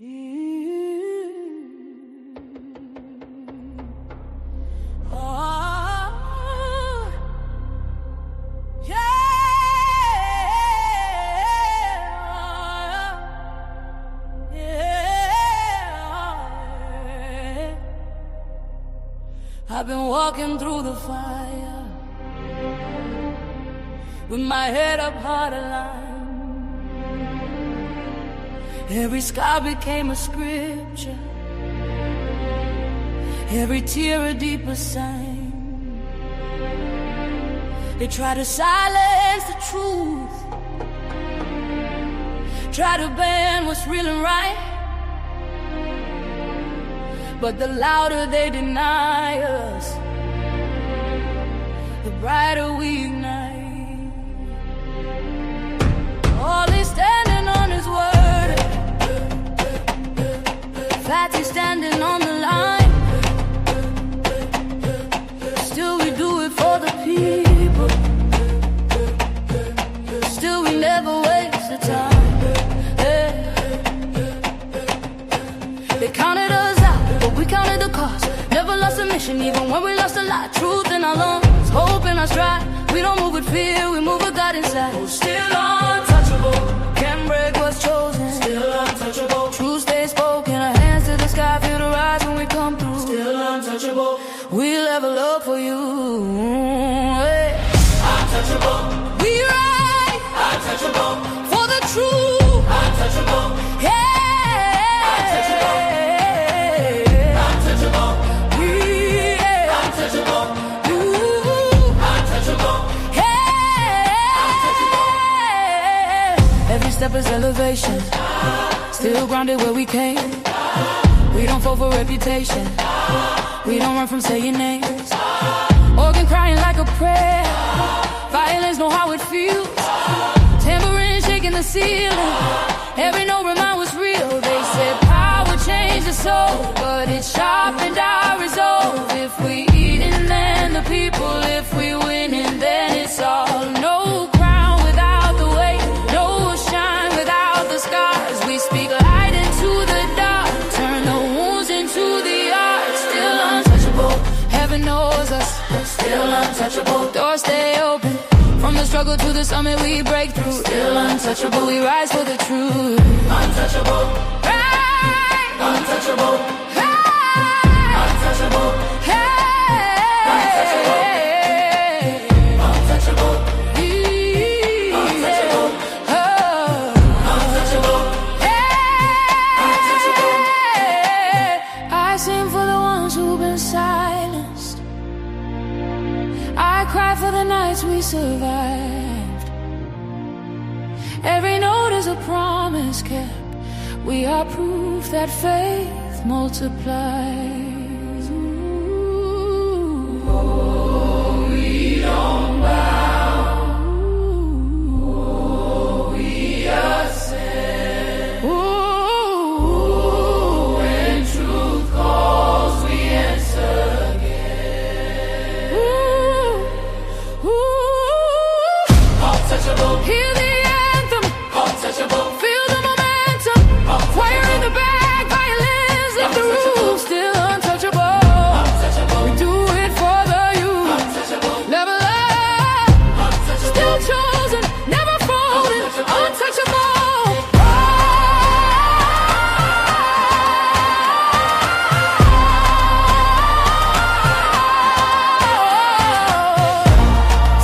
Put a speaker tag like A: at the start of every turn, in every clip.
A: I've been walking through the fire with my head up hard aligned. Every scar became a scripture, every tear a deeper sign. They try to silence the truth, try to ban what's real and right, but the louder they deny us, the brighter we ignite. All is standing on his word, Fatty standing on the line. Still we do it for the people, still we never waste the time. They counted us, we counted the cost, never lost a mission, even when we lost a lot. Truth in our lungs, hope in our stride. We don't move with fear, we move with God inside. Oh, still untouchable, can't break what's chosen. Still untouchable, truth stays spoken. Our hands to the sky, feel the rise when we come through. Still untouchable, we'll level up for you. Hey. Untouchable, we ride. Untouchable, for the truth. Untouchable, yeah. Step is elevation, still grounded where we came. We don't fall for reputation, we don't run from saying names. Organ crying like a prayer, violence know how it feels. Tambourine shaking the ceiling, every note remind what's real. They said power changed the soul, but it sharpened our resolve. If we eating, then the people. If we winning, then it's all. No crown without the weight, no shine without the scars. We speak light into the dark, turn the wounds into the art. Still untouchable, heaven knows us. Still untouchable, doors stay open. From the struggle to the summit we break through. Still untouchable, we rise for the truth. Untouchable, right. Untouchable, right. Untouchable, hey. Untouchable, untouchable, untouchable, oh. Untouchable, hey. I sing for the ones who've been silenced. I cry for the nights we survived. Every note is a promise kept. We are proof that faith multiplies. Oh, we don't bow. Oh, we ascend. Oh, when truth calls, we answer again. Untouchable. Hear the anthem. Untouchable. Feel the momentum. Choir in the back, violins lift the roof. Still untouchable. Untouchable. We do it for the youth. Untouchable. Level up. Untouchable. Still chosen, never folding. Untouchable.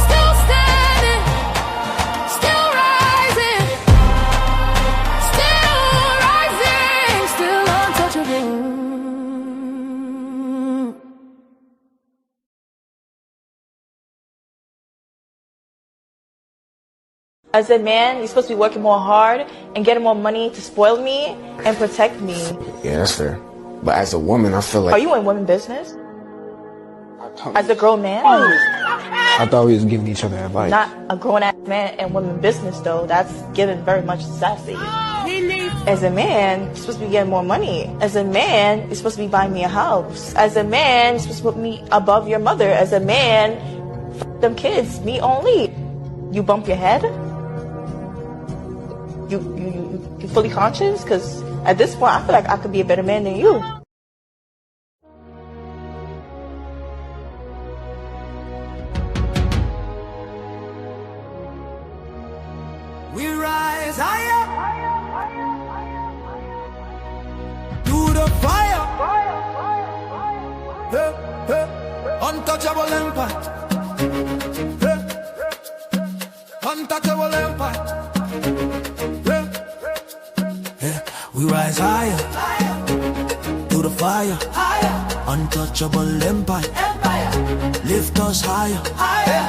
A: Still standing, still rising, still rising, still untouchable.
B: As a man, you're supposed to be working more hard and getting more money to spoil me and protect me.
C: Yeah, that's fair. But as a woman, I feel like...
B: Are you in women business? As a grown man?
C: I thought we was giving each other advice.
B: Not a grown-ass man in women business, though. That's given very much sassy. As a man, you're supposed to be getting more money. As a man, you're supposed to be buying me a house. As a man, you're supposed to put me above your mother. As a man, f them kids, me only. You bump your head? you fully conscious? Because at this point, I feel like I could be a better man than you.
D: We rise higher through the fire. Hey, hey. Untouchable empire. Hey. Untouchable empire. Hey. Hey. We rise higher through the fire. Untouchable empire. Lift us higher. Hey.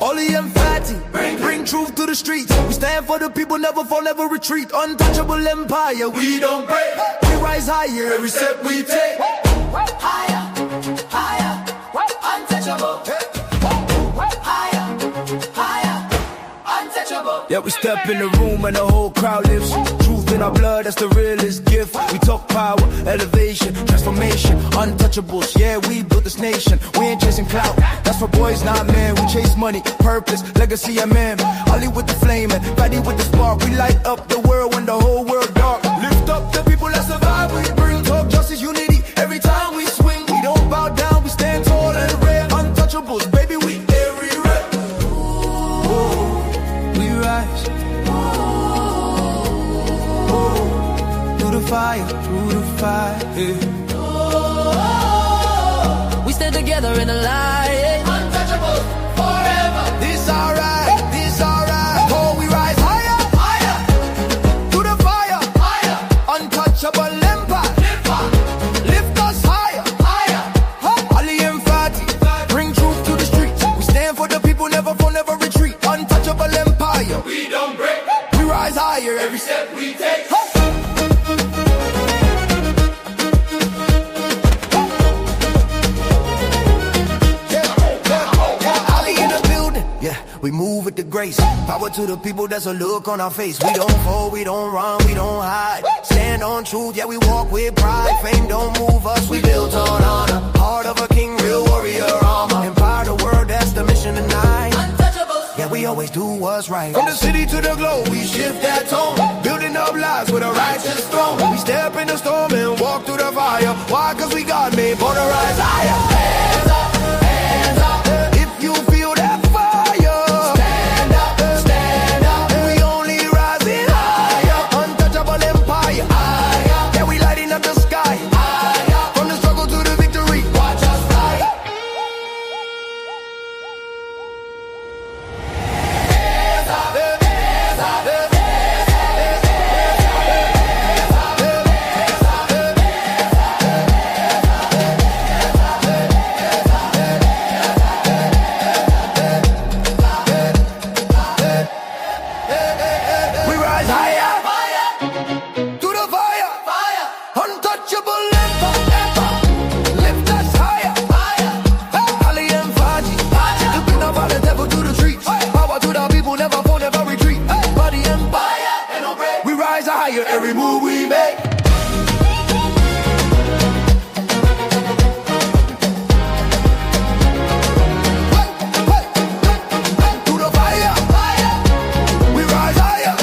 D: Ollie and Fatty, bring truth to the streets. We stand for the people, never fall, never retreat. Untouchable empire, we don't break. We rise higher every step we take. Higher, higher, untouchable. Higher, higher, untouchable. Yeah, we step in the room and the whole crowd lifts. Truth in our blood, that's the realest gift. We talk power, elevation, transformation, untouchables. Yeah, we built this nation. We ain't chasing clout. That's for boys, not men. We chase money, purpose, legacy, and man. Ollie with the flame and Fatty with the spark. We light up the world when the whole world dark. Lift up the people that survive. We bring talk, justice, unity. Every time we swing, we don't bow down. We stand tall and rare. Untouchables, baby, we everywhere. Ooh, we rise. Through the fire, through the fire. Yeah.
A: We stand together in the light.
D: Untouchable forever. This alright, this alright. Oh, we rise higher, higher. Through the fire, higher. Untouchable empire. Lift us higher, higher. Ali and Fatty, bring truth to the streets. We stand for the people, never fall, never retreat. Untouchable empire. We don't break. We rise higher every step we take. We move with the grace. Power to the people, that's a look on our face. We don't fall, we don't run, we don't hide. Stand on truth, yeah, we walk with pride. Fame don't move us, we built on honor. Heart of a king, real warrior armor. Empower the world, that's the mission tonight. Untouchables. Yeah, we always do what's right. From the city to the globe, we shift that tone. Building up lives with a righteous throne. We step in the storm and walk through the fire. Why? Cause we got made for the rise higher. Hands up, hands up. If you feel that fire, every move we make. Through the fire, we rise higher.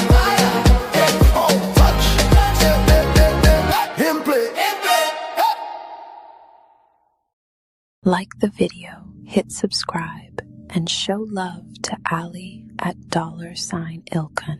D: Oh, touch, him play.
E: Like the video, hit subscribe, and show love to Ali at $Ilkan.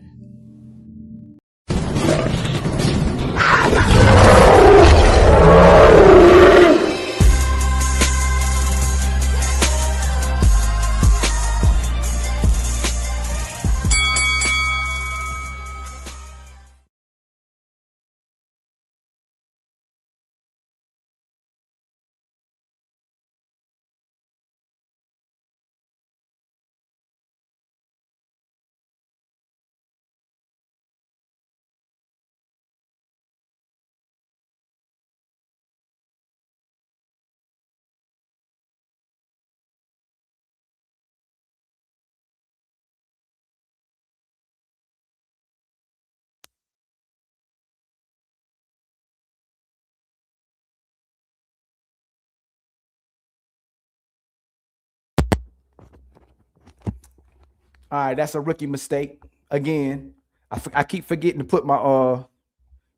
F: All right, that's a rookie mistake. Again, I keep forgetting to put my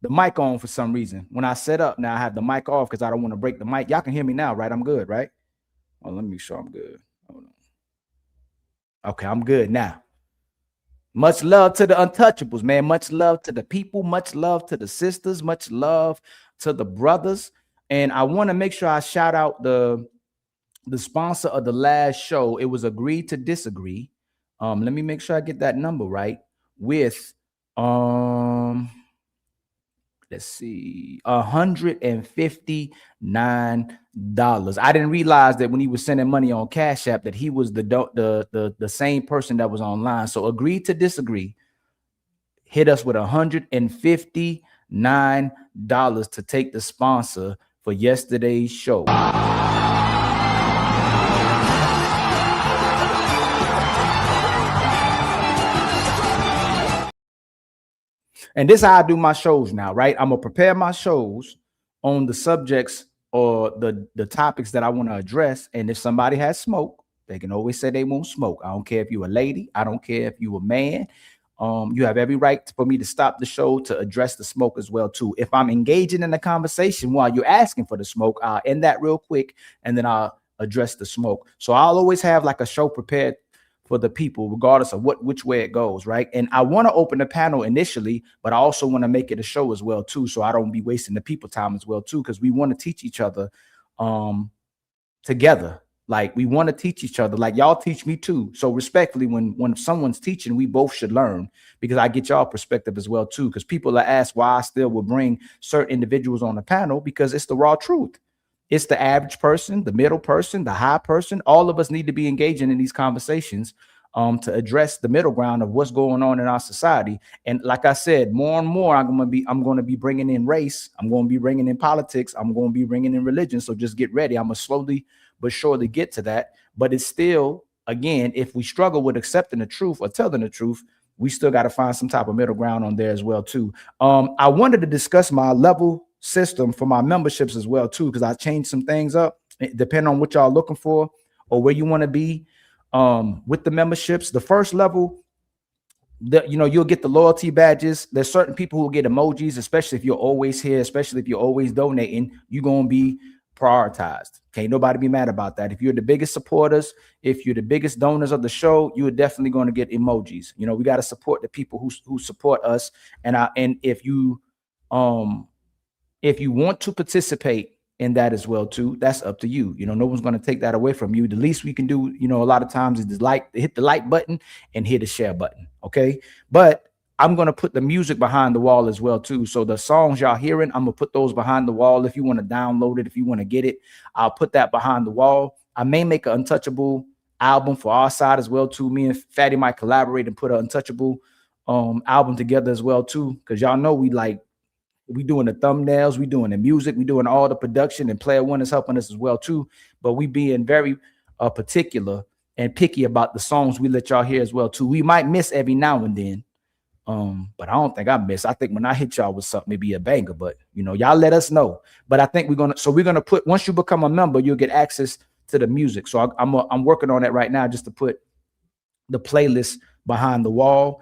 F: the mic on for some reason. When I set up, now I have the mic off because I don't want to break the mic. Y'all can hear me now, right? I'm good, right? Oh, let me make sure I'm good. Hold on. Okay, I'm good now. Much love to the untouchables, man. Much love to the people. Much love to the sisters. Much love to the brothers. And I want to make sure I shout out the sponsor of the last show. It was Agreed to Disagree. Let me make sure I get that number right. With let's see, $159. I didn't realize that when he was sending money on Cash App that he was the same person that was online. So Agreed to Disagree hit us with $159 to take the sponsor for yesterday's show. And this is how I do my shows now, right? I'm gonna prepare my shows on the subjects or the topics that I want to address. And if somebody has smoke, they can always say they won't smoke. I don't care if you're a lady. I don't care if you're a man. You have every right for me to stop the show to address the smoke as well, too. If I'm engaging in a conversation while you're asking for the smoke, I'll end that real quick and then I'll address the smoke. So I'll always have like a show prepared for the people, regardless of which way it goes, right? And I want to open the panel initially, but I also want to make it a show as well, too, so I don't be wasting the people time as well, too, because we want to teach each other together. Like, we want to teach each other. Like, y'all teach me, too. So respectfully, when someone's teaching, we both should learn, because I get y'all perspective as well, too, because people are asked why I still will bring certain individuals on the panel, because it's the raw truth. It's the average person, the middle person, the high person. All of us need to be engaging in these conversations to address the middle ground of what's going on in our society. And like I said, more and more, I'm going to be bringing in race. I'm going to be bringing in politics. I'm going to be bringing in religion. So just get ready. I'm going to slowly but surely get to that. But it's still, again, if we struggle with accepting the truth or telling the truth, we still got to find some type of middle ground on there as well, too. I wanted to discuss my level system for my memberships as well, too, because I changed some things up depending on what y'all looking for or where you want to be with the memberships. The first level, you'll get the loyalty badges. There's certain people who will get emojis, especially if you're always here, especially if you're always donating. You're going to be prioritized. Can't nobody be mad about that. If you're the biggest supporters, if you're the biggest donors of the show, you're definitely going to get emojis. We got to support the people who support us. And if you want to participate in that as well, too, that's up to you. No one's going to take that away from you. The least we can do, a lot of times is hit the like button and hit the share button. Okay. But I'm going to put the music behind the wall as well, too. So the songs y'all hearing, I'm going to put those behind the wall. If you want to download it, if you want to get it, I'll put that behind the wall. I may make an Untouchable album for our side as well, too. Me and Fatty might collaborate and put an Untouchable album together as well, too. Because y'all know we doing the thumbnails, we doing the music, we doing all the production, and Player One is helping us as well, too. But we being very particular and picky about the songs we let y'all hear as well, too. We might miss every now and then. But I don't think I miss. I think when I hit y'all with something, maybe a banger, but y'all let us know. But I think we're gonna put, once you become a member, you'll get access to the music. So I'm working on that right now, just to put the playlist behind the wall.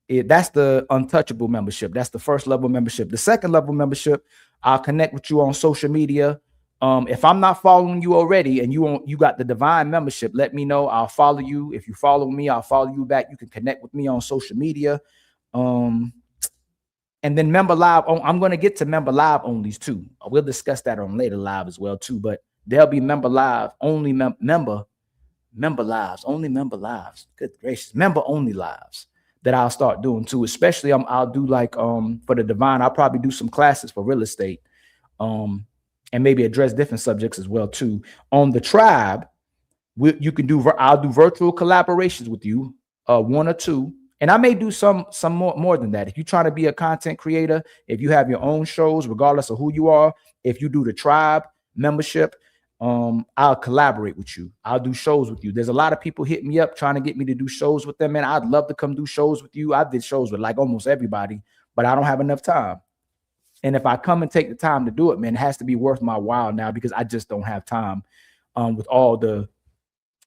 F: That's the Untouchable membership. That's the first level membership. The second level membership, I'll connect with you on social media. If I'm not following you already and you got the Divine membership, let me know. I'll follow you. If you follow me, I'll follow you back. You can connect with me on social media. And then Member Live. I'm going to get to Member Live onlys too. We'll discuss that on later live as well too. But there'll be Member Live only member lives, only member lives. Good gracious, member only lives that I'll start doing too. Especially I'll do like for the Divine. I'll probably do some classes for real estate. And maybe address different subjects as well too. On the Tribe, I'll do virtual collaborations with you, 1 or 2, and I may do some more than that. If you're trying to be a content creator, if you have your own shows, regardless of who you are, if you do the Tribe membership, I'll collaborate with you. I'll do shows with you. There's a lot of people hitting me up trying to get me to do shows with them, and I'd love to come do shows with you. I did shows with like almost everybody, but I don't have enough time. And if I come and take the time to do it, man, it has to be worth my while now, because I just don't have time with all the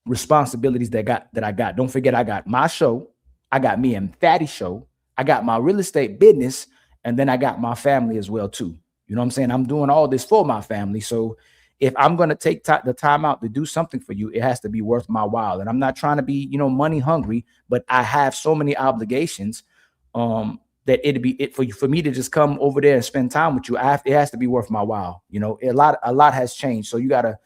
F: responsibilities that I got. Don't forget, I got my show. I got me and Fatty show. I got my real estate business, and then I got my family as well too. You know what I'm saying? I'm doing all this for my family. So if I'm going to take the time out to do something for you, it has to be worth my while. And I'm not trying to be, money hungry, but I have so many obligations that it'd be for me to just come over there and spend time with you. It has to be worth my while. A lot has changed. So you gotta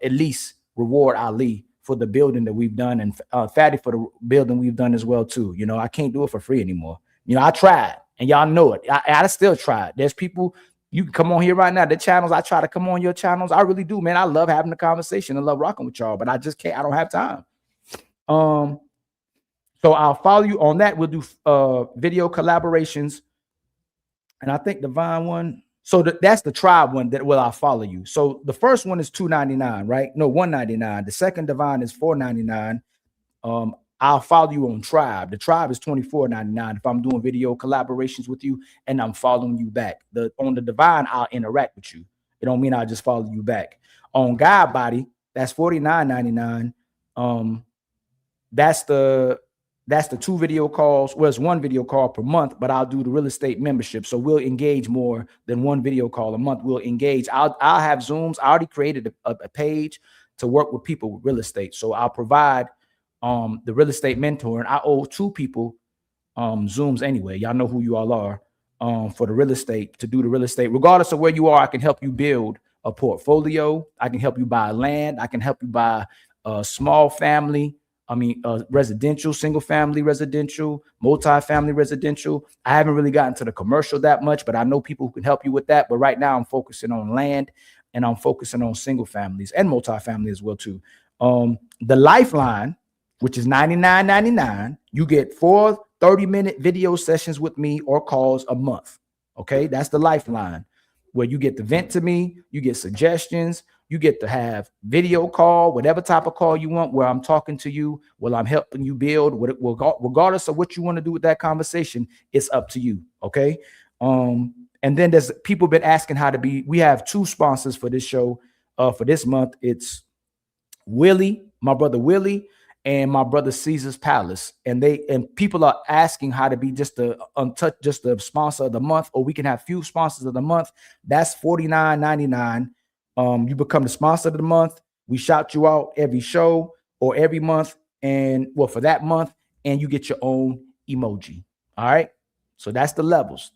F: at least reward Ali for the building that we've done, and Fatty for the building we've done as well too. I can't do it for free anymore. I tried, and y'all know it. I still tried. There's people, you can come on here right now. The channels, I try to come on your channels. I really do, man. I love having the conversation. I love rocking with y'all, but I just can't. I don't have time. So I'll follow you on that. We'll do video collaborations, and I think the Vine one. So that's the Tribe one that I'll follow you. So the first one is $2.99, right? No, $1.99. The second Divine is $4.99. I'll follow you on Tribe. The Tribe is $24.99 if I'm doing video collaborations with you and I'm following you back. On the Divine, I'll interact with you. It don't mean I'll just follow you back. On God Body, that's $49.99. That's the 2 video calls. Well, it's 1 video call per month, but I'll do the real estate membership. So we'll engage more than 1 video call a month. We'll engage. I'll have Zooms. I already created a page to work with people with real estate. So I'll provide the real estate mentor, and I owe 2 people Zooms anyway. Y'all know who you all are for the real estate, to do the real estate. Regardless of where you are, I can help you build a portfolio. I can help you buy land. I can help you buy a small family. Residential, single family residential, multi-family residential. I haven't really gotten to the commercial that much, but I know people who can help you with that. But right now I'm focusing on land, and I'm focusing on single families and multi-family as well too. The Lifeline, which is $99.99, you get 4 30-minute video sessions with me or calls a month. Okay, that's the Lifeline, where you get to vent to me, you get suggestions, you get to have video call, whatever type of call you want, where I'm talking to you, while I'm helping you build. Regardless of what you want to do with that conversation, it's up to you. Okay. And then there's people been asking how to be. We have 2 sponsors for this show. For this month, it's Willie, my brother Willie, and my brother Caesar's Palace. And people are asking how to be just the sponsor of the month, or we can have few sponsors of the month. That's $49.99. You become the sponsor of the month. We shout you out every show or every month, and for that month, and you get your own emoji. All right. So that's the levels.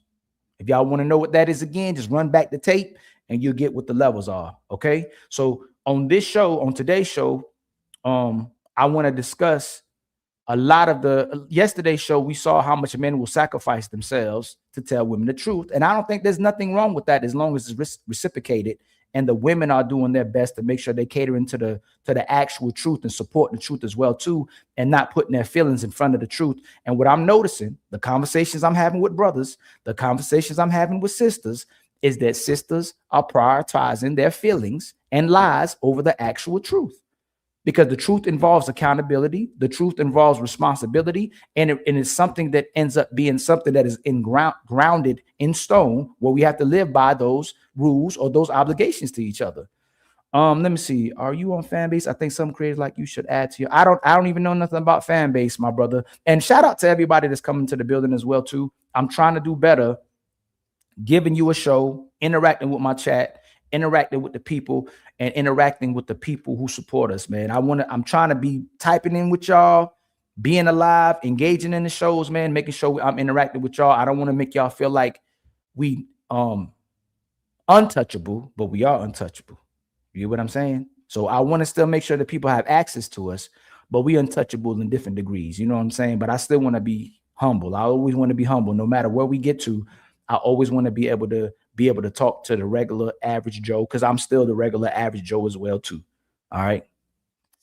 F: If y'all want to know what that is again, just run back the tape and you'll get what the levels are. Okay. So on today's show, I want to discuss a lot of yesterday's show. We saw how much men will sacrifice themselves to tell women the truth. And I don't think there's nothing wrong with that, as long as it's reciprocated. And the women are doing their best to make sure they cater into the actual truth and support the truth as well too, and not putting their feelings in front of the truth. And what I'm noticing, the conversations I'm having with brothers, the conversations I'm having with sisters, is that sisters are prioritizing their feelings and lies over the actual truth. Because the truth involves accountability, the truth involves responsibility, and it's something that ends up being something that is grounded in stone, where we have to live by those rules or those obligations to each other. Let me see. Are you on Fanbase? I think some creators like you should add to your. I don't even know nothing about Fanbase, my brother. And shout out to everybody that's coming to the building as well too. I'm trying to do better, giving you a show, interacting with my chat, interacting with the people, and interacting with the people who support us, man. I'm trying to be typing in with y'all, being alive, engaging in the shows, man, making sure I'm interacting with y'all. I don't want to make y'all feel like we untouchable, but we are untouchable. You know what I'm saying? So I want to still make sure that people have access to us, but we untouchable in different degrees. You know what I'm saying? But I still want to be humble. I always want to be humble, no matter where we get to. I always want to be able to talk to the regular average Joe, because I'm still the regular average Joe as well too. All right.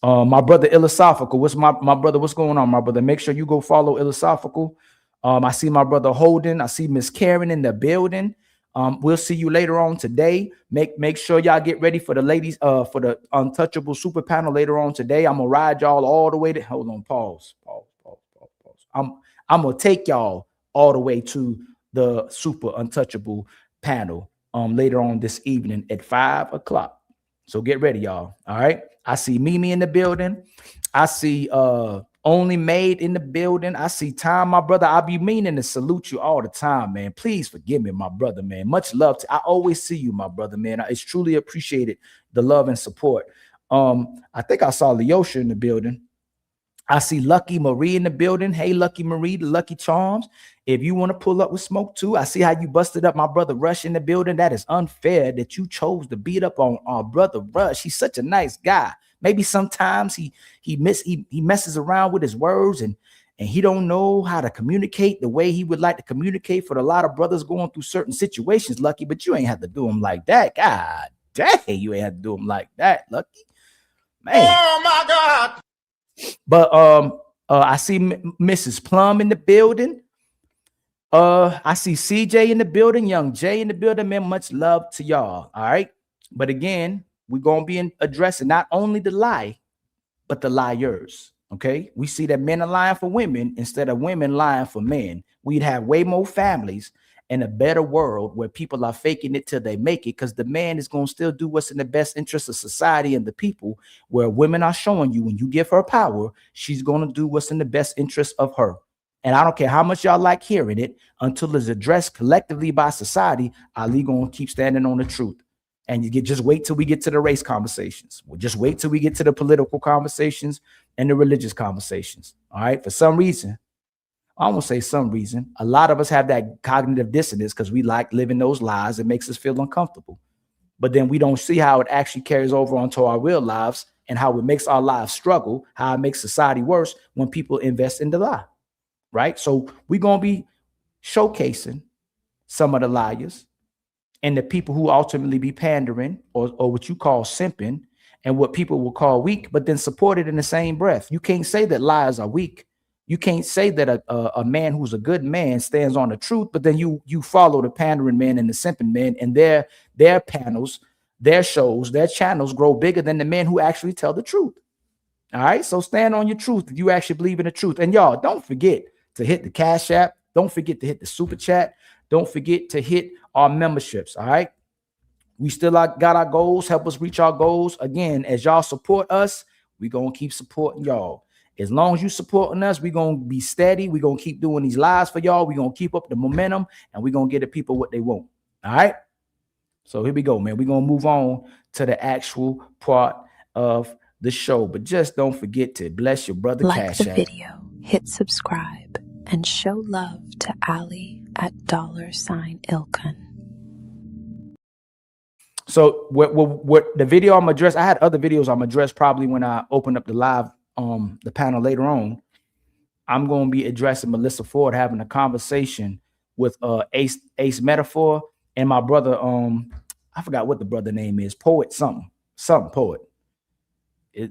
F: My brother Illosophical. What's my brother? What's going on, my brother? Make sure you go follow Illosophical. I see my brother Holden. I see Miss Karen in the building. We'll see you later on today. Make sure y'all get ready for the ladies, for the Untouchable Super Panel later on today. I'm gonna ride y'all all the way to. Hold on, pause. I'm gonna take y'all all the way to the Super Untouchable Panel later on this evening at 5 o'clock. So get ready, y'all. All right. I see Mimi in the building. I see Only Made in the building. I see Time, my brother. I be meaning to salute you all the time, man. Please forgive me, my brother, man. Much love. I always see you, my brother, man. It's truly appreciated, the love and support. I think I saw Leosha in the building. I see Lucky Marie in the building. Hey, Lucky Marie, the Lucky Charms. If you want to pull up with smoke too, I see how you busted up my brother Rush in the building. That is unfair that you chose to beat up on our brother Rush. He's such a nice guy. Maybe sometimes he messes around with his words and he don't know how to communicate the way he would like to communicate for a lot of brothers going through certain situations, Lucky, but you ain't have to do him like that. God dang, you ain't have to do him like that, Lucky. Man.
G: Oh my God.
F: But I see Mrs. Plum in the building. I see CJ in the building, Young Jay in the building, man. Much love to y'all. All right. But again, we're going to be addressing not only the lie, but the liars. Okay. We see that men are lying for women instead of women lying for men. We'd have way more families and a better world where people are faking it till they make it, because the man is going to still do what's in the best interest of society and the people, where women are showing you when you give her power, she's going to do what's in the best interest of her. And I don't care how much y'all like hearing it, until it's addressed collectively by society, Ali going to keep standing on the truth. And you just wait till we get to the race conversations. We'll just wait till we get to the political conversations and the religious conversations. All right. For some reason, I won't say some reason, a lot of us have that cognitive dissonance because we like living those lies. It makes us feel uncomfortable. But then we don't see how it actually carries over onto our real lives and how it makes our lives struggle, how it makes society worse when people invest in the lie. Right. So we're going to be showcasing some of the liars and the people who ultimately be pandering or what you call simping and what people will call weak, but then support it in the same breath. You can't say that liars are weak. You can't say that a man who's a good man stands on the truth, but then you follow the pandering men and the simping men, and their panels, their shows, their channels grow bigger than the men who actually tell the truth. All right. So stand on your truth if you actually believe in the truth. And y'all, don't forget to hit the Cash App. Don't forget to hit the Super Chat. Don't forget to hit our memberships. All right. We still got our goals. Help us reach our goals. Again, as y'all support us, we're going to keep supporting y'all. As long as you supporting us, we're going to be steady. We're going to keep doing these lives for y'all. We're going to keep up the momentum and we're going to get the people what they want. All right. So here we go, man. We're going to move on to the actual part of the show. But just don't forget to bless your brother Cash App.
E: Like the video, hit subscribe, and show love to Ali at $Ilkan.
F: So what the video I'm address, I had other videos I'm address probably when I open up the live the panel later on. I'm going to be addressing Melissa Ford having a conversation with Ace Metaphor and my brother. I forgot what the brother name is. Poet something Poet.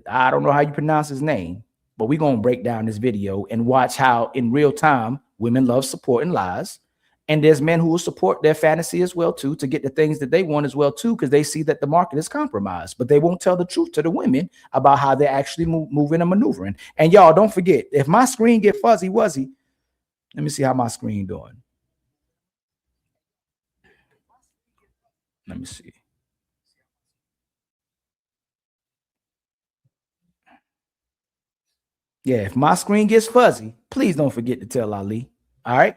F: I don't know how you pronounce his name, but we're going to break down this video and watch how in real time women love supporting lies. And there's men who will support their fantasy as well, too, to get the things that they want as well, too, because they see that the market is compromised. But they won't tell the truth to the women about how they're actually moving and maneuvering. And y'all, don't forget, if my screen get fuzzy, let me see how my screen doing. Let me see. Yeah, if my screen gets fuzzy, please don't forget to tell Ali. All right.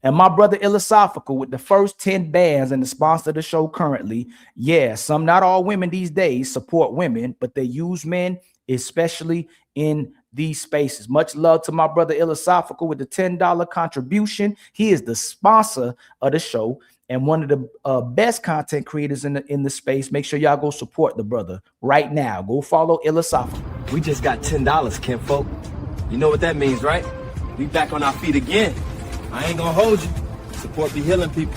F: And my brother Illosophical with the first 10 bands and the sponsor of the show currently. Yeah, not all women these days support women, but they use men, especially in these spaces. Much love to my brother Illosophical with the $10 contribution. He is the sponsor of the show and one of the best content creators in the space. Make sure y'all go support the brother right now. Go follow Illosophical.
H: We just got $10, kinfolk. You know what that means, right? We back on our feet again. I ain't gonna hold you. Support be healing people.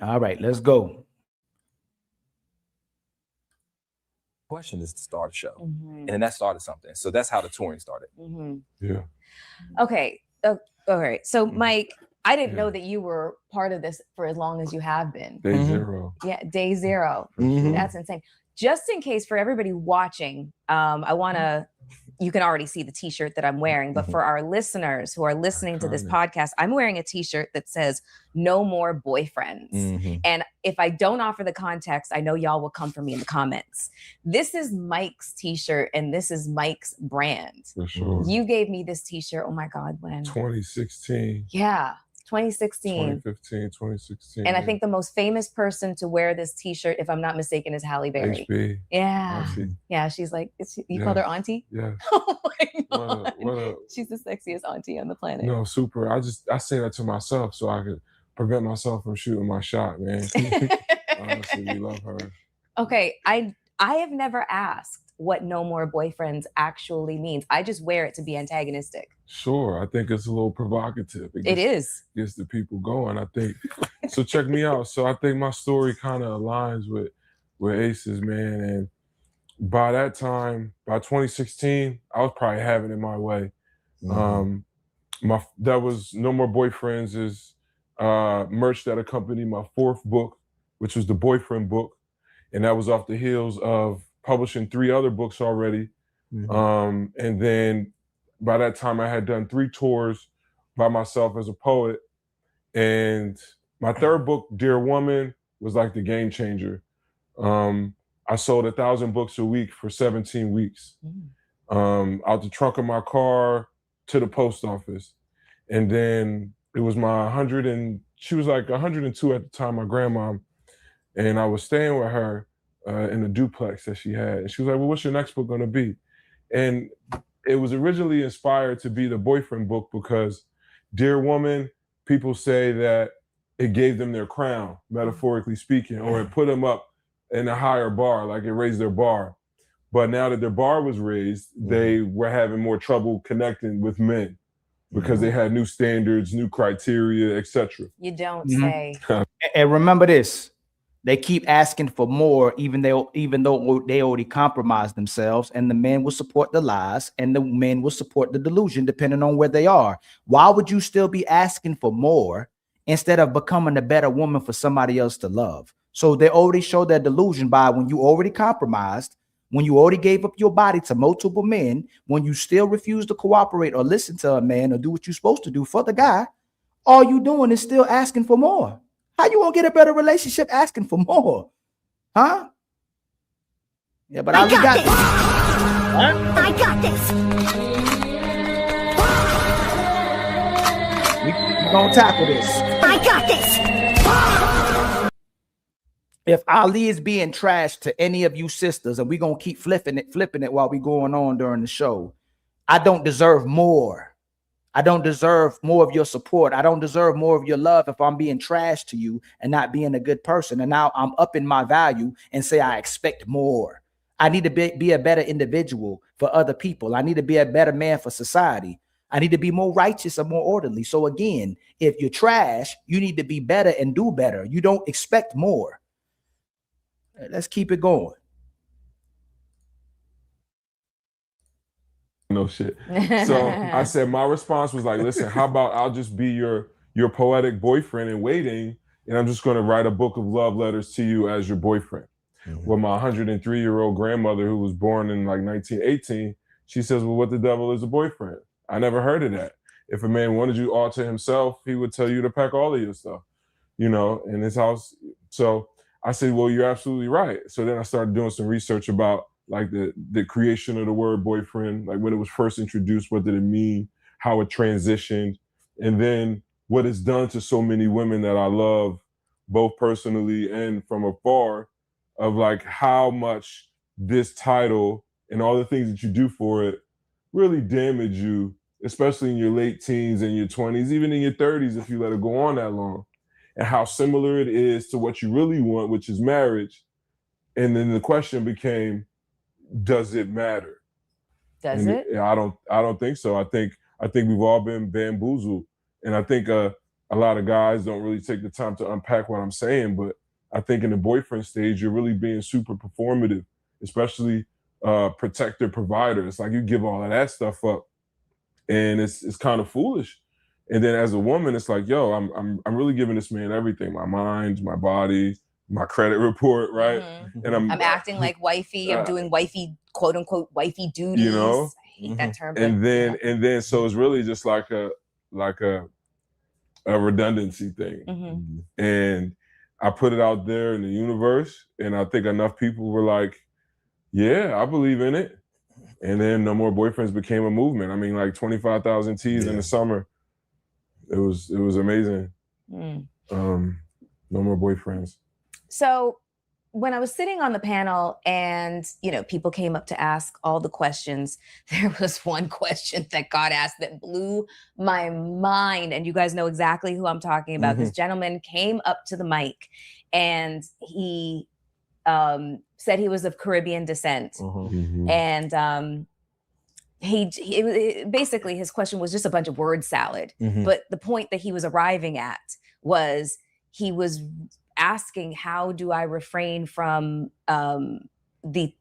F: All right, let's go.
I: Question is to start a show. And then that started something. So that's how the touring started.
J: Yeah.
K: Okay. All right. So Mike, I didn't know that you were part of this for as long as you have been.
J: Day zero.
K: Yeah, day zero. That's insane. Just in case for everybody watching, I want to you can already see the t-shirt that I'm wearing, but for our listeners who are listening to this podcast, I'm wearing a t-shirt that says "No More Boyfriends." And if I don't offer the context, I know y'all will come for me in the comments. This is Mike's t-shirt and this is Mike's brand.
G: For sure.
K: You gave me this t-shirt, oh my God, when?
G: 2016.
K: Yeah. 2016.
G: 2015, 2016.
K: And I think the most famous person to wear this t-shirt, if I'm not mistaken, is Halle Berry.
G: HB.
K: Yeah.
G: Auntie.
K: Yeah, she's like, you called her auntie?
G: Yeah.
K: Oh my God.
G: What
K: She's the sexiest auntie on the planet.
G: No, super. I say that to myself so I could prevent myself from shooting my shot, man. Honestly, we love her.
K: Okay, I have never asked what "No More Boyfriends" actually means. I just wear it to be antagonistic.
G: Sure, I think it's a little provocative.
K: It is.
G: Gets the people going, I think. So check me out. So I think my story kind of aligns with Ace's, man. And by that time, by 2016, I was probably having it my way. That was "No More Boyfriends" is merch that accompanied my 4th book, which was the Boyfriend book. And that was off the heels of publishing 3 other books already. And then by that time I had done 3 tours by myself as a poet. And my 3rd book, Dear Woman, was like the game changer. I sold 1,000 books a week for 17 weeks. Out the trunk of my car to the post office. And then it was she was like 102 at the time, my grandma. And I was staying with her in a duplex that she had. And she was like, well, what's your next book gonna be? And it was originally inspired to be the Boyfriend book because Dear Woman, people say that it gave them their crown, metaphorically speaking, or it put them up in a higher bar, like it raised their bar. But now that their bar was raised, they were having more trouble connecting with men because they had new standards, new criteria, etc.
K: You don't say.
F: And remember this. They keep asking for more, even though they already compromised themselves, and the men will support the lies and the men will support the delusion, depending on where they are. Why would you still be asking for more instead of becoming a better woman for somebody else to love? So they already showed their delusion by when you already compromised, when you already gave up your body to multiple men, when you still refuse to cooperate or listen to a man or do what you're supposed to do for the guy, all you doing is still asking for more. How you gonna get a better relationship asking for more? Huh? Yeah, but I got this.
J: I got this.
F: We're gonna tackle this.
J: I got this.
F: If Ali is being trashed to any of you sisters, and we're gonna keep flipping it while we going on during the show, I don't deserve more. I don't deserve more of your support. I don't deserve more of your love if I'm being trash to you and not being a good person. And now I'm upping my value and say I expect more. I need to be a better individual for other people. I need to be a better man for society. I need to be more righteous and more orderly. So again, if you're trash, you need to be better and do better. You don't expect more. Let's keep it going.
G: No shit. So I said, my response was like, listen, how about I'll just be your poetic boyfriend in waiting, and I'm just going to write a book of love letters to you as your boyfriend. Well, my 103-year-old grandmother, who was born in like 1918, she says, well, what the devil is a boyfriend? I never heard of that. If a man wanted you all to himself, he would tell you to pack all of your stuff, in his house. So I said, well, you're absolutely right. So then I started doing some research about like the creation of the word boyfriend, like when it was first introduced, what did it mean, how it transitioned, and then what it's done to so many women that I love, both personally and from afar, of like how much this title and all the things that you do for it really damage you, especially in your late teens and your 20s, even in your 30s, if you let it go on that long, and how similar it is to what you really want, which is marriage. And then the question became, does it matter?
K: Does it?
G: I don't think so. I think we've all been bamboozled. And I think a lot of guys don't really take the time to unpack what I'm saying, but I think in the boyfriend stage, you're really being super performative, especially protector, provider. It's like you give all of that stuff up, and it's kind of foolish. And then as a woman, it's like, yo, I'm really giving this man everything: my mind, my body, my credit report, right? And I'm
K: acting like wifey. I'm doing wifey, quote unquote, wifey duties. hate that term.
G: And then so it's really just like a redundancy thing. And I put it out there in the universe, and I think enough people were like, yeah, I believe in it. And then No More Boyfriends became a movement. I mean, like 25,000 tees in the summer. It was amazing. No More Boyfriends.
K: So when I was sitting on the panel and, people came up to ask all the questions, there was one question that got asked that blew my mind. And you guys know exactly who I'm talking about. This gentleman came up to the mic and he said he was of Caribbean descent. And he basically his question was just a bunch of word salad. But the point that he was arriving at was he was asking, how do I refrain from the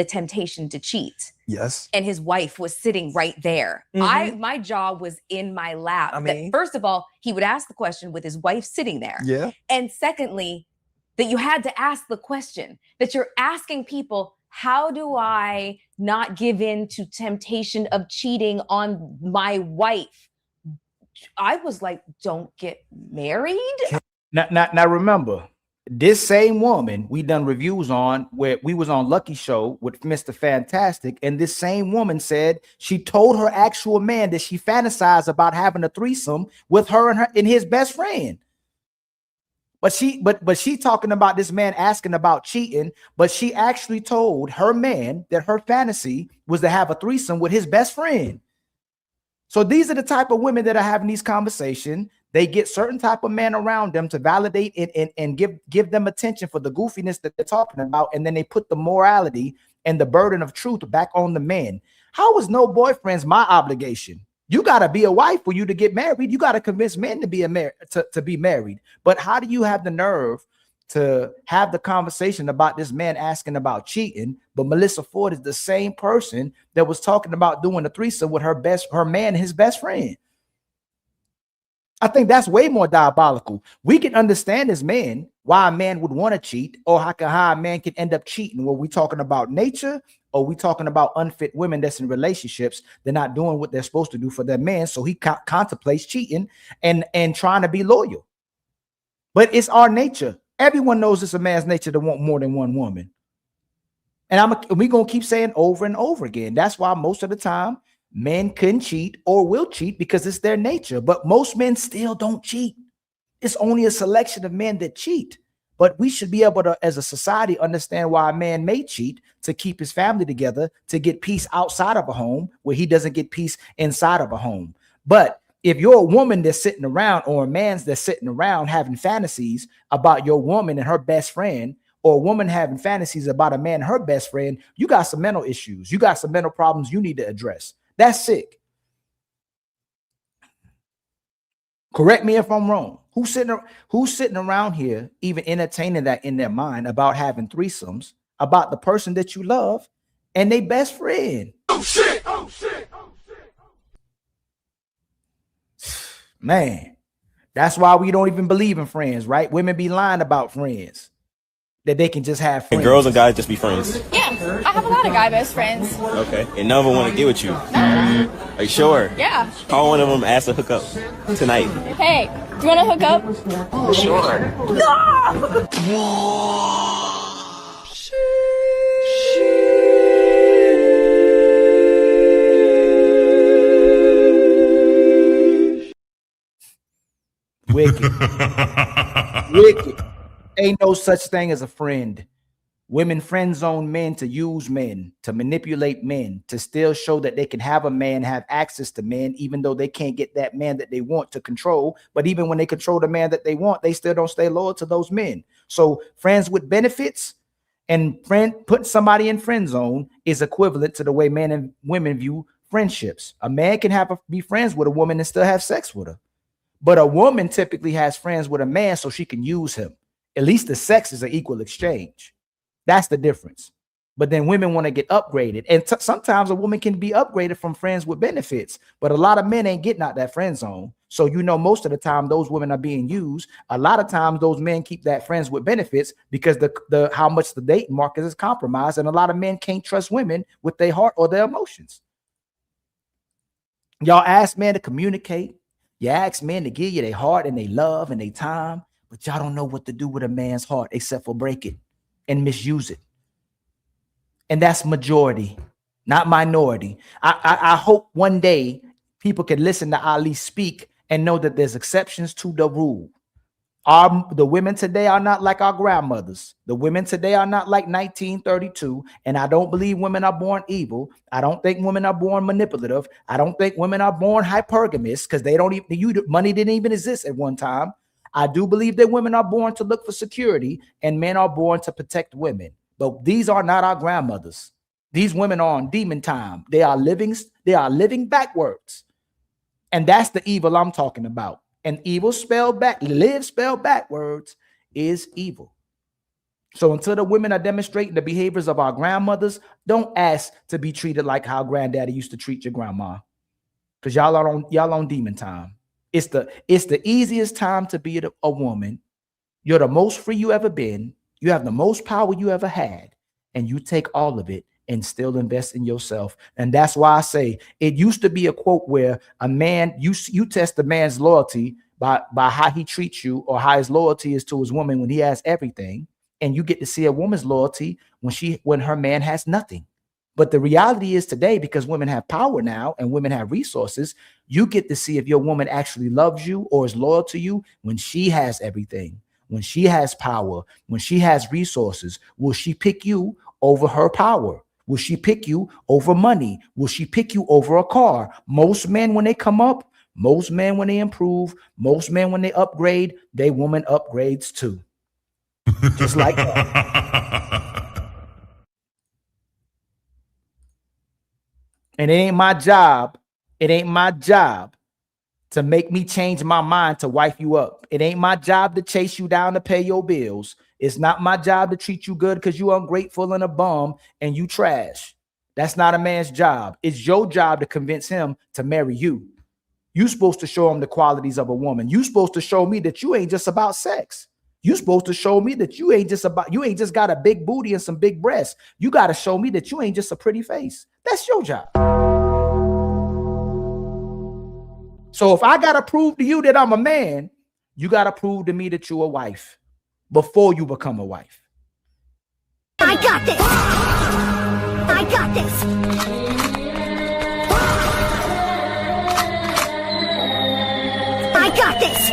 K: temptation to cheat?
I: Yes.
K: And his wife was sitting right there. My jaw was in my lap.
I: I mean,
K: first of all, he would ask the question with his wife sitting there.
I: Yeah.
K: And secondly, that you had to ask the question, that you're asking people, how do I not give in to temptation of cheating on my wife? I was like, don't get married.
F: Now remember, this same woman we done reviews on, where we was on Lucky Show with Mr. Fantastic, and this same woman said she told her actual man that she fantasized about having a threesome with her and his best friend. But she talking about this man asking about cheating, but she actually told her man that her fantasy was to have a threesome with his best friend. So these are the type of women that are having these conversations. They get certain type of men around them to validate it and give them attention for the goofiness that they're talking about. And then they put the morality and the burden of truth back on the men. How is No Boyfriends my obligation? You got to be a wife for you to get married. You got to convince men to be to be married. But how do you have the nerve to have the conversation about this man asking about cheating, but Melissa Ford is the same person that was talking about doing a threesome with her man, his best friend? I think that's way more diabolical. We can understand as men why a man would want to cheat, or how a man can end up cheating. Were we talking about nature, or we talking about unfit women that's in relationships? They're not doing what they're supposed to do for their man, so he contemplates cheating and trying to be loyal. But it's our nature. Everyone knows it's a man's nature to want more than one woman. And we're going to keep saying over and over again. That's why most of the time men couldn't cheat or will cheat, because it's their nature. But most men still don't cheat. It's only a selection of men that cheat. But we should be able to, as a society, understand why a man may cheat to keep his family together, to get peace outside of a home where he doesn't get peace inside of a home. But if you're a woman that's sitting around, or a man's that's sitting around having fantasies about your woman and her best friend, or a woman having fantasies about a man and her best friend, you got some mental issues. You got some mental problems you need to address. That's sick. Correct me if I'm wrong. Who's sitting around here even entertaining that in their mind about having threesomes about the person that you love and their best friend? Oh shit! Oh shit! Man, that's why we don't even believe in friends, right? Women be lying about friends, that they can just have friends.
L: And girls and guys just be friends.
M: Yeah, I have a lot of guy best friends.
L: Okay, and none of them want to get with you.
M: No.
L: Are you sure?
M: Yeah.
L: Call one of them, ask to hook up tonight.
M: Hey, do you want to hook up?
L: Sure.
M: No!
F: Wicked. Wicked. Ain't no such thing as a friend. Women friend zone men to use men, to manipulate men, to still show that they can have a man, have access to men, even though they can't get that man that they want to control. But even when they control the man that they want, they still don't stay loyal to those men. So friends with benefits and putting somebody in friend zone is equivalent to the way men and women view friendships. A man can be friends with a woman and still have sex with her. But a woman typically has friends with a man so she can use him. At least the sex is an equal exchange. That's the difference. But then women want to get upgraded. And sometimes a woman can be upgraded from friends with benefits, but a lot of men ain't getting out that friend zone. So, you know, most of the time those women are being used. A lot of times those men keep that friends with benefits because the how much the dating market is compromised. And a lot of men can't trust women with their heart or their emotions. Y'all ask men to communicate. You ask men to give you their heart and their love and their time, but y'all don't know what to do with a man's heart except for break it and misuse it. And that's majority, not minority. I hope one day people can listen to Ali speak and know that there's exceptions to the rule. The women today are not like our grandmothers. The women today are not like 1932. And I don't believe women are born evil. I don't think women are born manipulative. I don't think women are born hypergamous because they don't even, money didn't even exist at one time. I do believe that women are born to look for security and men are born to protect women. But these are not our grandmothers. These women are on demon time. They are living backwards. And that's the evil I'm talking about. And evil spelled backwards is evil. So until the women are demonstrating the behaviors of our grandmothers, don't ask to be treated like how granddaddy used to treat your grandma. Because y'all on demon time. It's the easiest time to be a woman. You're the most free you ever been. You have the most power you ever had, and you take all of it and still invest in yourself. And that's why I say it used to be a quote where a man, you test a man's loyalty by how he treats you or how his loyalty is to his woman when he has everything. And you get to see a woman's loyalty when her man has nothing. But the reality is today, because women have power now and women have resources, you get to see if your woman actually loves you or is loyal to you when she has everything. When she has power, when she has resources, will she pick you over her power? Will she pick you over money? Will she pick you over a car? Most men, when they come up, most men, when they improve, most men, when they upgrade, they woman upgrades too. Just like that. And it ain't my job. It ain't my job to make me change my mind to wife you up. It ain't my job to chase you down to pay your bills. It's not my job to treat you good because you ungrateful and a bum and you trash. That's not a man's job. It's your job to convince him to marry you. You're supposed to show him the qualities of a woman. You're supposed to show me that you ain't just about sex. You're supposed to show me that you ain't just got a big booty and some big breasts. You got to show me that you ain't just a pretty face. That's your job. So if I got to prove to you that I'm a man, you got to prove to me that you're a wife before you become a wife.
J: I got this. I got this. I got this.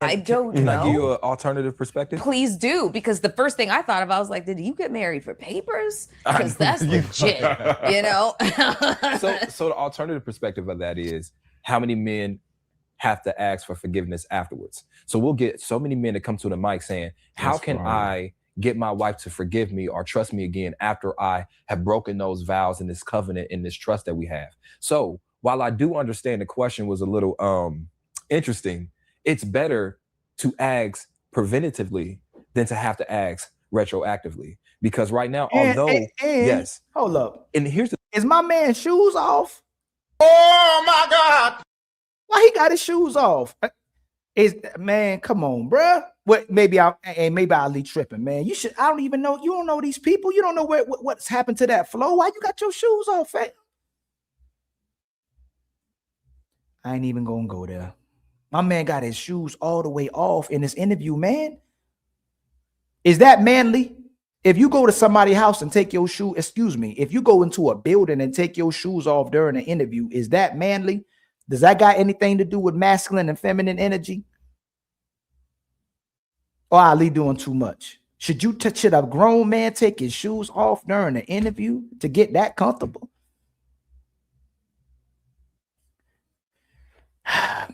K: I don't
I: Can I
K: know.
I: give you an alternative perspective?
K: Please do, because the first thing I thought of, I was like, did you get married for papers? Because that's legit, you know?
I: So the alternative perspective of that is how many men have to ask for forgiveness afterwards. So we'll get so many men that come to the mic saying, how can I get my wife to forgive me or trust me again after I have broken those vows and this covenant and this trust that we have? So while I do understand the question was a little interesting, it's better to ask preventatively than to have to ask retroactively. Because right now, yes.
F: Hold up.
I: And
F: is my man's shoes off?
D: Oh my God.
F: Why he got his shoes off? Man, come on, bruh. What? Maybe I'll leave tripping, man. I don't even know. You don't know these people. You don't know what's happened to that flow. Why you got your shoes off, fam? I ain't even gonna go there. My man got his shoes all the way off in this interview, man. Is that manly? If you go to somebody's house and take your shoe, if you go into a building and take your shoes off during an interview, is that manly? Does that got anything to do with masculine and feminine energy? Or Ali doing too much? Should a grown man take his shoes off during an interview to get that comfortable?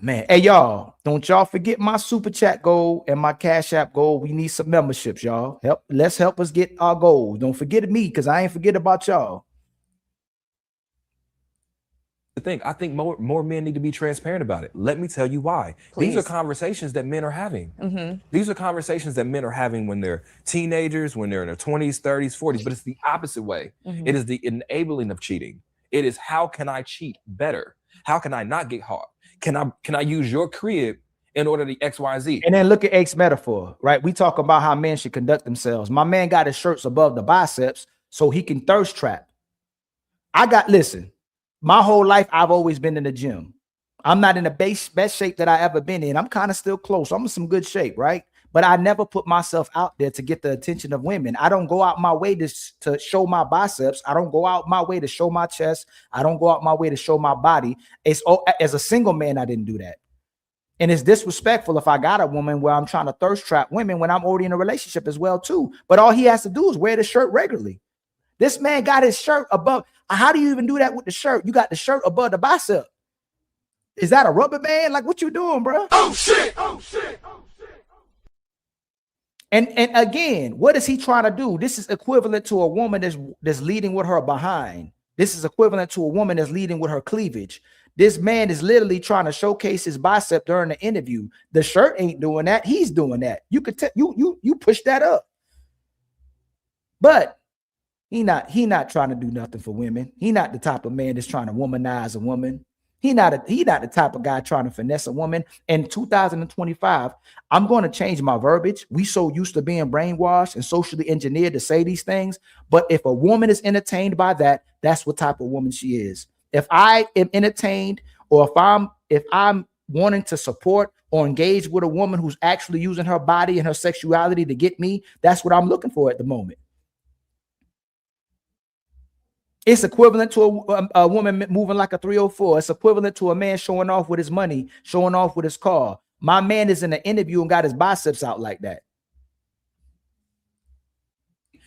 F: Man, hey y'all, don't y'all forget my super chat goal and my Cash App goal. We need some memberships, y'all. Let's help us get our goals. Don't forget me, because I ain't forget about y'all.
I: the thing. I think more men need to be transparent about it. Let me tell you why. These are
K: Please.
I: conversations that men are having.
K: Mm-hmm.
I: These are conversations that men are having when they're teenagers, when they're in their 20s, 30s, 40s, but it's the opposite way.
K: Mhm.
I: It is the enabling of cheating. It is, how can I cheat better? How can I not get caught? Can I use your crib in order to XYZ?
F: And then look at X metaphor, right? We talk about how men should conduct themselves. My man got his shirts above the biceps so he can thirst trap. Listen, my whole life, I've always been in the gym. I'm not in the best shape that I ever been in. I'm kind of still close. I'm in some good shape, right? But I never put myself out there to get the attention of women. I don't go out my way to show my biceps. I don't go out my way to show my chest. I don't go out my way to show my body. As a single man, I didn't do that. And it's disrespectful if I got a woman where I'm trying to thirst trap women when I'm already in a relationship as well too. But all he has to do is wear the shirt regularly. This man got his shirt above. How do you even do that with the shirt? You got the shirt above the bicep. Is that a rubber band? Like, what you doing, bro?
G: Oh shit! Oh shit! Oh shit!
F: And again, what is he trying to do? This is equivalent to a woman that's leading with her behind. This is equivalent to a woman that's leading with her cleavage. This man is literally trying to showcase his bicep during the interview. The shirt ain't doing that. He's doing that. You could tell you push that up. But he not trying to do nothing for women. He not the type of man that's trying to womanize a woman. He not the type of guy trying to finesse a woman. In 2025, I'm going to change my verbiage. We so used to being brainwashed and socially engineered to say these things. But if a woman is entertained by that, that's what type of woman she is. If I am entertained, or if I'm wanting to support or engage with a woman who's actually using her body and her sexuality to get me, that's what I'm looking for at the moment. It's equivalent to a woman moving like a 304. It's equivalent to a man showing off with his money, showing off with his car. My man is in an interview and got his biceps out like that.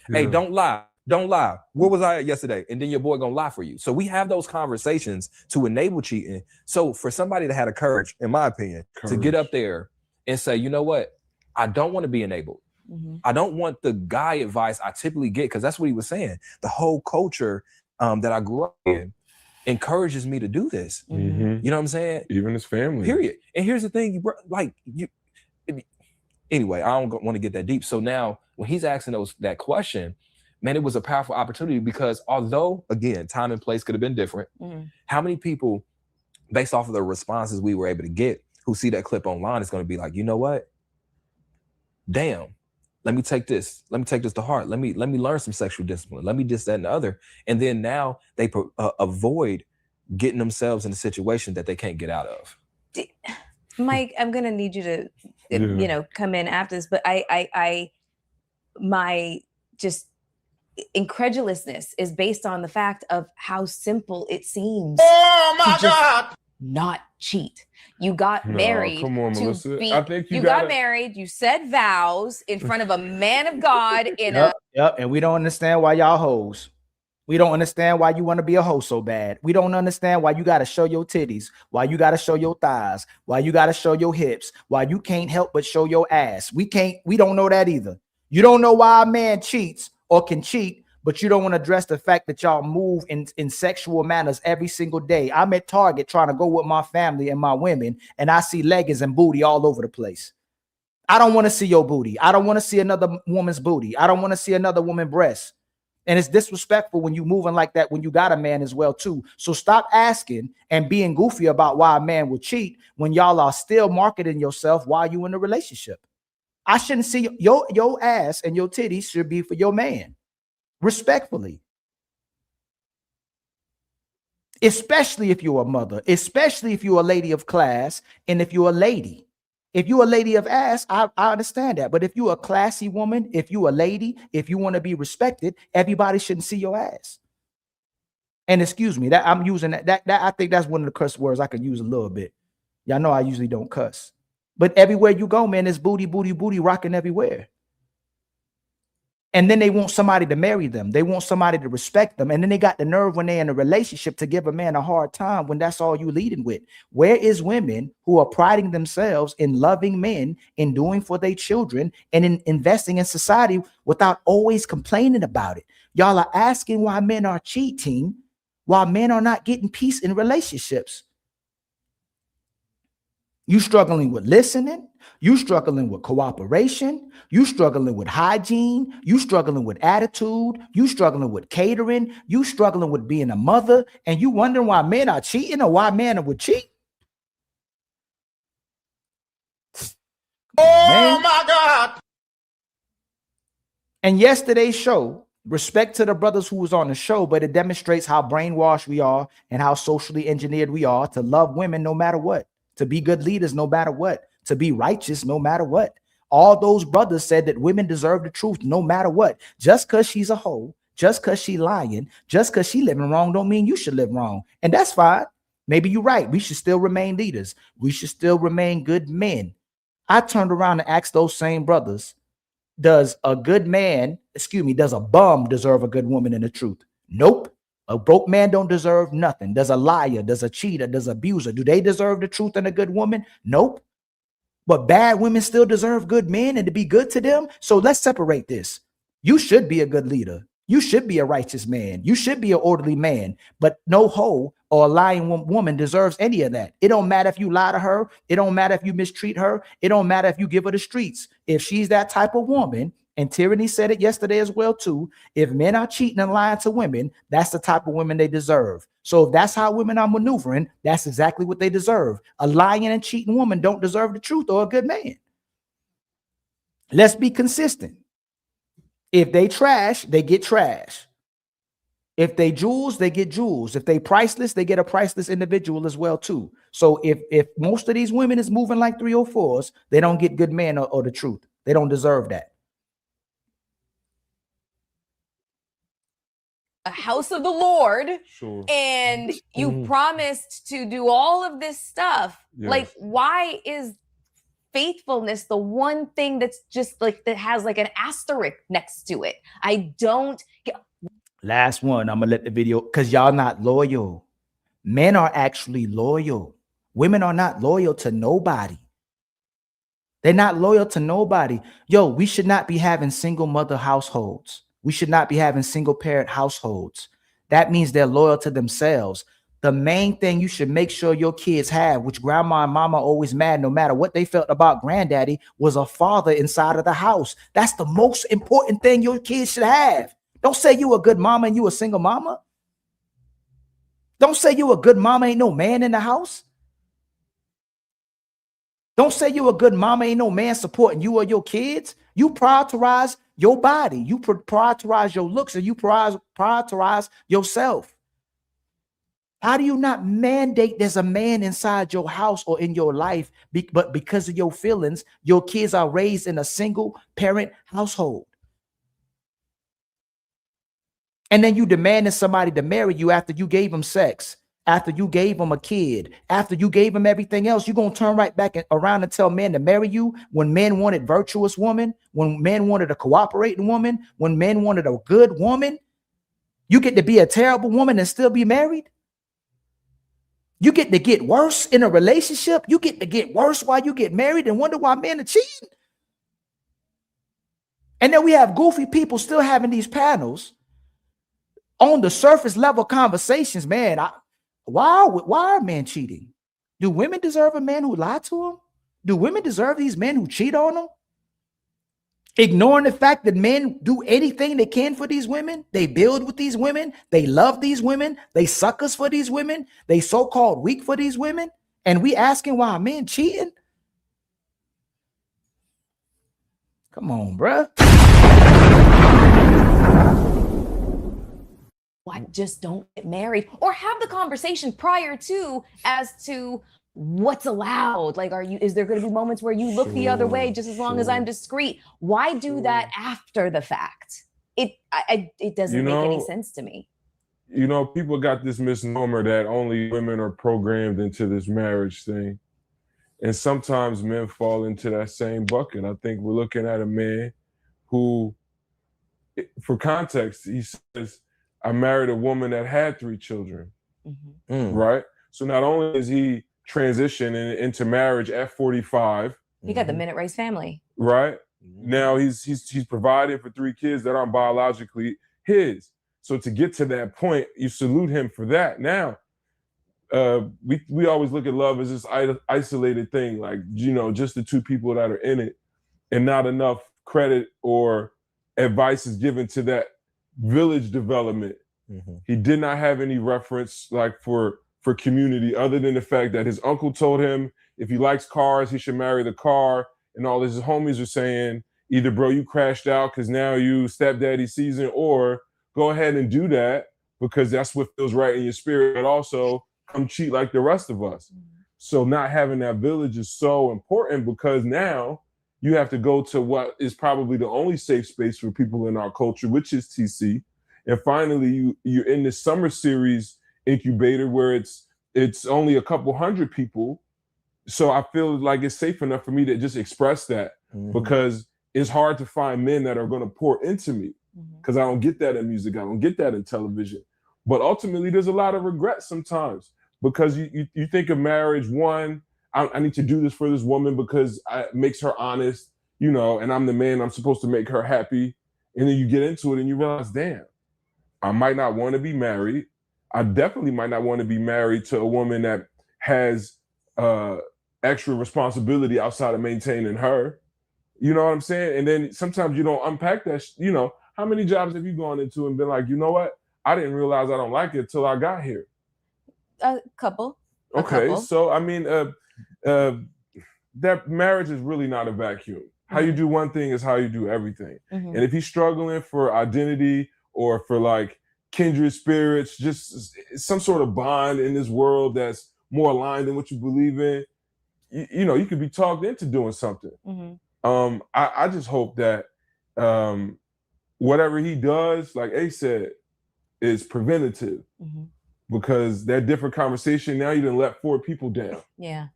I: Hey, don't lie. Don't lie. Where was I at yesterday? And then your boy gonna lie for you. So we have those conversations to enable cheating. So for somebody that had a courage, in my opinion, to get up there and say, you know what? I don't want to be enabled. Mm-hmm. I don't want the guy advice I typically get, because that's what he was saying. The whole culture that I grew up in encourages me to do this.
G: Mm-hmm.
I: You know what I'm saying?
G: Even his family.
I: Period. And here's the thing, anyway, I don't want to get that deep. So now when he's asking that question, man, it was a powerful opportunity, because although, again, time and place could have been different, how many people, based off of the responses we were able to get, who see that clip online is going to be like, you know what? Damn. Let me take this to heart. Let me learn some sexual discipline. Let me this, that, and the other. And then now they avoid getting themselves in a situation that they can't get out of.
K: Mike, I'm gonna need you to, come in after this. But my just incredulousness is based on the fact of how simple it seems.
G: Oh my God!
K: Not cheat. You got married.
G: Come on, Melissa. I think
K: you got married. You said vows in front of a man of God in
F: Yep. And we don't understand why y'all hoes. We don't understand why you want to be a hoe so bad. We don't understand why you got to show your titties, why you got to show your thighs, why you got to show your hips, why you can't help but show your ass. We don't know that either. You don't know why a man cheats or can cheat, but you don't want to address the fact that y'all move in sexual manners every single day. I'm at Target trying to go with my family and my women, and I see leggings and booty all over the place. I don't want to see your booty. I don't want to see another woman's booty. I don't want to see another woman's breasts. And it's disrespectful when you moving like that when you got a man as well too. So stop asking and being goofy about why a man would cheat when y'all are still marketing yourself while you in a relationship. I shouldn't see your ass and your titties should be for your man. Respectfully. Especially if you're a mother, especially if you're a lady of class, and if you're a lady. If you're a lady of ass, I understand that. But if you're a classy woman, if you're a lady, if you want to be respected, everybody shouldn't see your ass. And excuse me, that I'm using that I think that's one of the curse words I could use a little bit. Y'all know I usually don't cuss. But everywhere you go, man, there's booty, booty, booty rocking everywhere. And then they want somebody to marry them. They want somebody to respect them. And then they got the nerve when they're in a relationship to give a man a hard time when that's all you leading with. Where is women who are priding themselves in loving men, in doing for their children, and in investing in society without always complaining about it? Y'all are asking why men are cheating, while men are not getting peace in relationships. You struggling with listening, you struggling with cooperation, you struggling with hygiene, you struggling with attitude, you struggling with catering, you struggling with being a mother, and you wondering why men are cheating or why men would cheat.
N: Oh my God.
F: And yesterday's show, respect to the brothers who was on the show, but it demonstrates how brainwashed we are and how socially engineered we are to love women no matter what, to be good leaders no matter what, to be righteous no matter what. All those brothers said that women deserve the truth no matter what. Just because she's a hoe, just because she lying, just because she living wrong don't mean you should live wrong. And that's fine. Maybe you're right. We should still remain leaders. We should still remain good men. I turned around and asked those same brothers, does a bum deserve a good woman in the truth? Nope. A broke man don't deserve nothing. Does a liar, does a cheater, does an abuser, do they deserve the truth and a good woman? Nope. But bad women still deserve good men and to be good to them. So let's separate this. You should be a good leader. You should be a righteous man. You should be an orderly man. But no hoe or a lying woman deserves any of that. It don't matter if you lie to her. It don't matter if you mistreat her. It don't matter if you give her the streets. If she's that type of woman, and Tyranny said it yesterday as well too, if men are cheating and lying to women, that's the type of women they deserve. So if that's how women are maneuvering, that's exactly what they deserve. A lying and cheating woman don't deserve the truth or a good man. Let's be consistent. If they trash, they get trash. If they jewels, they get jewels. If they priceless, they get a priceless individual as well too. So if most of these women is moving like 304s, they don't get good man or the truth. They don't deserve that.
K: A house of the Lord,
G: Sure.
K: and you promised to do all of this stuff.
G: Yes.
K: Like, why is faithfulness the one thing that's just like that has like an asterisk next to it? I don't get.
F: Last one, I'm gonna let the video, because y'all not loyal. Men are actually loyal. Women are not loyal to nobody. They're not loyal to nobody. Yo, we should not be having single mother households. We should not be having single parent households. That means they're loyal to themselves. The main thing you should make sure your kids have, which grandma and mama always mad no matter what they felt about granddaddy, was a father inside of the house. That's the most important thing your kids should have. Don't say you a good mama and you a single mama. Don't say you a good mama, ain't no man in the house. Don't say you a good mama, ain't no man supporting you or your kids. You prioritize your body. You prioritize your looks, and you prioritize yourself. How do you not mandate there's a man inside your house or in your life, but because of your feelings, your kids are raised in a single parent household? And then you demanding somebody to marry you after you gave them sex, after you gave them a kid, after you gave them everything else. You're going to turn right back around and tell men to marry you when men wanted virtuous woman, when men wanted a cooperating woman, when men wanted a good woman. You get to be a terrible woman and still be married. You get to get worse in a relationship. You get to get worse while you get married and wonder why men are cheating. And then we have goofy people still having these panels on the surface level conversations. Man, why are men cheating? Do women deserve a man who lied to them? Do women deserve these men who cheat on them? Ignoring the fact that men do anything they can for these women. They build with these women. They love these women. They suckers for these women. They so-called weak for these women. And we asking why men cheating? Come on, bruh.
K: Why just don't get married or have the conversation prior to as to what's allowed? Like, is there going to be moments where you look the other way just as long as I'm discreet? Why do that after the fact? It doesn't make any sense to me.
G: You know, people got this misnomer that only women are programmed into this marriage thing. And sometimes men fall into that same bucket. I think we're looking at a man who, for context, he says, I married a woman that had 3 children, right? So not only is he transitioning into marriage at 45.
K: He got the minute race family.
G: Right? Now he's provided for 3 kids that aren't biologically his. So to get to that point, you salute him for that. Now, we always look at love as this isolated thing, like, you know, just the two people that are in it, and not enough credit or advice is given to that village development. He did not have any reference like for community, other than the fact that his uncle told him if he likes cars, he should marry the car. And all his homies are saying, either bro, you crashed out because now you stepdaddy season, or go ahead and do that because that's what feels right in your spirit, but also come cheat like the rest of us. So not having that village is so important, because now you have to go to what is probably the only safe space for people in our culture, which is TC. And finally, you're in this summer series incubator where it's only a couple hundred people. So I feel like it's safe enough for me to just express that, because it's hard to find men that are going to pour into me, because I don't get that in music. I don't get that in television. But ultimately, there's a lot of regret sometimes, because you think of marriage, one, I need to do this for this woman because it makes her honest, you know, and I'm the man, I'm supposed to make her happy. And then you get into it and you realize, damn, I might not want to be married. I definitely might not want to be married to a woman that has extra responsibility outside of maintaining her. You know what I'm saying? And then sometimes you don't unpack that. You know, how many jobs have you gone into and been like, you know what? I didn't realize I don't like it until I got here.
K: A couple.
G: Okay, so I mean, that marriage is really not a vacuum. How you do one thing is how you do everything. And if he's struggling for identity or for like kindred spirits, just some sort of bond in this world that's more aligned than what you believe in, you know, you could be talked into doing something. I just hope that whatever he does, like Ace said, is preventative, because that different conversation, now you done let 4 people down.
K: Yeah.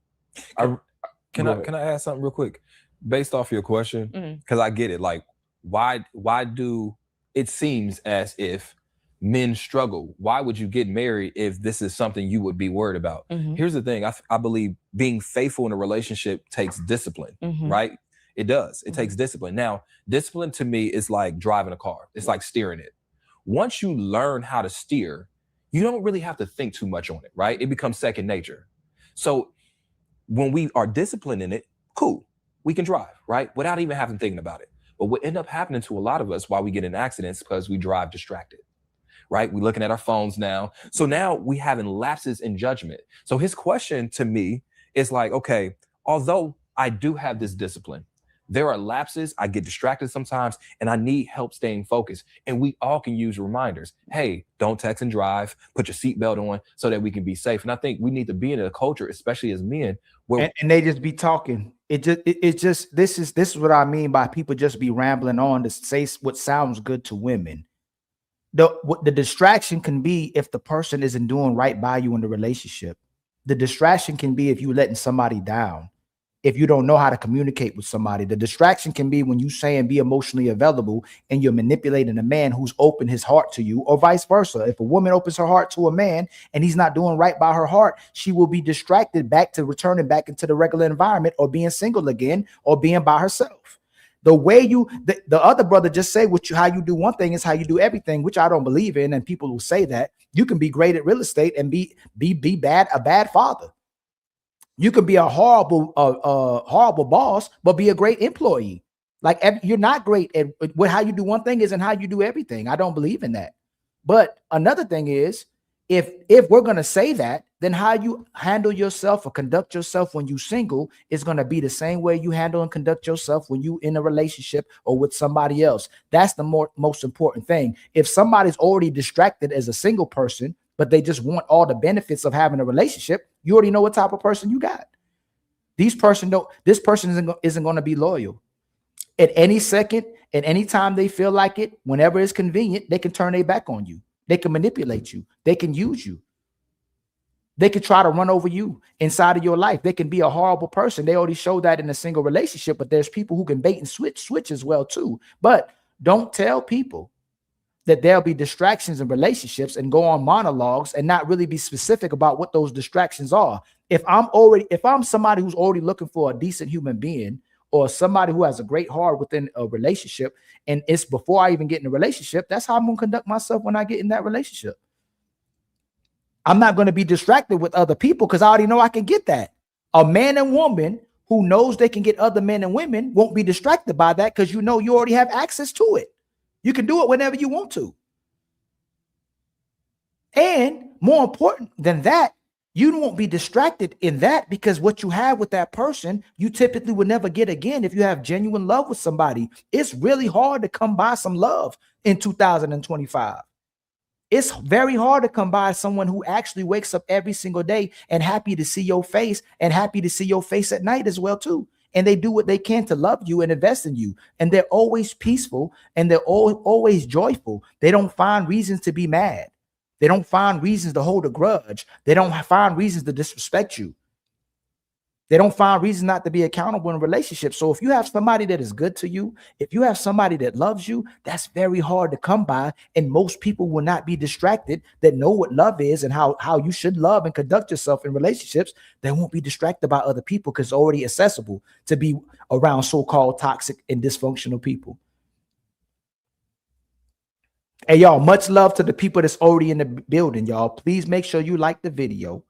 I: Can I ask something real quick based off your question? Because I get it. Like, why do it seems as if men struggle? Why would you get married if this is something you would be worried about? Here's the thing. I believe being faithful in a relationship takes discipline, right? It does. It takes discipline. Now, discipline to me is like driving a car. It's like steering it. Once you learn how to steer, you don't really have to think too much on it, right? It becomes second nature. So when we are disciplined in it, cool, we can drive, right? Without even having to think about it. But what end up happening to a lot of us while we get in accidents, because we drive distracted, right? We're looking at our phones now. So now we having lapses in judgment. So his question to me is like, okay, although I do have this discipline, there are lapses, I get distracted sometimes, and I need help staying focused. And we all can use reminders. Hey, don't text and drive, put your seatbelt on so that we can be safe. And I think we need to be in a culture, especially as men, where
F: and they just be talking. It just this is what I mean by people just be rambling on to say what sounds good to women. The distraction can be if the person isn't doing right by you in the relationship. The distraction can be if you're letting somebody down. If you don't know how to communicate with somebody, the distraction can be when you say and be emotionally available and you're manipulating a man who's opened his heart to you, or vice versa. If a woman opens her heart to a man and he's not doing right by her heart, she will be distracted back to returning back into the regular environment, or being single again, or being by herself. The way the other brother just say how you do one thing is how you do everything, which I don't believe in. And people will say that you can be great at real estate and be a bad father. You can be a horrible boss, but be a great employee. Like, you're not great at how you do one thing isn't how you do everything. I don't believe in that. But another thing is, if we're going to say that, then how you handle yourself or conduct yourself when you single is going to be the same way you handle and conduct yourself when you in a relationship or with somebody else. That's the most important thing. If somebody's already distracted as a single person, but they just want all the benefits of having a relationship, you already know what type of person you got. This person isn't going to be loyal. At any second, at any time they feel like it, whenever it's convenient, they can turn their back on you. They can manipulate you. They can use you. They can try to run over you inside of your life. They can be a horrible person. They already showed that in a single relationship, but there's people who can bait and switch as well too. But don't tell people that there'll be distractions in relationships and go on monologues and not really be specific about what those distractions are. If I'm somebody who's already looking for a decent human being, or somebody who has a great heart within a relationship, and it's before I even get in a relationship, that's how I'm going to conduct myself when I get in that relationship. I'm not going to be distracted with other people because I already know I can get that. A man and woman who knows they can get other men and women won't be distracted by that because you know you already have access to it. You can do it whenever you want to. And more important than that, you won't be distracted in that because what you have with that person, you typically will never get again. If you have genuine love with somebody, it's really hard to come by some love in 2025. It's very hard to come by someone who actually wakes up every single day and happy to see your face and happy to see your face at night as well too. And they do what they can to love you and invest in you. And they're always peaceful and they're always joyful. They don't find reasons to be mad. They don't find reasons to hold a grudge. They don't find reasons to disrespect you. They don't find reasons not to be accountable in a relationship. So if you have somebody that is good to you, if you have somebody that loves you, that's very hard to come by. And most people will not be distracted that know what love is and how you should love and conduct yourself in relationships. They won't be distracted by other people because it's already accessible to be around so-called toxic and dysfunctional people. Hey, y'all, much love to the people that's already in the building, y'all. Please make sure you like the video.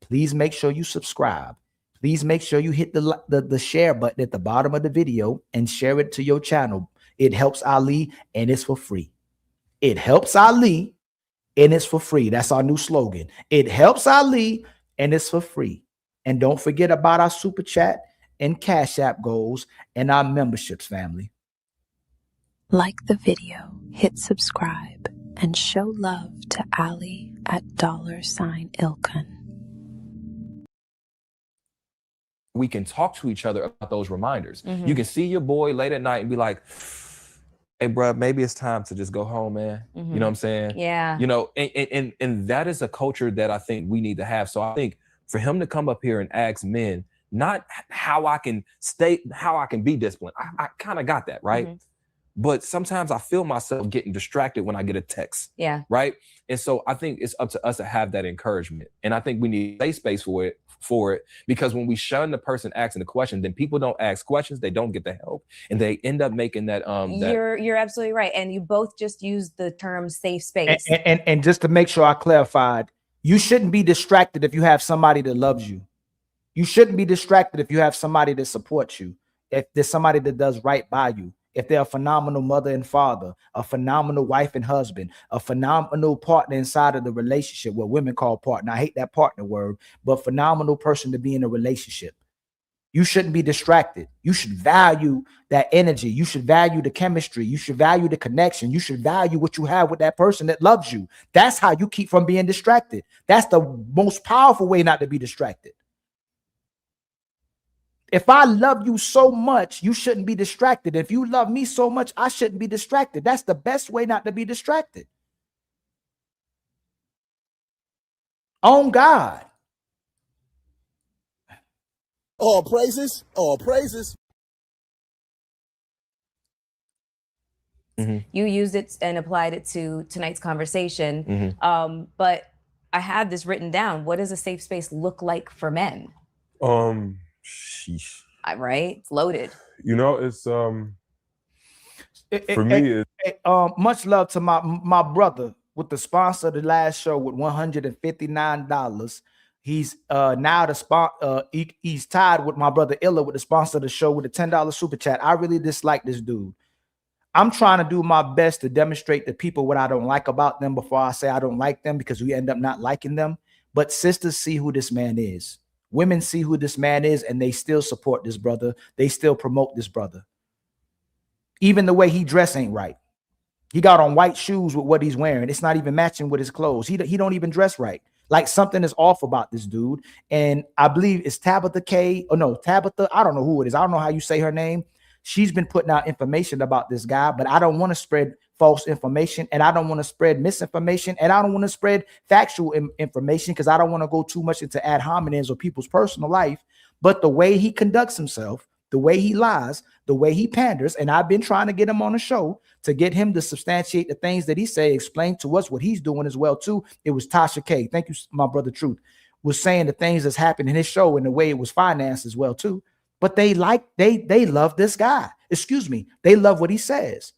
F: Please make sure you subscribe. Please make sure you hit the share button at the bottom of the video and share it to your channel. It helps Ali and it's for free. It helps Ali and it's for free. That's our new slogan. It helps Ali and it's for free. And don't forget about our super chat and Cash App goals and our memberships, family.
E: Like the video, hit subscribe, and show love to Ali at $Ilkan.
I: We can talk to each other about those reminders. You can see your boy late at night and be like, hey, bro, maybe it's time to just go home, man. You know what I'm saying?
K: Yeah.
I: You know, and that is a culture that I think we need to have. So I think for him to come up here and ask men, not how I can be disciplined. I kind of got that, right? But sometimes I feel myself getting distracted when I get a text.
K: Yeah.
I: Right. And so I think it's up to us to have that encouragement. And I think we need a space for it, because when we shun the person asking the question, then people don't ask questions, they don't get the help, and they end up making that
K: You're absolutely right. And you both just used the term safe space.
F: And just to make sure I clarified, you shouldn't be distracted if you have somebody that loves you. You shouldn't be distracted if you have somebody that supports you, if there's somebody that does right by you. If they're a phenomenal mother and father, a phenomenal wife and husband, a phenomenal partner inside of the relationship, what women call partner. I hate that partner word, but phenomenal person to be in a relationship. You shouldn't be distracted. You should value that energy. You should value the chemistry. You should value the connection. You should value what you have with that person that loves you. That's how you keep from being distracted. That's the most powerful way not to be distracted. If I love you so much, you shouldn't be distracted. If you love me so much, I shouldn't be distracted. That's the best way not to be distracted. On God.
N: All praises, all praises.
K: You used it and applied it to tonight's conversation. But I had this written down. What does a safe space look like for men?
G: Sheesh.
K: Right? It's loaded.
G: You know, it's for me,
F: much love to my brother with the sponsor of the last show with $159. He's now the he's tied with my brother Illa with the sponsor of the show with a $10 super chat. I really dislike this dude. I'm trying to do my best to demonstrate to people what I don't like about them before I say I don't like them, because we end up not liking them. But sisters see who this man is. Women see who this man is, and they still support this brother. They still promote this brother. Even the way he dress ain't right. He got on white shoes with what he's wearing. It's not even matching with his clothes. He don't even dress right. Like something is off about this dude. And I believe it's Tabitha K. Oh no, Tabitha. I don't know who it is. I don't know how you say her name. She's been putting out information about this guy, but I don't want to spread false information, and I don't want to spread misinformation, and I don't want to spread factual information, because I don't want to go too much into ad hominems or people's personal life. But the way he conducts himself, the way he lies, the way he panders, and I've been trying to get him on the show to get him to substantiate the things that he say, explain to us what he's doing as well too. It was Tasha K. Thank you, my brother Truth, was saying the things that's happened in his show and the way it was financed as well too. but they love this guy. Excuse me. They love what he says.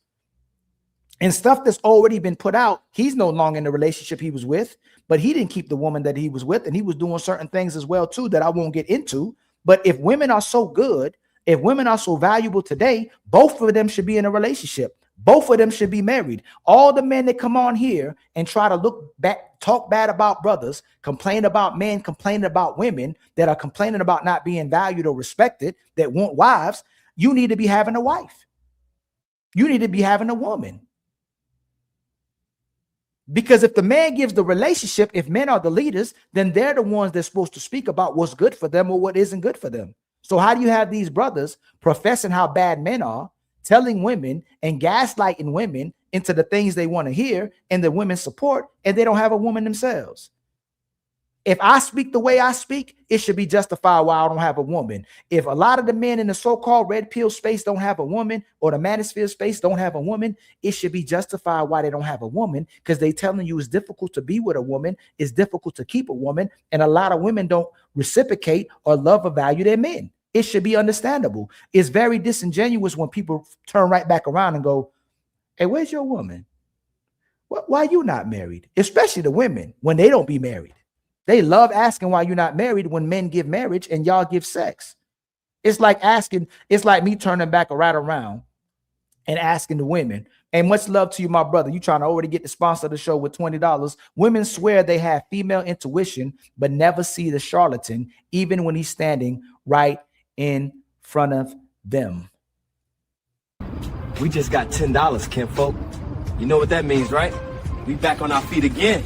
F: And stuff that's already been put out, he's no longer in the relationship he was with, but he didn't keep the woman that he was with, and he was doing certain things as well too that I won't get into. But if women are so good, if women are so valuable today, both of them should be in a relationship. Both of them should be married. All the men that come on here and try to look back, talk bad about brothers, complain about men, complaining about women that are complaining about not being valued or respected, that want wives, you need to be having a wife. You need to be having a woman. Because if the man gives the relationship, if men are the leaders, then they're the ones that's supposed to speak about what's good for them or what isn't good for them. So how do you have these brothers professing how bad men are, telling women and gaslighting women into the things they want to hear and the women support, and they don't have a woman themselves? If I speak the way I speak, it should be justified why I don't have a woman. If a lot of the men in the so-called red pill space don't have a woman, or the manosphere space don't have a woman, it should be justified why they don't have a woman, because they telling you it's difficult to be with a woman, it's difficult to keep a woman, and a lot of women don't reciprocate or love or value their men. It should be understandable. It's very disingenuous when people turn right back around and go, hey, where's your woman? Why are you not married? Especially the women, when they don't be married. They love asking why you're not married when men give marriage and y'all give sex. It's like me turning back right around and asking the women, and much love to you, my brother. You trying to already get the sponsor of the show with $20. Women swear they have female intuition, but never see the charlatan, even when he's standing right in front of them.
H: We just got $10, kinfolk. You know what that means, right? We back on our feet again.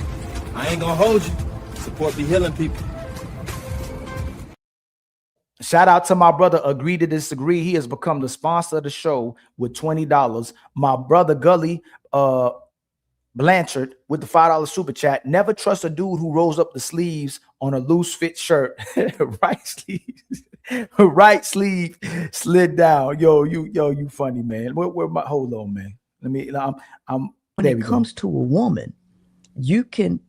H: I ain't gonna hold you. Support be healing people.
F: Shout out to my brother, Agree to Disagree. He has become the sponsor of the show with $20. My brother Gully Blanchard with the $5 super chat. Never trust a dude who rolls up the sleeves on a loose fit shirt. right sleeve slid down. You funny, man. Hold on, man.
O: When it comes to a woman, you can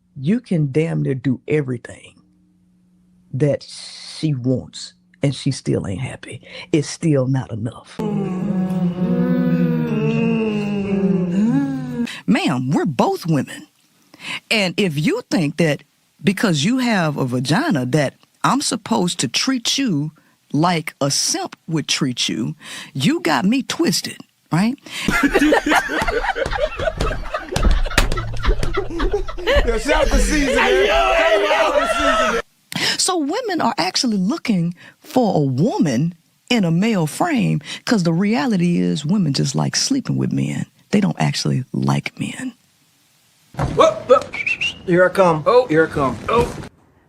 O: damn near do everything that she wants, and she still ain't happy. It's still not enough. Ma'am, we're both women. And if you think that because you have a vagina that I'm supposed to treat you like a simp would treat you, you got me twisted, right? So women are actually looking for a woman in a male frame, because the reality is women just like sleeping with men. They don't actually like men.
H: Here I come. Oh, here I come. Oh.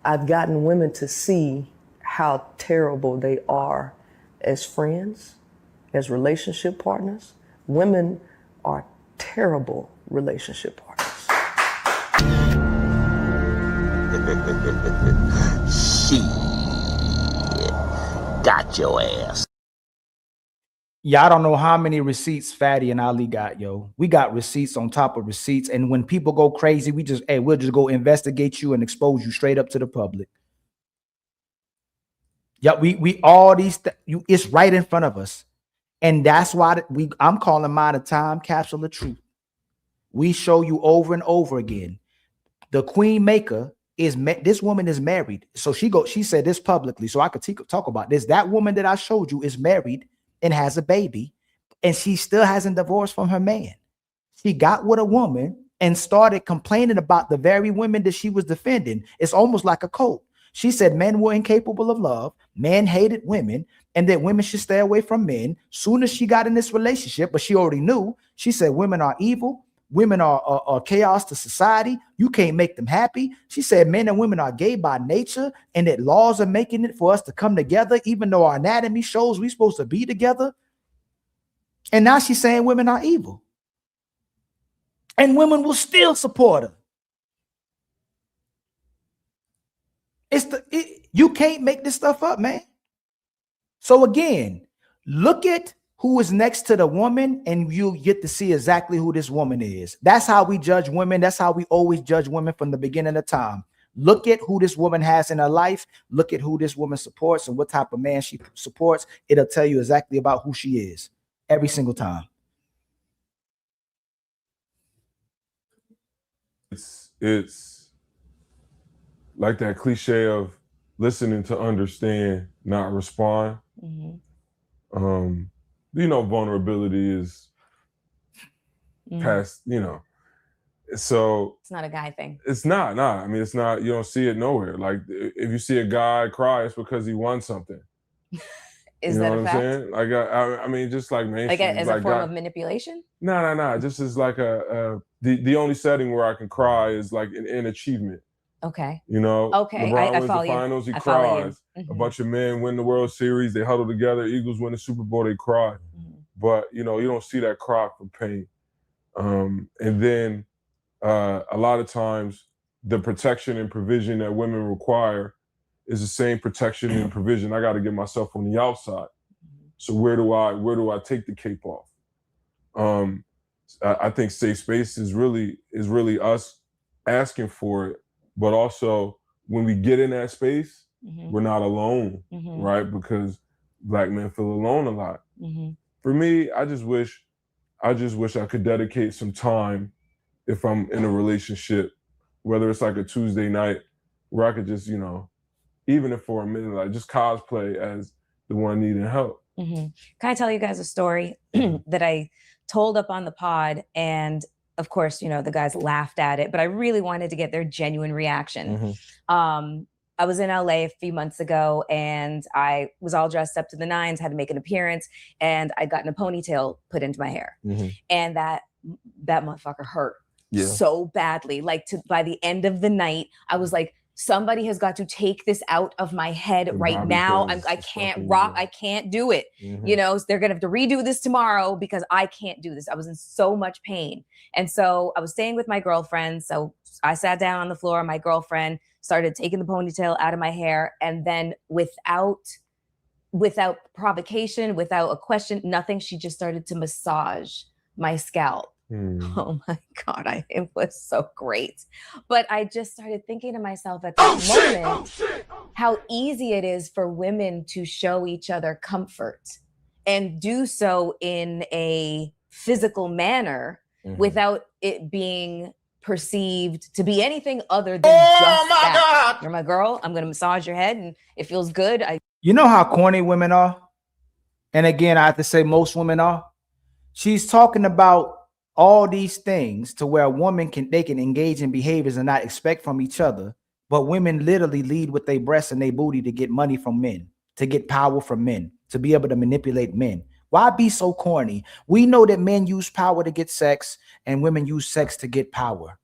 P: I've gotten women to see how terrible they are as friends, as relationship partners. Women are terrible relationship partners.
Q: She got your ass.
F: Yeah, I don't know how many receipts Fatty and Ali got, yo. We got receipts on top of receipts, and when people go crazy, we'll just go investigate you and expose you straight up to the public. Yeah, we all these it's right in front of us, and that's why I'm calling mine a time capsule of truth. We show you over and over again. The Queen Maker this woman is married, so she said this publicly, so I could talk about this. That woman that I showed you is married and has a baby, and she still hasn't divorced from her man. She got with a woman and started complaining about the very women that she was defending. It's almost like a cult. She said men were incapable of love, men hated women, and that women should stay away from men. Soon as she got in this relationship, but she already knew, she said women are evil, women are chaos to society, you can't make them happy. She said men and women are gay by nature, and that laws are making it for us to come together, even though our anatomy shows we're supposed to be together. And now she's saying women are evil, and women will still support her. You can't make this stuff up, man. So again, look at who is next to the woman, and you get to see exactly who this woman is. That's how we judge women. That's how we always judge women from the beginning of time. Look at who this woman has in her life. Look at who this woman supports and what type of man she supports. It'll tell you exactly about who she is every single time.
G: It's like that cliche of listening to understand, not respond. You know, vulnerability is past, you know. So
K: it's not a guy thing.
G: It's not. I mean, it's not. You don't see it nowhere. Like if you see a guy cry, it's because he won something.
K: Is
G: you know
K: that
G: what
K: a
G: I'm
K: fact?
G: saying? Like I mean, just like
K: Like as a form of manipulation?
G: No. Just as like the only setting where I can cry is like in achievement.
K: Okay.
G: You know.
K: Okay.
G: LeBron
K: I
G: wins
K: follow
G: the
K: you.
G: finals, he
K: I follow you.
G: cries. A bunch of men win the World Series, they huddle together. Eagles win the Super Bowl, they cry. But you know, you don't see that cry from pain. And then a lot of times the protection and provision that women require is the same protection and provision I got to get myself on the outside. So where do I take the cape off? I think safe space is really us asking for it, but also when we get in that space, we're not alone, right? Because Black men feel alone a lot. For me, I just wish I could dedicate some time if I'm in a relationship, whether it's like a Tuesday night where I could just, you know, even if for a minute, like just cosplay as the one needing help.
K: Can I tell you guys a story that I told up on the pod? And of course, you know, the guys laughed at it, but I really wanted to get their genuine reaction. I was in LA a few months ago and I was all dressed up to the nines, had to make an appearance, and I'd gotten a ponytail put into my hair. And that motherfucker hurt so badly. Like by the end of the night, I was like, somebody has got to take this out of my head right now. I can't rock. I can't do it. You know, they're going to have to redo this tomorrow because I can't do this. I was in so much pain. And so I was staying with my girlfriend. So I sat down on the floor. My girlfriend started taking the ponytail out of my hair. And then without provocation, without a question, nothing, she just started to massage my scalp. Oh my God, it was so great. But I just started thinking to myself at that moment, how easy it is for women to show each other comfort and do so in a physical manner without it being perceived to be anything other than just that. You're my girl. I'm going to massage your head and it feels good.
F: You know how corny women are? And again, I have to say most women are. She's talking about all these things to where a woman can engage in behaviors and not expect from each other. But women literally lead with their breasts and their booty to get money from men, to get power from men, to be able to manipulate men. Why be so corny? We know that men use power to get sex and women use sex to get power.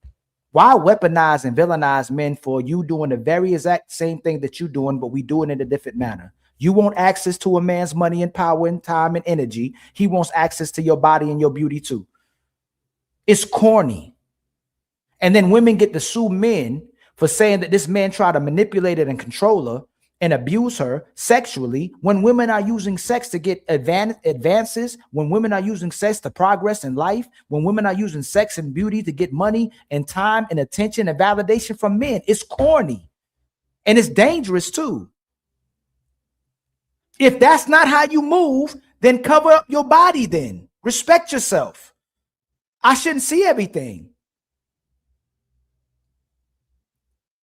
F: Why weaponize and villainize men for you doing the very exact same thing that you're doing, but we do it in a different manner? You want access to a man's money and power and time and energy. He wants access to your body and your beauty too. It's corny. And then women get to sue men for saying that this man tried to manipulate her and control her and abuse her sexually when women are using sex to get advances, when women are using sex to progress in life, when women are using sex and beauty to get money and time and attention and validation from men. It's corny. And it's dangerous too. If that's not how you move, then cover up your body then. Respect yourself. I shouldn't see everything.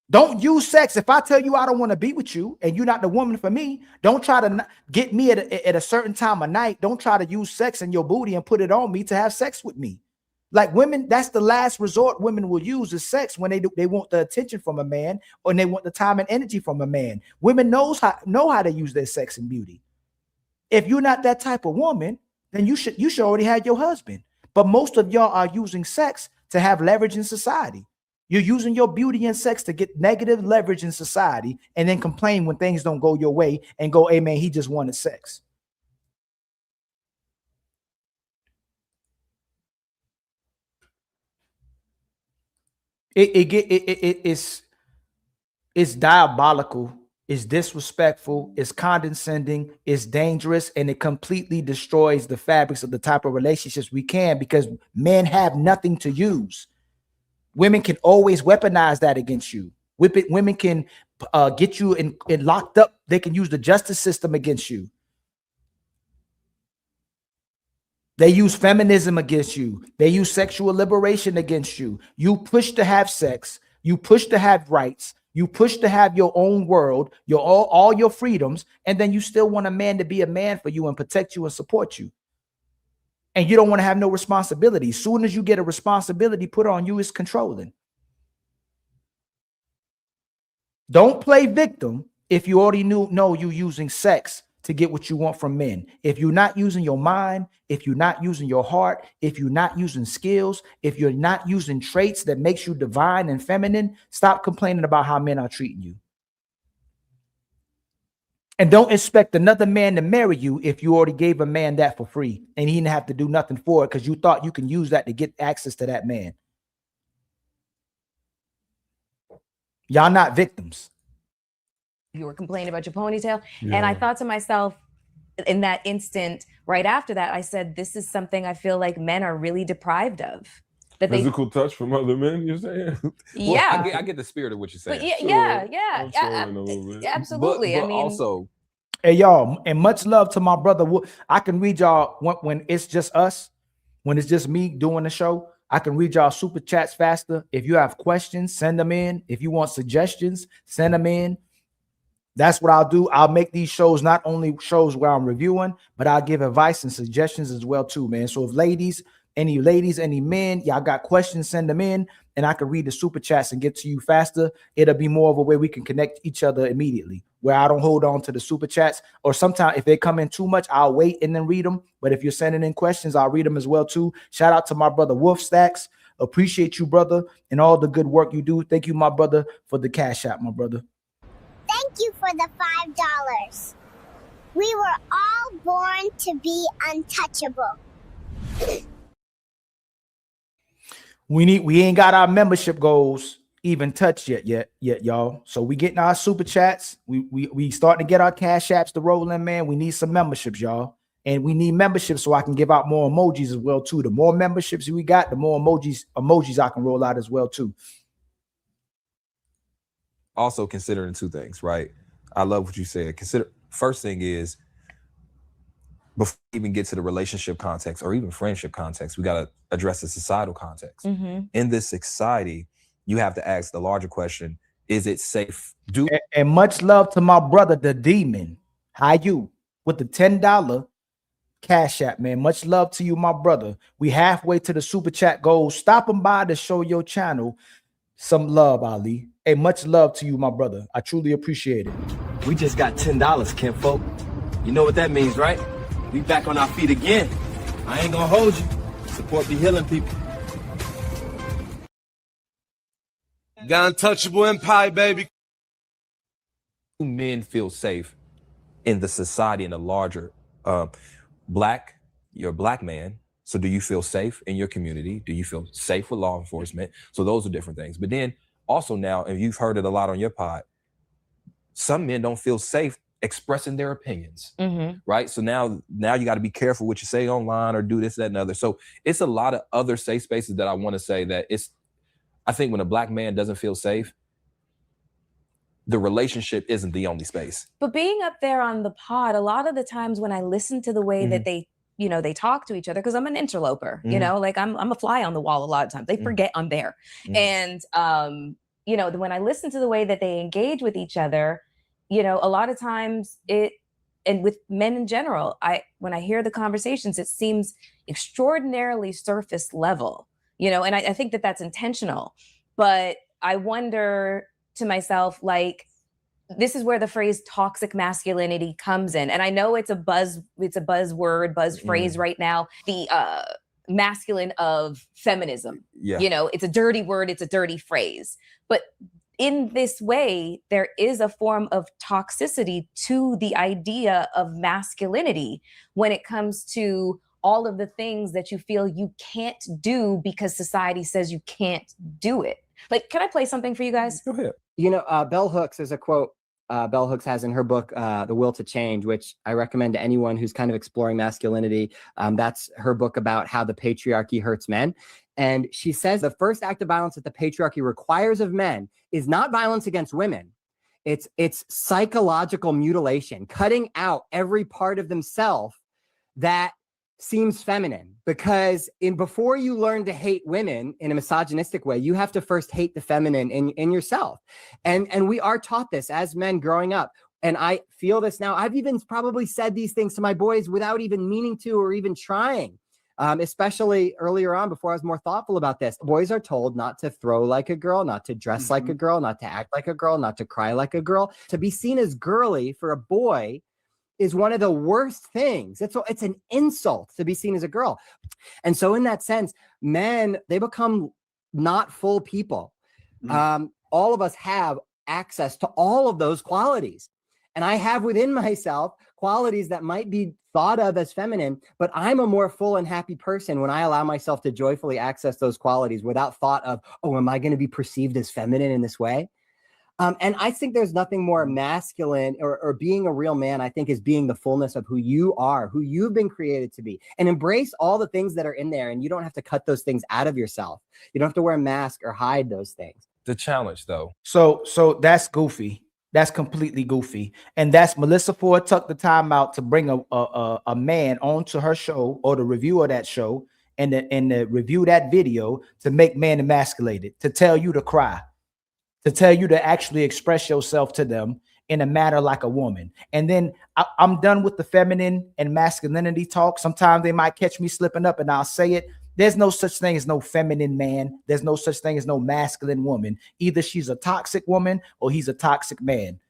F: Don't use sex. If I tell you I don't want to be with you and you're not the woman for me, don't try to get me at a certain time of night. Don't try to use sex in your booty and put it on me to have sex with me. Like women, that's the last resort women will use is sex when they want the attention from a man or they want the time and energy from a man. Women know how to use their sex and beauty. If you're not that type of woman, then you should already have your husband. But most of y'all are using sex to have leverage in society. You're using your beauty and sex to get negative leverage in society and then complain when things don't go your way and go, hey man, he just wanted sex. It's diabolical. It's disrespectful, it's condescending, it's dangerous, and it completely destroys the fabrics of the type of relationships we can because men have nothing to use. Women can always weaponize that against you. Women can get you in locked up. They can use the justice system against you. They use feminism against you. They use sexual liberation against you. You push to have sex. You push to have rights. You push to have your own world, your all your freedoms, and then you still want a man to be a man for you and protect you and support you. And you don't want to have no responsibility. As soon as you get a responsibility put on you, it's controlling. Don't play victim if you already know you're using sex to get what you want from men. If you're not using your mind, if you're not using your heart, if you're not using skills, if you're not using traits that makes you divine and feminine, stop complaining about how men are treating you. And don't expect another man to marry you if you already gave a man that for free and he didn't have to do nothing for it because you thought you can use that to get access to that man. Y'all not victims.
K: You were complaining about your ponytail. Yeah. And I thought to myself in that instant, right after that, I said, this is something I feel like men are really deprived of. That
G: physical touch from other men, you're saying?
K: Yeah.
I: Well, I get the spirit of what you're saying.
K: But yeah. Absolutely.
I: But
K: I mean,
I: also,
F: hey, y'all, and much love to my brother. I can read y'all when it's just us, when it's just me doing the show. I can read y'all super chats faster. If you have questions, send them in. If you want suggestions, send them in. That's what I'll do. I'll make these shows not only shows where I'm reviewing, but I'll give advice and suggestions as well too, man. So if any men, y'all got questions, send them in, and I can read the super chats and get to you faster. It'll be more of a way we can connect each other immediately, where I don't hold on to the super chats. Or sometimes if they come in too much, I'll wait and then read them. But if you're sending in questions, I'll read them as well too. Shout out to my brother Wolf Stacks. Appreciate you, brother, and all the good work you do. Thank you, my brother, for the cash app, my brother.
J: Thank you for the $5. We were all born to be untouchable.
F: We ain't got our membership goals even touched yet, y'all. So we getting our super chats. We starting to get our cash apps to roll in, man. We need some memberships, y'all. And we need memberships so I can give out more emojis as well, too. The more memberships we got, the more emojis I can roll out as well, too.
I: Also considering two things, right? I love what you said. First thing is, before we even get to the relationship context or even friendship context, we got to address the societal context.
K: Mm-hmm.
I: In this society, you have to ask the larger question, is it safe?
F: And much love to my brother, the demon. How you? With the $10 cash app, man. Much love to you, my brother. We halfway to the super chat goal. Stopping by to show your channel some love, Ali. Hey, much love to you, my brother. I truly appreciate it.
H: We just got $10, kinfolk. You know what that means, right? We back on our feet again. I ain't gonna hold you. Support the healing people.
R: The untouchable empire, baby.
I: Men feel safe in the society, in the larger you're a black man. So do you feel safe in your community? Do you feel safe with law enforcement? So those are different things. But then also now, and you've heard it a lot on your pod, some men don't feel safe expressing their opinions, right? So now you got to be careful what you say online or do this, that, and other. So it's a lot of other safe spaces that I want to say that I think when a black man doesn't feel safe, the relationship isn't the only space.
K: But being up there on the pod, a lot of the times when I listen to the way that they talk to each other, because I'm an interloper, like I'm a fly on the wall a lot of times. They forget I'm there. And, when I listen to the way that they engage with each other, a lot of times and with men in general, when I hear the conversations, it seems extraordinarily surface level, and I think that that's intentional. But I wonder to myself, like, this is where the phrase toxic masculinity comes in. And I know it's a buzzword phrase right now, the masculine of feminism.
I: Yeah.
K: It's a dirty word, it's a dirty phrase. But in this way, there is a form of toxicity to the idea of masculinity when it comes to all of the things that you feel you can't do because society says you can't do it. Like, can I play something for you guys?
I: Go ahead.
S: Bell Hooks is a quote Bell Hooks has in her book, The Will to Change, which I recommend to anyone who's kind of exploring masculinity. That's her book about how the patriarchy hurts men. And she says the first act of violence that the patriarchy requires of men is not violence against women. It's psychological mutilation, cutting out every part of themselves that seems feminine, because before you learn to hate women in a misogynistic way, you have to first hate the feminine in yourself. And we are taught this as men growing up. And I feel this now. I've even probably said these things to my boys without even meaning to or even trying, especially earlier on before I was more thoughtful about this. Boys are told not to throw like a girl, not to dress like a girl, not to act like a girl, not to cry like a girl. To be seen as girly for a boy is one of the worst things. It's an insult to be seen as a girl. And so in that sense, men, they become not full people. All of us have access to all of those qualities. And I have within myself qualities that might be thought of as feminine, but I'm a more full and happy person when I allow myself to joyfully access those qualities without thought of, oh, am I going to be perceived as feminine in this way? And I think there's nothing more masculine or being a real man, I think, is being the fullness of who you are, who you've been created to be, and embrace all the things that are in there. And you don't have to cut those things out of yourself. You don't have to wear a mask or hide those things.
I: The challenge, though.
F: So that's goofy. That's completely goofy. And that's Melissa Ford took the time out to bring a man onto her show, or the review of that show, and to review that video, to make man emasculated, to tell you to cry, to tell you to actually express yourself to them in a manner like a woman. And then I'm done with the feminine and masculinity talk. Sometimes they might catch me slipping up, and I'll say it. There's no such thing as no feminine man. There's no such thing as no masculine woman. Either she's a toxic woman or he's a toxic man.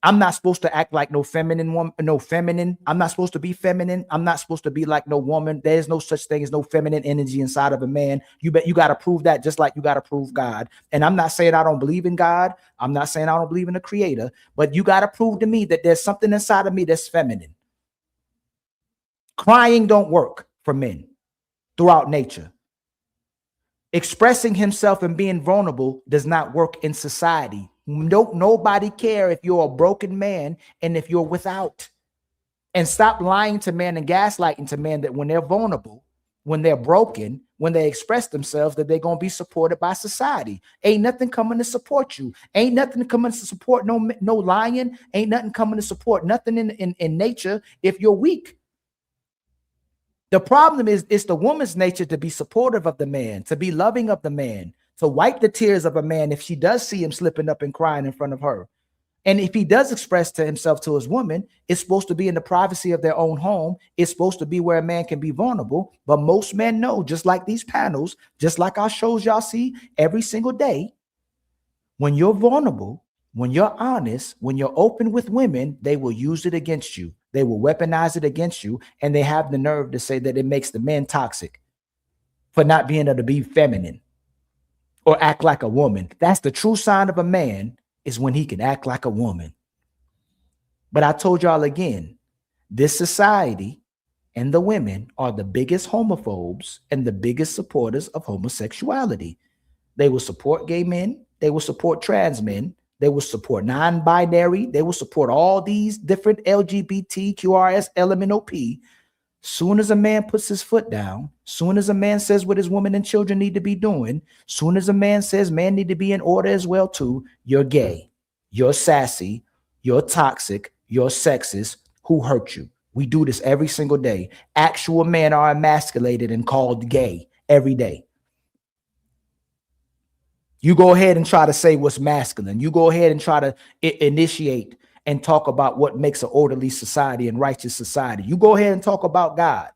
F: I'm not supposed to act like no feminine woman, no feminine. I'm not supposed to be feminine. I'm not supposed to be like no woman. There's no such thing as no feminine energy inside of a man. You got to prove that, just like you got to prove God. And I'm not saying I don't believe in God. I'm not saying I don't believe in the creator, but you got to prove to me that there's something inside of me that's feminine. Crying don't work for men throughout nature. Expressing himself and being vulnerable does not work in society. Nobody care if you're a broken man and if you're without. And stop lying to men and gaslighting to men that when they're vulnerable, when they're broken, when they express themselves, that they're going to be supported by society. Ain't nothing coming to support you. Ain't nothing coming to support no lion. Ain't nothing coming to support nothing in nature if you're weak. The problem is it's the woman's nature to be supportive of the man, to be loving of the man, to wipe the tears of a man if she does see him slipping up and crying in front of her. And if he does express to himself to his woman, it's supposed to be in the privacy of their own home. It's supposed to be where a man can be vulnerable. But most men know, just like these panels, just like our shows y'all see every single day, when you're vulnerable, when you're honest, when you're open with women, they will use it against you. They will weaponize it against you. And they have the nerve to say that it makes the men toxic for not being able to be feminine or act like a woman. That's the true sign of a man, is when he can act like a woman. But I told y'all again, this society and the women are the biggest homophobes and the biggest supporters of homosexuality. They will support gay men. They will support trans men. They will support non-binary. They will support all these different LGBT, QRS, LMNOP. Soon as a man puts his foot down, soon as a man says what his woman and children need to be doing, soon as a man says man need to be in order as well too, you're gay, you're sassy, you're toxic, you're sexist. Who hurt you? We do this every single day. Actual men are emasculated and called gay every day. You go ahead and try to say what's masculine. You go ahead and try to initiate and talk about what makes an orderly society and righteous society. You go ahead and talk about God.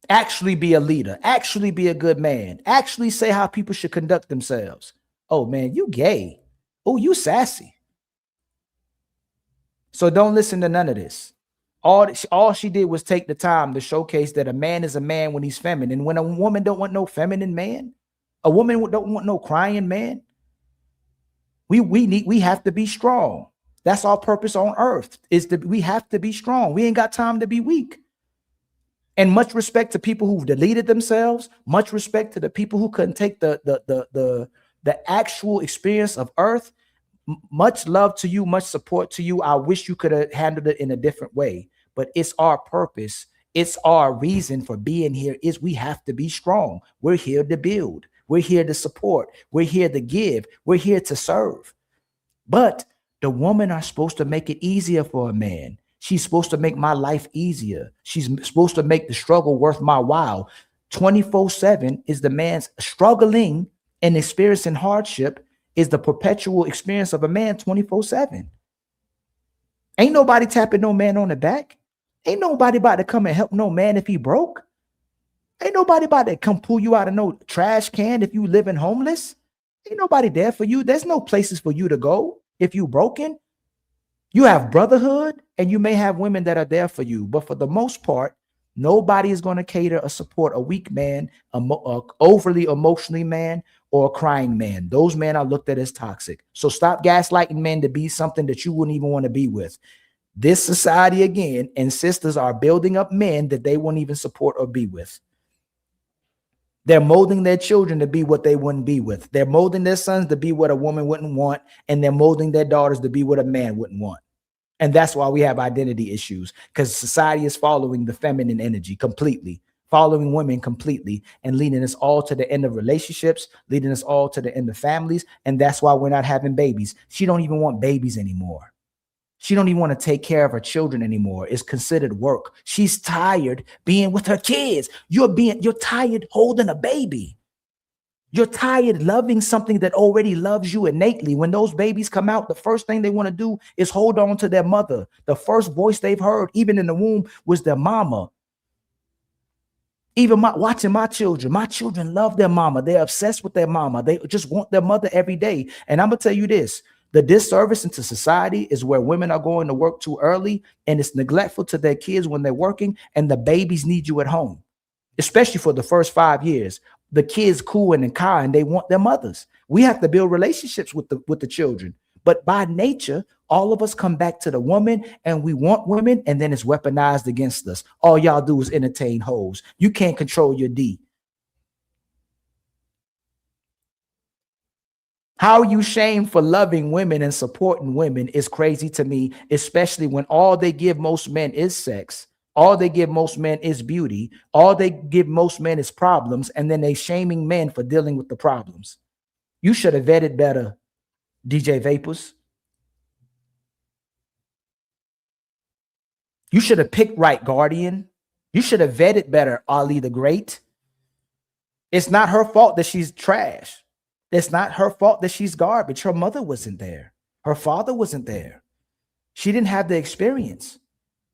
F: Actually be a leader. Actually be a good man. Actually say how people should conduct themselves. Oh man, you gay. Oh, you sassy. So don't listen to none of this. All she did was take the time to showcase that a man is a man when he's feminine. When a woman don't want no feminine man, a woman don't want no crying man. We have to be strong. That's our purpose on earth, is that we have to be strong. We ain't got time to be weak. And much respect to people who've deleted themselves. Much respect to the people who couldn't take the the actual experience of earth, much love to you, much support to you. I wish you could have handled it in a different way, but it's our purpose. It's our reason for being here is we have to be strong. We're here to build. We're here to support. We're here to give. We're here to serve. But the women are supposed to make it easier for a man. She's supposed to make my life easier. She's supposed to make the struggle worth my while. 24/7 is the man's struggling and experiencing hardship is the perpetual experience of a man 24/7. Ain't nobody tapping no man on the back. Ain't nobody about to come and help no man if he broke. Ain't nobody about to come pull you out of no trash can if you living homeless. Ain't nobody there for you. There's no places for you to go if you broken. You have brotherhood and you may have women that are there for you. But for the most part, nobody is going to cater or support a weak man, a overly emotionally man, or a crying man. Those men are looked at as toxic. So stop gaslighting men to be something that you wouldn't even want to be with. This society again and sisters are building up men that they won't even support or be with. They're molding their children to be what they wouldn't be with. They're molding their sons to be what a woman wouldn't want, and they're molding their daughters to be what a man wouldn't want. And that's why we have identity issues, because society is following the feminine energy completely, following women completely, and leading us all to the end of relationships, leading us all to the end of families. And that's why we're not having babies. She don't even want babies anymore. She don't even want to take care of her children anymore. It's considered work. She's tired being with her kids. You're tired holding a baby. You're tired loving something that already loves you innately. When those babies come out, the first thing they want to do is hold on to their mother. The first voice they've heard, even in the womb, was their mama. Even watching my children love their mama. They're obsessed with their mama. They just want their mother every day. And I'm going to tell you this. The disservice into society is where women are going to work too early, and it's neglectful to their kids when they're working, and the babies need you at home, especially for the first 5 years. The kids cool and kind, they want their mothers. We have to build relationships with the children. But by nature, all of us come back to the woman and we want women, and then it's weaponized against us. All y'all do is entertain hoes. You can't control your D. How you shame for loving women and supporting women is crazy to me, especially when all they give most men is sex. All they give most men is beauty. All they give most men is problems. And then they shaming men for dealing with the problems. You should have vetted better, DJ Vapors. You should have picked right, Guardian. You should have vetted better, Ali the Great. It's not her fault that she's trash. It's not her fault that she's garbage. Her mother wasn't there. Her father wasn't there. She didn't have the experience.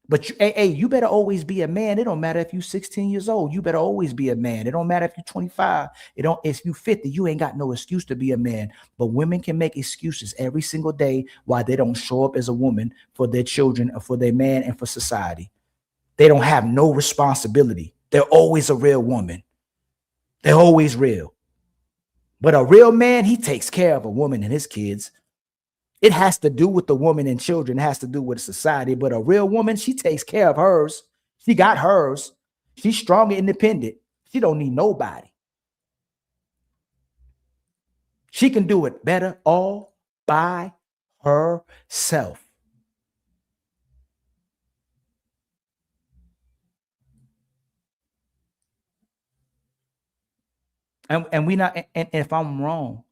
F: But you better always be a man. It don't matter if you're 16 years old. You better always be a man. It don't matter if you're 25. If you 50, you ain't got no excuse to be a man. But women can make excuses every single day why they don't show up as a woman for their children or for their man and for society. They don't have no responsibility. They're always a real woman. They're always real. But a real man, he takes care of a woman and his kids. It has to do with the woman and children. It has to do with society. But a real woman, she takes care of hers. She got hers. She's strong and independent. She don't need nobody. She can do it better all by herself. And we not, and if I'm wrong,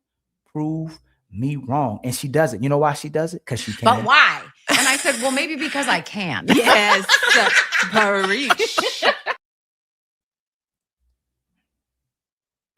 F: prove me wrong. And she does it. You know why she does it? Because she can.
T: But why? And I said, well, maybe because I can.
U: Yes. Preach.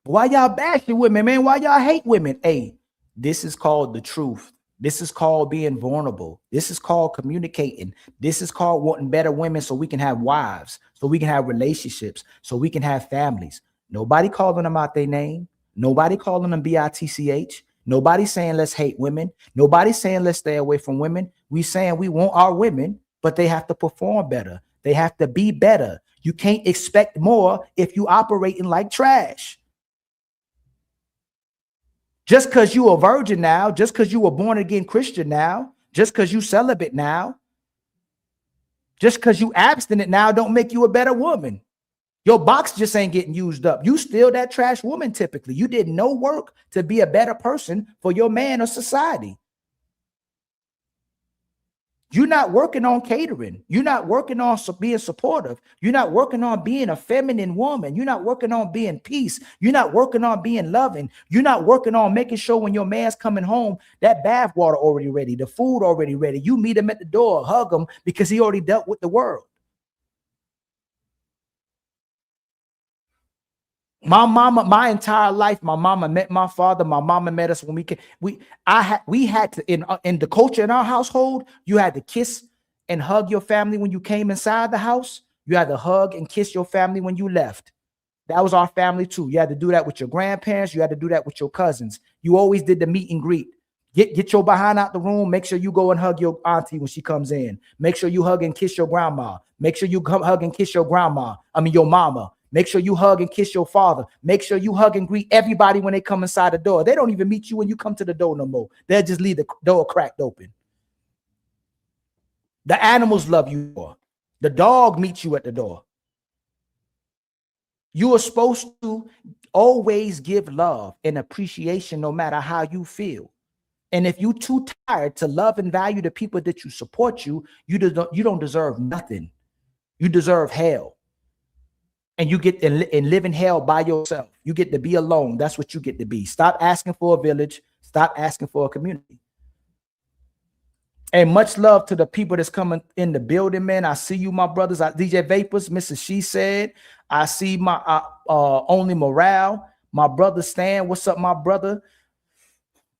F: Why y'all bashing women, man? Why y'all hate women? Hey, this is called the truth. This is called being vulnerable. This is called communicating. This is called wanting better women so we can have wives, so we can have relationships, so we can have families. Nobody calling them out their name. Nobody calling them BITCH. Nobody saying let's hate women. Nobody saying let's stay away from women. We saying we want our women, but they have to perform better. They have to be better. You can't expect more if you operating like trash. Just because you a virgin now, just because you were born again Christian now, just because you celibate now, just because you abstinent now, don't make you a better woman. Your box just ain't getting used up. You still that trash woman typically. You did no work to be a better person for your man or society. You're not working on catering. You're not working on being supportive. You're not working on being a feminine woman. You're not working on being peace. You're not working on being loving. You're not working on making sure when your man's coming home, that bath water already ready, the food already ready. You meet him at the door, hug him because he already dealt with the world. My mama, my entire life, my mama met my father. My mama met us when we came. We had to in the culture in our household, you had to kiss and hug your family when you came inside the house. You had to hug and kiss your family when you left. That was our family too. You had to do that with your grandparents. You had to do that with your cousins. You always did the meet and greet. Get your behind out the room. Make sure you go and hug your auntie when she comes in. Make sure you hug and kiss your grandma. Make sure you come hug and kiss your your mama. Make sure you hug and kiss your father. Make sure you hug and greet everybody when they come inside the door. They don't even meet you when you come to the door no more. They'll just leave the door cracked open. The animals love you more. The dog meets you at the door. You are supposed to always give love and appreciation no matter how you feel. And if you're too tired to love and value the people that you support you don't deserve nothing. You deserve hell. And you get and live in hell by yourself. You get to be alone. That's what you get to be. Stop asking for a village. Stop asking for a community. And much love to the people that's coming in the building, man. I see you, my brothers. DJ Vapors, Mrs. She Said. I see my Only Morale. My brother Stan. What's up, my brother?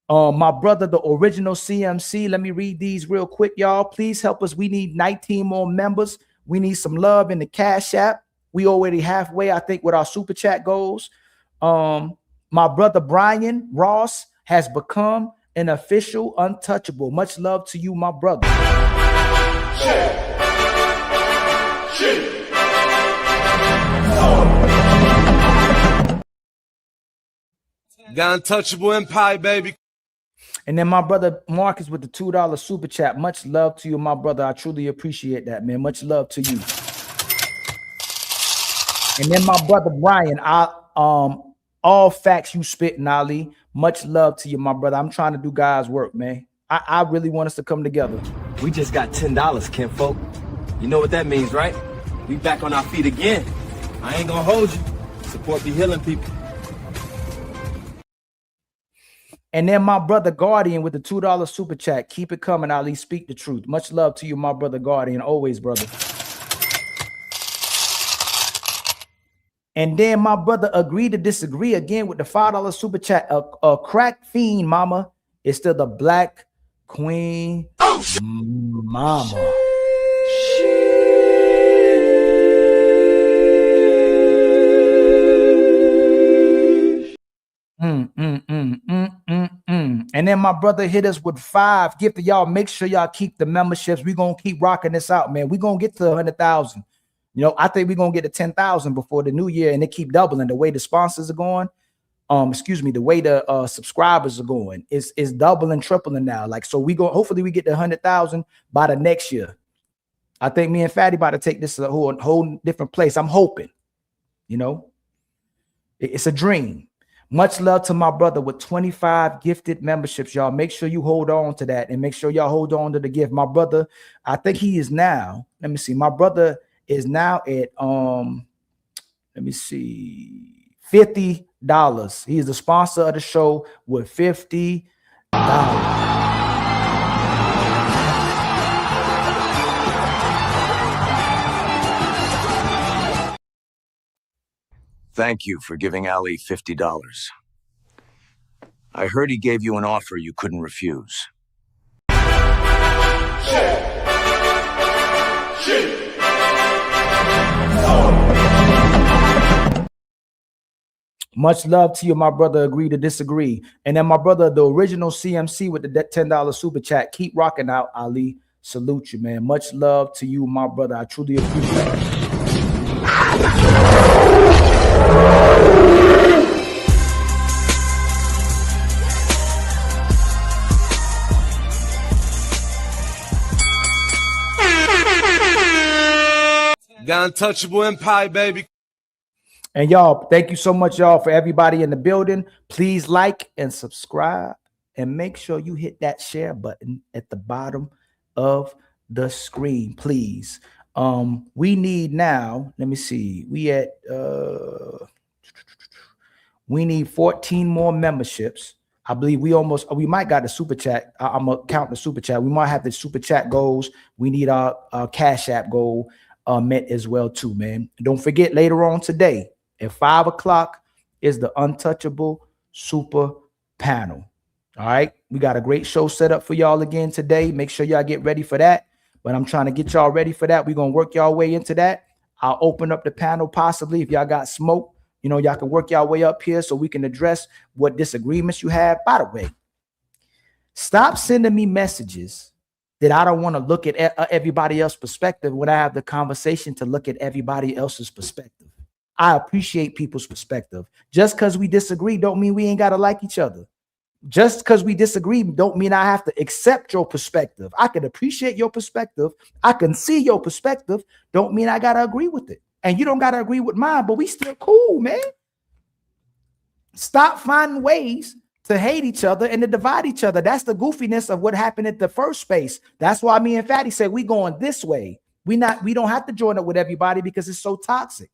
F: My brother, the original CMC. Let me read these real quick, y'all. Please help us. We need 19 more members. We need some love in the Cash App. We already halfway, I think, with our super chat goals. My brother Brian Ross has become an official untouchable. Much love to you, my brother.
R: Got Untouchable Empire, baby.
F: And then my brother Marcus with the $2 super chat. Much love to you, my brother. I truly appreciate that, man. Much love to you. And then my brother Brian, all facts you spitting, Ali. Much love to you, my brother. I'm trying to do God's work, man. I really want us to come together.
H: We just got $10, kinfolk. You know what that means, right? We back on our feet again. I ain't gonna hold you. Support be healing people.
F: And then my brother Guardian with the $2 super chat. Keep it coming, Ali. Speak the truth. Much love to you, my brother Guardian. Always, brother. And then my brother Agree to Disagree again with the $5 super chat. A crack fiend, mama, is still the black queen. Oh, mama. And then my brother hit us with 5 gifted. Y'all make sure y'all keep the memberships. We're gonna keep rocking this out, man. We're gonna get to 100,000. You know, I think we're gonna get to 10,000 before the new year, and they keep doubling the way the sponsors are going. The way the subscribers are going. It's doubling, tripling now. Like, so hopefully we get to 100,000 by the next year. I think me and Fatty about to take this to a whole different place. I'm hoping, you know, it's a dream. Much love to my brother with 25 gifted memberships, y'all. Make sure you hold on to that and make sure y'all hold on to the gift. My brother, I think he is now, let me see. My brother is now at, let me see, $50. He is the sponsor of the show with $50.
C: Thank you for giving Ali $50. I heard he gave you an offer you couldn't refuse.
F: Much love to you, my brother. Agree to Disagree. And then my brother, the original CMC with the $10 super chat. Keep rocking out, Ali. Salute you, man. Much love to you, my brother. I truly appreciate it.
R: Got Untouchable Empire, baby.
F: And y'all, thank you so much, y'all, for everybody in the building. Please like and subscribe, and make sure you hit that share button at the bottom of the screen, please. We need now, let me see, we need 14 more memberships. I believe we might got the super chat. I'm gonna count the super chat. We might have the super chat goals. We need our Cash App goal met as well too, man. Don't forget, later on today at 5 o'clock is the Untouchable Super Panel. All right, we got a great show set up for y'all again today. Make sure y'all get ready for that. But I'm trying to get y'all ready for that. We're gonna work y'all way into that. I'll open up the panel possibly if y'all got smoke. You know, y'all can work y'all way up here so we can address what disagreements you have. By the way, stop sending me messages that I don't want to look at everybody else's perspective when I have the conversation to look at everybody else's perspective. I appreciate people's perspective. Just because we disagree don't mean we ain't got to like each other. Just because we disagree don't mean I have to accept your perspective. I can appreciate your perspective. I can see your perspective. Don't mean I got to agree with it. And you don't got to agree with mine, but we still cool, man. Stop finding ways to hate each other and to divide each other. That's the goofiness of what happened at the first space. That's why me and Fatty said we going this way. We don't have to join up with everybody because it's so toxic.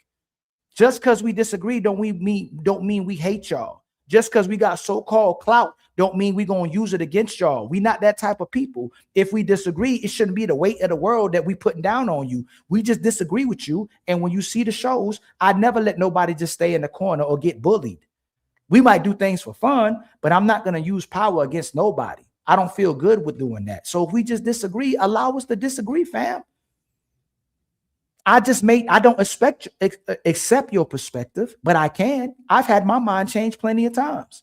F: Just because we disagree don't mean we hate y'all. Just because we got so-called clout don't mean we gonna use it against y'all. We not that type of people. If we disagree, it shouldn't be the weight of the world that we putting down on you. We just disagree with you. And when you see the shows, I never let nobody just stay in the corner or get bullied. We might do things for fun, but I'm not gonna use power against nobody. I don't feel good with doing that. So if we just disagree, allow us to disagree, fam. I don't accept your perspective, but I can. I've had my mind changed plenty of times.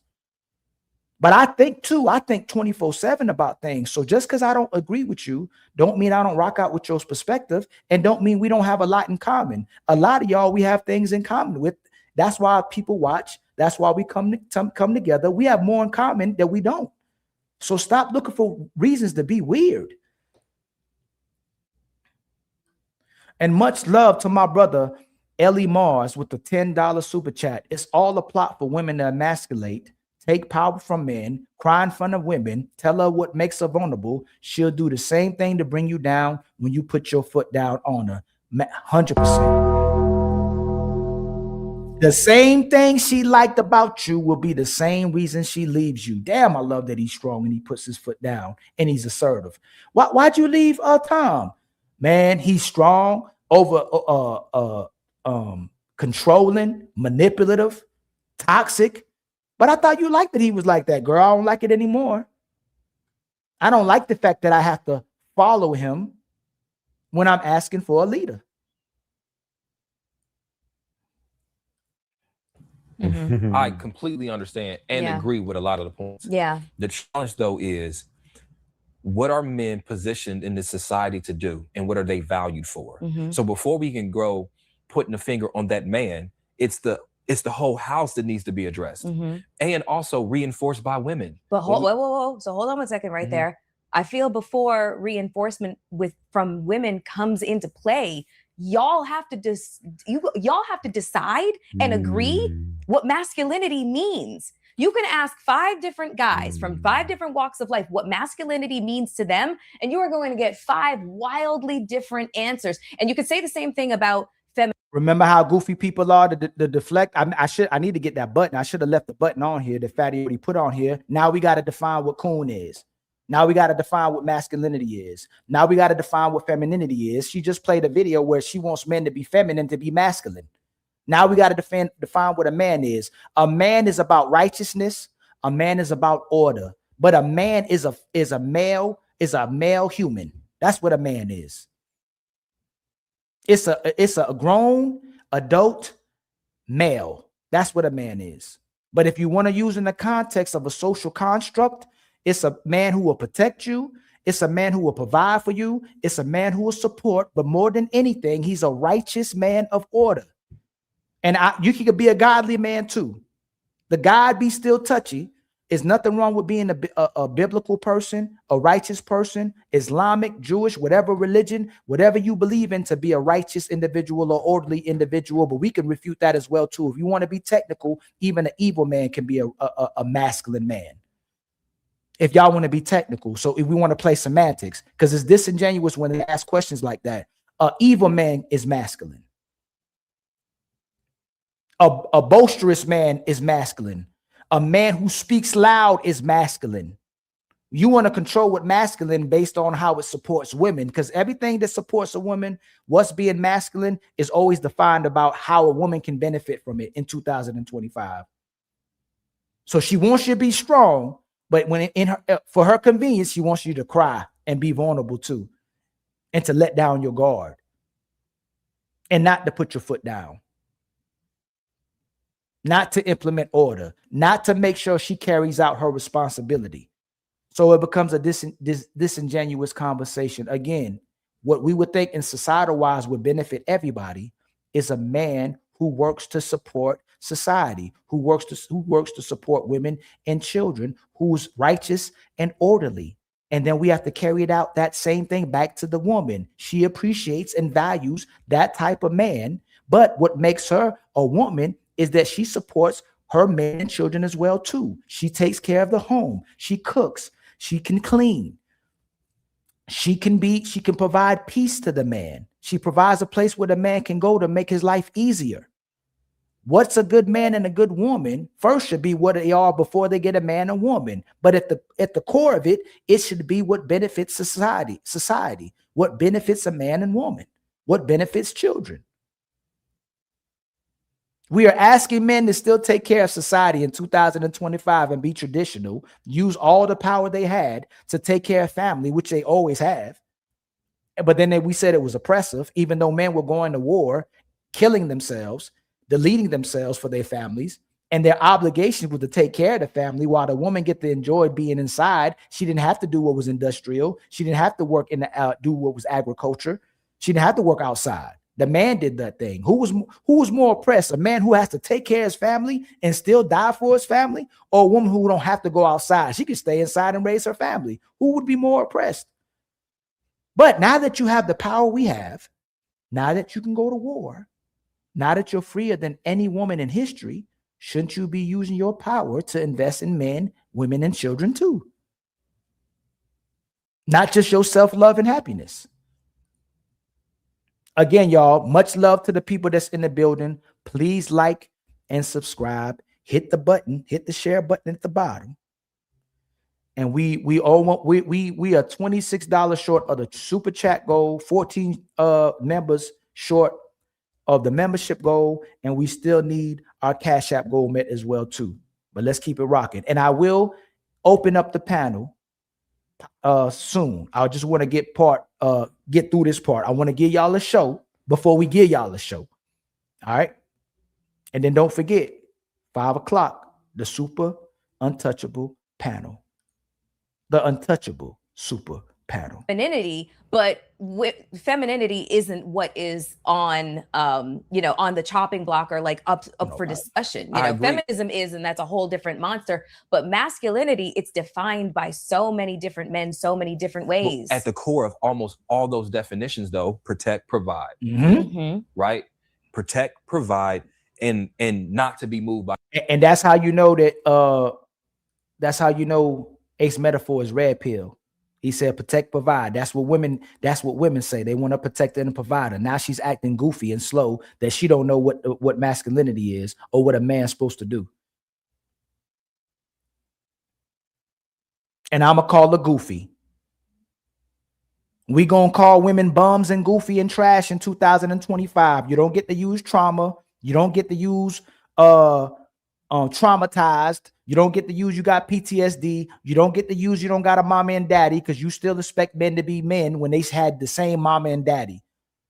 F: But I think 24/7 about things. So just because I don't agree with you, don't mean I don't rock out with your perspective, and don't mean we don't have a lot in common. A lot of y'all we have things in common with. That's why people watch. That's why we come together. We have more in common than we don't. So stop looking for reasons to be weird. And much love to my brother, Ellie Mars, with the $10 super chat. It's all a plot for women to emasculate, take power from men, cry in front of women, tell her what makes her vulnerable. She'll do the same thing to bring you down when you put your foot down on her. 100%. The same thing she liked about you will be the same reason she leaves you. Damn, I love that he's strong and he puts his foot down and he's assertive. Why'd you leave Tom? Man, he's strong, over controlling, manipulative, toxic. But I thought you liked that he was like that, girl. I don't like it anymore. I don't like the fact that I have to follow him when I'm asking for a leader.
K: Mm-hmm.
I: I completely understand and agree with a lot of the points.
K: Yeah.
I: The challenge, though, is what are men positioned in this society to do, and what are they valued for?
K: Mm-hmm.
I: So before we can grow putting a finger on that man, it's the whole house that needs to be addressed, and also reinforced by women.
K: But whoa. So hold on 1 second right there. I feel before reinforcement from women comes into play, y'all have to decide and agree what masculinity means. You can ask 5 different guys from 5 different walks of life what masculinity means to them, and you are going to get 5 wildly different answers. And you could say the same thing about feminism.
F: Remember how goofy people are to deflect? I need to get that button. I should have left the button on here that Fatty already put on here. Now we got to define what coon is. Now we got to define what masculinity is. Now we got to define what femininity is. She just played a video where she wants men to be feminine, to be masculine. Now we got to define what a man is. A man is about righteousness. A man is about order. But a man is a male human. That's what a man is. It's a grown adult male. That's what a man is. But if you want to use in the context of a social construct, it's a man who will protect you. It's a man who will provide for you. It's a man who will support. But more than anything, he's a righteous man of order. And you can be a godly man too. The God be still touchy It's nothing wrong with being a biblical person, a righteous person, Islamic, Jewish, whatever religion, whatever you believe in, to be a righteous individual or orderly individual. But we can refute that as well too. If you want to be technical, even an evil man can be a masculine man. If y'all want to be technical. So if we want to play semantics, because it's disingenuous when they ask questions like that. An evil man is masculine. A boisterous man is masculine. A man who speaks loud is masculine. You want to control what masculine based on how it supports women, because everything that supports a woman, what's being masculine, is always defined about how a woman can benefit from it in 2025. So she wants you to be strong, but when for her convenience, she wants you to cry and be vulnerable too, and to let down your guard and not to put your foot down. Not to implement order, not to make sure she carries out her responsibility. So it becomes a disingenuous conversation. Again, what we would think in societal-wise would benefit everybody is a man who works to support society, who works to support women and children, who's righteous and orderly. And then we have to carry it out, that same thing, back to the woman. She appreciates and values that type of man. But what makes her a woman is that she supports her men and children as well too. She takes care of the home. She cooks. She can clean. She can provide peace to the man. She provides a place where the man can go to make his life easier. What's a good man and a good woman first should be what they are before they get a man and woman. But at the core of it, it should be what benefits society, what benefits a man and woman, what benefits children. We are asking men to still take care of society in 2025 and be traditional, use all the power they had to take care of family, which they always have. But then we said it was oppressive, even though men were going to war, killing themselves, deleting themselves for their families, and their obligation was to take care of the family while the woman get to enjoy being inside. She didn't have to do what was industrial. She didn't have to work do what was agriculture. She didn't have to work outside. The man did that thing. Who was more oppressed? A man who has to take care of his family and still die for his family, or a woman who don't have to go outside? She could stay inside and raise her family. Who would be more oppressed? But now that you have the power we have, now that you can go to war, now that you're freer than any woman in history, shouldn't you be using your power to invest in men, women, and children too? Not just your self-love and happiness. Again, y'all, much love to the people that's in the building. Please like and subscribe. Hit the button, hit the share button at the bottom. And we are $26 short of the super chat goal, 14 members short of the membership goal, and we still need our Cash App goal met as well too. But let's keep it rocking. And I will open up the panel soon. I just want to get through this part. I want to give y'all a show before we give y'all a show. All right. And then don't forget, 5 o'clock, the super untouchable panel. The untouchable super panel.
K: Femininity, but femininity isn't what is on on the chopping block or like up for discussion. Feminism is, and that's a whole different monster. But masculinity, it's defined by so many different men, so many different ways.
I: At the core of almost all those definitions, though, protect, provide, right? Protect, provide, and not to be moved by.
F: And that's how you know that. That's how you know Ace Metaphor is red pill. He said, protect, provide. That's what women say. They want to protect and provide her. Now she's acting goofy and slow that she don't know what masculinity is or what a man's supposed to do. And I'm going to call her goofy. We going to call women bums and goofy and trash in 2025. You don't get to use trauma. You don't get to use traumatized. You don't get to use you got PTSD. You don't get to use you don't got a mama and daddy, because you still expect men to be men when they had the same mama and daddy.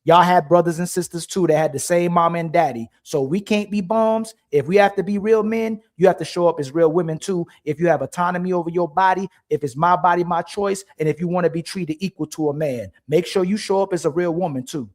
F: Y'all had brothers and sisters too that had the same mama and daddy. So we can't be bums. If we have to be real men, you have to show up as real women too. If you have autonomy over your body, if it's my body, my choice, and if you want to be treated equal to a man, make sure you show up as a real woman too.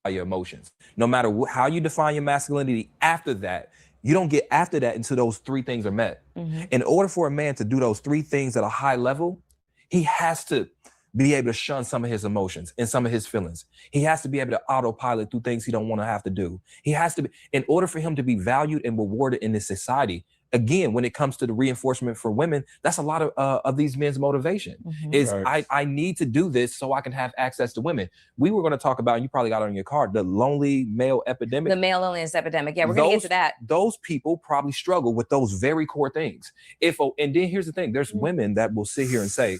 I: your emotions. No matter how you define your masculinity after that, you don't get after that until those three things are met. In order for a man to do those three things at a high level, he has to be able to shun some of his emotions and some of his feelings. He has to be able to autopilot through things he don't want to have to do. He has to be, in order for him to be valued and rewarded in this society. Again, when it comes to the reinforcement for women, that's a lot of these men's motivation is I need to do this so I can have access to women. We were going to talk about, and you probably got it on your card, the lonely male epidemic.
K: The male loneliness epidemic. Yeah, we're going to get to that.
I: Those people probably struggle with those very core things. And then here's the thing, there's women that will sit here and say,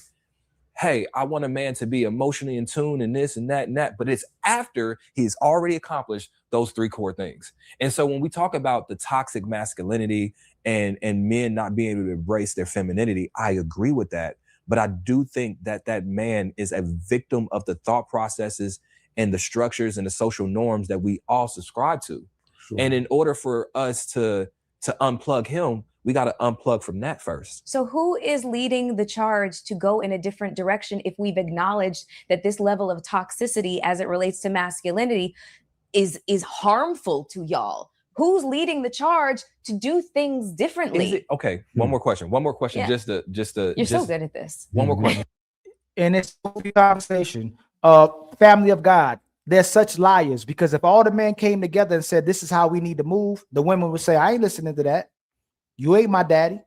I: hey, I want a man to be emotionally in tune and this and that, but it's after he's already accomplished those three core things. And so when we talk about the toxic masculinity and men not being able to embrace their femininity, I agree with that. But I do think that that man is a victim of the thought processes and the structures and the social norms that we all subscribe to. Sure. And in order for us to unplug him, we got to unplug from that first.
K: So who is leading the charge to go in a different direction if we've acknowledged that this level of toxicity as it relates to masculinity is harmful to y'all? Who's leading the charge to do things differently?
I: Okay, one more question.
K: Yeah.
I: Just to
K: You're so good at this.
I: One more question.
F: In this conversation, family of God, they're such liars, because if all the men came together and said, this is how we need to move, the women would say, I ain't listening to that. You ain't my daddy.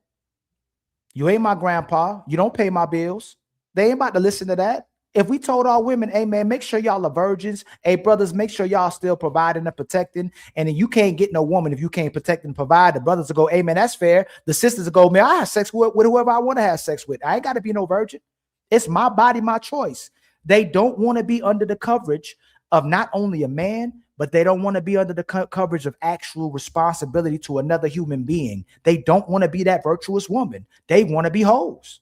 F: You ain't my grandpa. You don't pay my bills. They ain't about to listen to that. If we told our women, hey, man, make sure y'all are virgins. Hey, brothers, make sure y'all still providing and protecting. And then you can't get no woman if you can't protect and provide. The brothers will go, hey, man, that's fair. The sisters will go, man, I have sex with whoever I want to have sex with. I ain't got to be no virgin. It's my body, my choice. They don't want to be under the coverage of not only a man, but they don't want to be under the coverage of actual responsibility to another human being. They don't want to be that virtuous woman. They want to be hoes.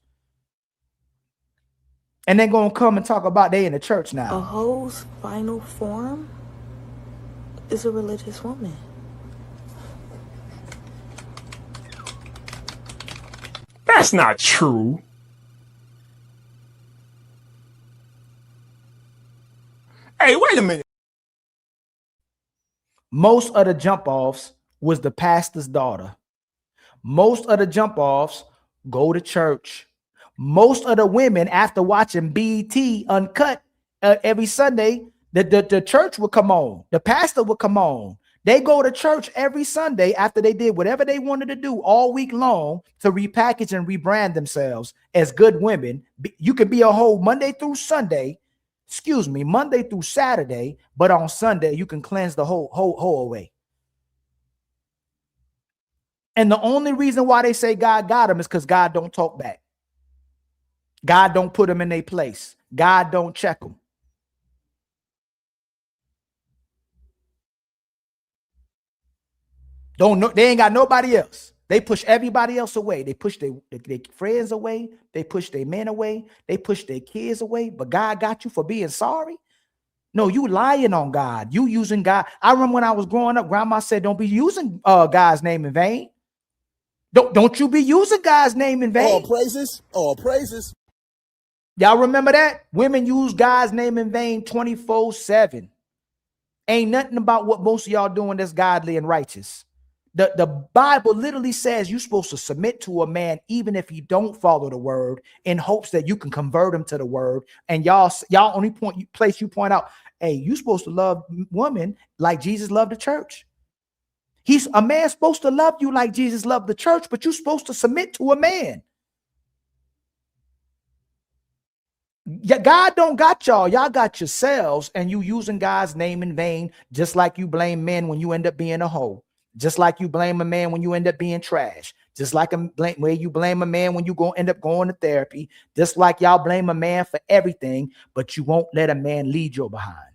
F: And they're going to come and talk about they in the church now.
B: A hoe's final form is a religious woman.
G: That's not true. Hey, wait a minute.
F: Most of the jump offs was the pastor's daughter. Most of the jump offs go to church. Most of the women, after watching BET Uncut every Sunday, the church would come on. The pastor would come on. They go to church every Sunday after they did whatever they wanted to do all week long to repackage and rebrand themselves as good women. You could be a hoe Monday through Saturday, but on Sunday you can cleanse the whole away. And the only reason why they say God got them is because God don't talk back. God don't put them in their place. God don't check them. They ain't got nobody else. They push everybody else away. They push their friends away. They push their men away. They push their kids away. But God got you for being sorry? No, you lying on God. You using God. I remember when I was growing up, grandma said, don't be using God's name in vain. Don't you be using God's name in vain.
N: All praises. All praises.
F: Y'all remember that? Women use God's name in vain 24/7. Ain't nothing about what most of y'all doing that's godly and righteous. The Bible literally says you're supposed to submit to a man even if he don't follow the word, in hopes that you can convert him to the word. And y'all only point out, hey, you're supposed to love women like Jesus loved the church. A man's supposed to love you like Jesus loved the church, but you're supposed to submit to a man. God don't got y'all. Y'all got yourselves, and you using God's name in vain, just like you blame men when you end up being a hoe. Just like you blame a man when you end up being trash. Just like where you blame a man when you end up going to therapy. Just like y'all blame a man for everything, but you won't let a man lead your behind.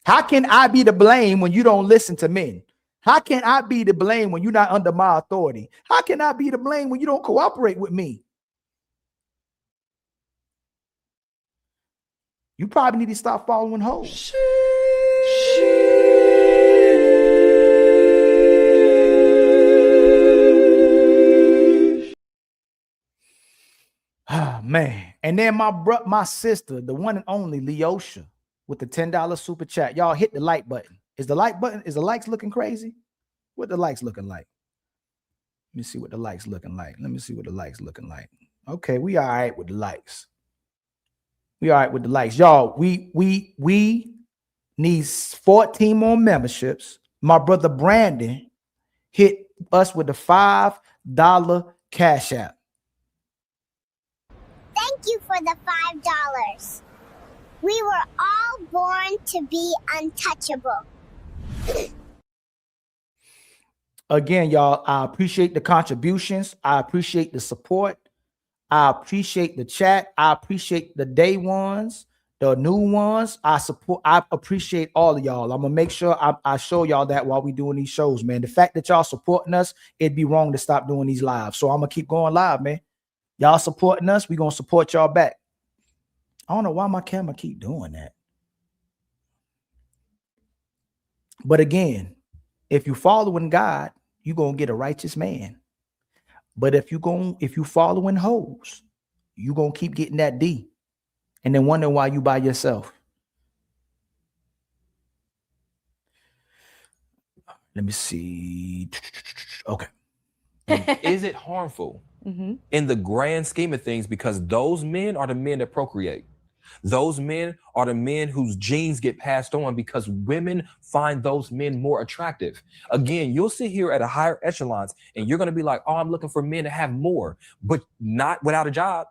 F: How can I be to blame when you don't listen to men? How can I be to blame when you're not under my authority? How can I be to blame when you don't cooperate with me? You probably need to stop following hoes. Ah, man. And then my sister, the one and only Leosha, with the $10 super chat. Y'all hit the like button. Is the likes looking crazy? What the likes looking like? Let me see what the likes looking like. Okay, we all right with the likes. Y'all, we need 14 more memberships. My brother Brandon hit us with the $5 Cash App.
J: Thank you for the $5. We were all born to be untouchable.
F: Again, y'all, I appreciate the contributions. I appreciate the support. I appreciate the chat. I appreciate the day ones, the new ones. I appreciate all of y'all. I'm gonna make sure I show y'all that while we doing these shows, man. The fact that y'all supporting us, it'd be wrong to stop doing these live. So I'm gonna keep going live, man. Y'all supporting us, we gonna support y'all back. I don't know why my camera keep doing that. But again, if you following God, you're gonna get a righteous man. But if you following hoes, you're gonna keep getting that D and then wonder why you by yourself. Let me see. Okay.
I: Is it harmful in the grand scheme of things? Because those men are the men that procreate. Those men are the men whose genes get passed on because women find those men more attractive. Again, you'll sit here at a higher echelons and you're going to be like, oh, I'm looking for men to have more, but not without a job,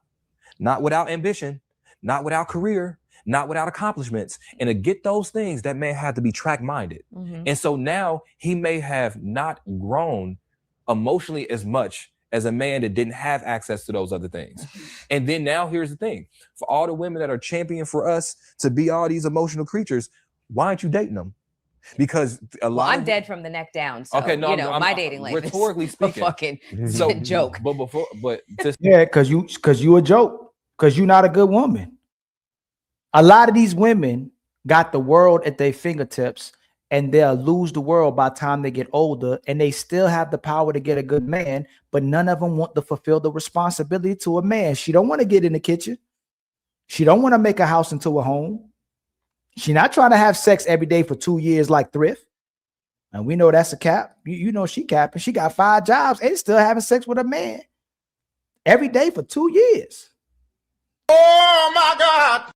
I: not without ambition, not without career, not without accomplishments. And to get those things, that man had to be track-minded. And so now he may have not grown emotionally as much as a man that didn't have access to those other things. And then now here's the thing. For all the women that are championing for us to be all these emotional creatures, why aren't you dating them? Because
K: I'm dead from the neck down. So, my dating life
I: rhetorically
K: is
I: speaking,
K: a fucking joke.
F: Yeah, because you a joke. Because you're not a good woman. A lot of these women got the world at their fingertips and they'll lose the world by the time they get older, and they still have the power to get a good man, but none of them want to fulfill the responsibility to a man. She don't want to get in the kitchen. She don't want to make a house into a home. She not trying to have sex every day for 2 years like Thrift. And we know that's a cap. You know she capping. She got 5 jobs and still having sex with a man every day for 2 years.
N: Oh my God.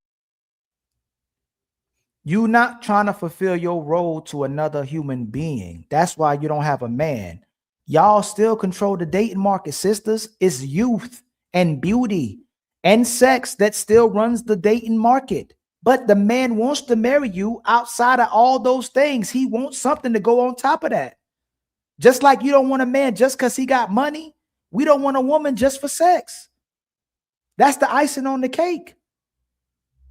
F: You not trying to fulfill your role to another human being. That's why you don't have a man. Y'all still control the dating market, sisters. It's youth and beauty and sex that still runs the dating market. But the man wants to marry you outside of all those things. He wants something to go on top of that. Just like you don't want a man just because he got money. We don't want a woman just for sex. That's the icing on the cake.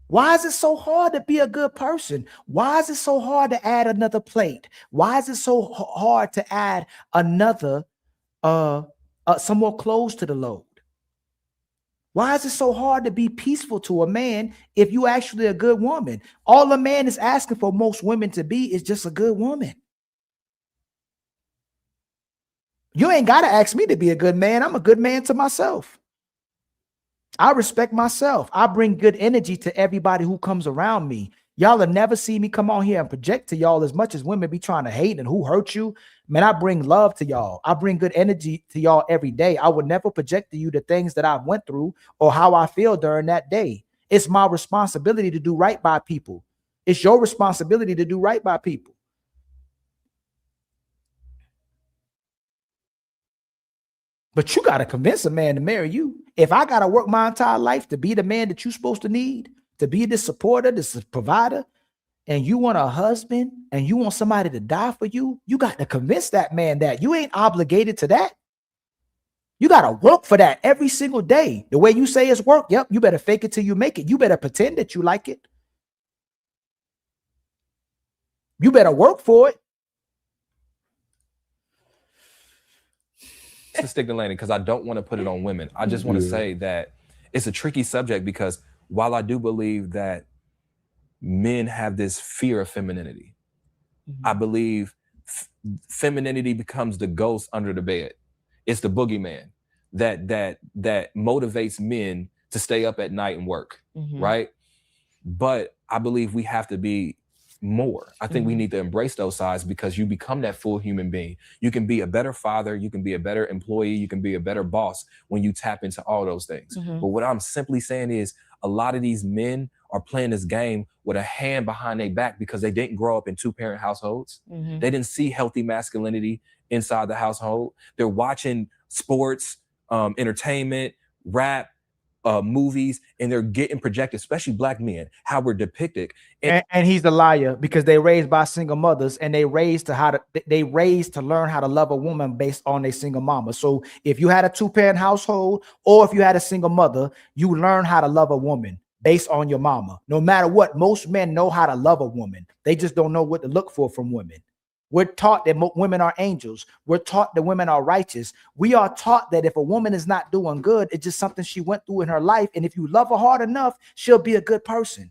F: Why is it so hard to be a good person? Why is it so hard to add another plate? Why is it so hard to add another, some more clothes to the load? Why is it so hard to be peaceful to a man if you actually a good woman? All a man is asking for most women to be is just a good woman. You ain't got to ask me to be a good man. I'm a good man to myself. I respect myself. I bring good energy to everybody who comes around me. Y'all will never see me come on here and project to y'all as much as women be trying to hate and who hurt you. Man, I bring love to y'all. I bring good energy to y'all every day. I would never project to you the things that I went through or how I feel during that day. It's my responsibility to do right by people. It's your responsibility to do right by people. But you got to convince a man to marry you. If I got to work my entire life to be the man that you're supposed to need, to be this supporter, this provider, and you want a husband and you want somebody to die for you, you got to convince that man that you ain't obligated to that. You got to work for that every single day. The way you say it's work, yep, you better fake it till you make it. You better pretend that you like it. You better work for it.
I: To stick the landing, because I don't want to put it on women. I just want to say that it's a tricky subject, because while I do believe that men have this fear of femininity, I believe femininity becomes the ghost under the bed. It's the boogeyman that motivates men to stay up at night and work, right? But I believe we have to be more. I think we need to embrace those sides because you become that full human being. You can be a better father, you can be a better employee, you can be a better boss when you tap into all those things. But what I'm simply saying is a lot of these men are playing this game with a hand behind their back because they didn't grow up in 2-parent households. They didn't see healthy masculinity inside the household. They're watching sports, entertainment, rap, movies, and they're getting projected, especially black men, how we're depicted.
F: And he's the liar because they raised by single mothers and they raised to learn how to love a woman based on a single mama. So if you had a 2-parent household or if you had a single mother, you learn how to love a woman based on your mama. No matter what, most men know how to love a woman. They just don't know what to look for from women. We're taught that women are angels. We're taught that women are righteous. We are taught that if a woman is not doing good, it's just something she went through in her life. And if you love her hard enough, she'll be a good person.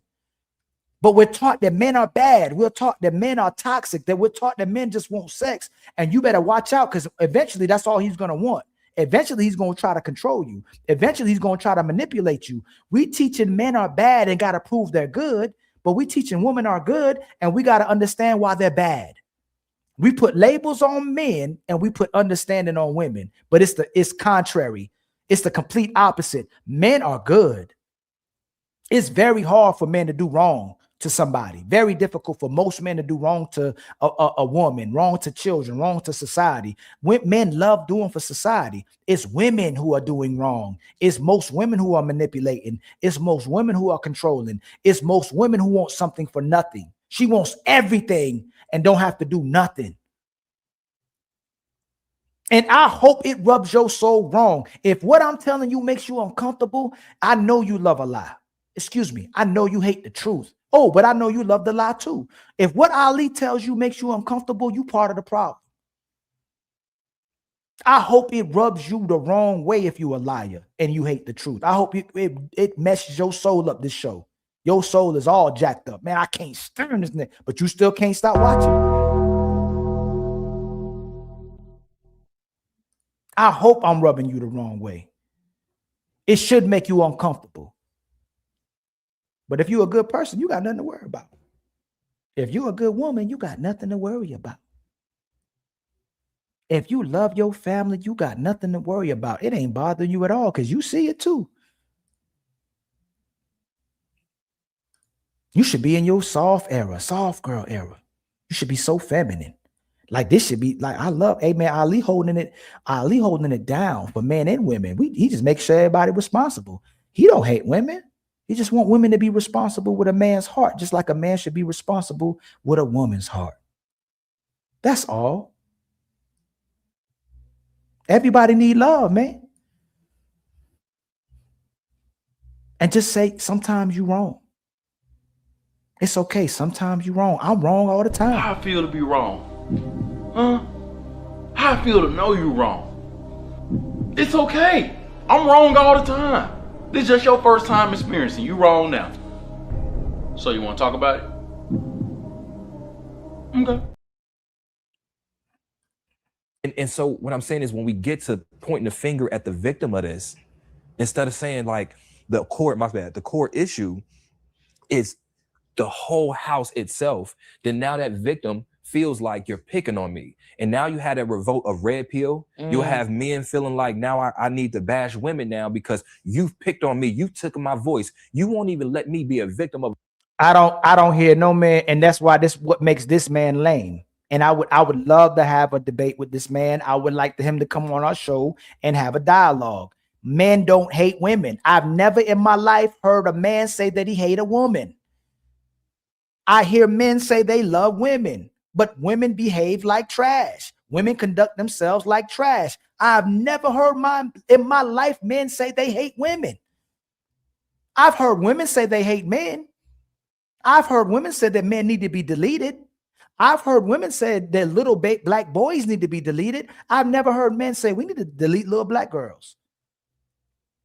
F: But we're taught that men are bad. We're taught that men are toxic, that we're taught that men just want sex. And you better watch out because eventually that's all he's going to want. Eventually he's going to try to control you. Eventually he's going to try to manipulate you. We teaching men are bad and got to prove they're good, but we teaching women are good and we got to understand why they're bad. We put labels on men and we put understanding on women, but it's contrary. It's the complete opposite. Men are good. It's very hard for men to do wrong to somebody. Very difficult for most men to do wrong to a woman, wrong to children, wrong to society. What men love doing for society, it's women who are doing wrong. It's most women who are manipulating. It's most women who are controlling. It's most women who want something for nothing. She wants everything and don't have to do nothing. And I hope it rubs your soul wrong. If what I'm telling you makes you uncomfortable, I know you love a lie. Excuse me. I know you hate the truth. Oh, but I know you love the lie too. If what Ali tells you makes you uncomfortable, you part of the problem. I hope it rubs you the wrong way if you a liar and you hate the truth. I hope it messes your soul up, this show. Your soul is all jacked up. Man, I can't stand this, but you still can't stop watching. I hope I'm rubbing you the wrong way. It should make you uncomfortable. But if you're a good person, you got nothing to worry about. If you're a good woman, you got nothing to worry about. If you love your family, you got nothing to worry about. It ain't bothering you at all because you see it too. You should be in your soft era, soft girl era. You should be so feminine. Like this should be like, I love, hey man, Ali holding it down for men and women. He just makes sure everybody responsible. He don't hate women. He just want women to be responsible with a man's heart, just like a man should be responsible with a woman's heart. That's all. Everybody need love, man. And just say, sometimes you're wrong. It's okay. Sometimes you're wrong. I'm wrong all the time.
A: How I feel to be wrong? Huh? How I feel to know you wrong? It's okay. I'm wrong all the time. This is just your first time experiencing. You wrong now. So you want to talk about it? Okay.
I: And so what I'm saying is when we get to pointing the finger at the victim of this, instead of saying like the core issue is the whole house itself, then now that victim feels like you're picking on me. And now you had a revolt of red pill. You'll have men feeling like now I need to bash women now because you've picked on me. You took my voice. You won't even let me be a victim of.
F: I don't hear no man. And that's why what makes this man lame. And I would love to have a debate with this man. I would like him to come on our show and have a dialogue. Men don't hate women. I've never in my life heard a man say that he hate a woman. I hear men say they love women, but women behave like trash. Women conduct themselves like trash. I've never heard in my life men say they hate women. I've heard women say they hate men. I've heard women say that men need to be deleted. I've heard women say that little black boys need to be deleted. I've never heard men say we need to delete little black girls.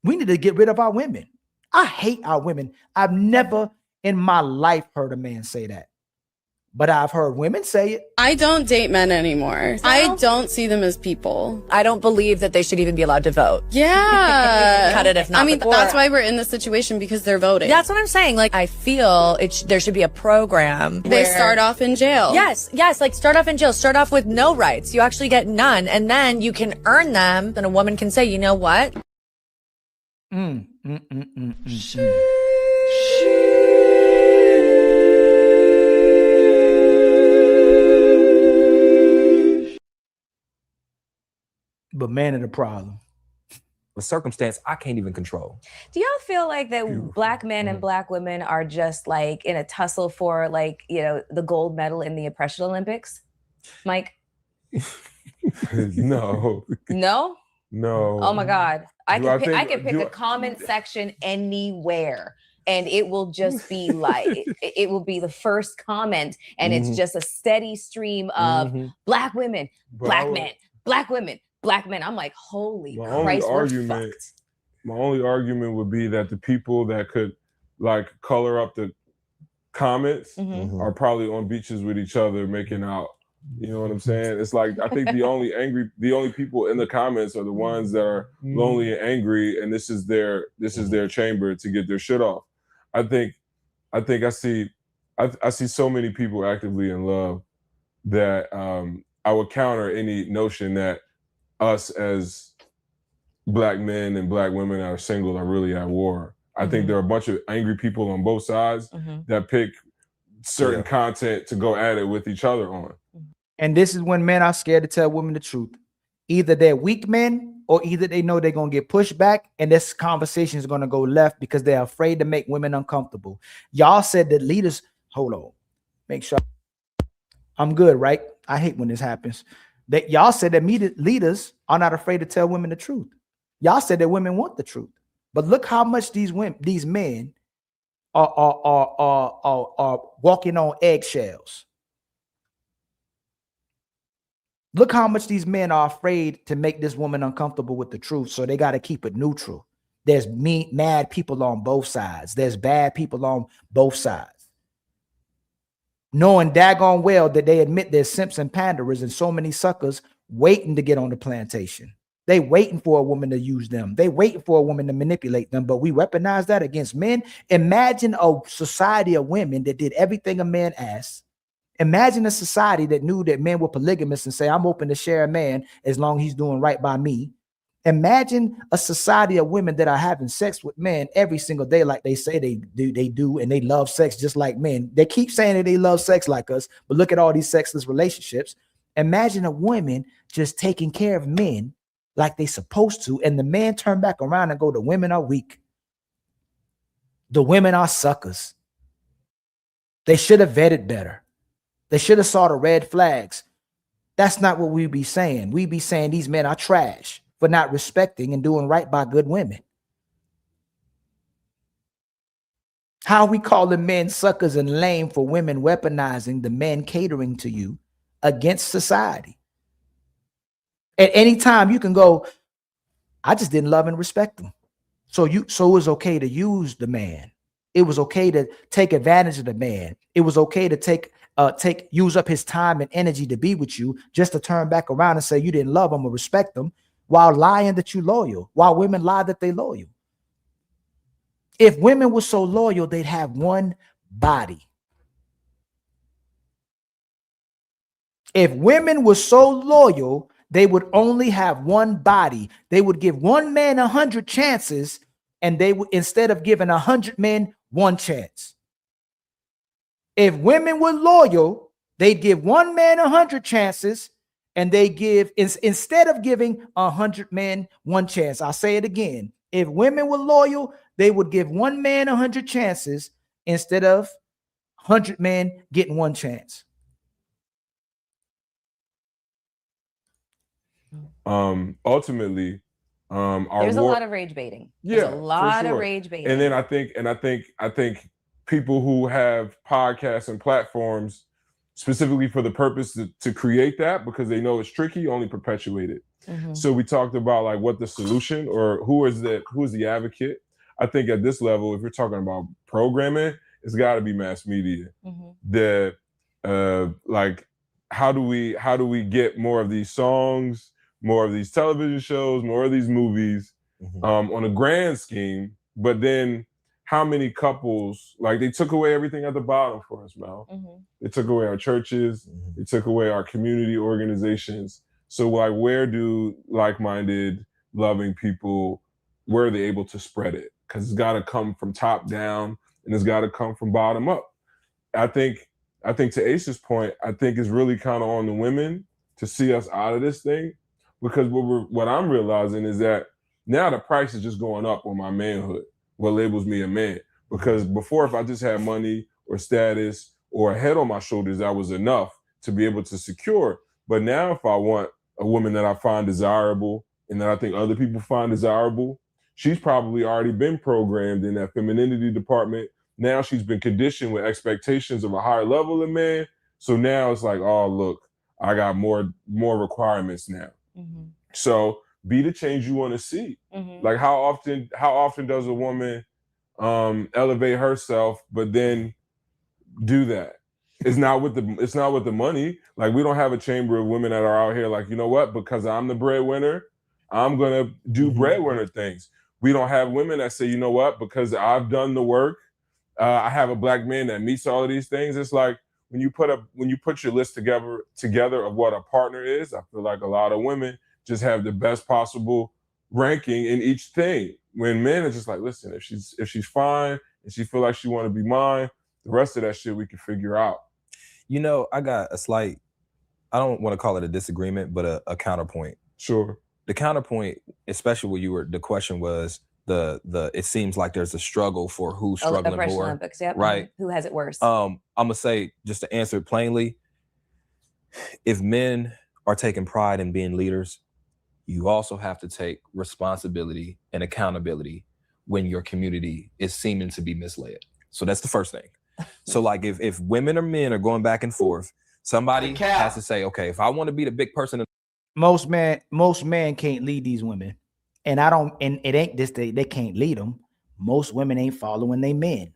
F: We need to get rid of our women. I hate our women. I've never in my life heard a man say that. but I've heard women say it.
L: I don't date men anymore. I don't see them as people.
V: I don't believe that they should even be allowed to vote.
L: Yeah.
V: Cut it if not
L: I mean,
V: before.
L: that's why we're in this situation, because they're voting.
V: That's what I'm saying. Like, I feel there should be a program.
L: They start off in jail.
V: Yes. Like start off in jail. Start off with no rights. You actually get none. And then you can earn them. Then a woman can say, you know what?
F: But man of the problem.
I: The circumstance I can't even control.
K: Do y'all feel like that Black men and Black women are just like in a tussle for like, you know, the gold medal in the Oppression Olympics? Mike?
G: No.
K: No?
G: No.
K: Oh my God. I can pick
G: a
K: comment section anywhere. And it will just be like, it will be the first comment. And it's just a steady stream of Black women, Black men, Black women, Black men. I'm like, holy Christ, we're fucked.
G: My only argument would be that the people that could like color up the comments are probably on beaches with each other making out. You know what I'm saying? It's like, I think the only people in the comments are the ones that are lonely and angry, and this is their chamber to get their shit off. I see so many people actively in love that I would counter any notion that us as Black men and Black women that are single are really at war. I think there are a bunch of angry people on both sides that pick certain content to go at it with each other on.
F: And this is when men are scared to tell women the truth. Either they're weak men or either they know they're going to get pushed back and this conversation is going to go left because they're afraid to make women uncomfortable. Y'all said that leaders, hold on, make sure I'm good, right? I hate when this happens. That y'all said that leaders are not afraid to tell women the truth. Y'all said that women want the truth. But look how much these men are walking on eggshells. Look how much these men are afraid to make this woman uncomfortable with the truth, so they got to keep it neutral. There's mad people on both sides. There's bad people on both sides. Knowing daggone well that they admit there's simps and panderers and so many suckers waiting to get on the plantation. They waiting for a woman to use them. They waiting for a woman to manipulate them, but we weaponize that against men. Imagine a society of women that did everything a man asked. Imagine a society that knew that men were polygamous and say, I'm open to share a man as long as he's doing right by me. Imagine a society of women that are having sex with men every single day like they say they do, and they love sex just like men. They keep saying that they love sex like us, but look at all these sexless relationships. Imagine a woman just taking care of men like they supposed to, and the man turn back around and go, the women are weak. The women are suckers. They should have vetted better. They should have saw the red flags. That's not what we be saying. We be saying these men are trash for not respecting and doing right by good women. How are we calling men suckers and lame for women weaponizing the men catering to you against society? At any time you can go, I just didn't love and respect them. So it was okay to use the man. It was okay to take advantage of the man. It was okay to use up his time and energy to be with you, just to turn back around and say you didn't love him or respect him, while lying that you loyal, while women lie that they loyal. If women were so loyal, they'd have one body. If women were so loyal, they would only have one body. They would give one man 100 chances, and they would, instead of giving 100 men one chance. If women were loyal, they'd give one man 100 chances, and they give, instead of giving 100 men one chance. I'll say it again. If women were loyal, they would give one man 100 chances instead of 100 men getting one chance.
G: Ultimately,
K: there's a lot of rage baiting. There's a lot of rage baiting.
G: And then I think people who have podcasts and platforms specifically for the purpose to create that, because they know it's tricky, only perpetuate it. So we talked about like what the solution, or who is the advocate. I think at this level, if you're talking about programming, it's got to be mass media. Like, how do we get more of these songs, more of these television shows, more of these movies on a grand scheme? But then how many couples, like, they took away everything at the bottom for us, Mel. They took away our churches, they took away our community organizations. So like, where do like-minded, loving people, where are they able to spread it? Because it's got to come from top down and it's got to come from bottom up. I think to Ace's point, I think it's really kind of on the women to see us out of this thing, because what I'm realizing is that now the price is just going up on my manhood, what labels me a man. Because before, if I just had money or status or a head on my shoulders, that was enough to be able to secure. But now if I want a woman that I find desirable and that I think other people find desirable, she's probably already been programmed in that femininity department. Now she's been conditioned with expectations of a higher level of man. So now it's like, oh, look, I got more requirements now. So be the change you want to see. Like, how often does a woman elevate herself, but then do that? It's not with the money. Like, we don't have a chamber of women that are out here like, you know what, because I'm the breadwinner, I'm gonna do breadwinner things. We don't have women that say, you know what, because I've done the work, I have a black man that meets all of these things. It's like, when you put your list together of what a partner is, I feel like a lot of women just have the best possible ranking in each thing. When men are just like, listen, if she's fine and she feel like she want to be mine, the rest of that shit we can figure out.
I: You know, I got a slight, I don't want to call it a disagreement, but a counterpoint.
G: Sure.
I: The counterpoint, especially when the question was it seems like there's a struggle for who's struggling
K: Oppression
I: more.
K: Olympics, yep.
I: Right.
K: Who has it worse?
I: I'm gonna say, just to answer it plainly, if men are taking pride in being leaders, you also have to take responsibility and accountability when your community is seeming to be misled. So that's the first thing. So like, if women or men are going back and forth, somebody has to say, okay, if I want to be the big person.
F: Most men can't lead these women. And it ain't this, they can't lead them. Most women ain't following their men.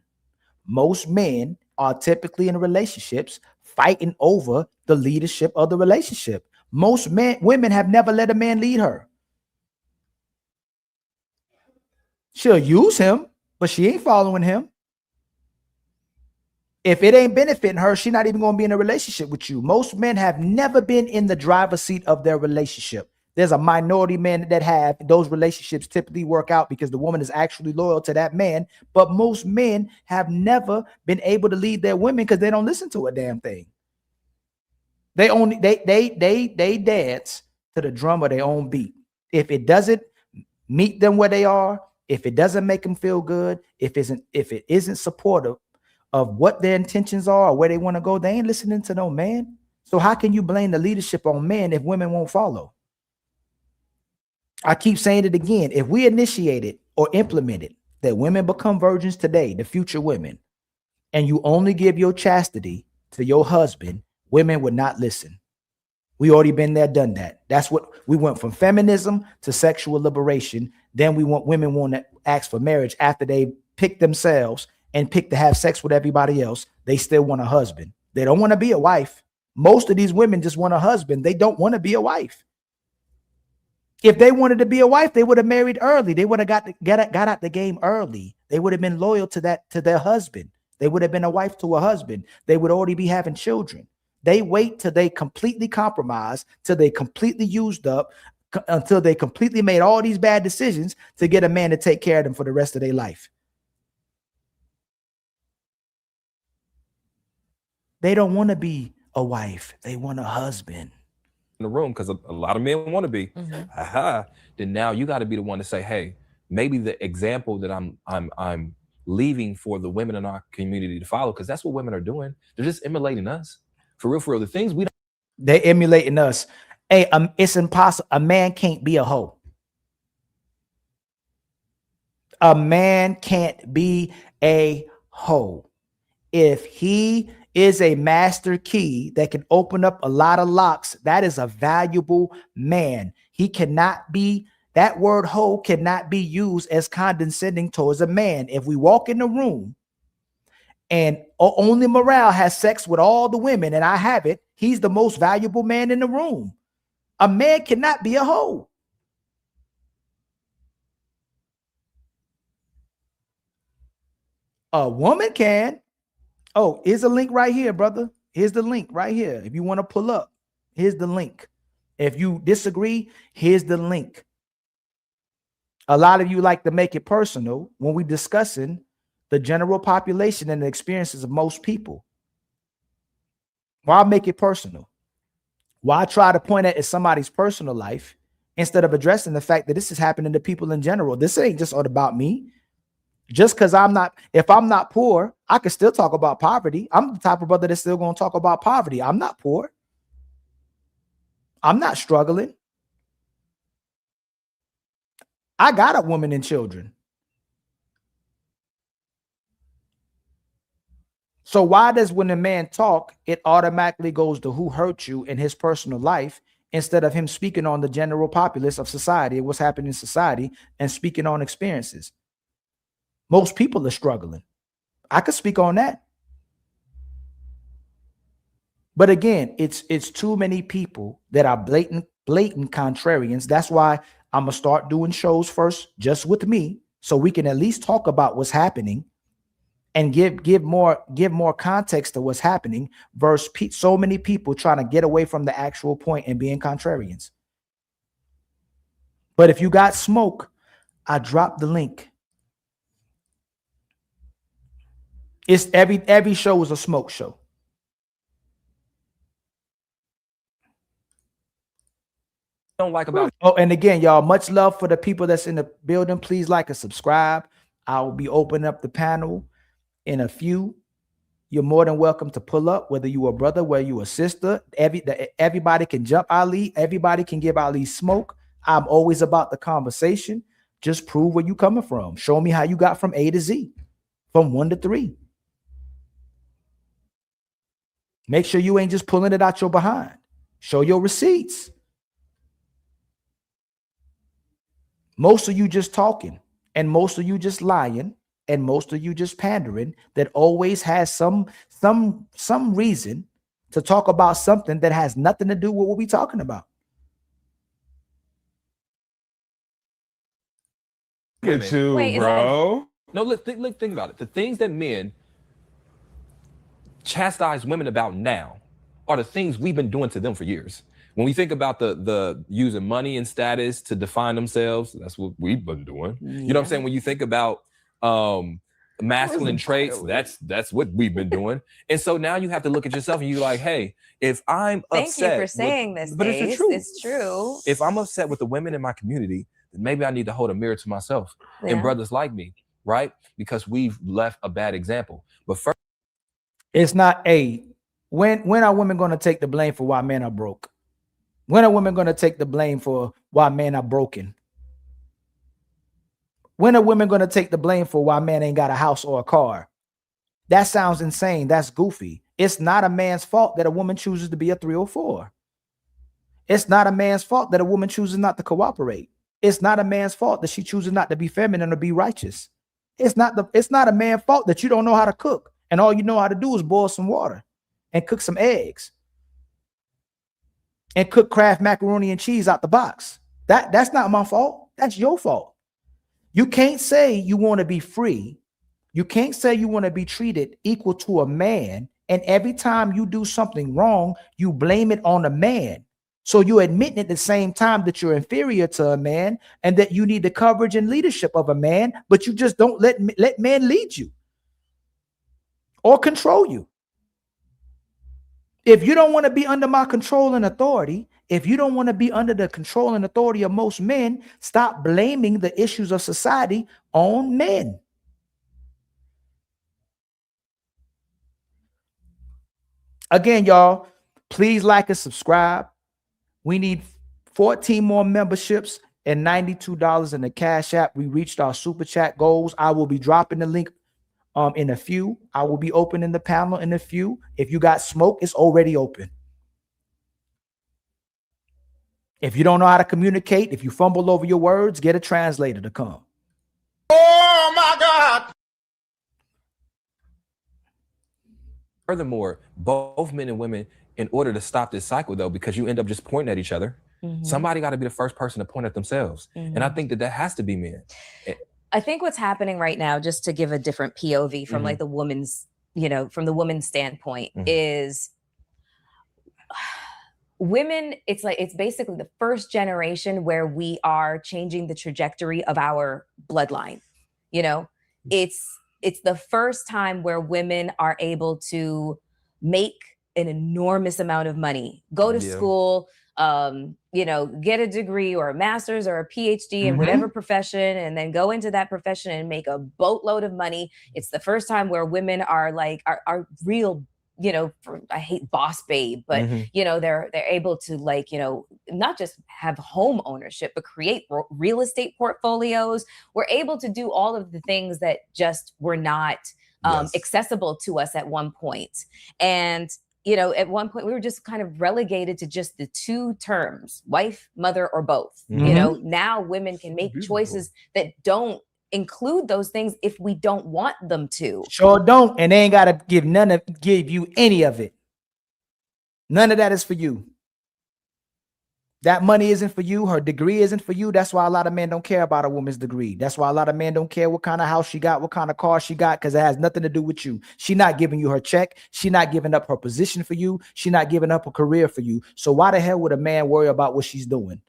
F: Most men are typically in relationships fighting over the leadership of the relationship. Most women have never let a man lead her. She'll use him, but she ain't following him. If it ain't benefiting her, she's not even going to be in a relationship with you. Most men have never been in the driver's seat of their relationship. There's a minority men that have. Those relationships typically work out because the woman is actually loyal to that man. But most men have never been able to lead their women because they don't listen to a damn thing. They dance to the drum of their own beat. If it doesn't meet them where they are, if it doesn't make them feel good, if it isn't supportive of what their intentions are or where they want to go, they ain't listening to no man. So how can you blame the leadership on men if women won't follow? I keep saying it again. If we initiated or implemented that women become virgins today, the future women, and you only give your chastity to your husband, women would not listen. We already been there, done that. That's what we went from feminism to sexual liberation. Then women want to ask for marriage after they pick themselves and pick to have sex with everybody else. They still want a husband. They don't want to be a wife. Most of these women just want a husband. They don't want to be a wife. If they wanted to be a wife, they would have married early. They would have got out the game early. They would have been loyal to their husband. They would have been a wife to a husband. They would already be having children. They wait till they completely compromise, till they completely used up, until they completely made all these bad decisions to get a man to take care of them for the rest of their life. They don't want to be a wife. They want a husband.
I: In the room, because a lot of men want to be. Then now you got to be the one to say, hey, maybe the example that I'm leaving for the women in our community to follow, because that's what women are doing. They're just emulating us. For real, the things we don't.
F: They emulating us. Hey, it's impossible. A man can't be a hoe. A man can't be a hoe. If he is a master key that can open up a lot of locks, that is a valuable man. He cannot be, that word hoe cannot be used as condescending towards a man. If we walk in the room and only morale has sex with all the women, and I have it, he's the most valuable man in the room. A man cannot be a hoe. A woman can. Oh, here's a link right here, brother. Here's the link right here. If you want to pull up, here's the link. If you disagree, here's the link. A lot of you like to make it personal when we're discussing the general population and the experiences of most people. Why make it personal? Why try to point at somebody's personal life instead of addressing the fact that this is happening to people in general? This ain't just all about me. Just because if I'm not poor, I can still talk about poverty. I'm the type of brother that's still going to talk about poverty. I'm not poor. I'm not struggling. I got a woman and children. So why does when a man talk, it automatically goes to who hurt you in his personal life instead of him speaking on the general populace of society and what's happening in society and speaking on experiences? Most people are struggling. I could speak on that. But again, it's too many people that are blatant contrarians. That's why I'm going to start doing shows first just with me so we can at least talk about what's happening and give more context to what's happening versus so many people trying to get away from the actual point and being contrarians. But if you got smoke, I dropped the link. It's every show is a smoke show.
I: Don't like about
F: Oh, and again, y'all, much love for the people that's in the building. Please like and subscribe. I will be opening up the panel in a few. You're more than welcome to pull up, whether you a brother, whether you a sister. Everybody can jump Ali. Everybody can give Ali smoke. I'm always about the conversation. Just prove where you coming from. Show me how you got from A to Z, from 1 to 3. Make sure you ain't just pulling it out your behind. Show your receipts. Most of you just talking, and most of you just lying, and most of you just pandering that always has some reason to talk about something that has nothing to do with what we're talking about.
G: Look at you,
K: Wait,
G: bro.
I: No, look, think about it. The things that men chastise women about now are the things we've been doing to them for years. When we think about the using money and status to define themselves, that's what we've been doing. You know what I'm saying? When you think about masculine traits, that's what we've been doing. And so now you have to look at yourself and you're like, hey, if I'm upset.
K: Thank you for saying this,
I: but
K: Ace.
I: it's the truth.
K: It's true.
I: If I'm upset with the women in my community, then maybe I need to hold a mirror to myself and brothers like me, right? Because we've left a bad example. But first,
F: it's not when are women going to take the blame for why men are broke? When are women going to take the blame for why men are broken? When are women going to take the blame for why men ain't got a house or a car? That sounds insane. That's goofy. It's not a man's fault that a woman chooses to be a 3 or 4. It's not a man's fault that a woman chooses not to cooperate. It's not a man's fault that she chooses not to be feminine or be righteous. It's not a man's fault that you don't know how to cook and all you know how to do is boil some water and cook some eggs and cook Kraft macaroni and cheese out the box. That's not my fault. That's your fault. You can't say you want to be free. You can't say you want to be treated equal to a man. And every time you do something wrong, you blame it on a man. So you admit at the same time that you're inferior to a man and that you need the coverage and leadership of a man, but you just don't let men lead you or control you. If you don't want to be under my control and authority, if you don't want to be under the control and authority of most men, stop blaming the issues of society on men. Again, y'all, please like and subscribe. We need 14 more memberships and $92 in the Cash App. We reached our super chat goals. I will be dropping the link in a few. I will be opening the panel in a few. If you got smoke, it's already open. If you don't know how to communicate, if you fumble over your words, get a translator to come.
N: Oh my God.
I: furthermore, both men and women, in order to stop this cycle though, because you end up just pointing at each other, somebody got to be the first person to point at themselves. And I think that has to be men.
K: I think what's happening right now, just to give a different POV from like the woman's, from the woman's standpoint, is women, it's basically the first generation where we are changing the trajectory of our bloodline. It's the first time where women are able to make an enormous amount of money, go to school, get a degree or a master's or a PhD in whatever profession, and then go into that profession and make a boatload of money. It's the first time where women are like, are real, I hate boss babe, but they're able to not just have home ownership, but create real estate portfolios. We're able to do all of the things that just were not accessible to us at one point. And at one point we were just kind of relegated to just the two terms, wife, mother, or both. Now women can make choices that don't include those things if we don't want them to.
F: Sure don't, and they ain't gotta give you any of it. None of that is for you. That money isn't for you. Her degree isn't for you. That's why a lot of men don't care about a woman's degree. That's why a lot of men don't care what kind of house she got, what kind of car she got, because it has nothing to do with you. She not giving you her check. She not giving up her position for you. She not giving up a career for you. So why the hell would a man worry about what she's doing?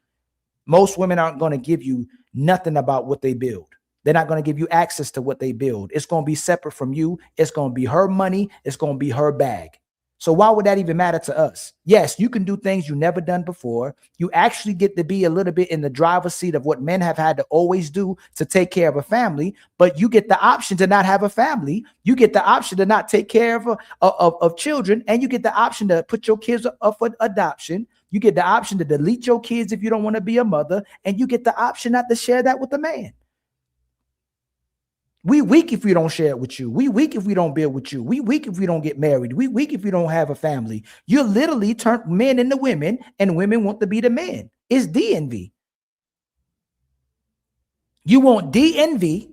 F: Most women aren't going to give you nothing about what they build. They're not going to give you access to what they build. It's going to be separate from you. It's going to be her money. It's going to be her bag. So why would that even matter to us? Yes, you can do things you never done before. You actually get to be a little bit in the driver's seat of what men have had to always do to take care of a family, but you get the option to not have a family. You get the option to not take care of children, and you get the option to put your kids up for adoption. You get the option to delete your kids if you don't want to be a mother, and you get the option not to share that with a man. We weak if we don't share it with you. We weak if we don't build with you. We weak if we don't get married. We weak if we don't have a family. You literally turn men into women, and women want to be the men. It's DNV. You want DNV,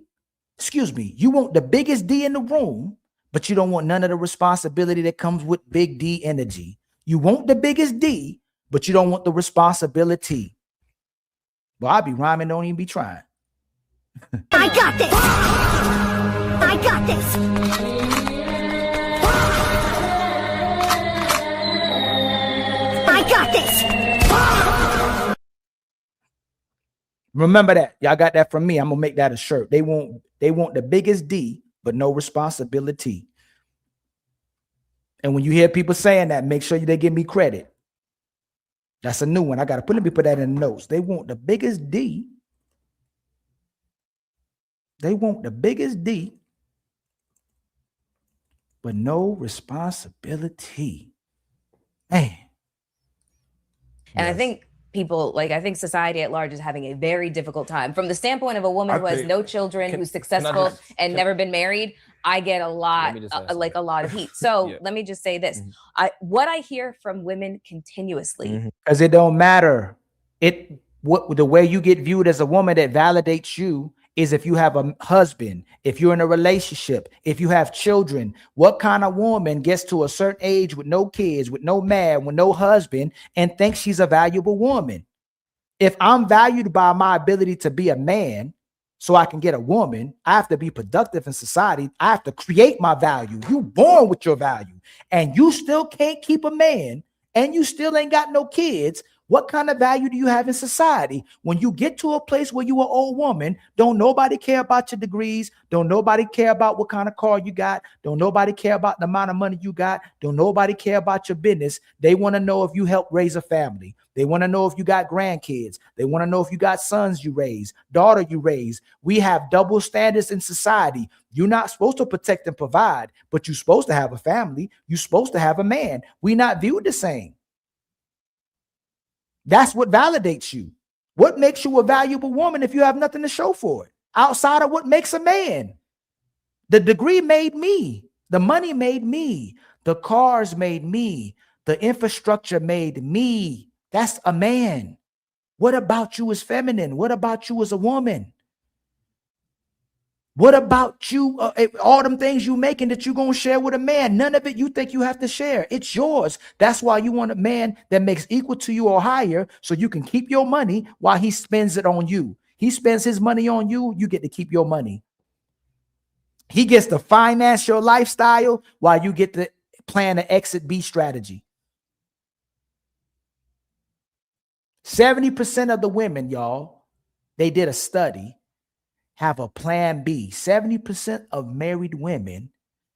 F: you want the biggest D in the room, but you don't want none of the responsibility that comes with big D energy. You want the biggest D, but you don't want the responsibility. Well, I'll be rhyming, don't even be trying.
J: I got this. I got this. I got this.
F: Remember that. Y'all got that from me. I'm gonna make that a shirt. They want the biggest D, but no responsibility. And when you hear people saying that, make sure they give me credit. That's a new one. Let me put that in the notes. They want the biggest D. They want the biggest D, but no responsibility. Man.
K: And I think I think society at large is having a very difficult time. From the standpoint of a woman who has no children, who's successful and never been married, I get a lot, a lot of heat. So let me just say this. What I hear from women continuously.
F: Because it don't matter. The way you get viewed as a woman that validates you is if you have a husband, if you're in a relationship, if you have children. What kind of woman gets to a certain age with no kids, with no man, with no husband, and thinks she's a valuable woman? If I'm valued by my ability to be a man so I can get a woman, I have to be productive in society. I have to create my value. You born with your value, and you still can't keep a man, and you still ain't got no kids. What kind of value do you have in society? When you get to a place where you're an old woman, don't nobody care about your degrees. Don't nobody care about what kind of car you got. Don't nobody care about the amount of money you got. Don't nobody care about your business. They want to know if you help raise a family. They want to know if you got grandkids. They want to know if you got sons you raise, daughter you raise. We have double standards in society. You're not supposed to protect and provide, but you're supposed to have a family. You're supposed to have a man. We're not viewed the same. That's what validates you. What makes you a valuable woman if you have nothing to show for it outside of what makes a man? The degree made me. The money made me. The cars made me. The infrastructure made me. That's a man. What about you as feminine? What about you as a woman? What about you? All them things you making that you gonna share with a man, none of it you think you have to share. It's yours. That's why you want a man that makes equal to you or higher, so you can keep your money while he spends it on you. He spends his money on you, you get to keep your money. He gets to finance your lifestyle while you get to plan an exit B strategy. 70% of the women, y'all, they did a study, have a plan B. 70% of married women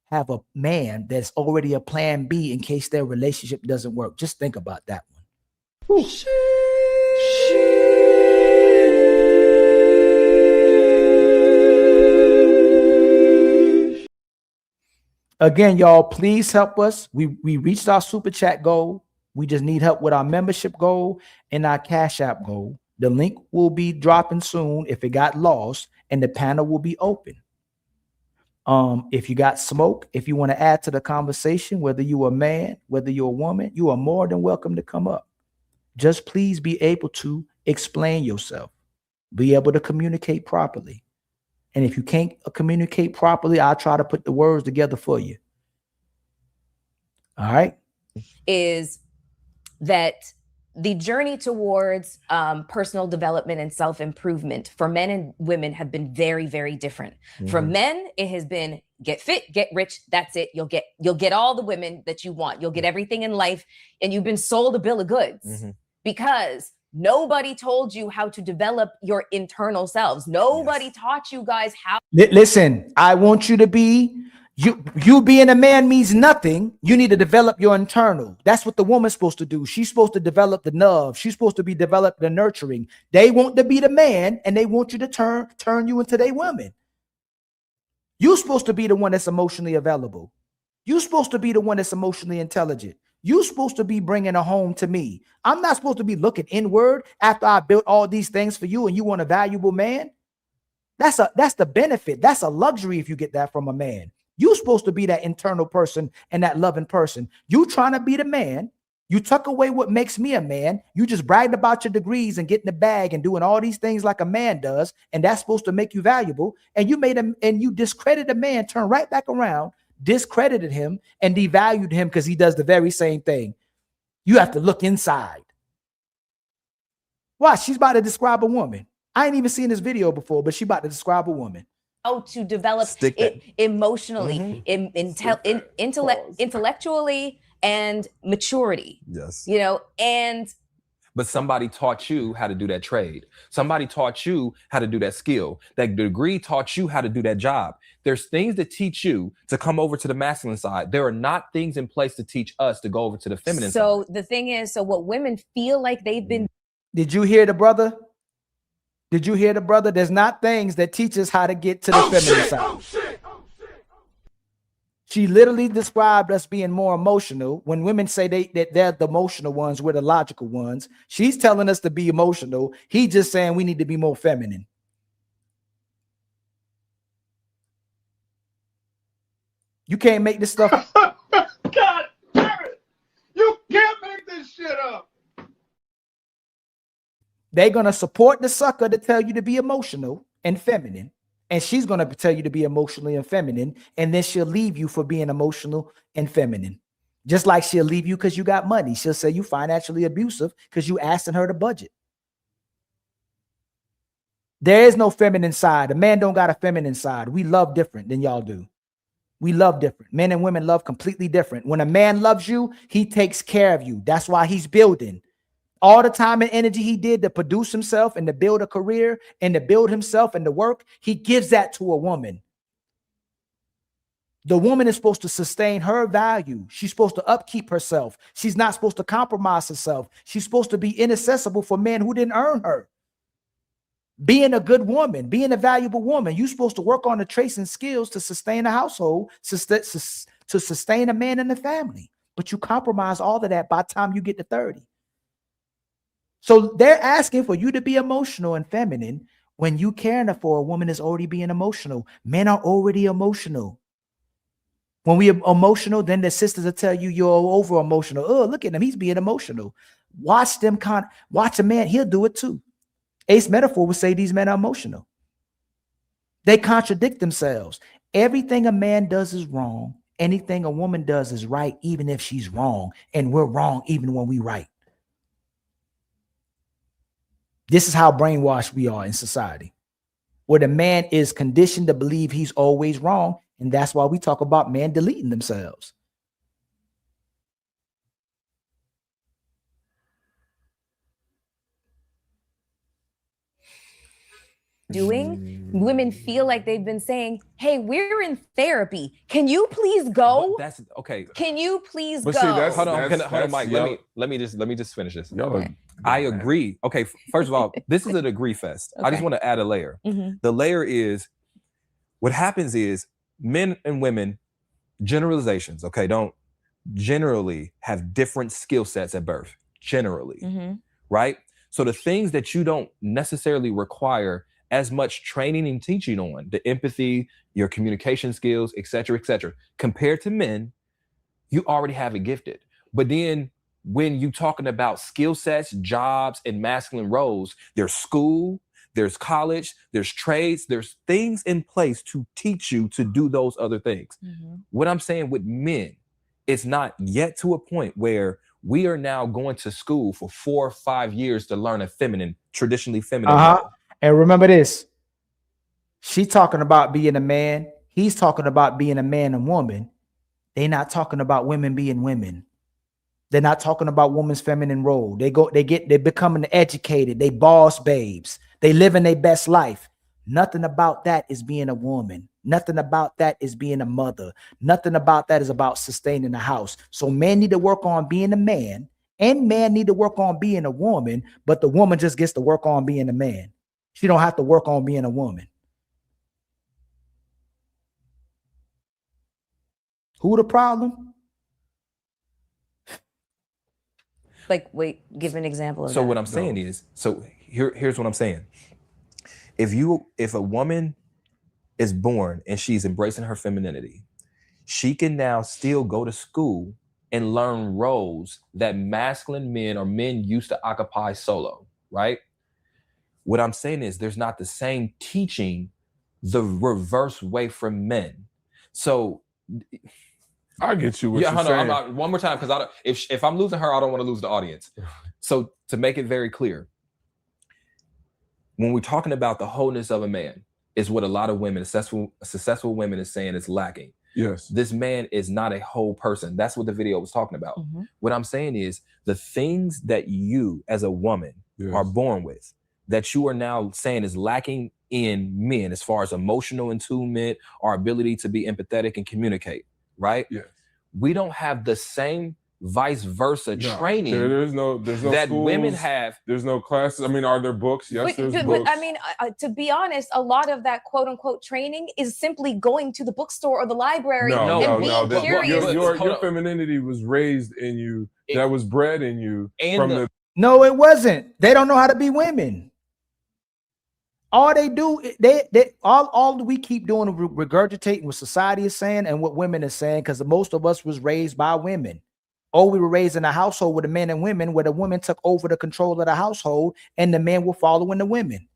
F: have a man that's already a plan B in case their relationship doesn't work. Just think about that one. Again, y'all, please help us. We reached our super chat goal. We just need help with our membership goal and our Cash App goal. The link will be dropping soon if it got lost, and the panel will be open. If you got smoke, if you want to add to the conversation, whether you're a man, whether you're a woman, you are more than welcome to come up. Just please be able to explain yourself, be able to communicate properly. And if you can't communicate properly, I'll try to put the words together for you. All right.
K: Is that the journey towards personal development and self-improvement for men and women have been very, very different. Mm-hmm. For men, it has been get fit, get rich. That's it. You'll get all the women that you want. You'll get everything in life, and you've been sold a bill of goods because nobody told you how to develop your internal selves. Nobody taught you guys how.
F: Listen, I want you to be. You being a man means nothing. You need to develop your internal. That's what the woman's supposed to do. She's supposed to develop the nerve. She's supposed to be developed the nurturing. They want to be the man, and they want you to turn you into their woman. You're supposed to be the one that's emotionally available. You're supposed to be the one that's emotionally intelligent. You're supposed to be bringing a home to me. I'm not supposed to be looking inward after I built all these things for you, and you want a valuable man. That's the benefit. That's a luxury if you get that from a man. You're supposed to be that internal person and that loving person. You trying to be the man. You tuck away what makes me a man. You just bragged about your degrees and getting the bag and doing all these things like a man does. And that's supposed to make you valuable. And you made him, and you discredited a man, turn right back around, discredited him and devalued him because he does the very same thing. You have to look inside. Watch, she's about to describe a woman. I ain't even seen this video before, but she's about to describe a woman.
K: How to develop it emotionally, intellectually, and maturity.
I: Yes.
K: You know, and
I: but somebody taught you how to do that trade. Somebody taught you how to do that skill. That degree taught you how to do that job. There's things that teach you to come over to the masculine side. There are not things in place to teach us to go over to the feminine side.
K: So the thing is, so what women feel like they've been.
F: Did you hear the brother? Did you hear the brother? There's not things that teach us how to get to the feminine side. She literally described us being more emotional. When women say that they're the emotional ones, we're the logical ones. She's telling us to be emotional. He's just saying we need to be more feminine. You can't make this stuff.
N: God damn it. You can't make this shit up.
F: They're going to support the sucker to tell you to be emotional and feminine. And she's going to tell you to be emotionally and feminine. And then she'll leave you for being emotional and feminine. Just like she'll leave you because you got money. She'll say you financially abusive because you asking her to budget. There is no feminine side. A man don't got a feminine side. We love different than y'all do. We love different. Men and women love completely different. When a man loves you, he takes care of you. That's why he's building. All the time and energy he did to produce himself and to build a career and to build himself and to work, he gives that to a woman. The woman is supposed to sustain her value. She's supposed to upkeep herself. She's not supposed to compromise herself. She's supposed to be inaccessible for men who didn't earn her. Being a good woman, being a valuable woman, you're supposed to work on the traits and skills to sustain a household, to sustain a man and the family. But you compromise all of that by the time you get to 30. So they're asking for you to be emotional and feminine when you caring for a woman is already being emotional. Men are already emotional. When we are emotional, then the sisters will tell you you're over emotional. Oh, look at him. He's being emotional. Watch a man. He'll do it too. Ace Metaphor would say these men are emotional. They contradict themselves. Everything a man does is wrong. Anything a woman does is right, even if she's wrong. And we're wrong even when we right. This is how brainwashed we are in society, where the man is conditioned to believe he's always wrong. And that's why we talk about men deleting themselves.
K: Doing, women feel like they've been saying, hey, we're in therapy. Can you please go?
I: That's okay.
K: Can you please
G: But
K: go?
G: see, that's-
I: Hold on, Mike. Let me just finish this. I agree. Okay, first of all, this is an agree fest. I just
K: Okay.
I: want to add a layer.
K: Mhm.
I: The layer is what happens is men and women, generalizations, okay, don't generally have different skill sets at birth, generally,
K: Mhm.
I: right? So the things that you don't necessarily require as much training and teaching on, the empathy, your communication skills, et cetera, compared to men, you already have it gifted. But then when you're talking about skill sets, jobs, and masculine roles, there's school, there's college, there's trades, there's things in place to teach you to do those other things. What I'm saying with men, it's not yet to a point where we are now going to school for 4 or 5 years to learn a traditionally feminine role.
F: And remember this. She talking about being a man. He's talking about being a man and woman. They're not talking about women being women. They're not talking about woman's feminine role. They're becoming educated. They boss babes. They living their best life. Nothing about that is being a woman. Nothing about that is being a mother. Nothing about that is about sustaining the house. So men need to work on being a man, and men need to work on being a woman, but the woman just gets to work on being a man. She don't have to work on being a woman. Who the problem?
K: Like, wait, give an example of
I: So
K: that.
I: what I'm saying is, here's what I'm saying. If a woman is born and she's embracing her femininity, she can now still go to school and learn roles that masculine men or men used to occupy solo, right? What I'm saying is there's not the same teaching the reverse way from men. So
G: I get you. What
I: yeah,
G: you're
I: hold
G: saying.
I: on. One more time, because if I'm losing her, I don't want to lose the audience. So to make it very clear, when we're talking about the wholeness of a man, is what a lot of women, successful women, is saying is lacking.
G: Yes,
I: this man is not a whole person. That's what the video was talking about. What I'm saying is the things that you, as a woman, are born with, that you are now saying is lacking in men, as far as emotional attunement, our ability to be empathetic and communicate. Right?
G: Yes.
I: We don't have the same vice versa training.
G: There's no
I: that
G: schools,
I: women have.
G: There's no classes. I mean, are there books? Yes, there's
K: But
G: books.
K: I mean, to be honest, a lot of that quote unquote training is simply going to the bookstore or the library and being curious.
G: Your femininity was raised in you. That was bred in you from the.
F: No, it wasn't. They don't know how to be women. All they do, all we keep doing is regurgitating what society is saying and what women are saying, because most of us was raised by women. Or we were raised in a household with the men and women, where the women took over the control of the household and the men were following the women.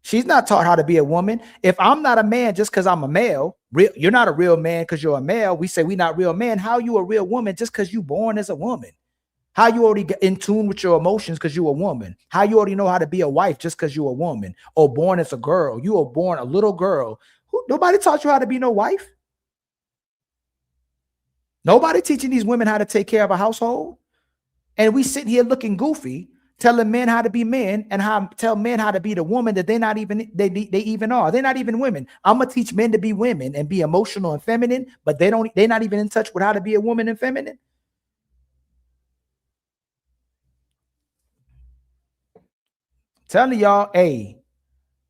F: She's not taught how to be a woman. If I'm not a man just because I'm a male, you're not a real man because you're a male. We say we're not real men. How are you a real woman just because you born as a woman? How you already get in tune with your emotions because you're a woman? How you already know how to be a wife just because you're a woman? Or born as a girl? You were born a little girl. Nobody taught you how to be no wife. Nobody teaching these women how to take care of a household. And we sitting here looking goofy, telling men how to be men and tell men how to be the woman that they're not even, they even are. They're not even women. I'm gonna teach men to be women and be emotional and feminine, but they're not even in touch with how to be a woman and feminine. Telling y'all, hey,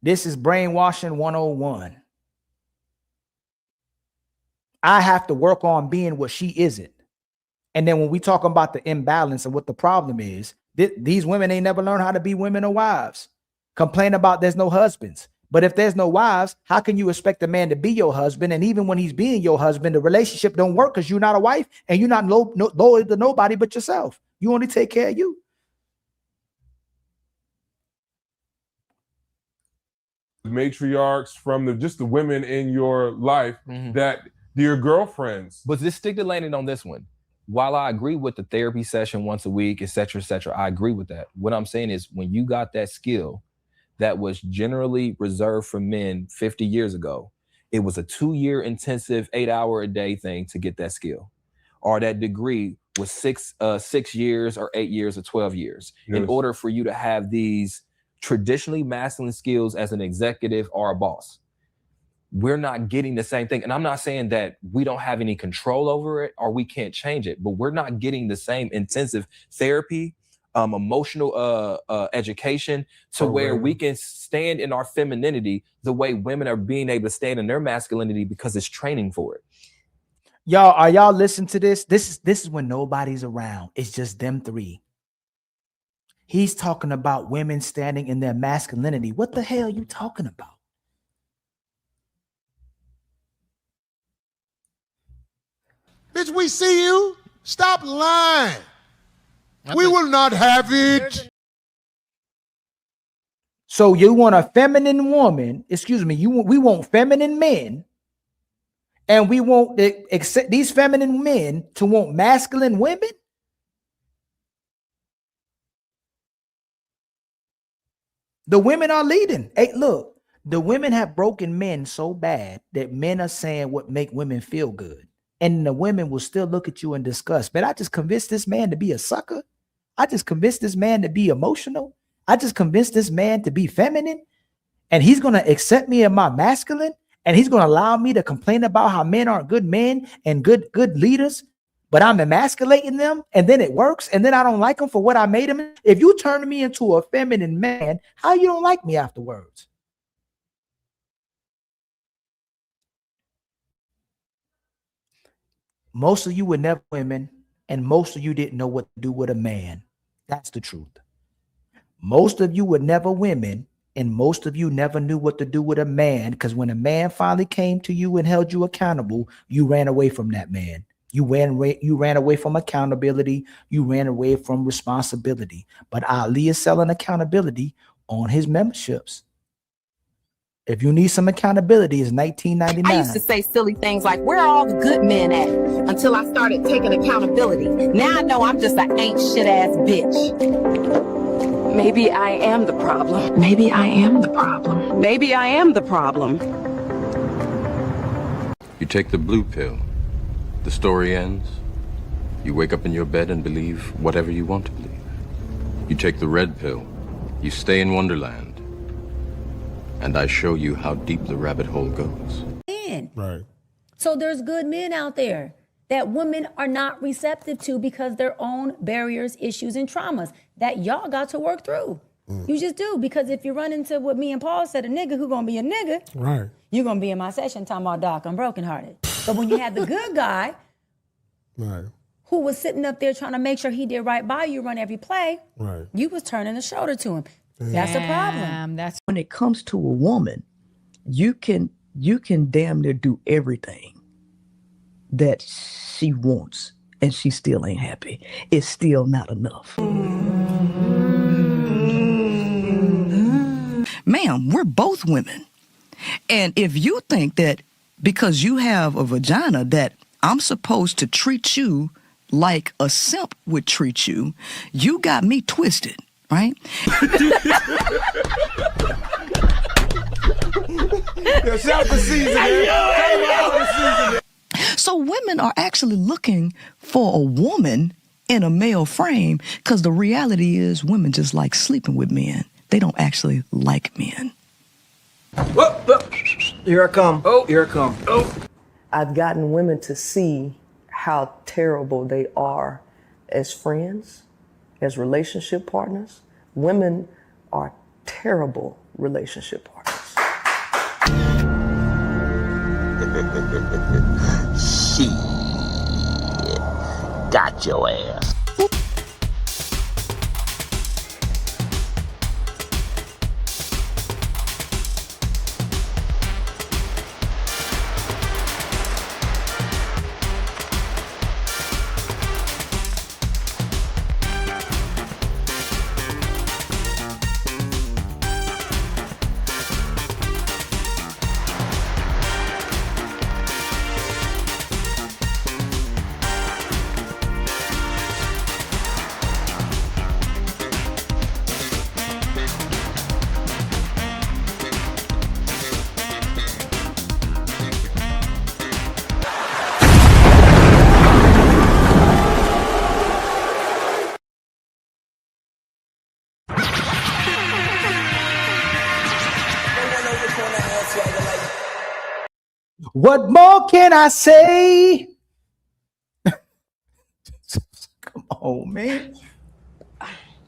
F: this is brainwashing 101. I have to work on being what she isn't. And then when we talk about the imbalance and what the problem is, these women ain't never learned how to be women or wives. Complain about there's no husbands. But if there's no wives, how can you expect a man to be your husband? And even when he's being your husband, the relationship don't work because you're not a wife and you're not loyal to nobody but yourself. You only take care of you.
G: matriarchs, from just the women in your life that your girlfriends.
I: But just stick to landing on this one. While I agree with the therapy session once a week, et cetera, I agree with that. What I'm saying is when you got that skill that was generally reserved for men 50 years ago, it was a 2-year intensive 8-hour-a-day thing to get that skill. Or that degree was 6 years or 8 years or 12 years.
G: Yes.
I: In order for you to have these traditionally masculine skills as an executive or a boss. We're not getting the same thing. And I'm not saying that we don't have any control over it or we can't change it, but we're not getting the same intensive therapy, emotional education to where we can stand in our femininity the way women are being able to stand in their masculinity because it's training for it.
F: Y'all, are y'all listening to this? This is when nobody's around. It's just them three. He's talking about women standing in their masculinity. What the hell are you talking about?
N: Bitch, we see you. Stop lying. We will not have it.
F: So you want a feminine woman, we want feminine men, and we want these feminine men to want masculine women? The women are leading. Hey, look, the women have broken men so bad that men are saying what make women feel good. And the women will still look at you in disgust. But I just convinced this man to be a sucker. I just convinced this man to be emotional. I just convinced this man to be feminine. And he's going to accept me in my masculine. And he's going to allow me to complain about how men aren't good men and good leaders. But I'm emasculating them, and then it works, and then I don't like them for what I made them. If you turn me into a feminine man, how you don't like me afterwards? Most of you were never women, and most of you didn't know what to do with a man. That's the truth. Most of you were never women, and most of you never knew what to do with a man, because when a man finally came to you and held you accountable, you ran away from that man. You ran away from accountability. You ran away from responsibility. But Ali is selling accountability on his memberships. If you need some accountability, it's $19.99.
D: I used to say silly things like, where are all the good men at? Until I started taking accountability. Now I know I'm just an ain't shit ass bitch. Maybe I am the problem. Maybe I am the problem. Maybe I am the problem.
M: You take the blue pill. The story ends. You wake up in your bed and believe whatever you want to believe. You take the red pill. You stay in Wonderland. And I show you how deep the rabbit hole goes.
W: Right. So there's good men out there that women are not receptive to because their own barriers, issues, and traumas that y'all got to work through. You just do, because if you run into what me and Paul said, a nigga who gonna be a nigga,
N: right?
W: You're gonna be in my session talking about, Doc, I'm brokenhearted. But when you had the good guy,
N: right,
W: who was sitting up there trying to make sure he did right by you, run every play,
N: right,
W: you was turning the shoulder to him. That's a problem.
T: That's
O: when it comes to a woman, you can damn near do everything that she wants, and she still ain't happy. It's still not enough. Ma'am, we're both women. And if you think that because you have a vagina that I'm supposed to treat you like a simp would treat you, you got me twisted, right? So women are actually looking for a woman in a male frame, because the reality is women just like sleeping with men. They don't actually like men.
H: Here I come. Oh, here I come. Oh.
P: I've gotten women to see how terrible they are as friends, as relationship partners. Women are terrible relationship partners.
Q: She got your ass.
F: What more can I say? Come on, man.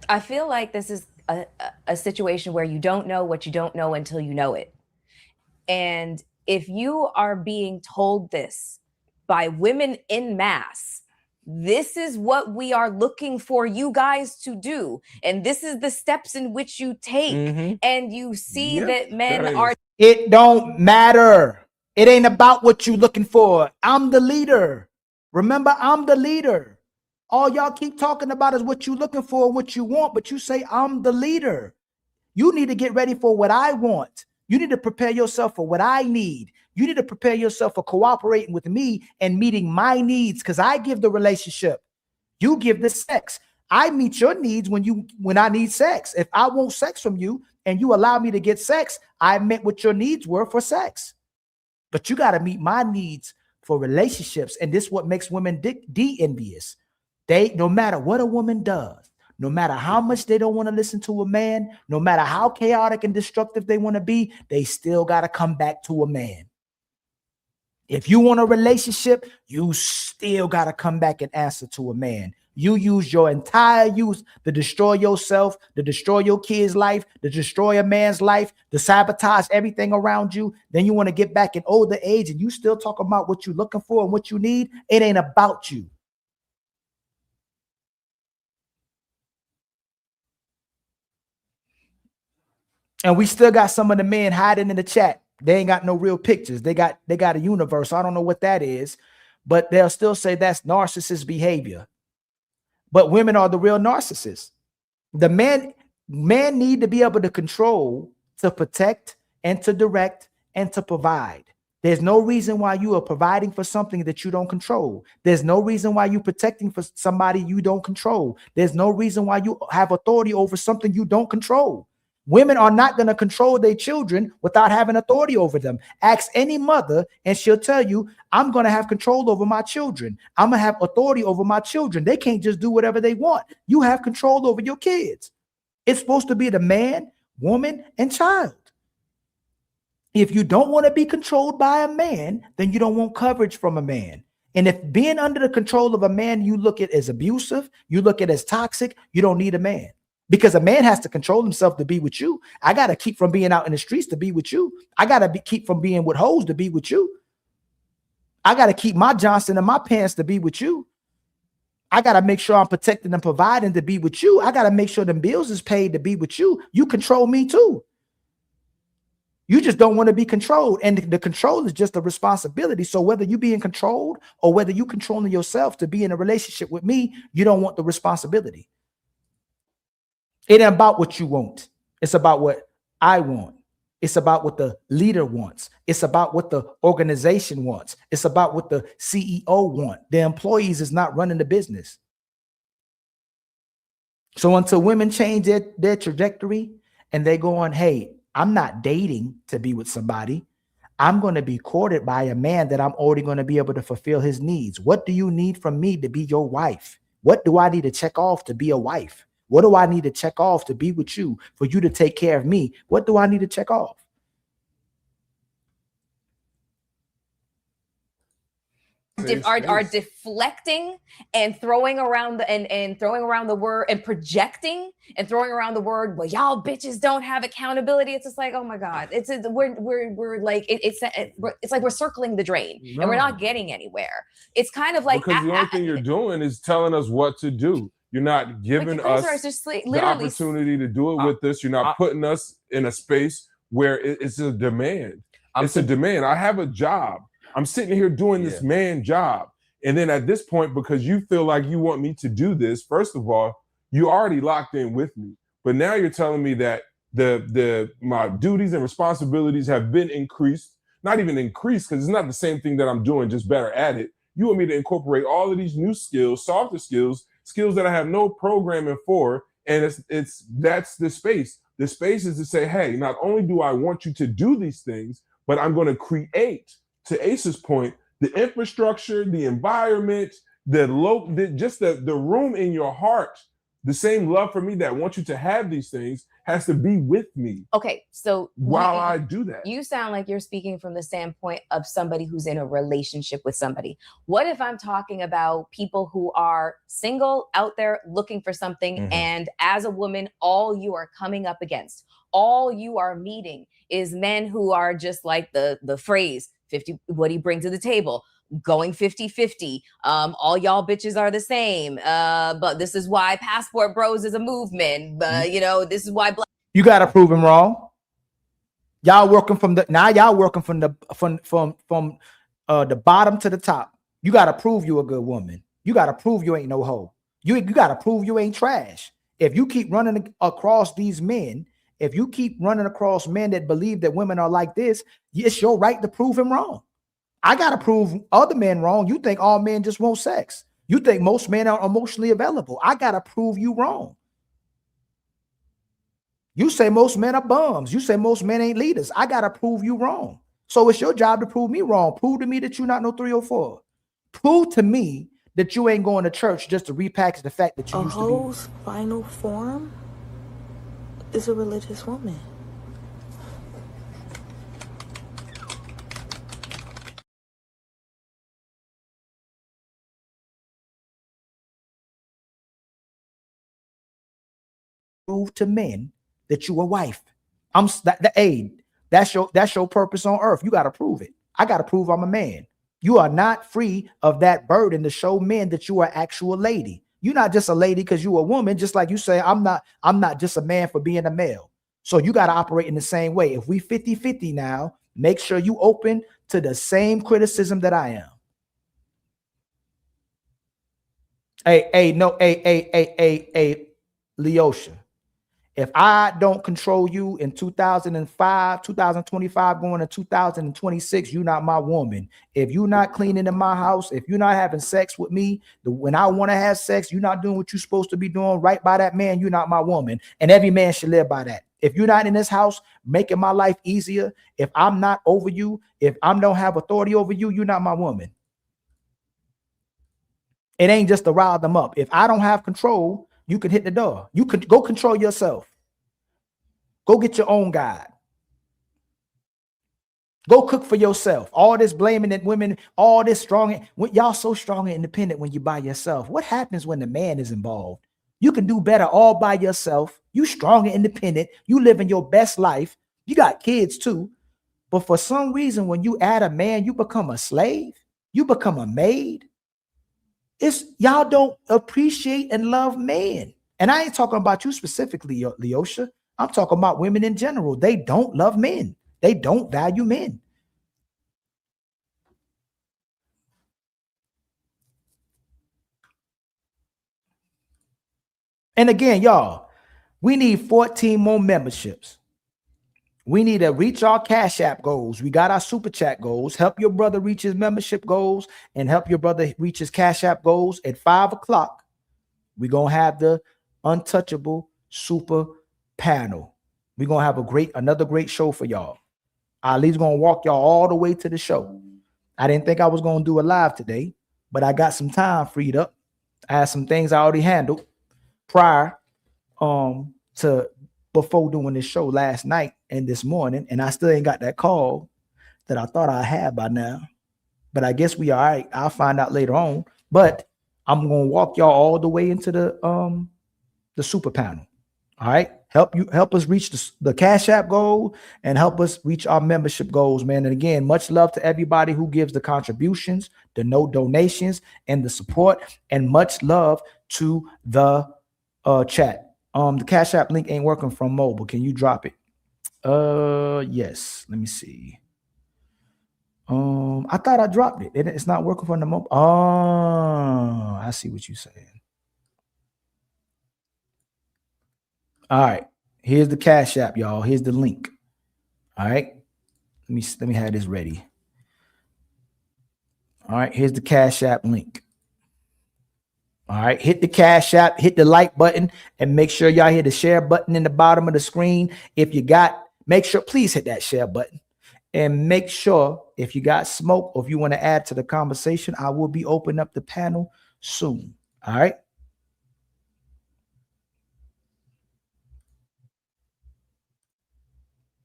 K: I feel like this is a situation where you don't know what you don't know until you know it. And if you are being told this by women in mass, this is what we are looking for you guys to do. And this is the steps in which you take. And you see that men are.
F: It don't matter. It ain't about what you looking for. I'm the leader. Remember, I'm the leader. All y'all keep talking about is what you looking for and what you want, but you say I'm the leader. You need to get ready for what I want. You need to prepare yourself for what I need. You need to prepare yourself for cooperating with me and meeting my needs, because I give the relationship. You give the sex. I meet your needs when I need sex. If I want sex from you and you allow me to get sex, I meant what your needs were for sex. But you got to meet my needs for relationships. And this is what makes women envious. No matter what a woman does, no matter how much they don't want to listen to a man, no matter how chaotic and destructive they want to be, they still got to come back to a man. If you want a relationship, you still got to come back and answer to a man. You use your entire youth to destroy yourself, to destroy your kid's life, to destroy a man's life, to sabotage everything around you. Then you want to get back in older age and you still talk about what you're looking for and what you need. It ain't about you. And we still got some of the men hiding in the chat. They ain't got no real pictures. They got a universe. I don't know what that is, but they'll still say that's narcissist behavior. But women are the real narcissists. The men need to be able to control, to protect, and to direct, and to provide. There's no reason why you are providing for something that you don't control. There's no reason why you're protecting for somebody you don't control. There's no reason why you have authority over something you don't control. Women are not going to control their children without having authority over them. Ask any mother and she'll tell you, I'm going to have control over my children. I'm going to have authority over my children. They can't just do whatever they want. You have control over your kids. It's supposed to be the man, woman, and child. If you don't want to be controlled by a man, then you don't want coverage from a man. And if being under the control of a man, you look at as abusive, you look at as toxic, you don't need a man. Because a man has to control himself to be with you. I got to keep from being out in the streets to be with you. I got to keep from being with hoes to be with you. I got to keep my Johnson in my pants to be with you. I got to make sure I'm protecting and providing to be with you. I got to make sure them bills is paid to be with you. You control me too. You just don't want to be controlled. And the control is just a responsibility. So whether you being controlled or whether you controlling yourself to be in a relationship with me, you don't want the responsibility. It ain't about what you want. It's about what I want. It's about what the leader wants. It's about what the organization wants. It's about what the CEO wants. The employees is not running the business. So until women change their trajectory and they go on, hey, I'm not dating to be with somebody. I'm going to be courted by a man that I'm already going to be able to fulfill his needs. What do you need from me to be your wife? What do I need to check off to be a wife? What do I need to check off to be with you, for you to take care of me? What do I need to check off?
K: Are deflecting and throwing around and throwing around the word and projecting and throwing around the word, well, y'all bitches don't have accountability. It's just like, oh my God, we're like it's like we're circling the drain and we're not getting anywhere. It's kind of like
G: because the only thing you're doing is telling us what to do. You're not giving us the opportunity to do it with us. You're not putting us in a space where it's a demand. It's a demand. I have a job. I'm sitting here doing this man job. And then at this point, because you feel like you want me to do this, first of all, you already locked in with me. But now you're telling me that my duties and responsibilities have been increased. Not even increased, because it's not the same thing that I'm doing, just better at it. You want me to incorporate all of these new skills, softer skills that I have no programming for. And that's the space. The space is to say, hey, not only do I want you to do these things, but I'm going to create, to Ace's point, the infrastructure, the environment, the room in your heart, the same love for me that wants you to have these things. has to be with me
K: Okay, so
G: while I do that.
K: You sound like you're speaking from the standpoint of somebody who's in a relationship with somebody. What if I'm talking about people who are single, out there looking for something, and as a woman, all you are coming up against, all you are meeting is men who are just like the phrase 50, what do you bring to the table? Going 50-50. All y'all bitches are the same. But this is why Passport Bros is a movement. But you know, this is why black.
F: You gotta prove him wrong. Y'all working from the bottom to the top. You gotta prove you a good woman. You gotta prove you ain't no hoe. You gotta prove you ain't trash. If you keep running across these men, if you keep running across men that believe that women are like this, it's your right to prove him wrong. I gotta prove other men wrong. You think all men just want sex. You think most men are emotionally available. I gotta prove you wrong. You say most men are bums. You say most men ain't leaders. I gotta prove you wrong. So it's your job to prove me wrong. Prove to me that you're not no 304. Prove to me that you ain't going to church just to repackage the fact that you used to be.
B: A hoe's final form is a religious woman.
F: Prove to men that you a wife. That's your purpose on earth. You got to prove it. I got to prove I'm a man. You are not free of that burden to show men that you are actual lady. You're not just a lady because you a woman, just like you say, I'm not just a man for being a male. So you got to operate in the same way. If we 50-50 now, make sure you open to the same criticism that I am. Hey, Leosha. If I don't control you in 2005, 2025, going to 2026, you're not my woman. If you're not cleaning in my house, if you're not having sex with me, when I want to have sex, you're not doing what you're supposed to be doing right by that man, you're not my woman. And every man should live by that. If you're not in this house making my life easier, if I'm not over you, if I don't have authority over you, you're not my woman. It ain't just to rile them up. If I don't have control, you can hit the door. You could go control yourself. Go get your own God. Go cook for yourself. All this blaming that women, all this strong. Y'all so strong and independent when you by yourself. What happens when the man is involved? You can do better all by yourself. You strong and independent. You living your best life. You got kids too. But for some reason, when you add a man, you become a slave. You become a maid. Y'all don't appreciate and love men. And I ain't talking about you specifically, Leosha. I'm talking about women in general. They don't love men. They don't value men. And again, y'all, we need 14 more memberships. We need to reach our Cash App goals. We got our Super Chat goals. Help your brother reach his membership goals and help your brother reach his Cash App goals. At 5 o'clock, we're going to have the Untouchable Super Panel. We're going to have another great show for y'all. Ali's going to walk y'all all the way to the show. I didn't think I was going to do a live today, but I got some time freed up. I had some things I already handled prior to before doing this show last night and this morning, and I still ain't got that call that I thought I had by now. But I guess we all right. I'll find out later on. But I'm gonna walk y'all all the way into the super panel. All right. Help us reach the Cash App goal and help us reach our membership goals, man. And again, much love to everybody who gives the contributions, the donations, and the support, and much love to the chat. The Cash App link ain't working from mobile. Can you drop it? Yes. Let me see. I thought I dropped it. It's not working from the mobile. Oh, I see what you're saying. All right. Here's the Cash App, y'all. Here's the link. All right. Let me have this ready. All right. Here's the Cash App link. All right, hit the Cash App, hit the like button, and make sure y'all hit the share button in the bottom of the screen. Make sure, please hit that share button. And make sure if you got smoke or if you want to add to the conversation, I will be opening up the panel soon. All right.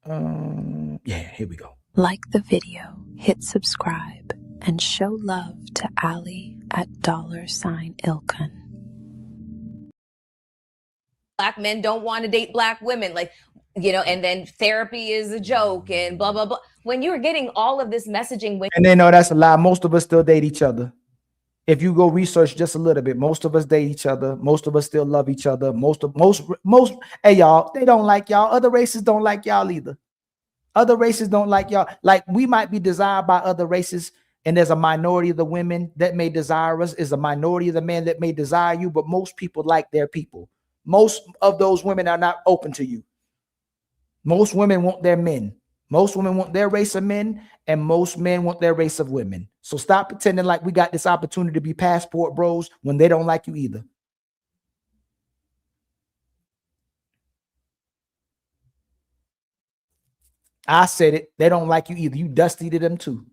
F: Yeah, here we go.
E: Like the video, hit subscribe, and show love to Ali at $Ilkan.
K: Black men don't want to date black women, like, you know, and then therapy is a joke and blah, blah, blah. When you're getting all of this messaging,
F: And they know that's a lie. Most of us still date each other. If you go research just a little bit, most of us date each other. Most of us still love each other. Most, hey, y'all, they don't like y'all. Other races don't like y'all either. Other races don't like y'all. Like, we might be desired by other races, and there's a minority of the women that may desire us, is a minority of the men that may desire you, but most people like their people. Most of those women are not open to you. Most women want their men. Most women want their race of men, and most men want their race of women. So stop pretending like we got this opportunity to be passport bros when they don't like you either. I said it. They don't like you either. You dusty to them too.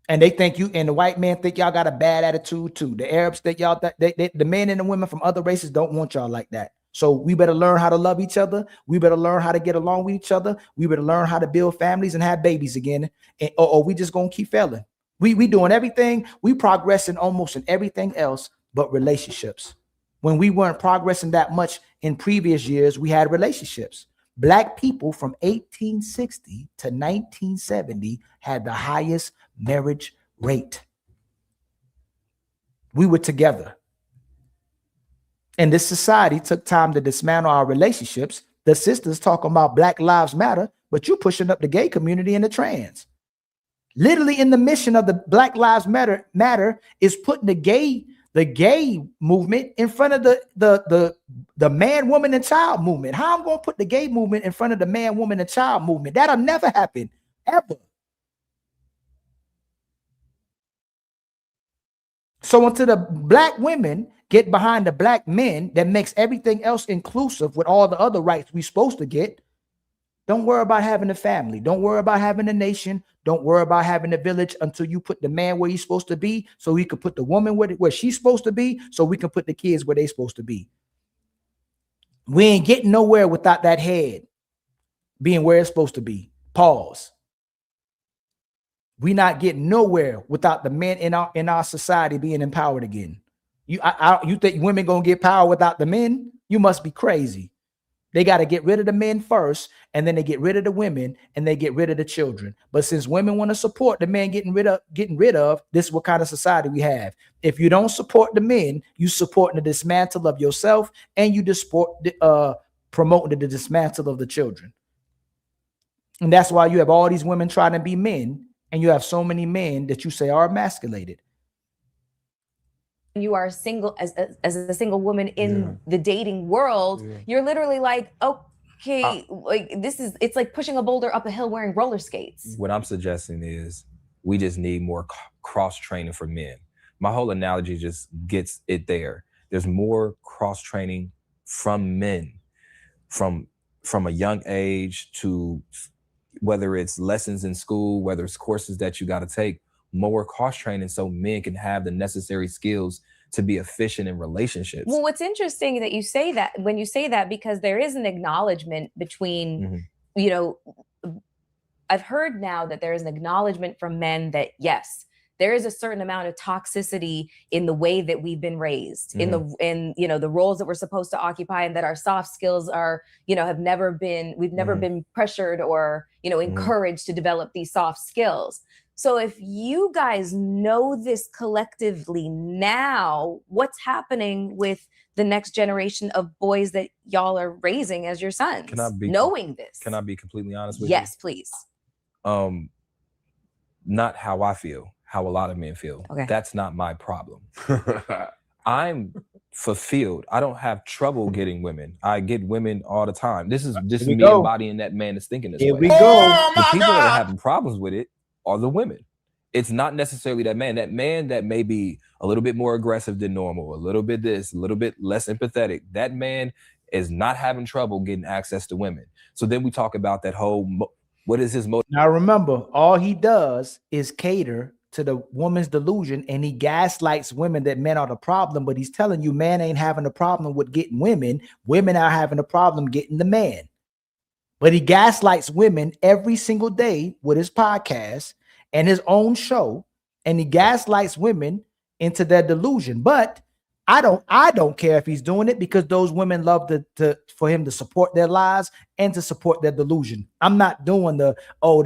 F: And they think you, and the white men think y'all got a bad attitude too. The Arabs think y'all, the men and the women from other races don't want y'all like that. So we better learn how to love each other. We better learn how to get along with each other. We better learn how to build families and have babies again. Or we just gonna keep failing. We doing everything. We progressing almost in everything else but relationships. When we weren't progressing that much in previous years, we had relationships. Black people from 1860 to 1970 had the highest marriage rate. We were together. And this society took time to dismantle our relationships. The sisters talking about Black Lives Matter, but you pushing up the gay community and the trans. Literally, in the mission of the Black Lives Matter is putting the gay movement in front of the man, woman, and child movement. How I'm going to put the gay movement in front of the man, woman, and child movement? That'll never happen, ever. So until the black women get behind the black men that makes everything else inclusive with all the other rights we're supposed to get, don't worry about having a family. Don't worry about having a nation. Don't worry about having a village until you put the man where he's supposed to be, so he can put the woman where she's supposed to be, so we can put the kids where they're supposed to be. We ain't getting nowhere without that head being where it's supposed to be. Pause. We not getting nowhere without the men in our society being empowered again. You think women gonna get power without the men? You must be crazy. They got to get rid of the men first, and then they get rid of the women, and they get rid of the children. But since women want to support the men getting rid of, this is what kind of society we have. If you don't support the men, you support the dismantle of yourself, and you promoting the dismantle of the children. And that's why you have all these women trying to be men, and you have so many men that you say are emasculated.
K: You are single as a single woman in the dating world, you're literally like, okay, like it's like pushing a boulder up a hill wearing roller skates.
I: What I'm suggesting is we just need more cross training for men. My whole analogy just gets it there. There's more cross training from men from a young age, to whether it's lessons in school, whether it's courses that you got to take. More cross training so men can have the necessary skills to be efficient in relationships.
K: Well, what's interesting that you say that, when you say that, because there is an acknowledgement between, you know, I've heard now that there is an acknowledgement from men that yes, there is a certain amount of toxicity in the way that we've been raised, in the roles that we're supposed to occupy, and that our soft skills are, we've never been pressured or, encouraged to develop these soft skills. So if you guys know this collectively now, what's happening with the next generation of boys that y'all are raising as your sons? Knowing this?
I: Can I be completely honest with you?
K: Yes, please.
I: Not how I feel, how a lot of men feel.
K: Okay.
I: That's not my problem. I'm fulfilled. I don't have trouble getting women. I get women all the time. This is just me embodying that man that's thinking this way.
F: Here we go.
I: The people that are having problems with it are the women. It's not necessarily that man. That man that may be a little bit more aggressive than normal, a little bit this, a little bit less empathetic, that man is not having trouble getting access to women. So then we talk about that whole, what is his motive?
F: Now remember, all he does is cater to the woman's delusion, and he gaslights women that men are the problem, but he's telling you man ain't having a problem with getting women. Women are having a problem getting the man. But he gaslights women every single day with his podcast and his own show, and he gaslights women into their delusion. But I don't care if he's doing it, because those women love for him to support their lies and to support their delusion. I'm not doing the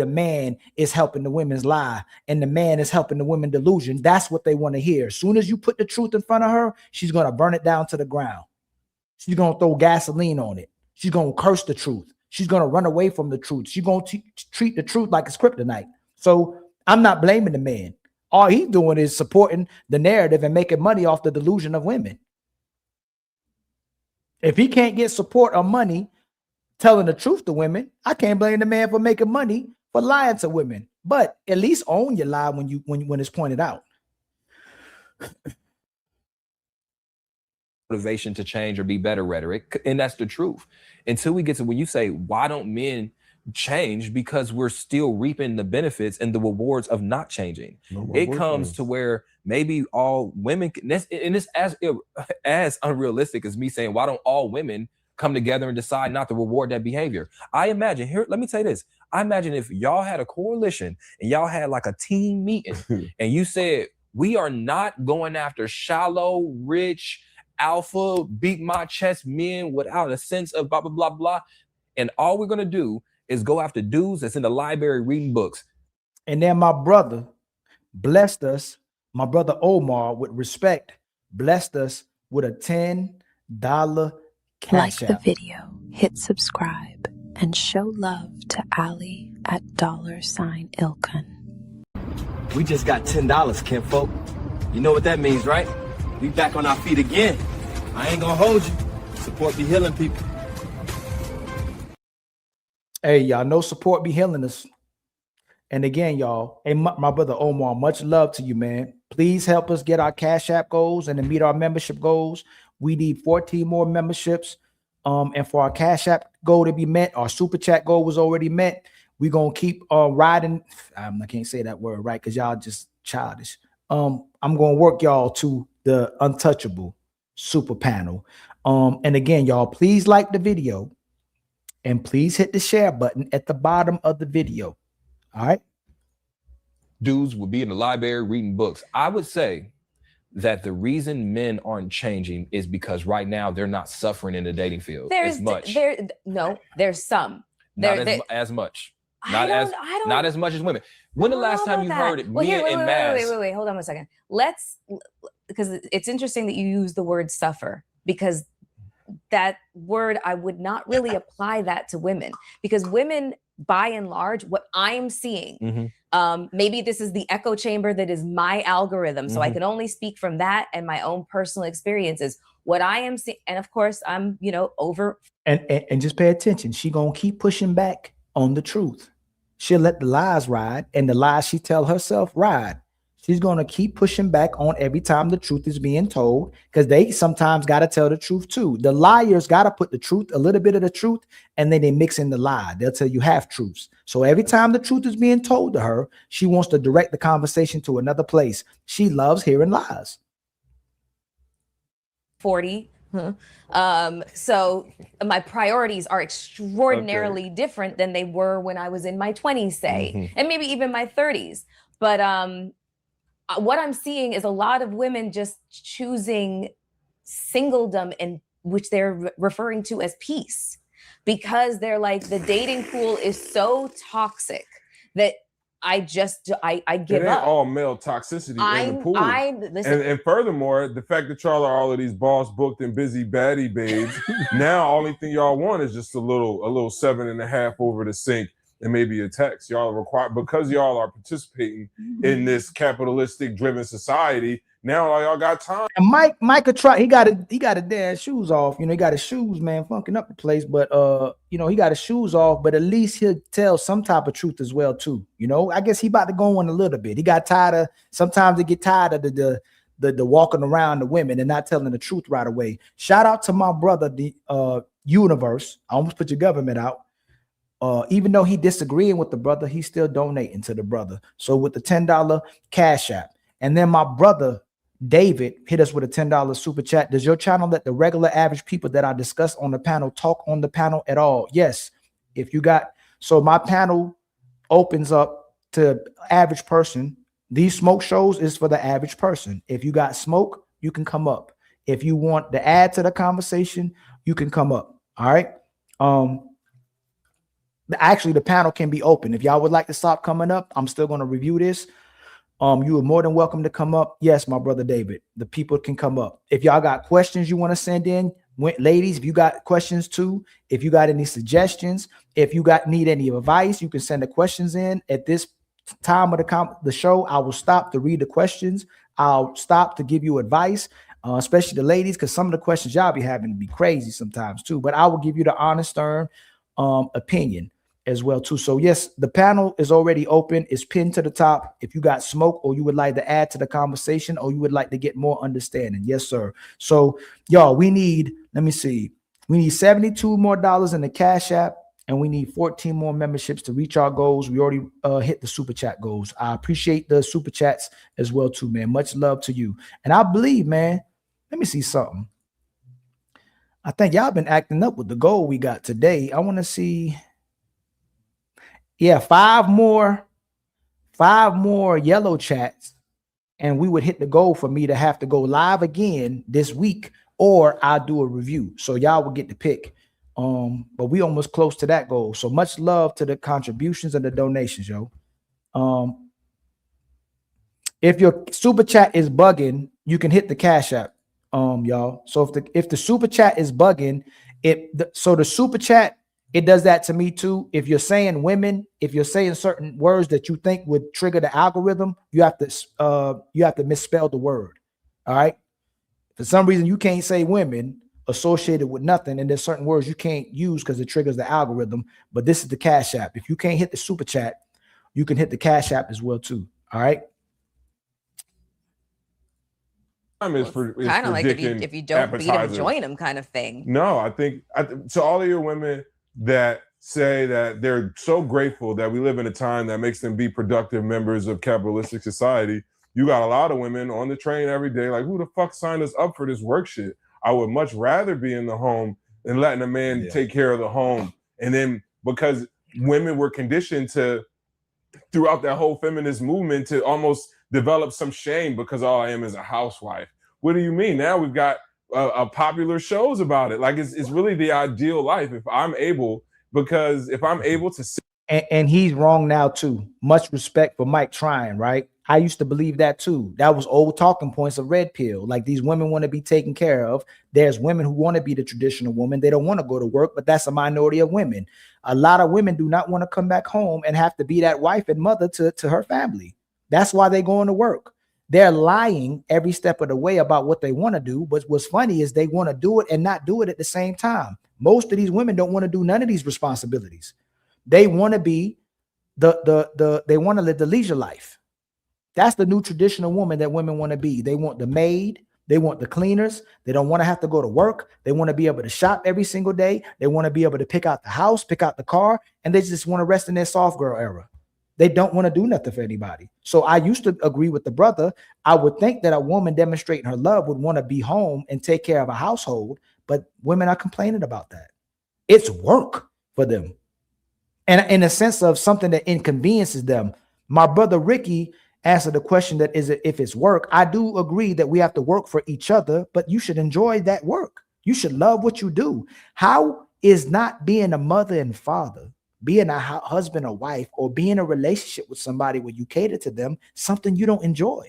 F: man is helping the women's lie and the man is helping the women delusion. That's what they want to hear. As soon as you put the truth in front of her, she's going to burn it down to the ground. She's going to throw gasoline on it. She's going to curse the truth. She's going to run away from the truth. She's going to treat the truth like it's kryptonite. So I'm not blaming the man. All he's doing is supporting the narrative and making money off the delusion of women. If he can't get support or money telling the truth to women, I can't blame the man for making money for lying to women. But at least own your lie when it's pointed out.
I: Motivation to change or be better rhetoric, and that's the truth. Until we get to when you say, why don't men change? Because we're still reaping the benefits and the rewards of not changing. It comes to where maybe all women can, and it's as unrealistic as me saying, why don't all women come together and decide not to reward that behavior? I imagine here, let me tell you this. I imagine if y'all had a coalition and y'all had like a team meeting and you said, we are not going after shallow, rich, alpha, beat my chest men without a sense of blah, blah, blah, blah. And all we're going to do is go after dudes that's in the library reading books.
F: And then my brother blessed us, my brother Omar, with respect, blessed us with a $10 cash
E: Like the
F: app.
E: video, hit subscribe, and show love to Ali at $Ilkan.
H: We just got $10, kinfolk. You know what that means, right? We back on our feet again. I ain't gonna hold you. Support be healing people.
F: Hey, y'all know support be healing us. And again, y'all, hey, my brother Omar, much love to you, man. Please help us get our Cash App goals and to meet our membership goals. We need 14 more memberships. And for our Cash App goal to be met, our Super Chat goal was already met. We're going to keep riding. I can't say that word right because y'all just childish. I'm going to work y'all to the untouchable super panel. And again, y'all, please like the video. And please hit the share button at the bottom of the video. All right.
I: Dudes will be in the library reading books. I would say that the reason men aren't changing is because right now they're not suffering in the dating field as much.
K: There's some.
I: Not as much. Not as much as women. When the last time you heard it?
K: Wait, hold on a second. Because it's interesting that you use the word suffer, because that word, I would not really apply that to women, because women, by and large, what I'm seeing, maybe this is the echo chamber that is my algorithm. So I can only speak from that and my own personal experiences. What I am seeing, and of course I'm, over.
F: And just pay attention. She gonna keep pushing back on the truth. She'll let the lies ride, and the lies she tell herself ride. She's going to keep pushing back on every time the truth is being told, because they sometimes got to tell the truth too. The liars got to put the truth, a little bit of the truth, and then they mix in the lie. They'll tell you half truths. So every time the truth is being told to her, she wants to direct the conversation to another place. She loves hearing lies.
K: 40. So my priorities are extraordinarily different than they were when I was in my 20s, say, and maybe even my 30s. But what I'm seeing is a lot of women just choosing singledom, and which they're referring to as peace, because they're like, the dating pool is so toxic that I give
G: it ain't
K: up.
G: all male toxicity in the pool. And furthermore, the fact that y'all are all of these boss booked and busy baddie babes, now only thing y'all want is just a little 7.5 over the sink and maybe a text. Y'all are required, because y'all are participating in this capitalistic driven society. Now y'all got time.
F: And Mike could try. He got his damn shoes off. He got his shoes, man, funking up the place. But he got his shoes off. But at least he'll tell some type of truth as well too. I guess he about to go on a little bit. He got tired of. Sometimes they get tired of the walking around the women and not telling the truth right away. Shout out to my brother, the Universe. I almost put your government out. Even though he disagreeing with the brother, he's still donating to the brother. So with the $10 Cash App, and then my brother David hit us with a $10 super chat. Does your channel let the regular average people that I discussed on the panel talk on the panel at all? Yes. If you got, so my panel opens up to average person. These smoke shows is for the average person. If you got smoke, you can come up. If you want to add to the conversation, you can come up. All right. Actually, the panel can be open. If y'all would like to stop coming up, I'm still going to review this. You are more than welcome to come up. Yes, my brother David, the people can come up. If y'all got questions you want to send in, ladies, if you got questions too, if you got any suggestions, if you need any advice, you can send the questions in. At this time of the show, I will stop to read the questions. I'll stop to give you advice, especially the ladies, because some of the questions y'all be having to be crazy sometimes too. But I will give you the honest, stern opinion as well too. So yes, the panel is already open. It's pinned to the top. If you got smoke or you would like to add to the conversation or you would like to get more understanding. Yes, sir. So y'all, we need, let me see. We need $72 more in the Cash App and we need 14 more memberships to reach our goals. We already hit the super chat goals. I appreciate the super chats as well too, man. Much love to you. And I believe, man, let me see something. I think y'all been acting up with the goal we got today. I want to see. Yeah, five more yellow chats, and we would hit the goal for me to have to go live again this week, or I'll do a review. So y'all will get to pick. But we almost close to that goal. So much love to the contributions and the donations, yo. If your super chat is bugging, you can hit the Cash App, y'all. So if the super chat is bugging, the super chat, it does that to me too. If you're saying women, if you're saying certain words that you think would trigger the algorithm, you have to misspell the word. All right. For some reason, you can't say women associated with nothing, and there's certain words you can't use because it triggers the algorithm. But this is the Cash App. If you can't hit the super chat, you can hit the Cash App as well too. All right.
K: Kind of like if you don't beat them, join them kind of thing.
G: No, I think to all of your women that say that they're so grateful that we live in a time that makes them be productive members of capitalistic society, you got a lot of women on the train every day like, who the fuck signed us up for this work shit? I would much rather be in the home than letting a man take care of the home. And then because women were conditioned to, throughout that whole feminist movement, to almost develop some shame because all I am is a housewife. What do you mean? Now we've got popular shows about it. Like it's really the ideal life if I'm able, because if I'm able to sit.
F: And he's wrong now too. Much respect for Mike trying, right? I used to believe that too. That was old talking points of red pill. Like these women want to be taken care of. There's women who want to be the traditional woman. They don't want to go to work, but that's a minority of women. A lot of women do not want to come back home and have to be that wife and mother to her family. That's why they're going to work. They're lying every step of the way about what they want to do. But what's funny is they want to do it and not do it at the same time. Most of these women don't want to do none of these responsibilities. They want to be they want to live the leisure life. That's the new traditional woman that women want to be. They want the maid. They want the cleaners. They don't want to have to go to work. They want to be able to shop every single day. They want to be able to pick out the house, pick out the car, and they just want to rest in their soft girl era. They don't want to do nothing for anybody. So I used to agree with the brother. I would think that a woman demonstrating her love would want to be home and take care of a household, but women are complaining about that. It's work for them. And in a sense of something that inconveniences them. My brother Ricky answered the question that is it if it's work. I do agree that we have to work for each other, but you should enjoy that work. You should love what you do. How is not being a mother and father, being a husband or wife, or being in a relationship with somebody where you cater to them something you don't enjoy?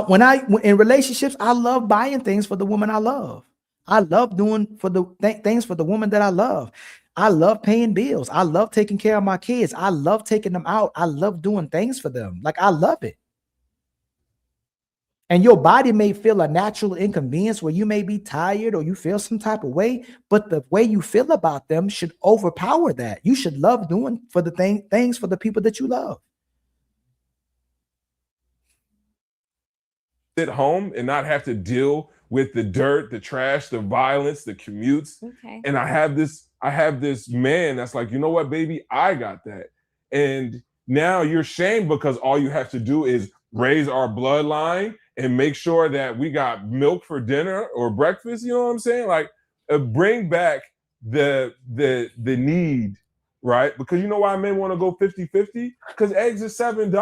F: When in relationships, I love buying things for the woman I love. I love doing for the things for the woman that I love. I love paying bills. I love taking care of my kids. I love taking them out. I love doing things for them. Like I love it. And your body may feel a natural inconvenience where you may be tired or you feel some type of way, but the way you feel about them should overpower that. You should love doing for the things for the people that you love.
G: Sit home and not have to deal with the dirt, the trash, the violence, the commutes.
K: Okay.
G: And I have this man that's like, you know what, baby, I got that. And now you're shamed because all you have to do is raise our bloodline and make sure that we got milk for dinner or breakfast. You know what I'm saying? Like bring back the need, right? Because you know why men want to go 50-50? Because eggs is $7.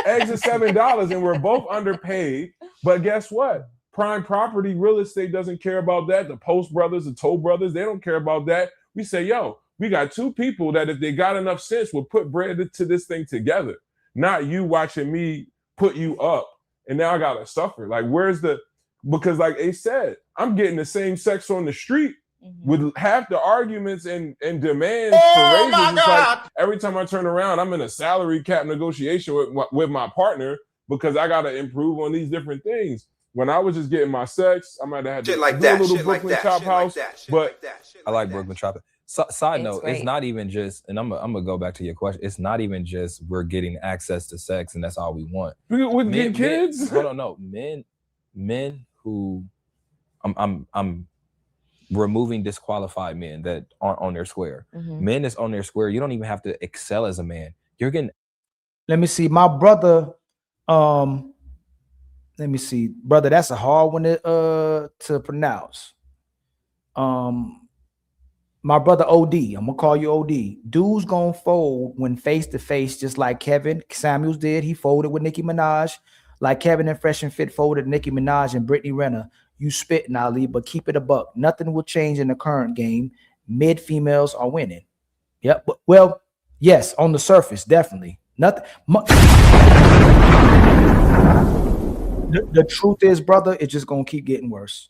G: Eggs is $7 and we're both underpaid. But guess what? Prime property real estate doesn't care about that. The Post brothers, the Toll brothers, they don't care about that. We say, yo, we got two people that if they got enough sense will put bread to this thing together. Not you watching me put you up and now I gotta suffer. Like, because like Ace said, I'm getting the same sex on the street with half the arguments and demands for raises.
A: My God.
G: Like every time I turn around, I'm in a salary cap negotiation with my partner because I gotta improve on these different things. When I was just getting my sex, I might have had
I: Shit
G: to
I: like
G: do
I: that,
G: a little
I: shit like
G: Brooklyn
I: that,
G: Chop
I: shit like
G: House.
I: that, shit
G: But
I: like that, shit I like Brooklyn Chop. Side
K: It's
I: note,
K: great.
I: it's not even just, and I'm gonna go back to your question. It's not even just we're getting access to sex and that's all we want.
G: With getting kids?
I: Hold on, no. Men who I'm removing disqualified men that aren't on their square. Men that's on their square, you don't even have to excel as a man. You're getting.
F: Let me see. My brother, let me see. Brother, that's a hard one to pronounce. My brother OD, I'm gonna call you OD. Dude's gonna fold when face to face, just like Kevin Samuels did. He folded with Nicki Minaj, like Kevin and Fresh and Fit folded Nicki Minaj and Brittany Renner. You spitting, Ali, but keep it a buck. Nothing will change in the current game. Mid females are winning. Yep. But, well, yes, on the surface, definitely. Nothing. The truth is, brother, it's just gonna keep getting worse.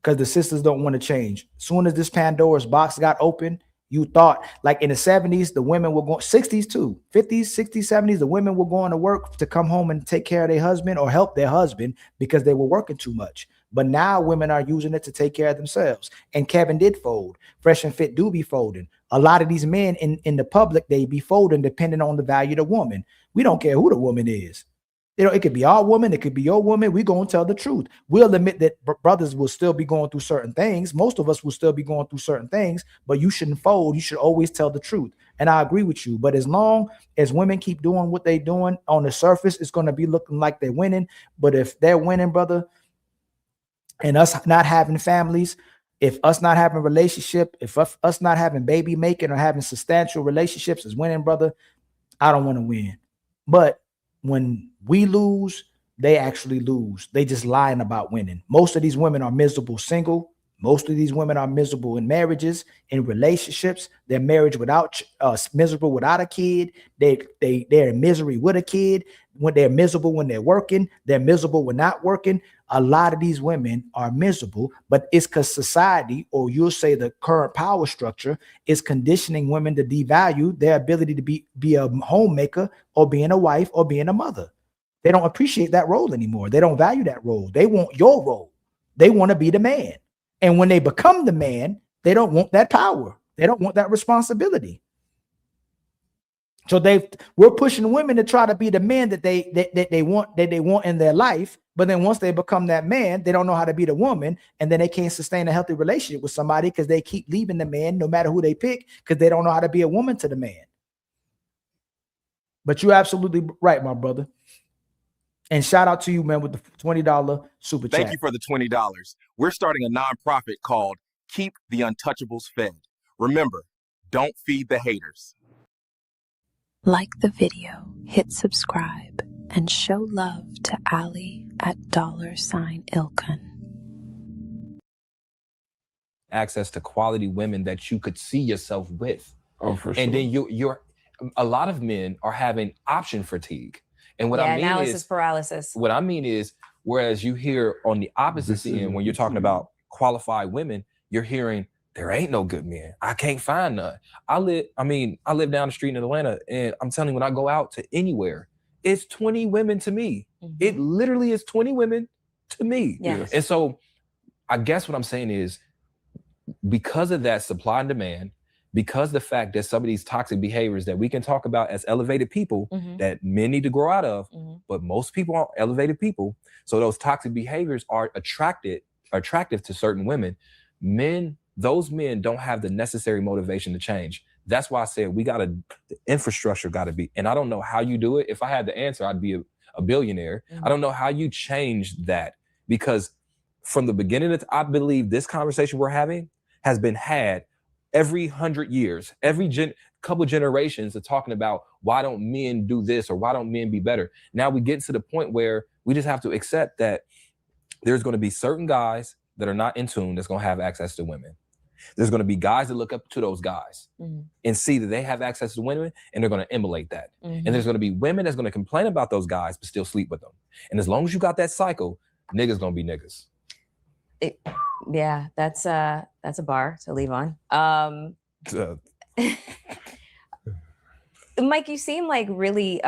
F: Because the sisters don't want to change. As soon as this Pandora's box got open, you thought, like in the 70s, the women were going, 60s too, 50s, 60s, 70s, the women were going to work to come home and take care of their husband or help their husband because they were working too much. But now women are using it to take care of themselves. And Kevin did fold. Fresh and Fit do be folding. A lot of these men in the public, they be folding depending on the value of the woman. We don't care who the woman is. You know, it could be our woman, it could be your woman. We're going to tell the truth. We'll admit that brothers will still be going through certain things. Most of us will still be going through certain things, but you shouldn't fold. You should always tell the truth. And I agree with you. But as long as women keep doing what they're doing on the surface, it's going to be looking like they're winning. But if they're winning, brother, and us not having families, if us not having a relationship, if us not having baby making or having substantial relationships is winning, brother, I don't want to win. But when we lose, they actually lose. They just lying about winning. Most of these women are miserable single. Most of these women are miserable in marriages, in relationships. They're marriage without miserable without a kid. They're in misery with a kid. When they're miserable when they're working, they're miserable when not working. A lot of these women are miserable, but it's because society, or you'll say the current power structure, is conditioning women to devalue their ability to be a homemaker or being a wife or being a mother. They don't appreciate that role anymore. They don't value that role. They want your role. They want to be the man. And when they become the man, they don't want that power. They don't want that responsibility. So we're pushing women to try to be the man that they want in their life. But then once they become that man, they don't know how to be the woman, and then they can't sustain a healthy relationship with somebody because they keep leaving the man no matter who they pick because they don't know how to be a woman to the man. But you're absolutely right, my brother. And shout out to you, man, with the $20 super chat.
C: Thank you for the $20. We're starting a nonprofit called Keep the Untouchables Fed. Remember, don't feed the haters.
E: Like the video, hit subscribe, and show love to Ali at $Ilkan.
I: Access to quality women that you could see yourself with.
G: Oh, for sure.
I: And then you're a lot of men are having option fatigue. And what I mean
K: analysis
I: is
K: paralysis.
I: What I mean is, whereas you hear on the opposite end, when you're talking about qualified women, you're hearing there ain't no good men. I can't find none. I live down the street in Atlanta, and I'm telling you, when I go out to anywhere, it's 20 women to me. It literally is 20 women to me.
K: Yes.
I: And so I guess what I'm saying is, because of that supply and demand, because the fact that some of these toxic behaviors that we can talk about as elevated people that men need to grow out of, but most people aren't elevated people. So those toxic behaviors are attractive to certain women. Those men don't have the necessary motivation to change. That's why I said the infrastructure gotta be, and I don't know how you do it. If I had the answer, I'd be a billionaire. I don't know how you change that, because from the beginning, I believe this conversation we're having has been had every 100 years, every couple generations of talking about why don't men do this or why don't men be better. Now we get to the point where we just have to accept that there's going to be certain guys that are not in tune that's going to have access to women. There's going to be guys that look up to those guys and see that they have access to women, and they're going to emulate that. And there's going to be women that's going to complain about those guys but still sleep with them. And as long as you got that cycle, niggas going to be niggas.
K: Yeah, that's a bar to leave on. Mike, you seem like really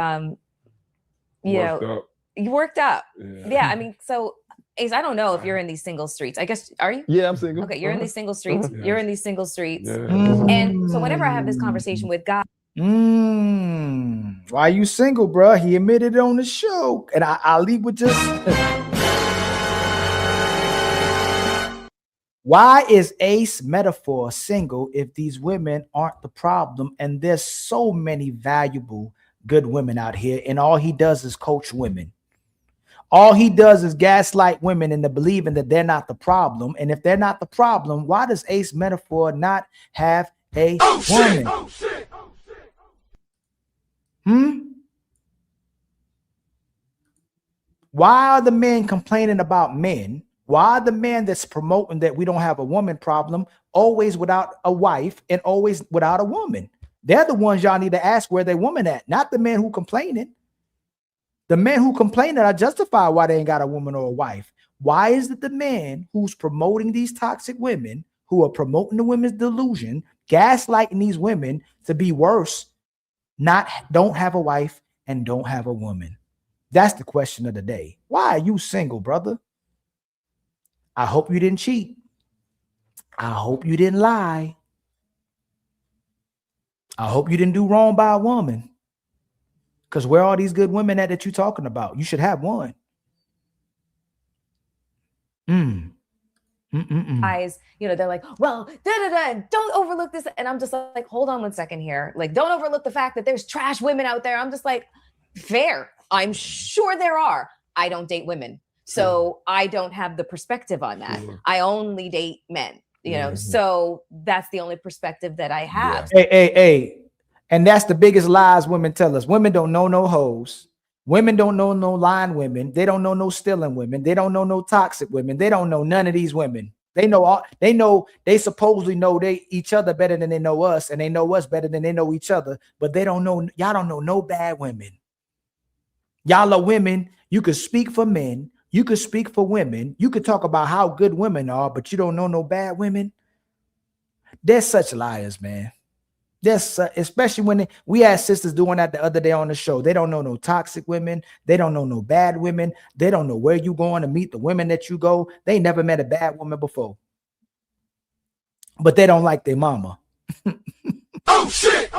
K: you worked up. Yeah, I mean, so Ace, I don't know if you're in these single streets. I guess, are you?
I: Yeah, I'm single.
K: Okay, you're in these single streets.
I: Yeah.
K: You're in these single streets.
I: Yeah.
K: And so whenever I have this conversation with guys,
F: Why you single, bro? He admitted it on the show. And I'll leave with just why is Ace Metaphor single if these women aren't the problem? And there's so many valuable, good women out here, and all he does is coach women. All he does is gaslight women into believing that they're not the problem. And if they're not the problem, why does Ace Metaphor not have a woman? Why are the men complaining about men? Why are the men that's promoting that we don't have a woman problem always without a wife and always without a woman? They're the ones y'all need to ask where their woman at, not the men who complaining. The men who complain that are justified why they ain't got a woman or a wife. Why is it the man who's promoting these toxic women, who are promoting the women's delusion, gaslighting these women to be worse, don't have a wife and don't have a woman? That's the question of the day. Why are you single, brother? I hope you didn't cheat. I hope you didn't lie. I hope you didn't do wrong by a woman. Because where are these good women at that you're talking about? You should have one.
K: Guys, they're like, well, don't overlook this. And I'm just like, hold on 1 second here. Like, don't overlook the fact that there's trash women out there. I'm just like, fair. I'm sure there are. I don't date women. So I don't have the perspective on that. I only date men, so that's the only perspective that I have.
F: Hey. And that's the biggest lies women tell us. Women don't know no hoes. Women don't know no lying women. They don't know no stealing women. They don't know no toxic women. They don't know none of these women. They supposedly know each other better than they know us, and they know us better than they know each other, but they don't know, y'all don't know no bad women. Y'all are women. You could speak for men. You could speak for women. You could talk about how good women are, but you don't know no bad women. They're such liars, man. Especially when we had sisters doing that the other day on the show. They don't know no toxic women. They don't know no bad women. They don't know where you going to meet the women that you go. They never met a bad woman before. But they don't like their mama.
N: Oh shit!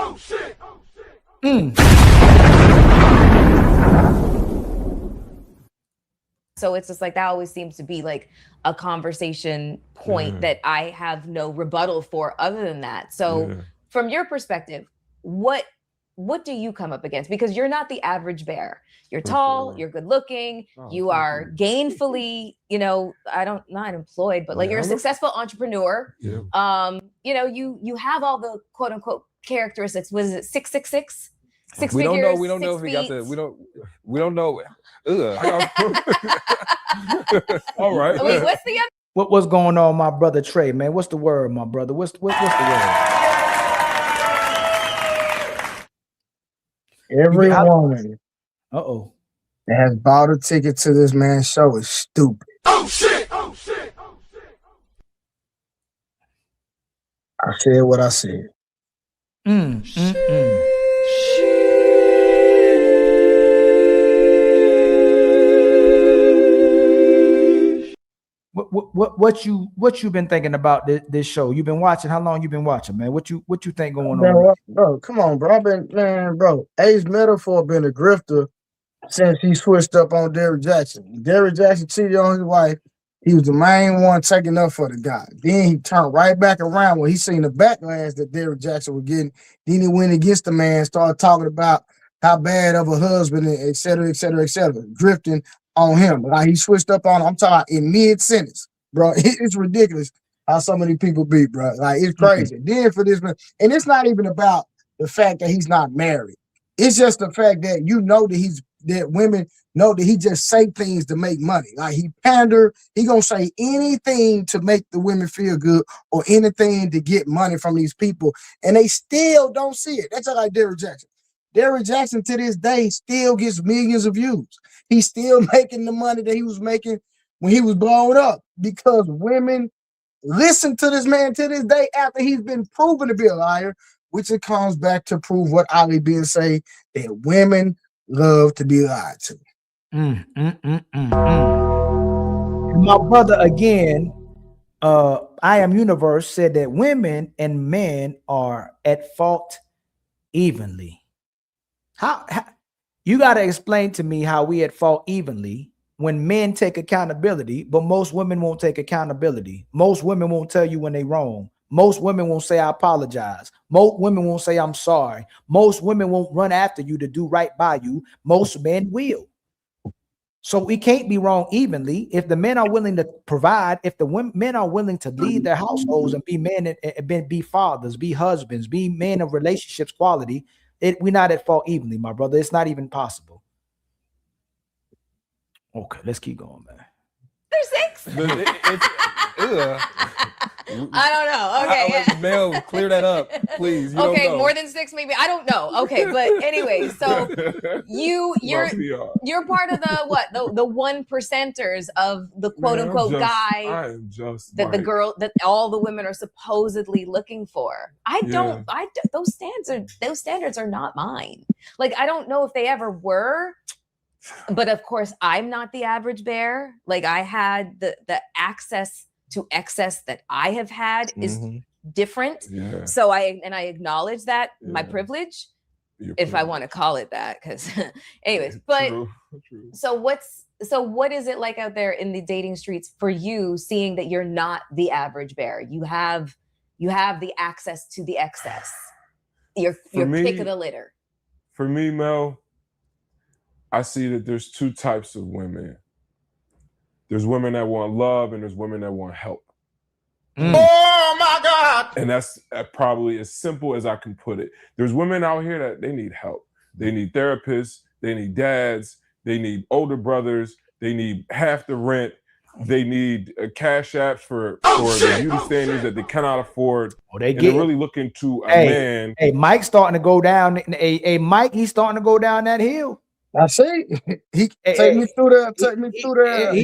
K: So it's just like that always seems to be like a conversation point that I have no rebuttal for other than that. So from your perspective, what do you come up against? Because you're not the average bear. You're tall, you're good looking, you are gainfully, not employed, but like you're a successful entrepreneur. You have all the quote unquote characteristics. Was it 666?
I: We don't know if he got the we don't know.
G: All right.
K: Wait, what's the other?
F: What's going on, my brother Trey, man? What's the word, my brother? What's the word?
R: Every woman
F: that
R: has bought a ticket to this man's show is stupid.
N: Oh shit!
R: I said what I said.
F: What you been thinking about this show? You've been watching. How long you been watching, man? What you think going on?
R: Bro, come on, bro. Ace Metaphor been a grifter since he switched up on Derrick Jackson. Derrick Jackson cheated on his wife. He was the main one taking up for the guy. Then he turned right back around when he seen the backlash that Derrick Jackson was getting. Then he went against the man, started talking about how bad of a husband, et cetera, drifting on him. Like he switched up on him. I'm talking about in mid-sentence, bro. It's ridiculous. how so many people be, bro. Like, it's crazy. Then for this man, and it's not even about the fact that he's not married. It's just the fact that that women know that he just say things to make money. Like, he pander, he gonna say anything to make the women feel good or anything to get money from these people, and they still don't see it. That's just like Derrick Jackson. Derrick Jackson to this day still gets millions of views. He's still making the money that he was making when he was blown up because women listen to this man to this day after he's been proven to be a liar, which it comes back to prove what Ali been say, that women love to be lied to.
F: My brother again, I Am Universe said that women and men are at fault evenly. How you got to explain to me how we at fault evenly when men take accountability, but most women won't take accountability. Most women won't tell you when they wrong. Most women won't say I apologize. Most women won't say I'm sorry. Most women won't run after you to do right by you. Most men will. So we can't be wrong evenly. If the men are willing to provide, if the men are willing to lead their households and be men and be fathers, be husbands, be men of relationships quality, we're not at fault evenly, my brother. It's not even possible. Okay, let's keep going, man.
K: There's 6. I don't know. Okay,
I: Mel, clear that up, please. You
K: okay,
I: don't know.
K: more than 6, maybe. I don't know. Okay, but anyway, so you're part of the what? The 1%ers of the quote unquote guy.
G: I am just
K: that the girl that all the women are supposedly looking for. Those standards are not mine. Like, I don't know if they ever were. But of course, I'm not the average bear. Like, I had the access to excess that I have had is different. Yeah. So I acknowledge that my privilege, if I want to call it that. Because, anyways, but true. So what is it like out there in the dating streets for you, seeing that you're not the average bear? You have the access to the excess. You're pick of the litter.
G: For me, Mel, I see that there's 2 types of women. There's women that want love and there's women that want help.
N: Oh my God!
G: And that's probably as simple as I can put it. There's women out here that they need help. They need therapists. They need dads. They need older brothers. They need half the rent. They need cash apps for the beauty standards that they cannot afford. They're really looking to a man.
F: Hey, Mike's starting to go down. Mike, he's starting to go down that hill.
R: I see. He take me through there. Take me through there.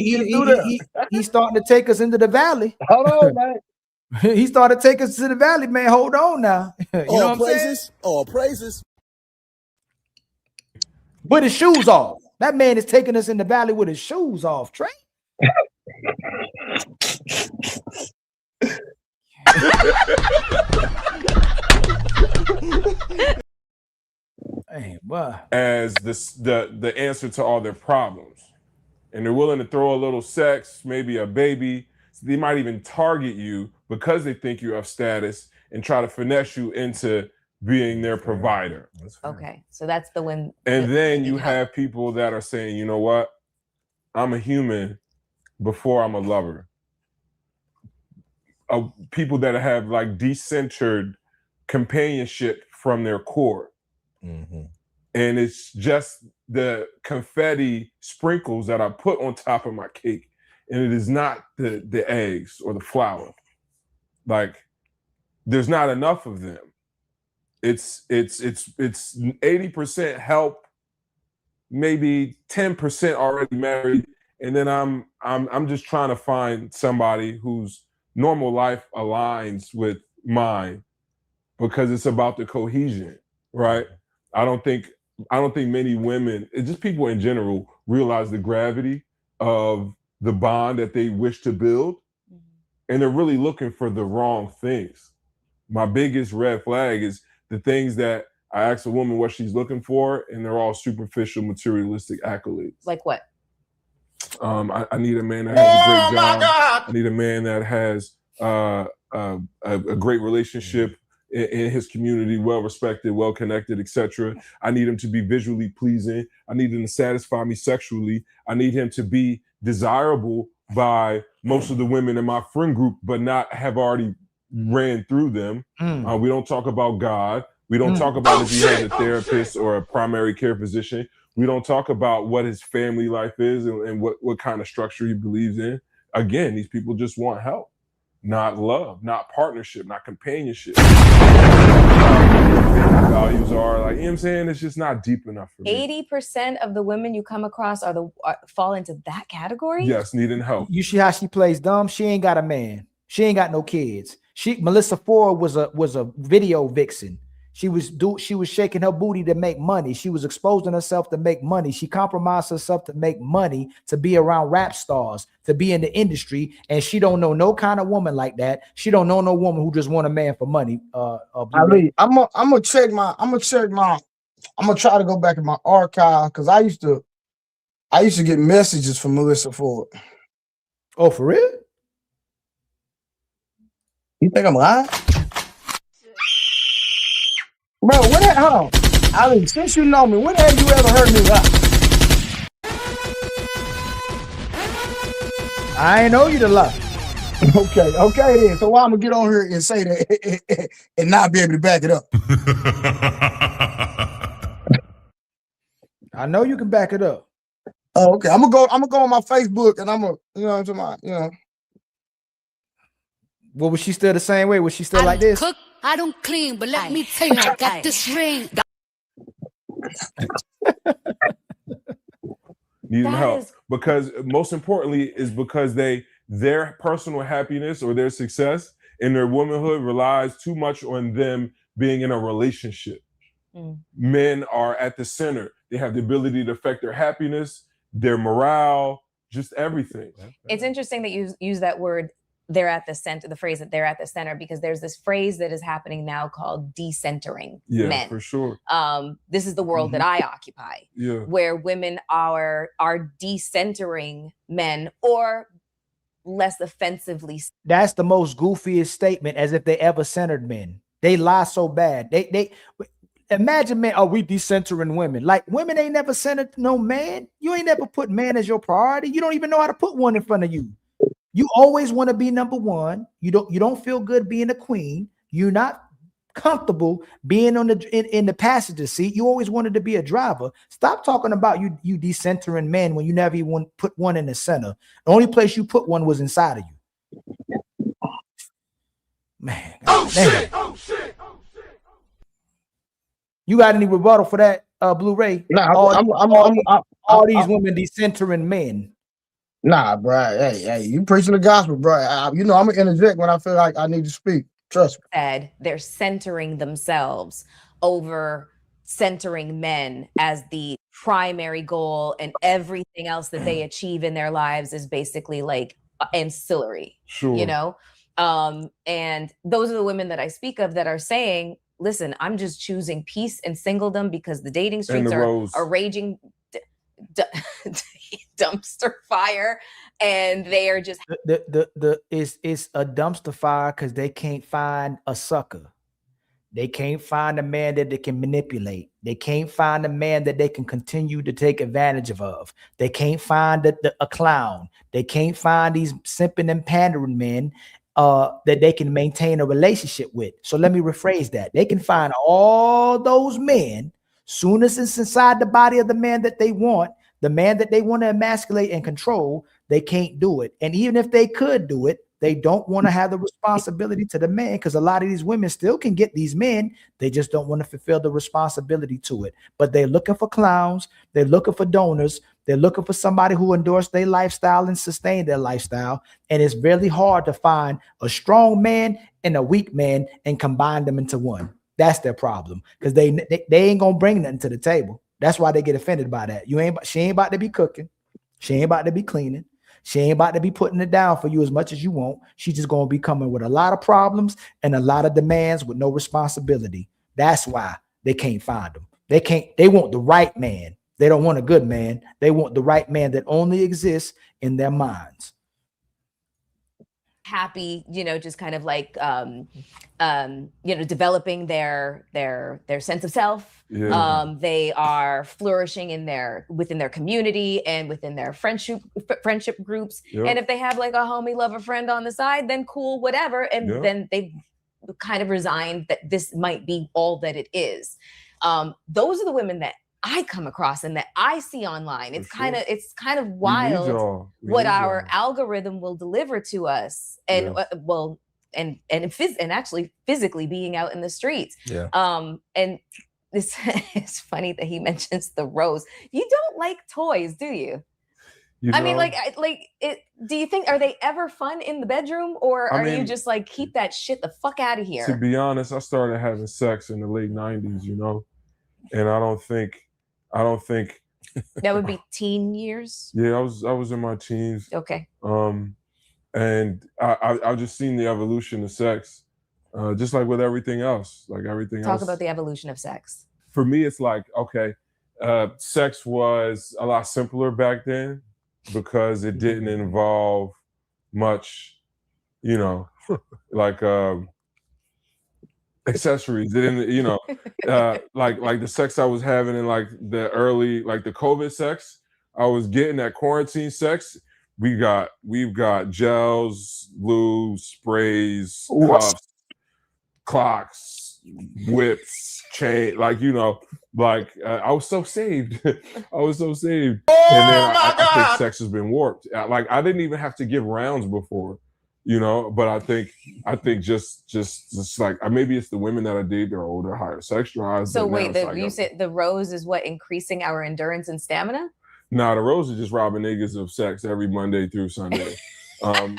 F: He's starting to take us into the valley.
R: Hold on, man.
F: He started to take us to the valley, man. Hold on now. You know what I'm saying?
N: All praises.
F: With his shoes off. That man is taking us in the valley with his shoes off, Trey.
G: As the answer to all their problems. And they're willing to throw a little sex, maybe a baby. They might even target you because they think you're of status and try to finesse you into being their provider.
K: Okay, so that's the one.
G: And then you have people that are saying, you know what? I'm a human before I'm a lover. People that have like decentered companionship from their core. Mm-hmm. And it's just the confetti sprinkles that I put on top of my cake. And it is not the eggs or the flour. Like, there's not enough of them. It's 80% help, maybe 10% already married. And then I'm just trying to find somebody whose normal life aligns with mine because it's about the cohesion, right? I don't think many women, just people in general, realize the gravity of the bond that they wish to build, and they're really looking for the wrong things. My biggest red flag is the things that I ask a woman what she's looking for, and they're all superficial, materialistic accolades.
K: Like what?
G: I need a man that has a great job. God. I need a man that has a great relationship in his community, well-respected, well-connected, etc. I need him to be visually pleasing. I need him to satisfy me sexually. I need him to be desirable by most of the women in my friend group, but not have already ran through them. We don't talk about God. We don't talk about if he has a therapist or a primary care physician. We don't talk about what his family life is and what kind of structure he believes in. Again, these people just want help, not love, not partnership, not companionship. Values are like, you know what I'm saying? It's just not deep enough for me.
K: 80% of the women you come across fall into that category?
G: Yes, needing help.
F: You see how she plays dumb? She ain't got a man. She ain't got no kids. Melissa Ford was a video vixen. She was shaking her booty to make money. She was exposing herself to make money. She compromised herself to make money, to be around rap stars, to be in the industry. And she don't know no kind of woman like that. She don't know no woman who just want a man for money.
R: Ali, I'm gonna try to go back in my archive because I used to get messages from Melissa Ford.
F: Oh, for real?
R: You think I'm lying? Bro, hold on. Ali, since you know me, when have you ever heard me lie?
F: I ain't know you to lie.
R: Okay then. So why I'm gonna get on here and say that and not be able to back it up?
F: I know you can back it up.
R: Oh, okay. I'm gonna go on my Facebook and I'm gonna, you know what I'm talking about,
F: Well, was she still the same way? Was she still like this?
L: Cook, I don't clean, but let me tell you, I got this ring.
G: Needing help. Because most importantly is because their personal happiness or their success in their womanhood relies too much on them being in a relationship. Men are at the center. They have the ability to affect their happiness, their morale, just everything.
K: It's interesting that you use that word, they're at the center, the phrase that they're at the center, because there's this phrase that is happening now called decentering men.
G: For sure.
K: This is the world that I occupy, where women are decentering men, or less offensively.
F: That's the most goofiest statement, as if they ever centered men. They lie so bad. They imagine men, we decentering women. Like, women ain't never centered no man. You ain't never put man as your priority. You don't even know how to put one in front of you. You always want to be number one. You don't feel good being a queen. You're not comfortable being in the passenger seat. You always wanted to be a driver. Stop talking about you decentering men when you never even put one in the center. The only place you put one was inside of you. Man. Shit. You got any rebuttal for that, Blu-ray?
R: Nah,
F: all these women decentering men.
R: Nah, bro. Hey, you preaching the gospel, bro. I'm gonna interject when I feel like I need to speak. Trust me.
K: Said they're centering themselves over centering men as the primary goal, and everything else that they achieve in their lives is basically like ancillary. Sure. And those are the women that I speak of that are saying, listen, I'm just choosing peace and singledom because the dating streets are raging dumpster fire, and they are just
F: it's a dumpster fire because they can't find a sucker. They can't find a man that they can manipulate. They can't find a man that they can continue to take advantage of. They can't find a clown. They can't find these simping and pandering men that they can maintain a relationship with. So let me rephrase that. They can find all those men. Soon as it's inside the body of the man that they want, the man that they want to emasculate and control, they can't do it. And even if they could do it, they don't want to have the responsibility to the man, because a lot of these women still can get these men. They just don't want to fulfill the responsibility to it. But they're looking for clowns. They're looking for donors. They're looking for somebody who endorsed their lifestyle and sustain their lifestyle. And it's really hard to find a strong man and a weak man and combine them into one. That's their problem, because they ain't gonna bring nothing to the table. That's why they get offended by that. She ain't about to be cooking. She ain't about to be cleaning. She ain't about to be putting it down for you as much as you want. She's just gonna be coming with a lot of problems and a lot of demands with no responsibility. That's why they can't find them. They want the right man. They don't want a good man. They want the right man that only exists in their minds.
K: happy, just kind of like, developing their sense of self.
G: Yeah.
K: They are flourishing within their community and within their friendship groups.
G: Yep.
K: And if they have like a homie, lover, friend on the side, then cool, whatever. And then they've kind of resigned that this might be all that it is. Those are the women that I come across and that I see online. It's kind of wild what our algorithm will deliver to us, and and actually physically being out in the streets.
I: Yeah.
K: And this it's funny that he mentions the rose. You don't like toys, do you? I mean, do you think, are they ever fun in the bedroom, or are you just like, keep that shit the fuck out of here?
G: To be honest, I started having sex in the late 90s, and I don't think
K: that would be teen years.
G: Yeah, I was in my teens.
K: Okay.
G: And I've just seen the evolution of sex, just like with everything else.
K: Talk about the evolution of sex.
G: For me, it's like, okay, sex was a lot simpler back then because it didn't involve much, like accessories. It didn't, like the sex I was having in like the early, like the COVID sex, I was getting that quarantine sex. We've got gels, lube, sprays, cuffs, clocks, whips, chain, I was so saved. I was so saved. And then I think sex has been warped. I didn't even have to give rounds before, but I think just like, maybe it's the women that I date, they're older, higher sex drive.
K: So wait, you said the rose is what, increasing our endurance and stamina?
G: Nah, the rose is just robbing niggas of sex every Monday through Sunday.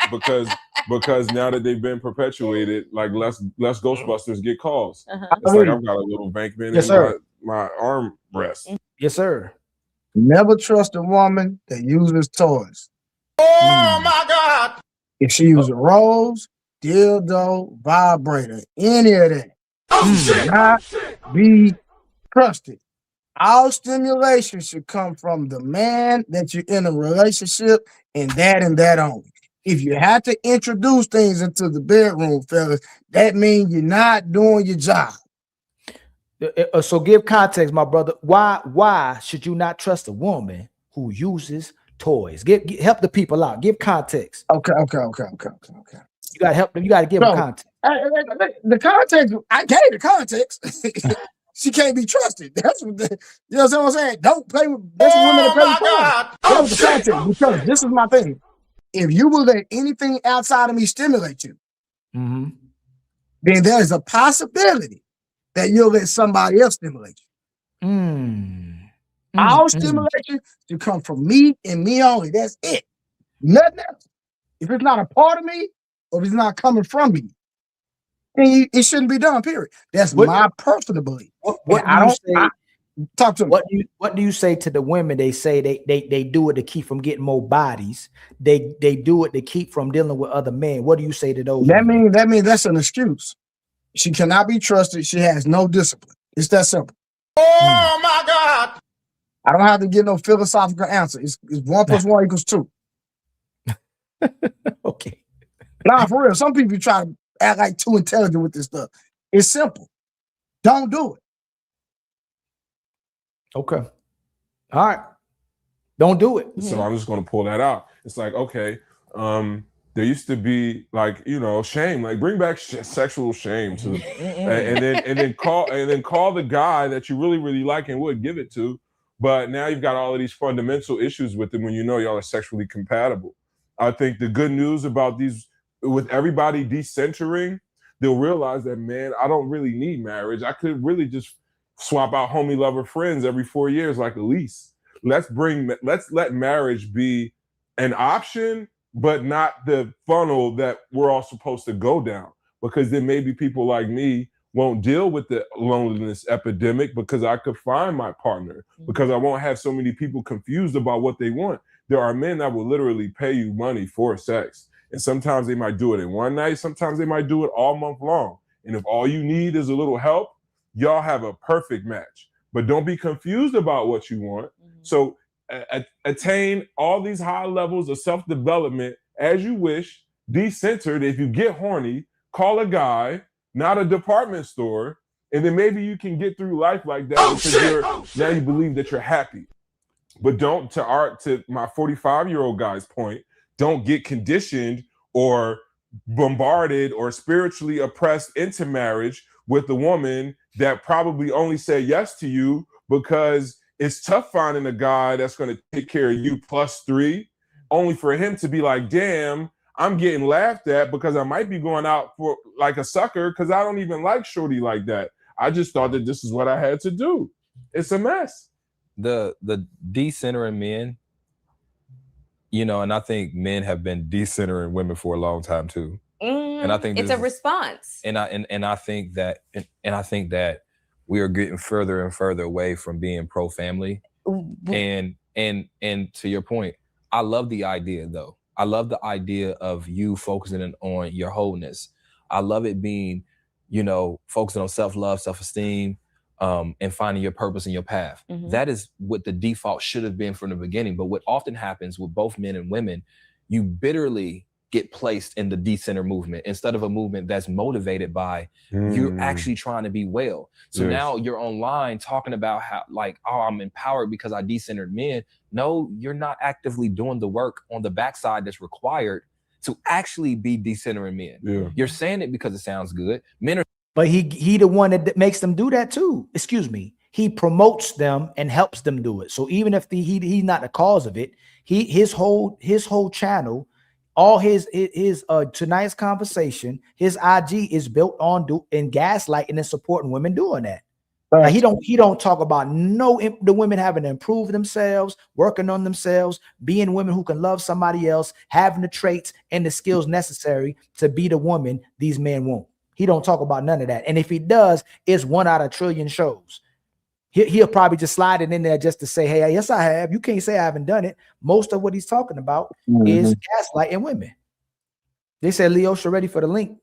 G: Because now that they've been perpetuated, like less Ghostbusters get calls. It's like I've got a little Bankman in my arm rest.
F: Yes, sir.
R: Never trust a woman that uses toys. Oh my God! If she uses rose, dildo, vibrator, any of that, do not be trusted. All stimulation should come from the man that you're in a relationship, and that only. If you have to introduce things into the bedroom, fellas, that means you're not doing your job.
F: So give context, my brother. Why should you not trust a woman who uses toys? Help the people out. Give context.
R: Okay.
F: You gotta help them. You gotta give them context.
R: The context. I gave the context. She can't be trusted. That's what you know what I'm saying? Don't play with women that play with toys. That was the context. Because this is my thing. If you will let anything outside of me stimulate you, then there's a possibility that you'll let somebody else stimulate you. All stimulation should come from me and me only. That's it. Nothing else. If it's not a part of me, or if it's not coming from me, then it shouldn't be done, period. That's my personal belief. Talk to me.
F: What do you say to the women? They say they do it to keep from getting more bodies. They do it to keep from dealing with other men. What do you say to those?
R: That means that's an excuse. She cannot be trusted. She has no discipline. It's that simple. Oh my God! I don't have to get no philosophical answer. It's 1 + 1 = 2.
F: Okay.
R: Nah, for real. Some people try to act like too intelligent with this stuff. It's simple. Don't do it.
F: Okay. All right. Don't do it.
G: So I'm just going to pull that out. It's like, okay, there used to be shame, like bring back sexual shame to, and then call the guy that you really, really like and would give it to. But now you've got all of these fundamental issues with them when y'all are sexually compatible. I think the good news about these, with everybody decentering, they'll realize that, man, I don't really need marriage. I could really just swap out homie, lover, friends every 4 years like a lease. Let's let marriage be an option, but not the funnel that we're all supposed to go down. Because then maybe people like me won't deal with the loneliness epidemic because I could find my partner, because I won't have so many people confused about what they want. There are men that will literally pay you money for sex. And sometimes they might do it in one night. Sometimes they might do it all month long. And if all you need is a little help, y'all have a perfect match. But don't be confused about what you want. So attain all these high levels of self-development as you wish. decentered. If you get horny, call a guy, not a department store, and then maybe you can get through life like that because now you believe that you're happy. But don't, to my 45-year-old guy's point, don't get conditioned or bombarded or spiritually oppressed into marriage with a woman that probably only said yes to you because it's tough finding a guy that's going to take care of you +3, only for him to be like, damn, I'm getting laughed at because I might be going out for like a sucker because I don't even like shorty like that. I just thought that this is what I had to do. It's a mess.
I: The decentering men, you know, and I think men have been decentering women for a long time too. And I think
K: it's a response.
I: And I think that we are getting further and further away from being pro-family. And to your point, I love the idea though. I love the idea of you focusing on your wholeness. I love it being, you know, focusing on self-love, self-esteem, and finding your purpose and your path. That is what the default should have been from the beginning. But what often happens with both men and women, you bitterly get placed in the decenter movement instead of a movement that's motivated by you're actually trying to be well. So now you're online talking about how like, oh, I'm empowered because I decentered men. No, you're not actively doing the work on the backside that's required to actually be decentering men. You're saying it because it sounds good. Men are,
F: but he the one that makes them do that too. Excuse me. He promotes them and helps them do it. So even if he's not the cause of it, his whole channel, all his tonight's conversation, his IG is built on gaslighting and supporting women doing that. Right. Like he don't talk about the women having to improve themselves, working on themselves, being women who can love somebody else, having the traits and the skills necessary to be the woman these men want. He don't talk about none of that. And if he does, it's 1 out of a trillion shows. He'll probably just slide it in there just to say, hey, yes, I have. You can't say I haven't done it. Most of what he's talking about is gaslighting women. They said Leosha ready for the link.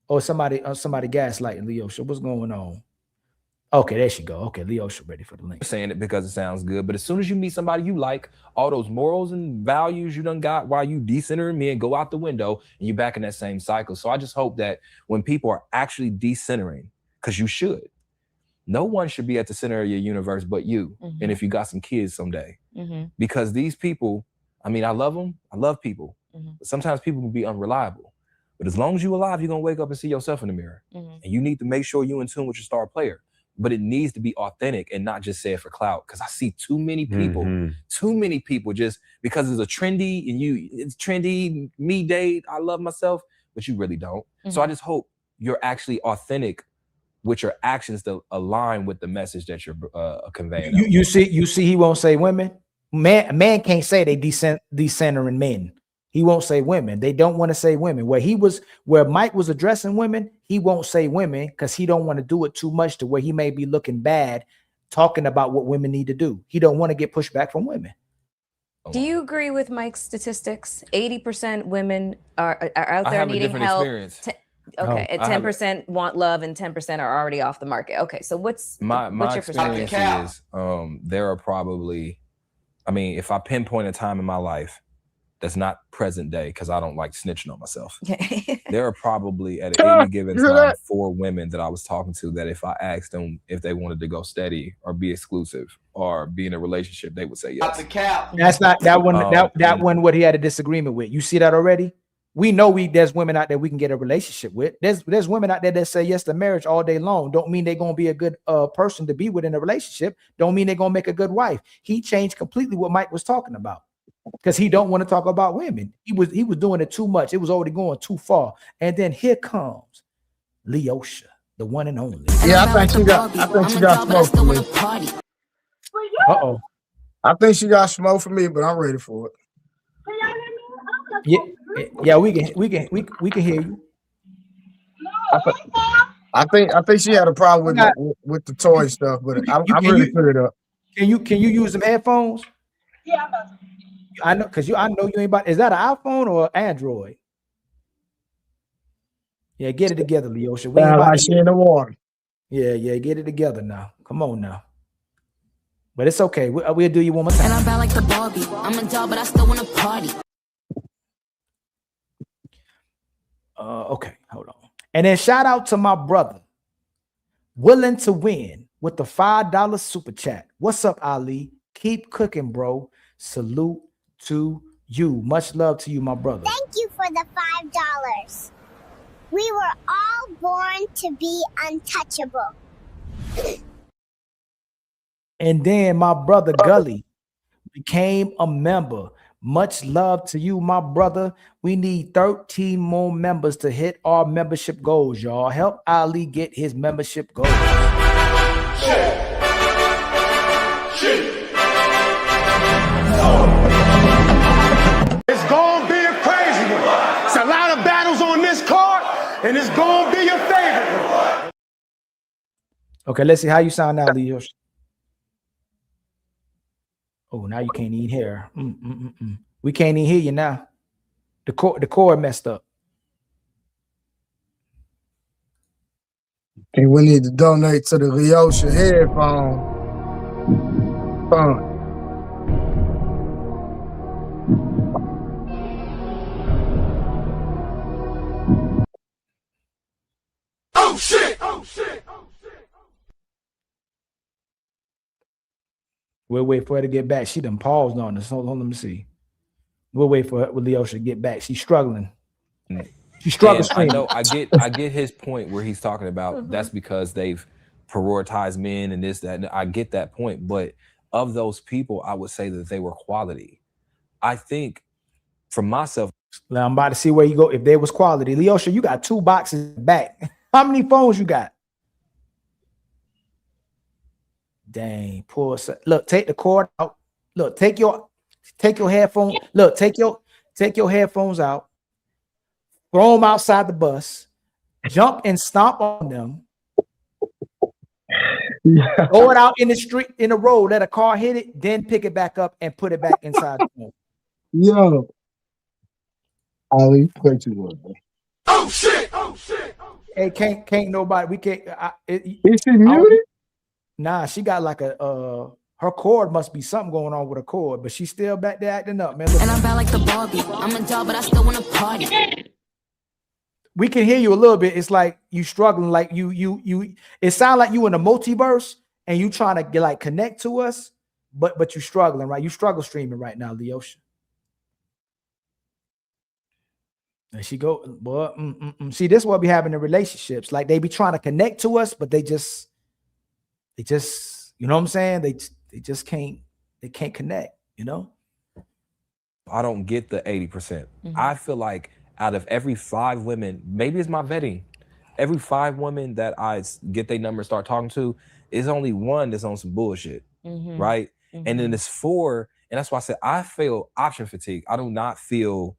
F: Oh, somebody gaslighting Leosha. What's going on? Okay, there she go. Okay, Leosha ready for the link.
I: saying it because it sounds good. But as soon as you meet somebody you like, all those morals and values you done got while you decentering men go out the window and you're back in that same cycle. So I just hope that when people are actually decentering, because you should, no one should be at the center of your universe but you. And if you got some kids someday, because these people, I mean, I love them. I love people. But sometimes people can be unreliable. But as long as you're alive, you're going to wake up and see yourself in the mirror. And you need to make sure you're in tune with your star player. But it needs to be authentic and not just say it for clout. Because I see too many people just because it's a trendy and it's trendy, me date, I love myself, but you really don't. So I just hope you're actually authentic with your actions to align with the message that you're conveying.
F: You see, he won't say women. Man can't say they decentering men. He won't say women. They don't want to say women. Where Mike was addressing women, he won't say women because he don't want to do it too much to where he may be looking bad talking about what women need to do. He don't want to get pushback from women.
K: Do you agree with Mike's statistics? 80% women are out there needing help. Okay, and 10% want love and 10% are already off the market. Okay, so what's your
I: experience
K: perspective?
I: is there are probably, I mean, if I pinpoint a time in my life that's not present day, because I don't like snitching on myself, there are probably at any given time 4 women that I was talking to that if I asked them if they wanted to go steady or be exclusive or be in a relationship, they would say yes.
F: That's not that one. That one what he had a disagreement with. You see that already? We know there's women out there we can get a relationship with. There's women out there that say yes to marriage all day long. Don't mean they're gonna be a good person to be with in a relationship. Don't mean they're gonna make a good wife. He changed completely what Mike was talking about because he don't want to talk about women. He was doing it too much. It was already going too far. And then here comes Leosha, the one and only.
R: Yeah, I think she got smoke for me.
F: Uh-oh.
R: I think she got smoke for me, but I'm ready for it.
F: Yeah, we can hear you.
R: I think she had a problem with the toy stuff, but I'm ready to put it up.
F: Can you use some headphones?
S: Yeah,
F: I know, because I know you ain't about. Is that an iPhone or Android? Yeah, get it together, Leosha. We ain't about
R: like she in the water.
F: Yeah, get it together now. Come on now. But it's okay. We'll do you one more time.
L: And I'm bad like the Barbie. I'm a doll, but I still want to party.
F: Okay, hold on. And then shout out to my brother, Willing to Win, with the $5 super chat. What's up, Ali? Keep cooking, bro. Salute to you. Much love to you, my brother.
J: Thank you for the $5. We were all born to be untouchable.
F: And then my brother Gully became a member. Much love to you, my brother. We need 13 more members to hit our membership goals, y'all. Help Ali get his membership goals.
N: It's gonna be a crazy one. It's a lot of battles on this card, and it's gonna be your favorite one.
F: Okay, let's see how you sound now, Leo. Oh, now you can't even hear. We can't even hear you now. The cord messed up.
R: And we need to donate to the Leosha headphone fund.
N: Oh shit! Oh shit!
F: We'll wait for her to get back. She done paused on us. Hold on, let me see. We'll wait for Leosha to get back. She's struggling. She's struggling.
I: I know. I get his point where he's talking about that's because they've prioritized men and this, that. And I get that point. But of those people, I would say that they were quality. I think for myself.
F: Now I'm about to see where you go. If there was quality, Leosha, you got 2 boxes back. How many phones you got? Dang, poor. Look, take the cord out. Look, take your headphone. Look, take your headphones out. Throw them outside the bus. Jump and stomp on them. Yeah. Throw it out in the street, in the road. Let a car hit it. Then pick it back up and put it back inside the phone.
R: Yo, Ali, play too much, bro.
N: Oh shit! Oh shit!
F: Hey, can't nobody. We can't.
R: Is she muted?
F: Nah, she got like a her cord must be something going on with her cord, but she's still back there acting up, man. Look.
L: And I'm bad like the Barbie. I'm a doll, but I still wanna party.
F: We can hear you a little bit. It's like you struggling, like you. It sounds like you in a multiverse and you trying to get like connect to us, but you struggling, right? You struggle streaming right now, Leosha. And she go, boy. See, this is what we have in the relationships. Like they be trying to connect to us, but they just, you know what I'm saying? They just can't connect, you know?
I: I don't get the 80%. I feel like out of every 5 women, maybe it's my vetting, every 5 women that I get their number, start talking to, is only 1 that's on some bullshit, right? And then it's 4, and that's why I said I feel option fatigue. I do not feel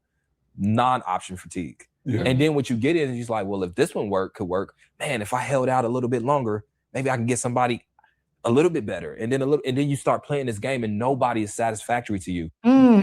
I: non-option fatigue. Yeah. And then what you get in is just like, well, if this one could work, man, if I held out a little bit longer, maybe I can get somebody a little bit better. And then you start playing this game and nobody is satisfactory to you.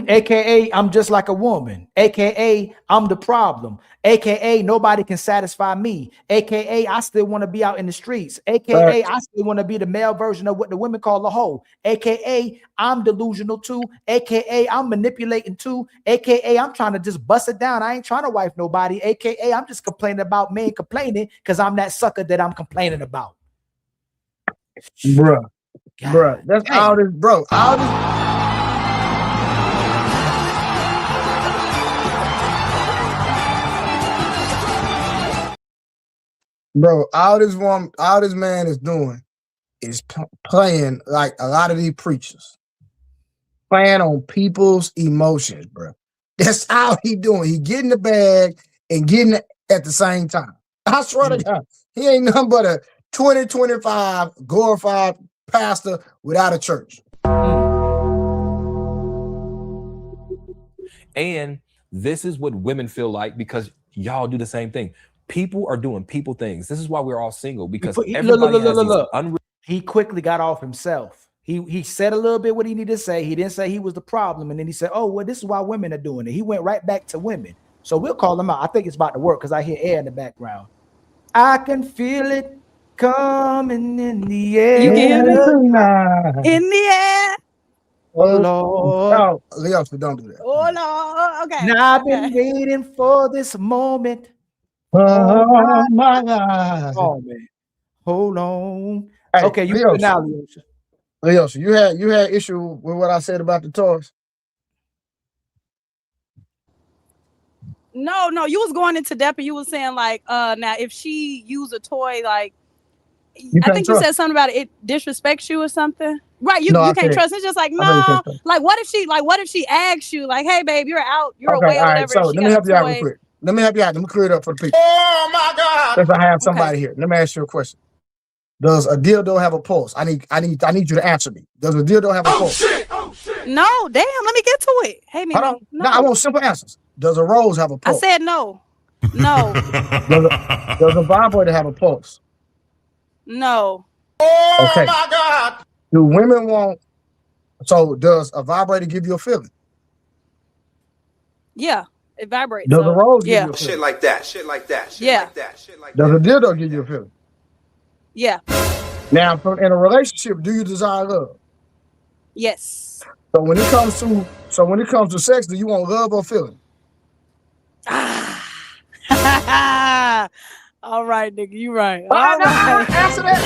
F: AKA I'm just like a woman. AKA I'm the problem. AKA nobody can satisfy me. AKA I still want to be out in the streets. AKA I still want to be the male version of what the women call a hoe. AKA I'm delusional too. AKA I'm manipulating too. AKA I'm trying to just bust it down. I ain't trying to wife nobody. AKA I'm just complaining about men complaining because I'm that sucker that I'm complaining about.
R: Bruh, that's all this, bro. All this. Bro, all this man is doing is playing like a lot of these preachers, playing on people's emotions, bro. That's all he doing. He getting the bag and getting it at the same time. I swear to God, he ain't nothing but a 2025 glorified pastor without a church.
I: And this is what women feel like because y'all do the same thing. People are doing people things. This is why we're all single, because everybody has these unreal.
F: He quickly got off himself. He said a little bit what he needed to say. He didn't say he was the problem. And then he said, oh, well, this is why women are doing it. He went right back to women. So we'll call him out. I think it's about to work because I hear air in the background. I can feel it coming in the air.
W: You can hear it? In the air.
F: Oh, Lord.
R: Oh, Leosha, don't do that.
W: Oh, Lord. Okay.
F: Now I've been waiting for this moment.
R: Oh my God.
F: Oh man. Hold on.
R: Hey,
F: Okay, you
R: Leosha.
F: good now, Leosha.
R: Leosha, you had issue with what I said about the toys?
S: No, you was going into depth and you was saying like, now if she use a toy, like, I think you said something about it disrespects you or something. Right, you can't trust. It's just like, no, like what if she asks you, like, hey babe, you're away or whatever.
R: So let me help you out real quick. Let me clear it up for the people.
N: Oh my God!
R: Since I have somebody here, let me ask you a question. Does a dildo have a pulse? I need you to answer me. Does a dildo have a pulse?
S: No, damn, let me get to it. Hey, man.
R: Hold on. No, I want simple answers. Does a rose have a
S: I
R: pulse?
S: said no. No.
R: Does a vibrator have a pulse?
S: No.
R: Okay. Oh my God. Do women want? So does a vibrator give you a feeling?
S: Yeah, it vibrates.
R: Does a rose give you a feeling?
N: Shit like that. Shit like that. Shit
S: Yeah.
N: like that. Shit like
R: Does a dildo give you a feeling?
S: Yeah.
R: Now, in a relationship, do you desire love?
S: Yes.
R: So when it comes to sex, do you want love or feeling?
S: All right, nigga, you right.
R: All right. Answer that.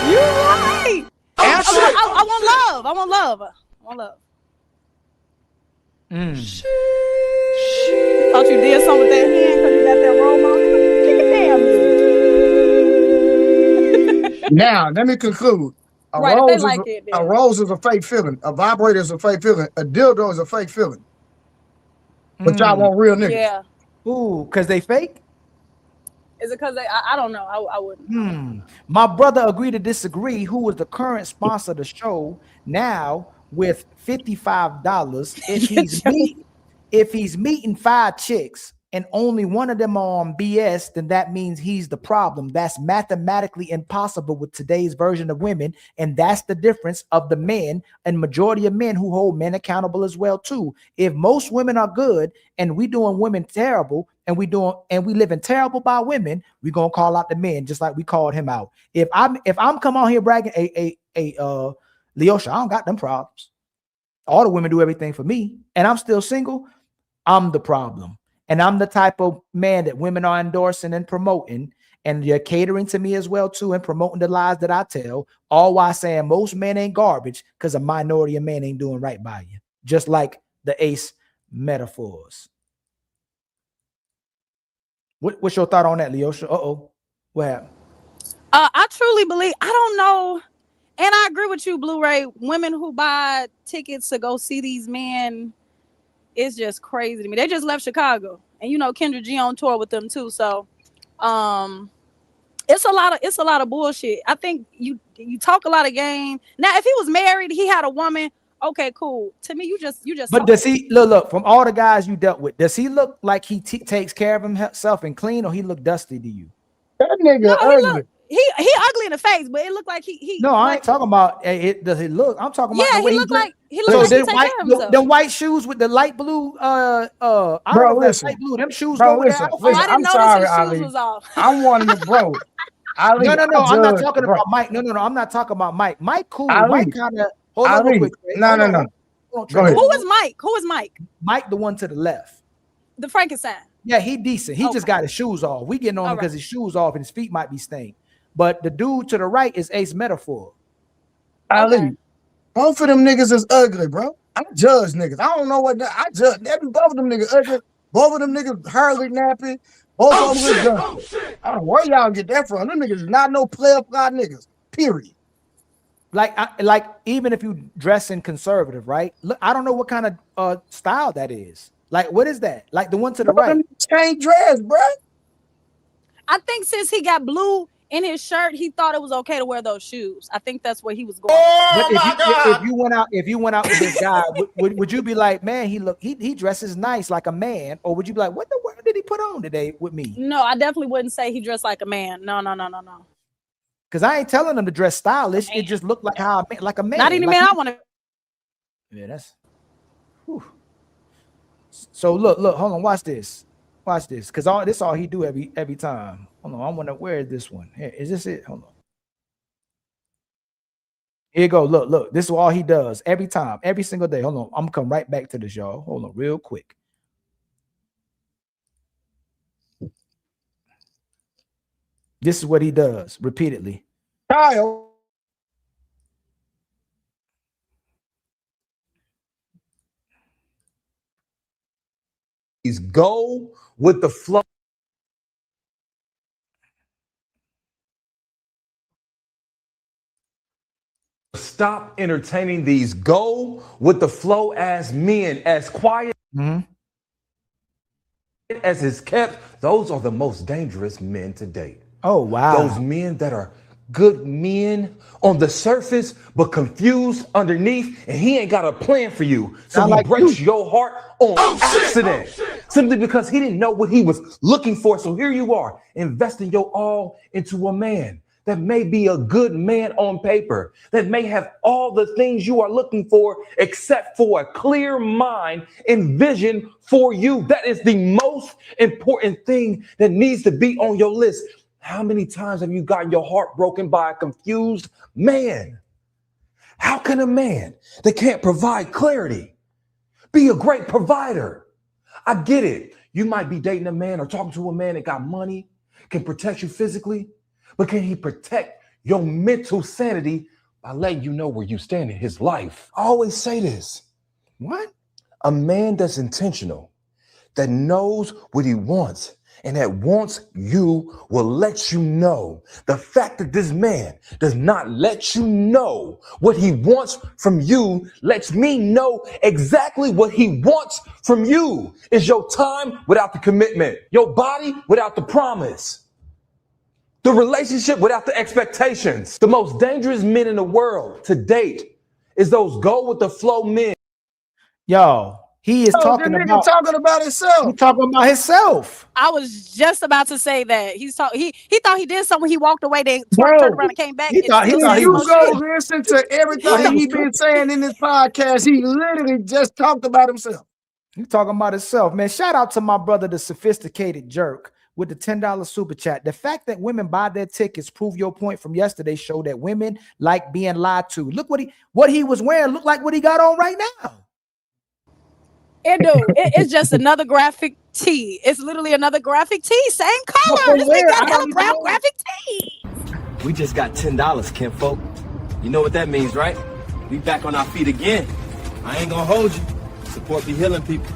S: You right.
R: Answer
S: I want love. I want love. I want love. Thought you did something with that hand because you got that robe on. Kick it down.
R: Now, let me conclude. A rose is a fake feeling. A vibrator is a fake feeling. A dildo is a fake feeling. But y'all want real niggas.
S: Yeah.
F: Ooh, because they fake?
S: Is it because I don't know. I wouldn't.
F: My brother agreed to disagree, who was the current sponsor of the show, now with $55. If he's meeting 5 chicks and only one of them are on BS, then that means he's the problem. That's mathematically impossible with today's version of women. And that's the difference of the men and majority of men who hold men accountable as well too. If most women are good and we doing women terrible and we living terrible by women, we're gonna call out the men just like we called him out. If I'm come on here bragging, Leosha, I don't got them problems. All the women do everything for me and I'm still single. I'm the problem. And I'm the type of man that women are endorsing and promoting, and you're catering to me as well too, and promoting the lies that I tell, all while saying most men ain't garbage because a minority of men ain't doing right by you. Just like the ace metaphors. What's your thought on that, Leosha? What happened?
S: I truly believe, I don't know, and I agree with you, Blu-ray. Women who buy tickets to go see these men, it's just crazy to me. They just left Chicago, and you know Kendra G on tour with them too. So, it's a lot of bullshit. I think you talk a lot of game. Now, if he was married, he had a woman. Okay, cool. To me, you just.
F: But does he look from all the guys you dealt with? Does he look like he takes care of himself and clean, or he look dusty to you?
R: That nigga ugly.
S: He ugly in the face, but it looked like he.
F: No, I ain't talking about it. Does he look? I'm talking about the way
S: he looked like he
F: so
S: take care of himself.
F: Them white shoes with the light blue. I don't know if that's light blue. Them shoes
R: bro,
F: go with that.
S: I didn't notice his shoes was off.
R: I'm one of the bro. Ali,
F: no. I'm not talking about Mike. No. I'm not talking about Mike. Mike, cool.
R: Ali,
F: Mike kind of. Hold on real quick.
R: No.
F: Go ahead.
S: Who is Mike? Who is Mike?
F: Mike, the one to the left.
S: The Frankenstein.
F: Yeah, he decent. He just got his shoes off. We getting on him because his shoes off and his feet might be stained. But the dude to the right is Ace Metaphor.
R: Ali, both of them niggas is ugly, bro. I judge niggas. I don't know what I judge. Both of them niggas ugly. Both of them niggas hardly nappy. Both of them look dusty. I don't know where y'all get that from. Them niggas is not no player fly niggas. Period.
F: Like even if you dress in conservative, right? Look, I don't know what kind of style that is. Like, what is that? Like the one to the right.
R: Can't dress, bro.
S: I think since he got blue in his shirt, he thought it was okay to wear those shoes. I think that's where he was going.
F: But if you went out with this guy, would you be like, man, he dresses nice like a man, or would you be like, what the world did he put on today with me?
S: No, I definitely wouldn't say he dressed like a man. No.
F: Because I ain't telling him to dress stylish. It just looked like like a man.
S: Not any
F: like
S: man I want to.
F: Yeah, that's. Whew. So look, hold on, watch this, because all he do every time. Hold on, I wonder where is this one? Here, is this it? Hold on. Here you go. Look. This is all he does every time, every single day. Hold on, I'm gonna come right back to this, y'all. Hold on, real quick. This is what he does repeatedly.
R: Kyle.
H: Go with the flow. Stop entertaining these go with the flow as men, as quiet as is kept. Those are the most dangerous men to date.
F: Oh, wow.
H: Those men that are good men on the surface, but confused underneath, and he ain't got a plan for you. So he breaks your heart on accident, simply because he didn't know what he was looking for. So here you are, investing your all into a man that may be a good man on paper, that may have all the things you are looking for, except for a clear mind and vision for you. That is the most important thing that needs to be on your list. How many times have you gotten your heart broken by a confused man? How can a man that can't provide clarity be a great provider? I get it. You might be dating a man or talking to a man that got money, can protect you physically, but can he protect your mental sanity by letting you know where you stand in his life? I always say this.
F: What?
H: A man that's intentional, that knows what he wants, and that wants you will let you know. The fact that this man does not let you know what he wants from you lets me know exactly what he wants from you. Is your time without the commitment, your body without the promise, the relationship without the expectations. The most dangerous men in the world to date is those go with the flow men.
F: Yo, he is talking about
R: himself.
F: He's talking about himself.
S: I was just about to say that he thought he did something. He walked away, then
R: Bro,
S: turned around and came back.
R: He thought he
S: was
R: go listen to everything he been saying in this podcast. He literally just talked about himself.
F: He's talking about himself, man. Shout out to my brother, the sophisticated jerk, with the $10 super chat. The fact that women buy their tickets prove your point from yesterday. Show that women like being lied to. Look what he was wearing. Look like what he got on right now.
S: It's just another graphic tee. It's literally another graphic tee. Same color. This nigga got hella brown graphic tee.
H: We just got $10, kinfolk. You know what that means, right? We back on our feet again. I ain't gonna hold you. Support be healing people.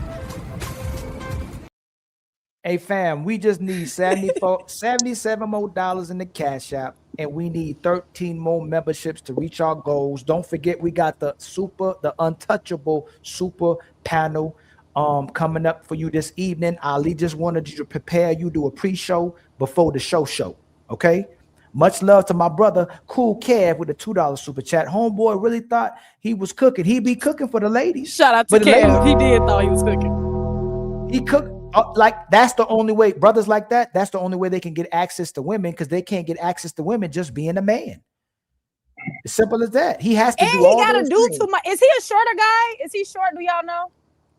F: Hey fam, we just need 77 more dollars in the Cash App, and we need 13 more memberships to reach our goals. Don't forget, we got the untouchable super panel coming up for you this evening. Ali just wanted you to prepare you do a pre-show before the show. Okay. Much love to my brother Cool Kev with the $2 super chat. Homeboy really thought he was cooking. He be cooking for the ladies.
S: Shout out to Kev. He did thought he was cooking.
F: He cooked. Like that's the only way, brothers like that, that's the only way they can get access to women, because they can't get access to women just being a man. As simple as that. He has to do all
S: gotta
F: those
S: do
F: things.
S: too much. Is he a shorter guy? Is he short? Do y'all know?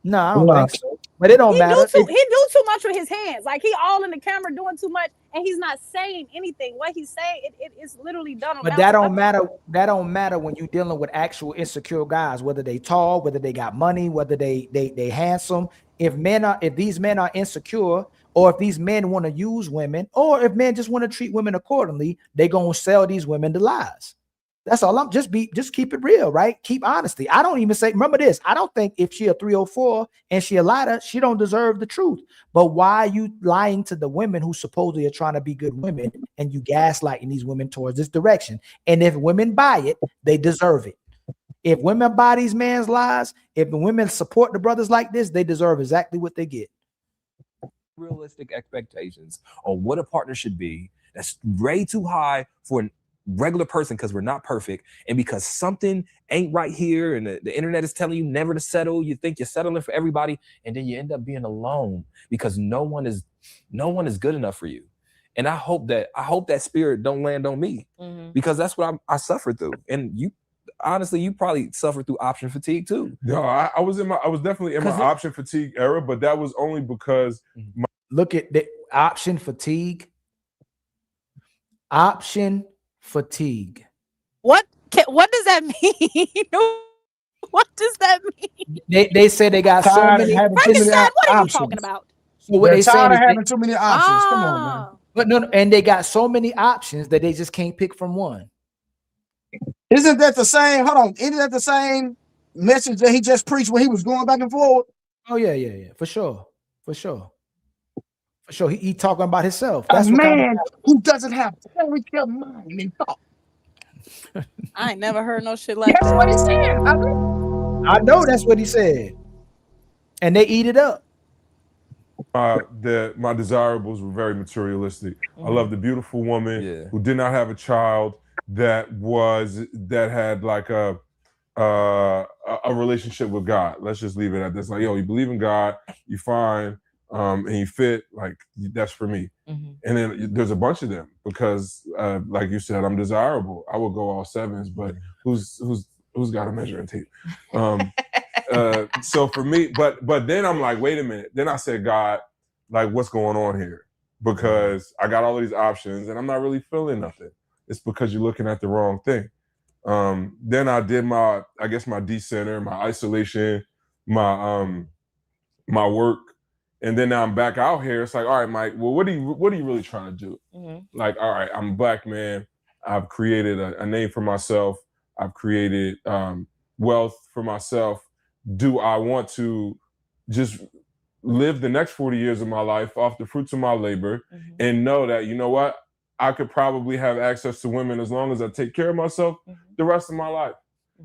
F: No, I don't think so. But it don't matter.
S: He do too much with his hands. Like he all in the camera doing too much, and he's not saying anything. What he's saying, it's literally done.
F: But that don't matter. That don't matter when you're dealing with actual insecure guys, whether they tall, whether they got money, whether they handsome. If these men are insecure, or if these men want to use women, or if men just want to treat women accordingly, they gonna sell these women to lies. That's all. Just keep it real, right? Keep honesty. I don't even say, remember this. I don't think if she a 304 and she a liar, she don't deserve the truth. But why are you lying to the women who supposedly are trying to be good women, and you gaslighting these women towards this direction? And if women buy it, they deserve it. If women buy these man's lies, if the women support the brothers like this, they deserve exactly what they get.
I: Realistic expectations on what a partner should be. That's way too high for a regular person, because we're not perfect, and because something ain't right here, and the internet is telling you never to settle. You think you're settling for everybody, and then you end up being alone because no one is good enough for you. And I hope that spirit don't land on me, because that's what I suffered through. And you. Honestly, you probably suffered through option fatigue too.
G: No, I was definitely in my option fatigue era, but that was only because
F: look at the option fatigue. Option fatigue.
S: What does that mean? What does that mean?
F: They say they got so many.
S: What are you talking about?
F: So what they saying is
R: having too many options. Come on, man.
F: But no, and they got so many options that they just can't pick from one.
R: Isn't that the same? Hold on. Isn't that the same message that he just preached when he was going back and forward?
F: Oh, yeah. For sure. He talking about himself.
R: That's a man who doesn't have clarity of mind and thought.
S: I ain't never heard no shit like
R: That's
S: that.
R: what he said.
F: I know that's what he said. And they eat it up.
G: My desirables were very materialistic. I loved a beautiful woman who did not have a child that had like a relationship with God. Let's just leave it at this. Like, yo, you believe in God, you fine, and you fit. Like, that's for me. And then there's a bunch of them because, like you said, I'm desirable. I will go all sevens, but who's got a measuring tape? So for me, but then I'm like, wait a minute. Then I said, God, like, what's going on here? Because I got all of these options and I'm not really feeling nothing. It's because you're looking at the wrong thing. Then I did my decenter, my isolation, my work, and then now I'm back out here. It's like, all right, Mike. Well, what are you really trying to do? Like, all right, I'm a black man. I've created a name for myself. I've created wealth for myself. Do I want to just live the next 40 years of my life off the fruits of my labor and know that, you know what, I could probably have access to women as long as I take care of myself the rest of my life?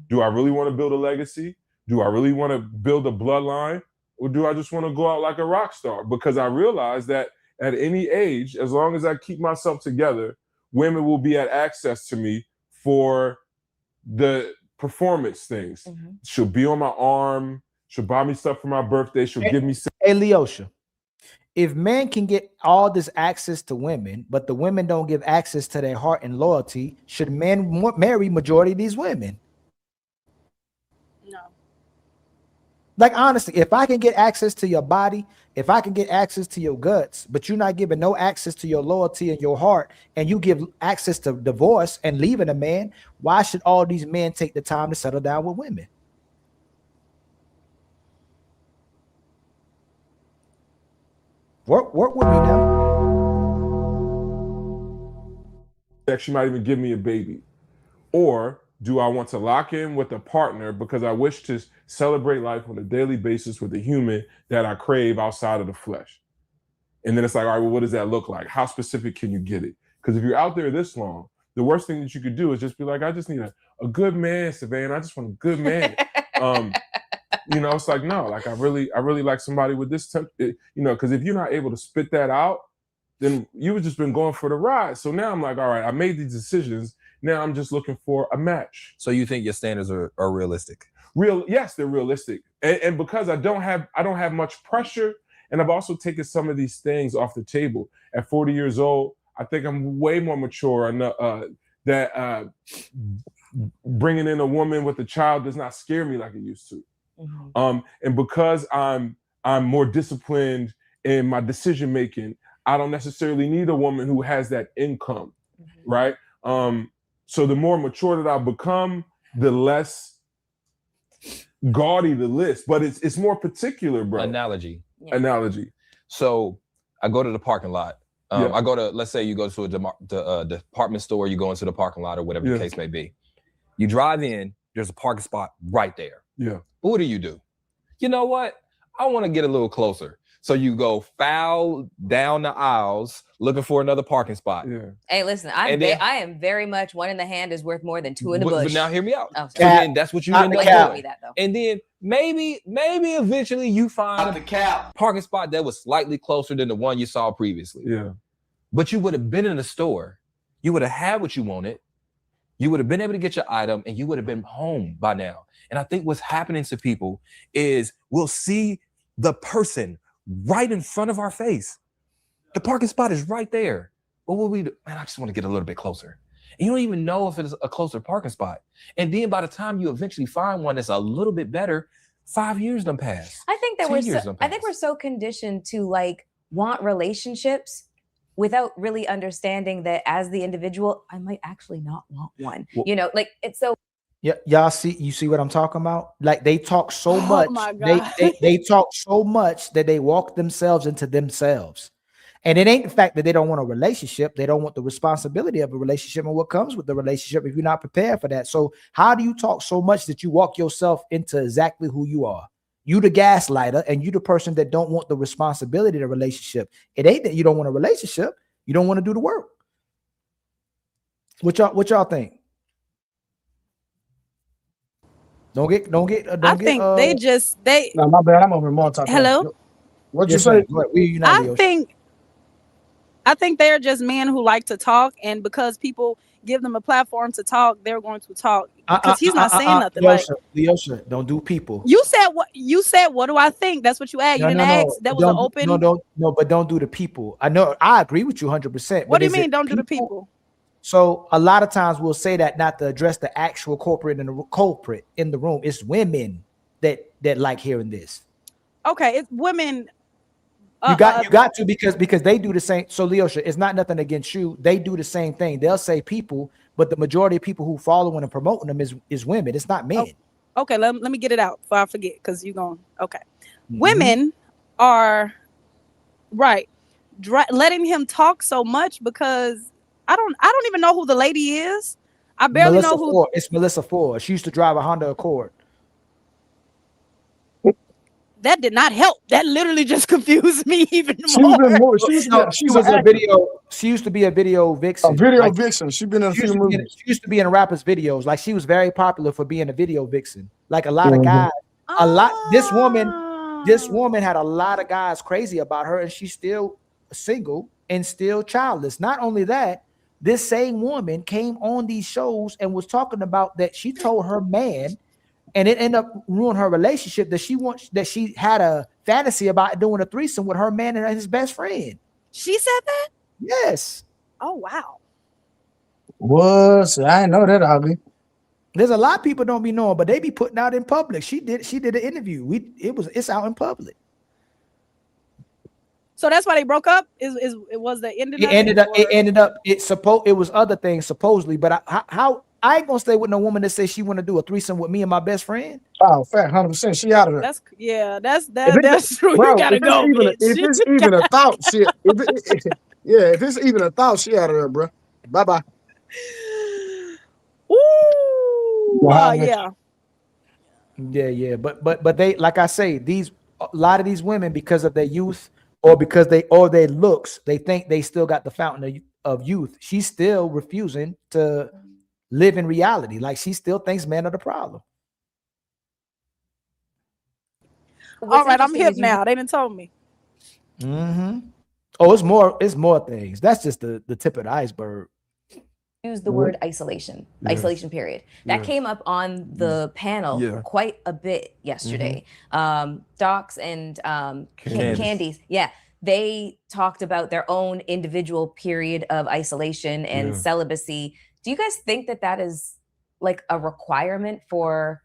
G: Do I really want to build a legacy? Do I really want to build a bloodline? Or do I just want to go out like a rock star? Because I realize that at any age, as long as I keep myself together, women will be at access to me for the performance things. She'll be on my arm. She'll buy me stuff for my birthday. She'll give me.
F: Hey, Leosha, if men can get all this access to women, but the women don't give access to their heart and loyalty, should men marry majority of these women?
S: No.
F: Like, honestly, if I can get access to your body, if I can get access to your guts, but you're not giving no access to your loyalty and your heart, and you give access to divorce and leaving a man, why should all these men take the time to settle down with women? Work with me now.
G: She might even give me a baby. Or do I want to lock in with a partner because I wish to celebrate life on a daily basis with a human that I crave outside of the flesh? And then it's like, all right, well, what does that look like? How specific can you get it? Because if you're out there this long, the worst thing that you could do is just be like, I just need a good man, Savannah. I just want a good man. You know, it's like, no, like I really like somebody with this, you know, because if you're not able to spit that out, then you've just been going for the ride. So now I'm like, all right, I made these decisions. Now I'm just looking for a match.
I: So you think your standards are realistic?
G: Yes, they're realistic. And because I don't have much pressure, and I've also taken some of these things off the table. At 40 years old, I think I'm way more mature enough that bringing in a woman with a child does not scare me like it used to. And because I'm more disciplined in my decision making, I don't necessarily need a woman who has that income, right? So the more mature that I become, the less gaudy the list, but it's more particular, bro.
I: Analogy.
G: So
I: I go to the parking lot. I go to, let's say you go to a department store, you go into the parking lot or whatever the case may be. You drive in, there's a parking spot right there.
G: Yeah.
I: What do? You know what? I want to get a little closer. So you go foul down the aisles looking for another parking spot.
G: Yeah.
K: Hey, listen, I am very much one in the hand is worth more than two in the bush.
I: But now hear me out.
K: Oh,
I: so then that's what you end up doing.
K: That, though.
I: And then maybe eventually you find a parking spot that was slightly closer than the one you saw previously.
G: Yeah.
I: But you would have been in the store. You would have had what you wanted. You would have been able to get your item and you would have been home by now. And I think what's happening to people is we'll see the person right in front of our face. The parking spot is right there. But what we do, man, I just want to get a little bit closer. And you don't even know if it's a closer parking spot. And then by the time you eventually find one that's a little bit better, 5 years done passed.
K: I think that we're so conditioned to like want relationships without really understanding that as the individual, I might actually not want one. Well, you know, like it's so.
F: Yeah, y'all see what I'm talking about? Like they talk so much.
S: My God.
F: They talk so much that they walk themselves into themselves. And it ain't the fact that they don't want a relationship. They don't want the responsibility of a relationship and what comes with the relationship if you're not prepared for that. So how do you talk so much that you walk yourself into exactly who you are? You the gaslighter, and you the person that don't want the responsibility of the relationship. It ain't that you don't want a relationship. You don't want to do the work. What y'all think? Don't get.
S: I think they.
R: No, my bad. I'm over multitasking.
S: Hello.
R: What you say?
S: I think they're just men who like to talk, and because people give them a platform to talk, they're going to talk. Because he's not saying nothing.
F: Leosha, don't do people.
S: You said what? You said what do I think? That's what you asked. You didn't ask. That was an open.
F: No, but don't do the people. I know. I agree with you 100%.
S: What do you mean? Don't do the people?
F: So a lot of times we'll say that not to address the actual culprit in the room. It's women that like hearing this.
S: Okay, it's women.
F: You got to because they do the same. So Leosha, it's not nothing against you. They do the same thing. They'll say people, but the majority of people who following and promoting them is women. It's not men.
S: Oh, okay, let me get it out before I forget because you're going. Okay, women are right letting him talk so much because I don't even know who the lady is. I barely know who.
F: Ford. It's Melissa Ford. She used to drive a Honda Accord.
S: That did not help. That literally just confused me even more.
F: She used to be a video vixen.
R: A video vixen. She's been in a few movies.
F: She used to be in rappers' videos. Like she was very popular for being a video vixen. Like a lot of guys. This woman had a lot of guys crazy about her, and she's still single and still childless. Not only that, this same woman came on these shows and was talking about that she told her man, and it ended up ruining her relationship, that she had a fantasy about doing a threesome with her man and his best friend.
S: She said that?
F: Yes.
S: Oh wow.
R: What? I didn't know that, ugly.
F: There's a lot of people don't be knowing, but they be putting out in public. She did an interview. It's out in public.
S: So that's why they broke up. It was the end of
F: it was other things supposedly, but I ain't gonna stay with no woman that says she want to do a threesome with me and my best friend.
R: Oh, fact, 100%. She out of there.
S: That's true.
R: Bro,
S: you gotta go.
R: If it's even a thought, shit. If it's even a thought, she out of there, bro. Bye bye.
S: Ooh, yeah.
F: Yeah. But they, like I say, a lot of these women, because of their youth or because their looks, they think they still got the fountain of youth. She's still refusing to live in reality. Like she still thinks men are the problem.
S: All right, I'm hip now. They didn't told me.
F: Oh, it's more things. That's just the tip of the iceberg.
K: Use the word isolation period. That came up on the panel quite a bit yesterday. Docs and Candice, they talked about their own individual period of isolation and celibacy. Do you guys think that is like a requirement for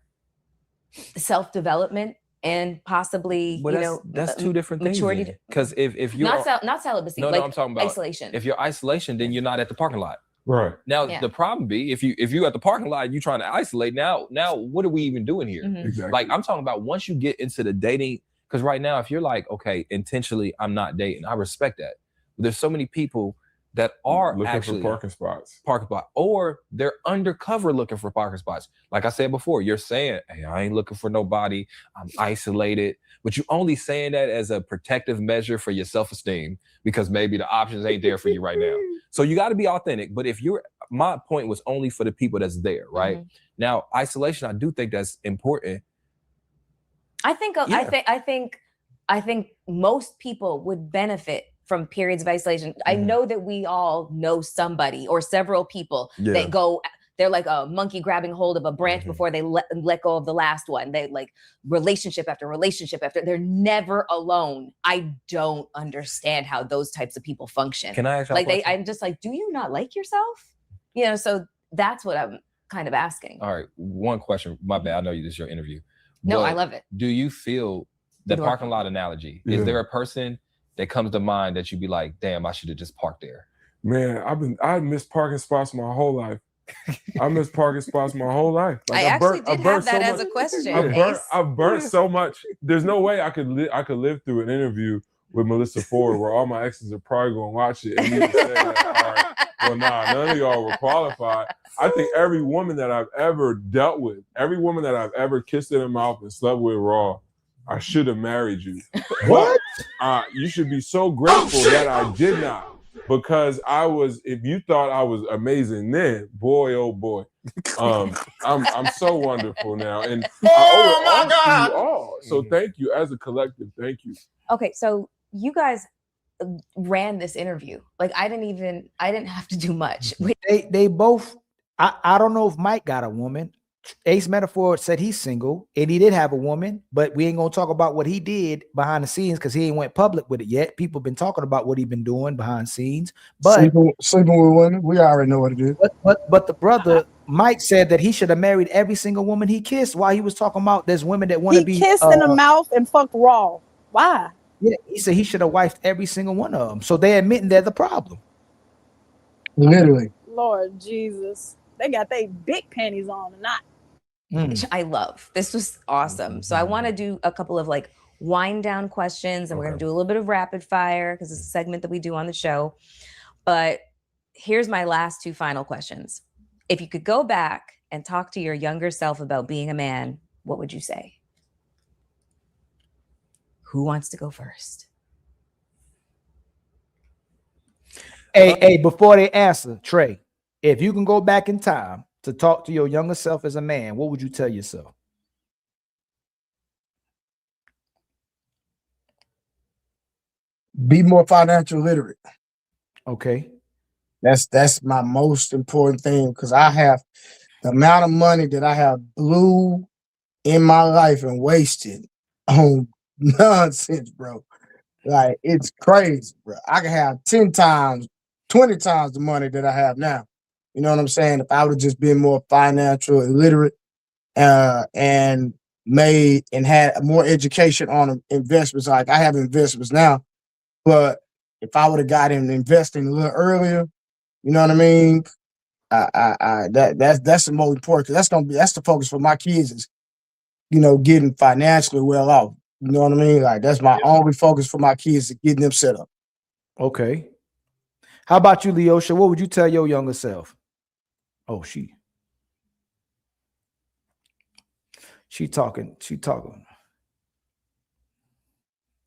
K: self-development and possibly,
I: that's two different things.
K: Maturity?
I: Because if you're
K: not celibacy,
I: no, I'm talking about
K: isolation.
I: If you're isolation, then you're not at the parking lot.
G: Right.
I: Now the problem be if you at the parking lot, you trying to isolate. Now what are we even doing here?
G: Exactly.
I: Like I'm talking about once you get into the dating, because right now if you're like, okay, intentionally I'm not dating, I respect that. But there's so many people that are
G: looking
I: actually
G: for parking spots,
I: or they're undercover looking for parking spots. Like I said before, you're saying, hey, I ain't looking for nobody, I'm isolated, but you only saying that as a protective measure for your self-esteem because maybe the options ain't there for you right now. So you got to be authentic. But my point was only for the people that's there, right? Now, isolation, I do think that's important.
K: I think most people would benefit from periods of isolation. I know that we all know somebody or several people that they're like a monkey grabbing hold of a branch before they let go of the last one. They like relationship after relationship after. They're never alone. I don't understand how those types of people function.
I: Can I ask you
K: I'm just like, do you not like yourself? So that's what I'm kind of asking.
I: All right, one question. My bad. I know this is your interview.
K: No, I love it.
I: Do you feel the parking lot analogy? Is there a person that comes to mind that you'd be like, damn, I should have just parked there?
G: Man, I missed parking spots my whole life. I missed parking spots my whole life.
K: Like, I actually did have that as a question.
G: I've burnt so much. There's no way I could live through an interview with Melissa Ford, where all my exes are probably gonna watch it and me say that, all right, well, nah, none of y'all were qualified. I think every woman that I've ever dealt with, every woman that I've ever kissed in the mouth and slept with raw, I should have married you. But you should be so grateful that I did not. Because if you thought I was amazing then, boy, oh boy, I'm so wonderful now, and I owe it all to you all. So thank you, as a collective, thank you.
K: Okay, so you guys ran this interview. Like I didn't have to do much.
F: They both. I don't know if Mike got a woman. Ace Metaphor said he's single and he did have a woman, but we ain't gonna talk about what he did behind the scenes because he ain't went public with it yet. People been talking about what he been doing behind the scenes, but
R: sleeping with women, we already know what it is.
F: But the brother Mike said that he should have married every single woman he kissed. While he was talking about there's women that want to be
S: kissed in the mouth and fucked raw. Why?
F: Yeah, he said he should have wifed every single one of them. So they're admitting they're the problem.
R: Literally.
S: Lord Jesus, they got their big panties on or not.
K: Which I love. This was awesome. So I want to do a couple of like wind down questions, and we're going to do a little bit of rapid fire because it's a segment that we do on the show. But here's my last two final questions. If you could go back and talk to your younger self about being a man, what would you say? Who wants to go first?
F: Hey, before they answer, Trey, if you can go back in time to talk to your younger self as a man, what would you tell yourself?
R: Be more financially literate.
F: Okay.
R: That's my most important thing because I have the amount of money that I have blew in my life and wasted on nonsense, bro. Like it's crazy, bro. I can have 10 times, 20 times the money that I have now. You know what I'm saying? If I would have just been more financially literate and made and had more education on investments, like I have investments now, but if I would have got in investing a little earlier, you know what I mean? That's the most important. That's the focus for my kids is, you know, getting financially well off. You know what I mean? Like that's my only focus for my kids is getting them set up.
F: Okay. How about you, Leosha? What would you tell your younger self? Oh, she talking.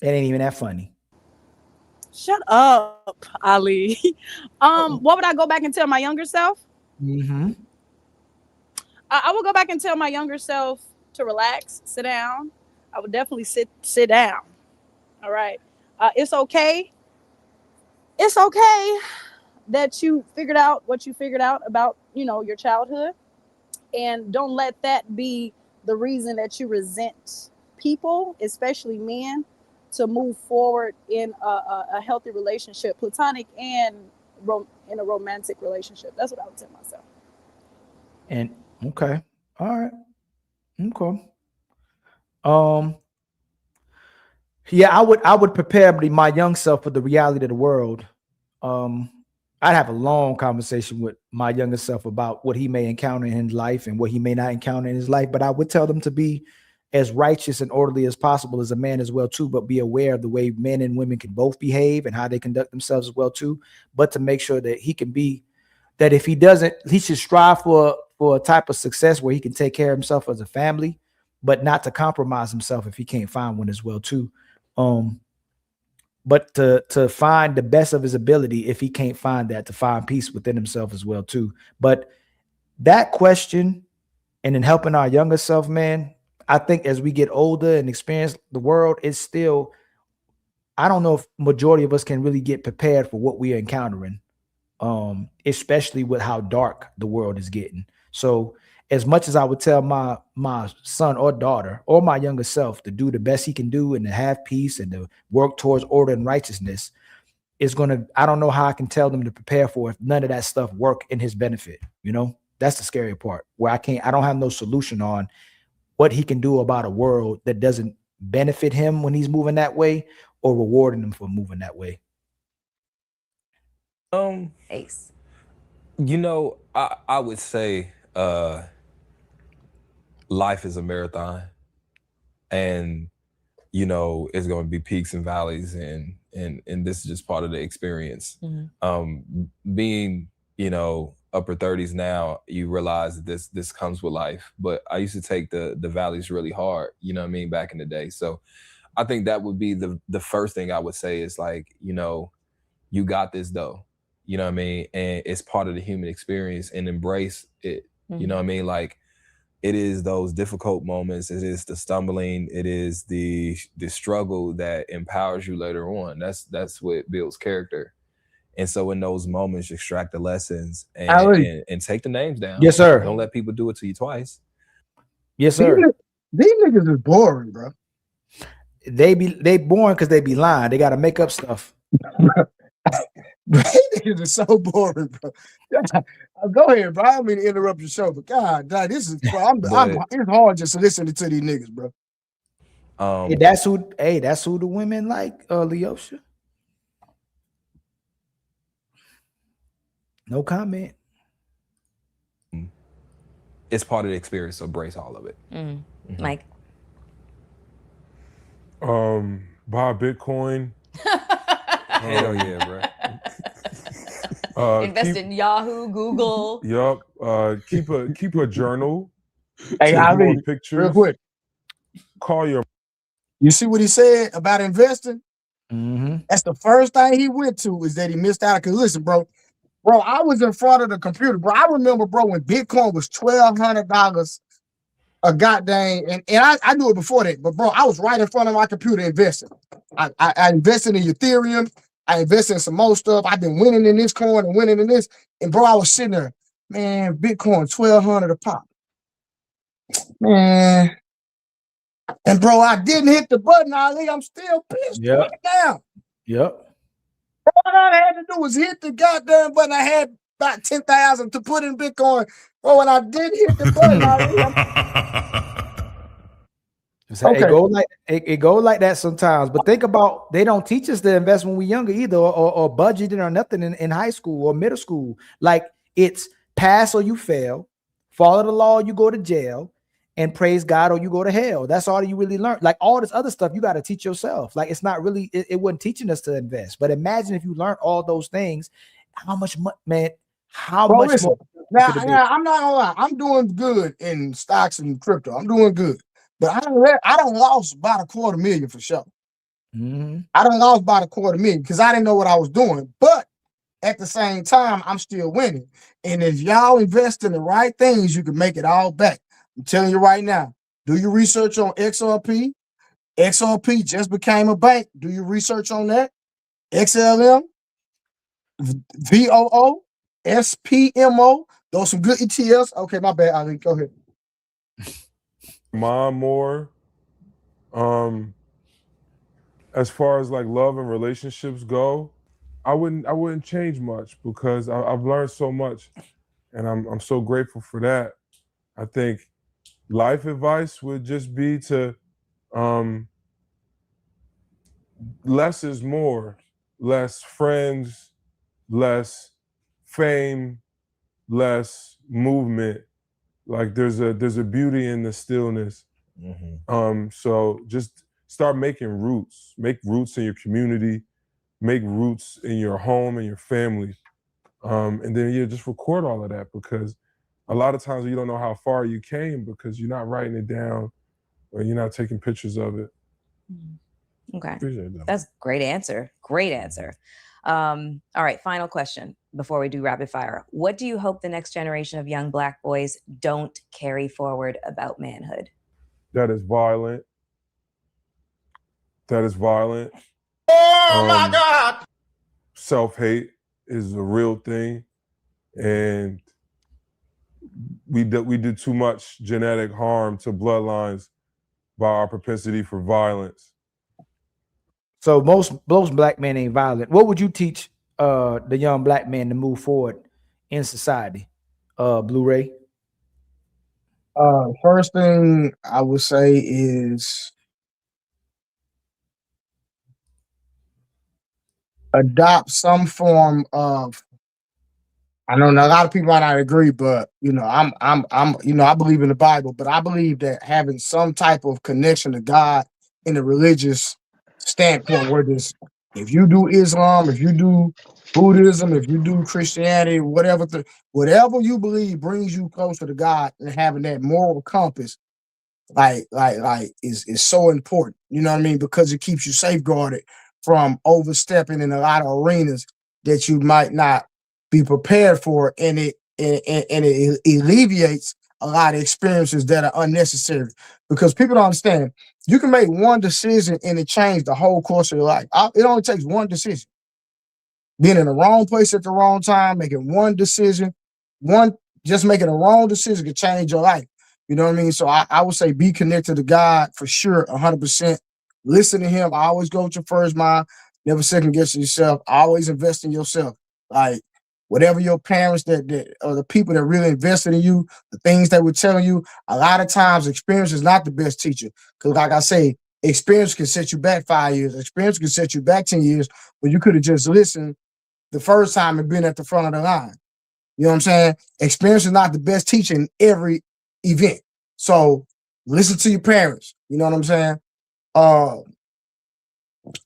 F: It ain't even that funny.
S: Shut up, Ali. What would I go back and tell my younger self?
F: Mm-hmm.
S: I would go back and tell my younger self to relax, sit down. I would definitely sit down. All right. It's okay. It's okay that you figured out what you figured out about, you know, your childhood, and don't let that be the reason that you resent people, especially men, to move forward in a healthy relationship, platonic and in a romantic relationship. That's what I would tell myself.
F: And okay, all right, okay. Yeah, I would prepare my young self for the reality of the world. I'd have a long conversation with my younger self about what he may encounter in his life and what he may not encounter in his life. But I would tell them to be as righteous and orderly as possible as a man as well too, but be aware of the way men and women can both behave and how they conduct themselves as well too. But to make sure that he can be, that if he doesn't, he should strive for a type of success where he can take care of himself as a family, but not to compromise himself if he can't find one as well too. But to find the best of his ability, if he can't find that, to find peace within himself as well too. But that question, and in helping our younger self, man, I think as we get older and experience the world, it's still, I don't know if majority of us can really get prepared for what we are encountering, especially with how dark the world is getting. So as much as I would tell my son or daughter or my younger self to do the best he can do and to have peace and to work towards order and righteousness, I don't know how I can tell them to prepare for if none of that stuff work in his benefit. You know, that's the scary part where I don't have no solution on what he can do about a world that doesn't benefit him when he's moving that way or rewarding him for moving that way.
K: Ace.
I: You know, I would say life is a marathon, and you know, it's going to be peaks and valleys, and this is just part of the experience. Being, you know, upper 30s now, you realize that this comes with life. But I used to take the valleys really hard, you know what I mean, back in the day. So I think that would be the first thing I would say is like, you know, you got this though, you know what I mean? And it's part of the human experience, and embrace it. You know what I mean? Like, it is those difficult moments, it is the stumbling, it is the struggle that empowers you later on. That's what builds character. And so in those moments, extract the lessons and take the names down.
F: Yes, sir.
I: Don't let people do it to you twice.
F: Yes, sir.
R: These niggas is boring, bro.
F: They boring because they be lying. They got to make up stuff.
R: These niggas are so boring, bro. Go ahead, bro. I don't mean to interrupt your show, but God, this is, bro, it's hard just listening to these niggas, bro.
F: That's who the women like, Leosha. No comment.
I: It's part of the experience, so embrace all of it.
K: Mike.
G: Buy Bitcoin.
I: Hell yeah, bro.
K: Invest in Yahoo, Google.
G: Yup. Keep a journal.
R: Hey, Ali,
G: pictures.
R: real quick.
G: Call your.
R: You see what he said about investing? That's the first thing he went to, is that he missed out. Because listen, bro, I was in front of the computer, bro. I remember, bro, when Bitcoin was $1,200 a goddamn, and I knew it before that, but bro, I was right in front of my computer investing. I invested in Ethereum. I invested in some more stuff. I've been winning in this coin and winning in this. And bro, I was sitting there, man, Bitcoin $1,200 a pop. Man. And bro, I didn't hit the button, Ali. I'm still pissed right now.
F: Yep.
R: All I had to do was hit the goddamn button. I had about 10,000 to put in Bitcoin. Bro, when I did hit the button,
F: It go like that sometimes. But think about, they don't teach us to invest when we're younger either, or budgeting or nothing in high school or middle school. Like, it's pass or you fail, follow the law, you go to jail, and praise God or you go to hell. That's all you really learn. Like, all this other stuff you got to teach yourself. Like, it's not really, it wasn't teaching us to invest. But imagine if you learned all those things, how much money, man, how much
R: listen,
F: more.
R: Now, I'm not gonna lie, I'm doing good in stocks and crypto. I'm doing good. But I don't lost about $250,000 for sure. I don't lost about $250,000 because I didn't know what I was doing. But at the same time, I'm still winning. And if y'all invest in the right things, you can make it all back. I'm telling you right now, do your research on XRP. XRP just became a bank. Do your research on that. XLM, VOO, SPMO. Those some good ETFs. Okay, my bad, Ali. Go ahead.
G: Mom more. As far as like love and relationships go, I wouldn't change much, because I've learned so much, and I'm so grateful for that. I think life advice would just be to less is more. Less friends, less fame, less movement. Like, there's a beauty in the stillness. So just start making roots. Make roots in your community. Make roots in your home and your family. And then you just record all of that, because a lot of times you don't know how far you came because you're not writing it down or you're not taking pictures of it.
K: Okay. That's a great answer. Great answer. All right, final question before we do rapid fire. What do you hope the next generation of young Black boys don't carry forward about manhood?
G: That is violent.
N: Oh my God!
G: Self-hate is a real thing, and we did too much genetic harm to bloodlines by our propensity for violence.
F: So most Black men ain't violent. What would you teach the young Black men to move forward in society? Blu-ray.
R: First thing I would say is adopt some form of, I know a lot of people might not agree, but I'm I believe in the Bible, but I believe that having some type of connection to God in a religious standpoint where this, if you do Islam, if you do Buddhism, if you do Christianity, whatever you believe brings you closer to God, and having that moral compass, like is so important. You know what I mean? Because it keeps you safeguarded from overstepping in a lot of arenas that you might not be prepared for, and it alleviates a lot of experiences that are unnecessary. Because people don't understand, you can make one decision and it change the whole course of your life. It only takes one decision. Being in the wrong place at the wrong time, making one decision, just making a wrong decision can change your life. You know what I mean? So I would say be connected to God for sure, 100%. Listen to him. Always go with your first mind. Never second guess yourself. Always invest in yourself. Like whatever your parents that or the people that really invested in you, the things they were telling you, a lot of times experience is not the best teacher. Because like I say, experience can set you back 5 years. Experience can set you back 10 years when you could have just listened the first time and been at the front of the line. You know what I'm saying? Experience is not the best teacher in every event. So listen to your parents. You know what I'm saying?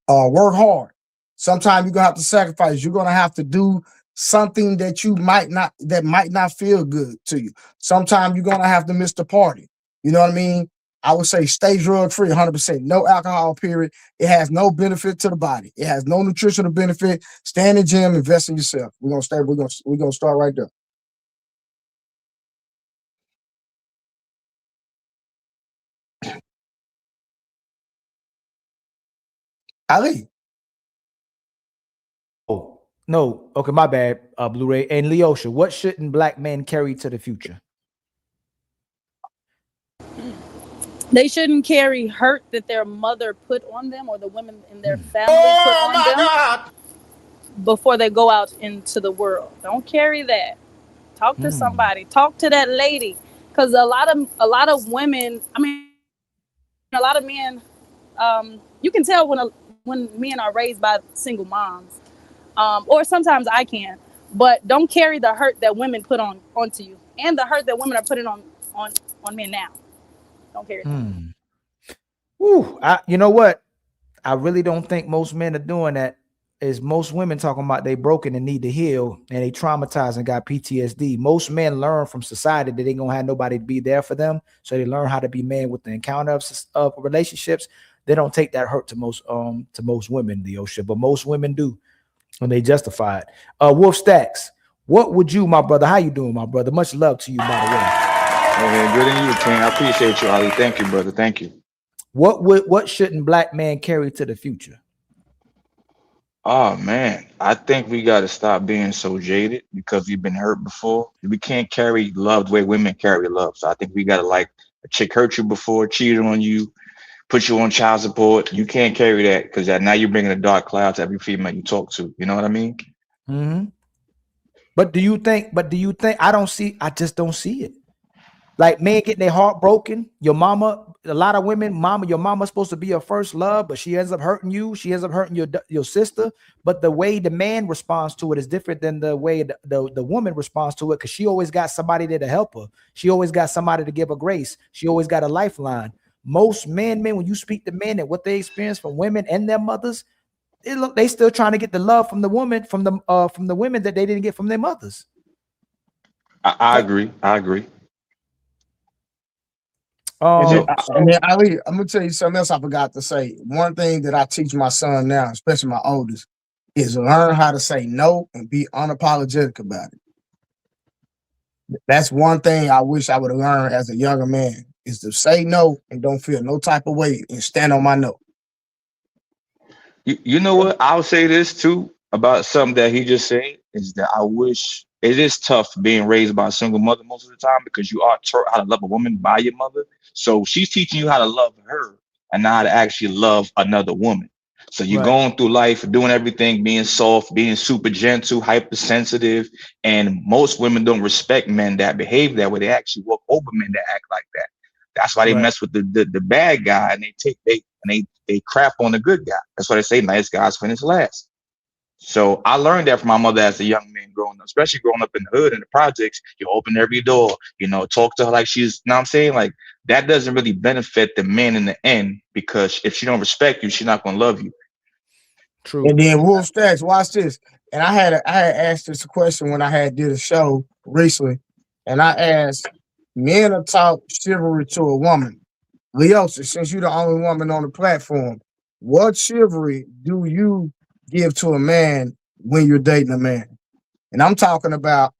R: Work hard. Sometimes you're gonna have to sacrifice. You're gonna have to do something that might not feel good to you. Sometimes you're gonna have to miss the party. You know what I mean? I would say stay drug free, 100%. No alcohol, period. It has no benefit to the body. It has no nutritional benefit. Stay in the gym, invest in yourself. We're gonna start right there. Ali.
F: Oh, no. Okay, my bad, Blu-ray. And Leosha, what shouldn't black men carry to the future?
S: They shouldn't carry hurt that their mother put on them or the women in their family put on them before they go out into the world. Don't carry that. Talk to somebody. Talk to that lady. Because a lot of women, I mean, a lot of men, you can tell when men are raised by single moms. Or sometimes I can. But don't carry the hurt that women put onto you and the hurt that women are putting on men now. Don't carry that.
F: Ooh, you know what? I really don't think most men are doing that. Is most women talking about they broken and need to heal and they traumatized and got PTSD. Most men learn from society that they gonna have nobody to be there for them, so they learn how to be men with the encounter of relationships. They don't take that hurt to most women, Leosha, but most women do when they justify it. Wolf Stacks, what would you, my brother? How you doing, my brother? Much love to you, by the way.
D: Okay, good in you, King. I appreciate you, Ali. Thank you, brother. Thank you.
F: What shouldn't black men carry to the future?
D: Oh man, I think we got to stop being so jaded because we've been hurt before. We can't carry love the way women carry love. So I think we got to, like, a chick hurt you before, cheated on you, put you on child support. You can't carry that because now you're bringing a dark cloud to every female you talk to. You know what I mean?
F: Mm-hmm. But do you think? I just don't see it. Like, men getting their heart broken. Your mama, a lot of women, your mama's supposed to be your first love, but she ends up hurting you. She ends up hurting your sister. But the way the man responds to it is different than the way the woman responds to it, because she always got somebody there to help her. She always got somebody to give her grace. She always got a lifeline. Most men, when you speak to men and what they experience from women and their mothers, they still trying to get the love from the woman, from the women that they didn't get from their mothers.
D: I agree.
R: And then Ali, I'm gonna tell you something else I forgot to say. One thing that I teach my son now, especially my oldest, is learn how to say no and be unapologetic about it. That's one thing I wish I would have learned as a younger man, is to say no and don't feel no type of way and stand on my no.
D: You know what? I'll say this too about something that he just said, is that I wish, it is tough being raised by a single mother most of the time, because you are taught how to love a woman by your mother. So she's teaching you how to love her and not how to actually love another woman. So you're going through life doing everything, being soft, being super gentle, hypersensitive. And most women don't respect men that behave that way. They actually walk over men that act like that. That's why they mess with the bad guy, and they crap on the good guy. That's why they say nice guys finish last. So I learned that from my mother as a young man growing up, especially growing up in the hood and the projects. You open every door, talk to her like she's, you know what I'm saying? Like that doesn't really benefit the man in the end, because if she don't respect you, she's not going to love you.
F: True.
R: And then Wolf Stacks, watch this. And I had asked this question when I did a show recently, and I asked, men are taught chivalry to a woman. Leosa, since you're the only woman on the platform, what chivalry do you give to a man when you're dating a man? And I'm talking about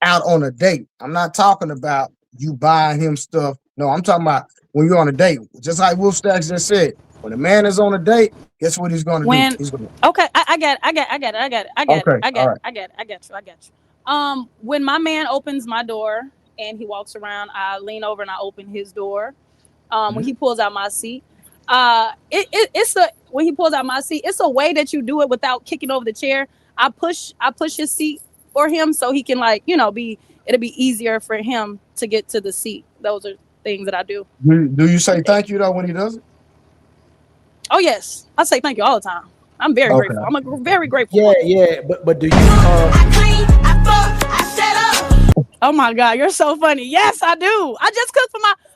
R: out on a date. I'm not talking about you buying him stuff. No, I'm talking about when you're on a date. Just like Wolf Stacks just said, when a man is on a date, guess what he's going to do? He's going to.
S: Okay, I get you. When my man opens my door and he walks around, I lean over and I open his door. When he pulls out my seat, when he pulls out my seat, it's a way that you do it without kicking over the chair. I push his seat for him so he can it'll be easier for him to get to the seat. Those are things that I do.
R: Do you say thank you though when he does it?
S: Oh yes, I say thank you all the time. I'm very grateful. I'm a very grateful.
F: Yeah, but do you?
S: Oh my God, you're so funny. Yes, I do. I just cooked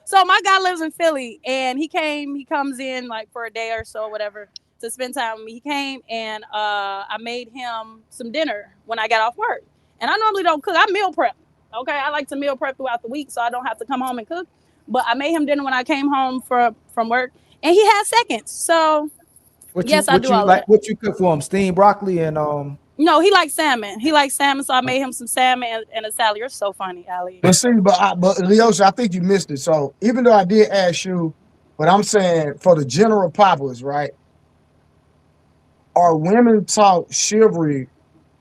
S: for my guy lives in Philly, and he comes in like for a day or so, whatever, to spend time with me. He came and I made him some dinner when I got off work. And I normally don't cook. I meal prep. Okay, I like to meal prep throughout the week so I don't have to come home and cook. But I made him dinner when I came home from work, and he had seconds. So I do all that.
F: What you cook for him? Steamed broccoli and
S: No, he likes salmon. So I made him some salmon and a salad. You're so funny, Ali.
R: But see, but Leosha, I think you missed it. So even though I did ask you, but I'm saying for the general populace, right? Are women taught chivalry?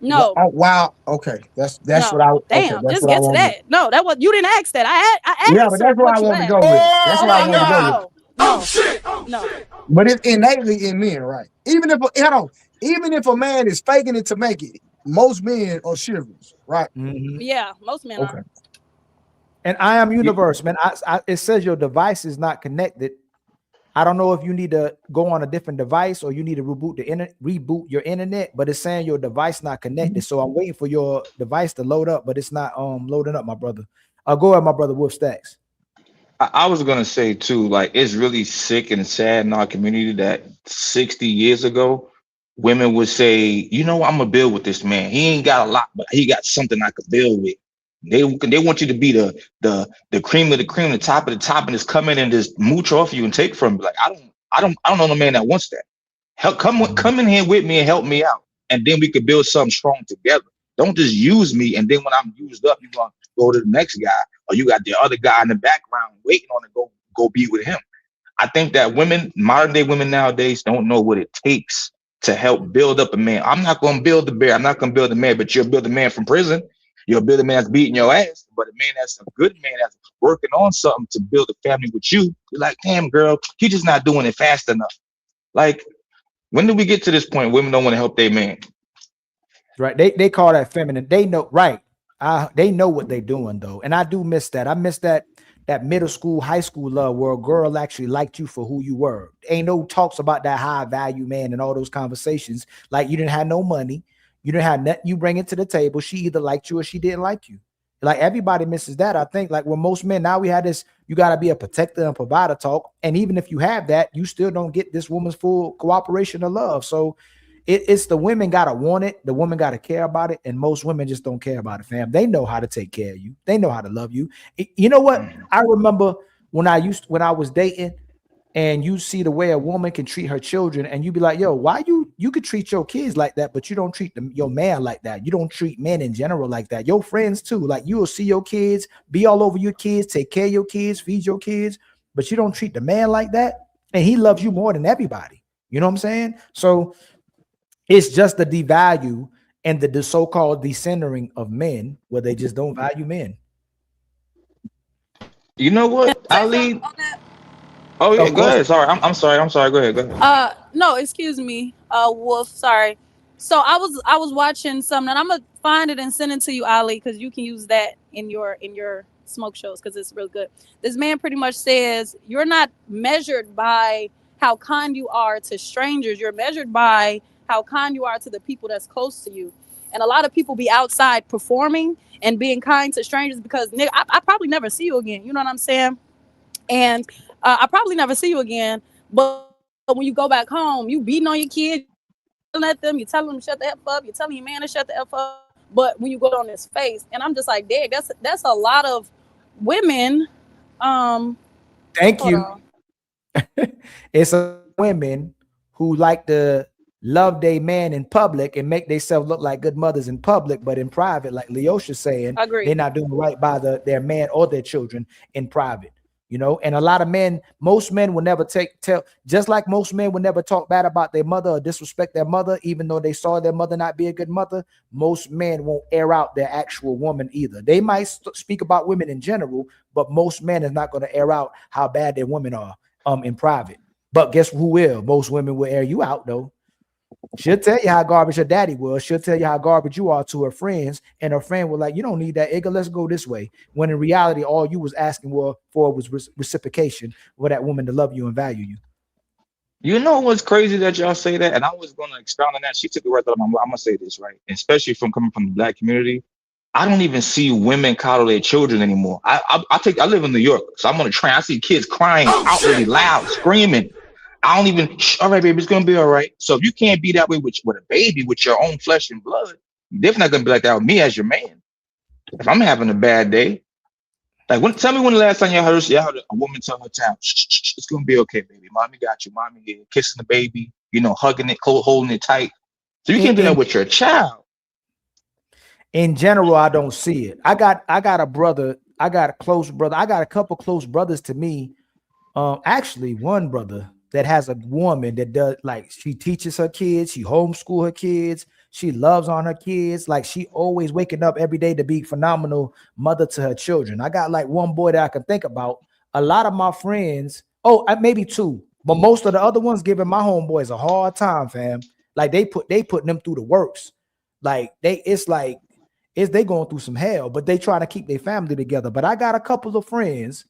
S: No.
R: Wow. Okay, that's
S: no.
R: what I.
S: Damn,
R: okay,
S: just get to that. No, that was you didn't ask that. I asked.
R: Yeah, but that's what I want to go with. That's what I want to go with.
S: Oh shit! No.
R: But it's innately in men, right? Even if a man is faking it to make it, most men are chivalrous, right?
F: Mm-hmm.
S: Yeah, most men are.
F: And I am universe, man. It says your device is not connected. I don't know if you need to go on a different device or you need to reboot your internet, but it's saying your device not connected. So I'm waiting for your device to load up, but it's not loading up, my brother. Go ahead, my brother Wolf Stacks.
D: I was gonna say too, like it's really sick and sad in our community that 60 years ago, women would say, I'm gonna build with this man. He ain't got a lot, but he got something I could build with. They want you to be the cream of the cream, the top of the top, and just come in and just mooch off you and take from you. Like I don't know no man that wants that. Come in here with me and help me out, and then we could build something strong together. Don't just use me, and then when I'm used up, you're gonna go to the next guy, or you got the other guy in the background waiting on to go be with him. I think that modern day women nowadays don't know what it takes to help build up a man. I'm not gonna build the bear. I'm not gonna build a man, but you'll build a man from prison. You'll build a man that's beating your ass, but a man that's a good man that's working on something to build a family with you. You're like, damn, girl, he just not doing it fast enough. Like, when did we get to this point? Women don't want to help their man.
F: Right. They call that feminine. They know, right. They know what they're doing though. And I do miss that. I miss that middle school, high school love where a girl actually liked you for who you were. Ain't no talks about that high value man and all those conversations. Like you didn't have no money. You didn't have nothing you bring it to the table. She either liked you or she didn't like you. Like everybody misses that. I think like with most men now we had this, you got to be a protector and provider talk. And even if you have that, you still don't get this woman's full cooperation or love. So it's the women got to want it. The woman got to care about it. And most women just don't care about it, fam. They know how to take care of you. They know how to love you. You know what? I remember when I was dating and you see the way a woman can treat her children and you be like, yo, why you could treat your kids like that, but you don't treat your man like that. You don't treat men in general like that. Your friends too. Like you will see your kids, be all over your kids, take care of your kids, feed your kids, but you don't treat the man like that. And he loves you more than everybody. You know what I'm saying? So it's just the devalue and the so-called decentering of men where they just don't value men.
D: You know what, Ali? Oh yeah, go ahead. Sorry, I'm sorry. Go ahead.
S: No, excuse me, Wolf. Sorry. So I was watching something, and I'm gonna find it and send it to you, Ali, because you can use that in your smoke shows because it's real good. This man pretty much says you're not measured by how kind you are to strangers. You're measured by how kind you are to the people that's close to you. And a lot of people be outside performing and being kind to strangers because, nigga, I probably never see you again. You know what I'm saying? And I probably never see you again. But when you go back home, you beating on your kids, at them, you telling them to shut the F up, you telling your man to shut the F up. But when you go on his face, and I'm just like, dang, that's a lot of women.
F: Thank you. It's women who like to love their man in public and make themselves look like good mothers in public, but in private, like Leosha's saying, they're not doing right by their man or their children in private. You know, and a lot of men, most men will never just like most men will never talk bad about their mother or disrespect their mother, even though they saw their mother not be a good mother. Most men won't air out their actual woman either. They might speak about women in general, but most men is not going to air out how bad their women are in private. But guess who will? Most women will air you out though. She'll tell you how garbage her daddy was. She'll tell you how garbage you are to her friends, and her friend will like, you don't need that, Igga, let's go this way. When in reality, all you was asking for was reciprocation for that woman to love you and value you.
D: You know what's crazy that y'all say that? And I was going to expound on that. She took it right there. I'm going to say this, right? Especially from coming from the Black community. I don't even see women coddle their children anymore. I live in New York, so I'm on a train. I see kids crying out really loud, screaming. I don't even, all right, baby, it's going to be all right. So if you can't be that way with a baby, with your own flesh and blood, you're definitely not going to be like that with me as your man. If I'm having a bad day, like tell me when the last time y'all heard a woman tell her child, shh, it's going to be okay, baby. Mommy got you. Mommy here, kissing the baby, you know, hugging it, holding it tight. So you can't do that with your child.
F: In general, I don't see it. I got a brother. I got a close brother. I got a couple close brothers to me. Actually, one brother that has a woman that does, like, she teaches her kids, she homeschool her kids, she loves on her kids, like she always waking up every day to be phenomenal mother to her children. I got like one boy that I can think about. A lot of my friends, maybe two, but most of the other ones giving my homeboys a hard time, fam. Like they putting them through the works. Like they going through some hell, but they try to keep their family together. But I got a couple of friends,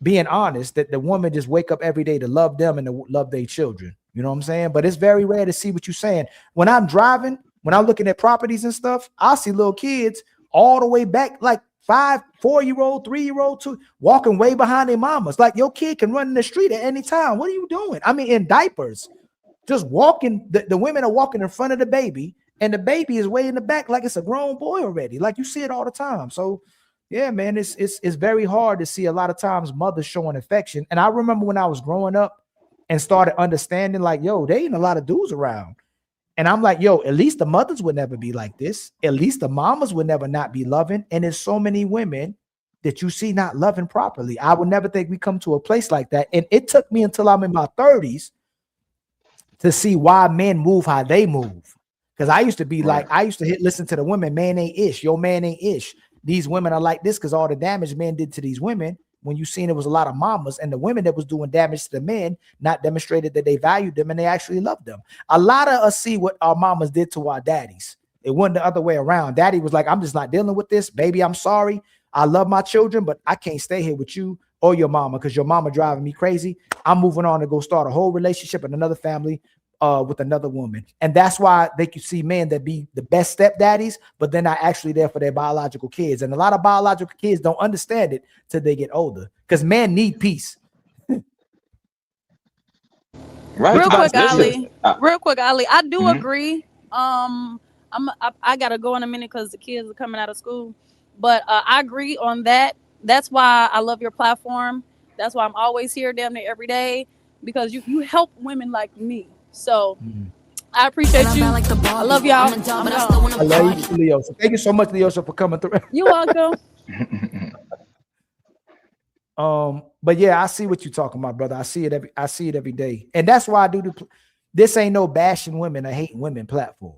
F: being honest, that the woman just wake up every day to love them and to love their children. You know what I'm saying? But it's very rare to see what you're saying. When I'm driving, when I'm looking at properties and stuff, I see little kids all the way back, like 5, 4-year-old, 3-year-old, 2, walking way behind their mamas. Like your kid can run in the street at any time. What are you doing? I mean, in diapers, just walking. The women are walking in front of the baby, and the baby is way in the back like it's a grown boy already. Like you see it all the time. So yeah, man, it's very hard to see a lot of times mothers showing affection. And I remember when I was growing up and started understanding, like, yo, there ain't a lot of dudes around. And I'm like, yo, at least the mothers would never be like this. At least the mamas would never not be loving. And there's so many women that you see not loving properly. I would never think we come to a place like that. And it took me until I'm in my 30s to see why men move how they move. Because I used to be like, I used to listen to the women, man ain't ish, your man ain't ish. These women are like this because all the damage men did to these women. When you seen it was a lot of mamas, and the women that was doing damage to the men not demonstrated that they valued them and they actually loved them. A lot of us see what our mamas did to our daddies. It wasn't the other way around. Daddy was like, I'm just not dealing with this. Baby, I'm sorry. I love my children, but I can't stay here with you or your mama because your mama driving me crazy. I'm moving on to go start a whole relationship in another family with another woman. And that's why they can see men that be the best stepdaddies, but they're not actually there for their biological kids. And a lot of biological kids don't understand it till they get older because men need peace.
D: Right.
S: Real quick, Ali, I do agree. I gotta go in a minute because the kids are coming out of school, but I agree on that. That's why I love your platform. That's why I'm always here damn near every day, because you help women like me. So I appreciate you. I love y'all.
F: I love you too, Leo. So thank you so much, Leo, for coming through.
S: You're welcome.
F: But yeah, I see what you're talking about, brother. I see it every day. And that's why I do this ain't no bashing women or hating women platform.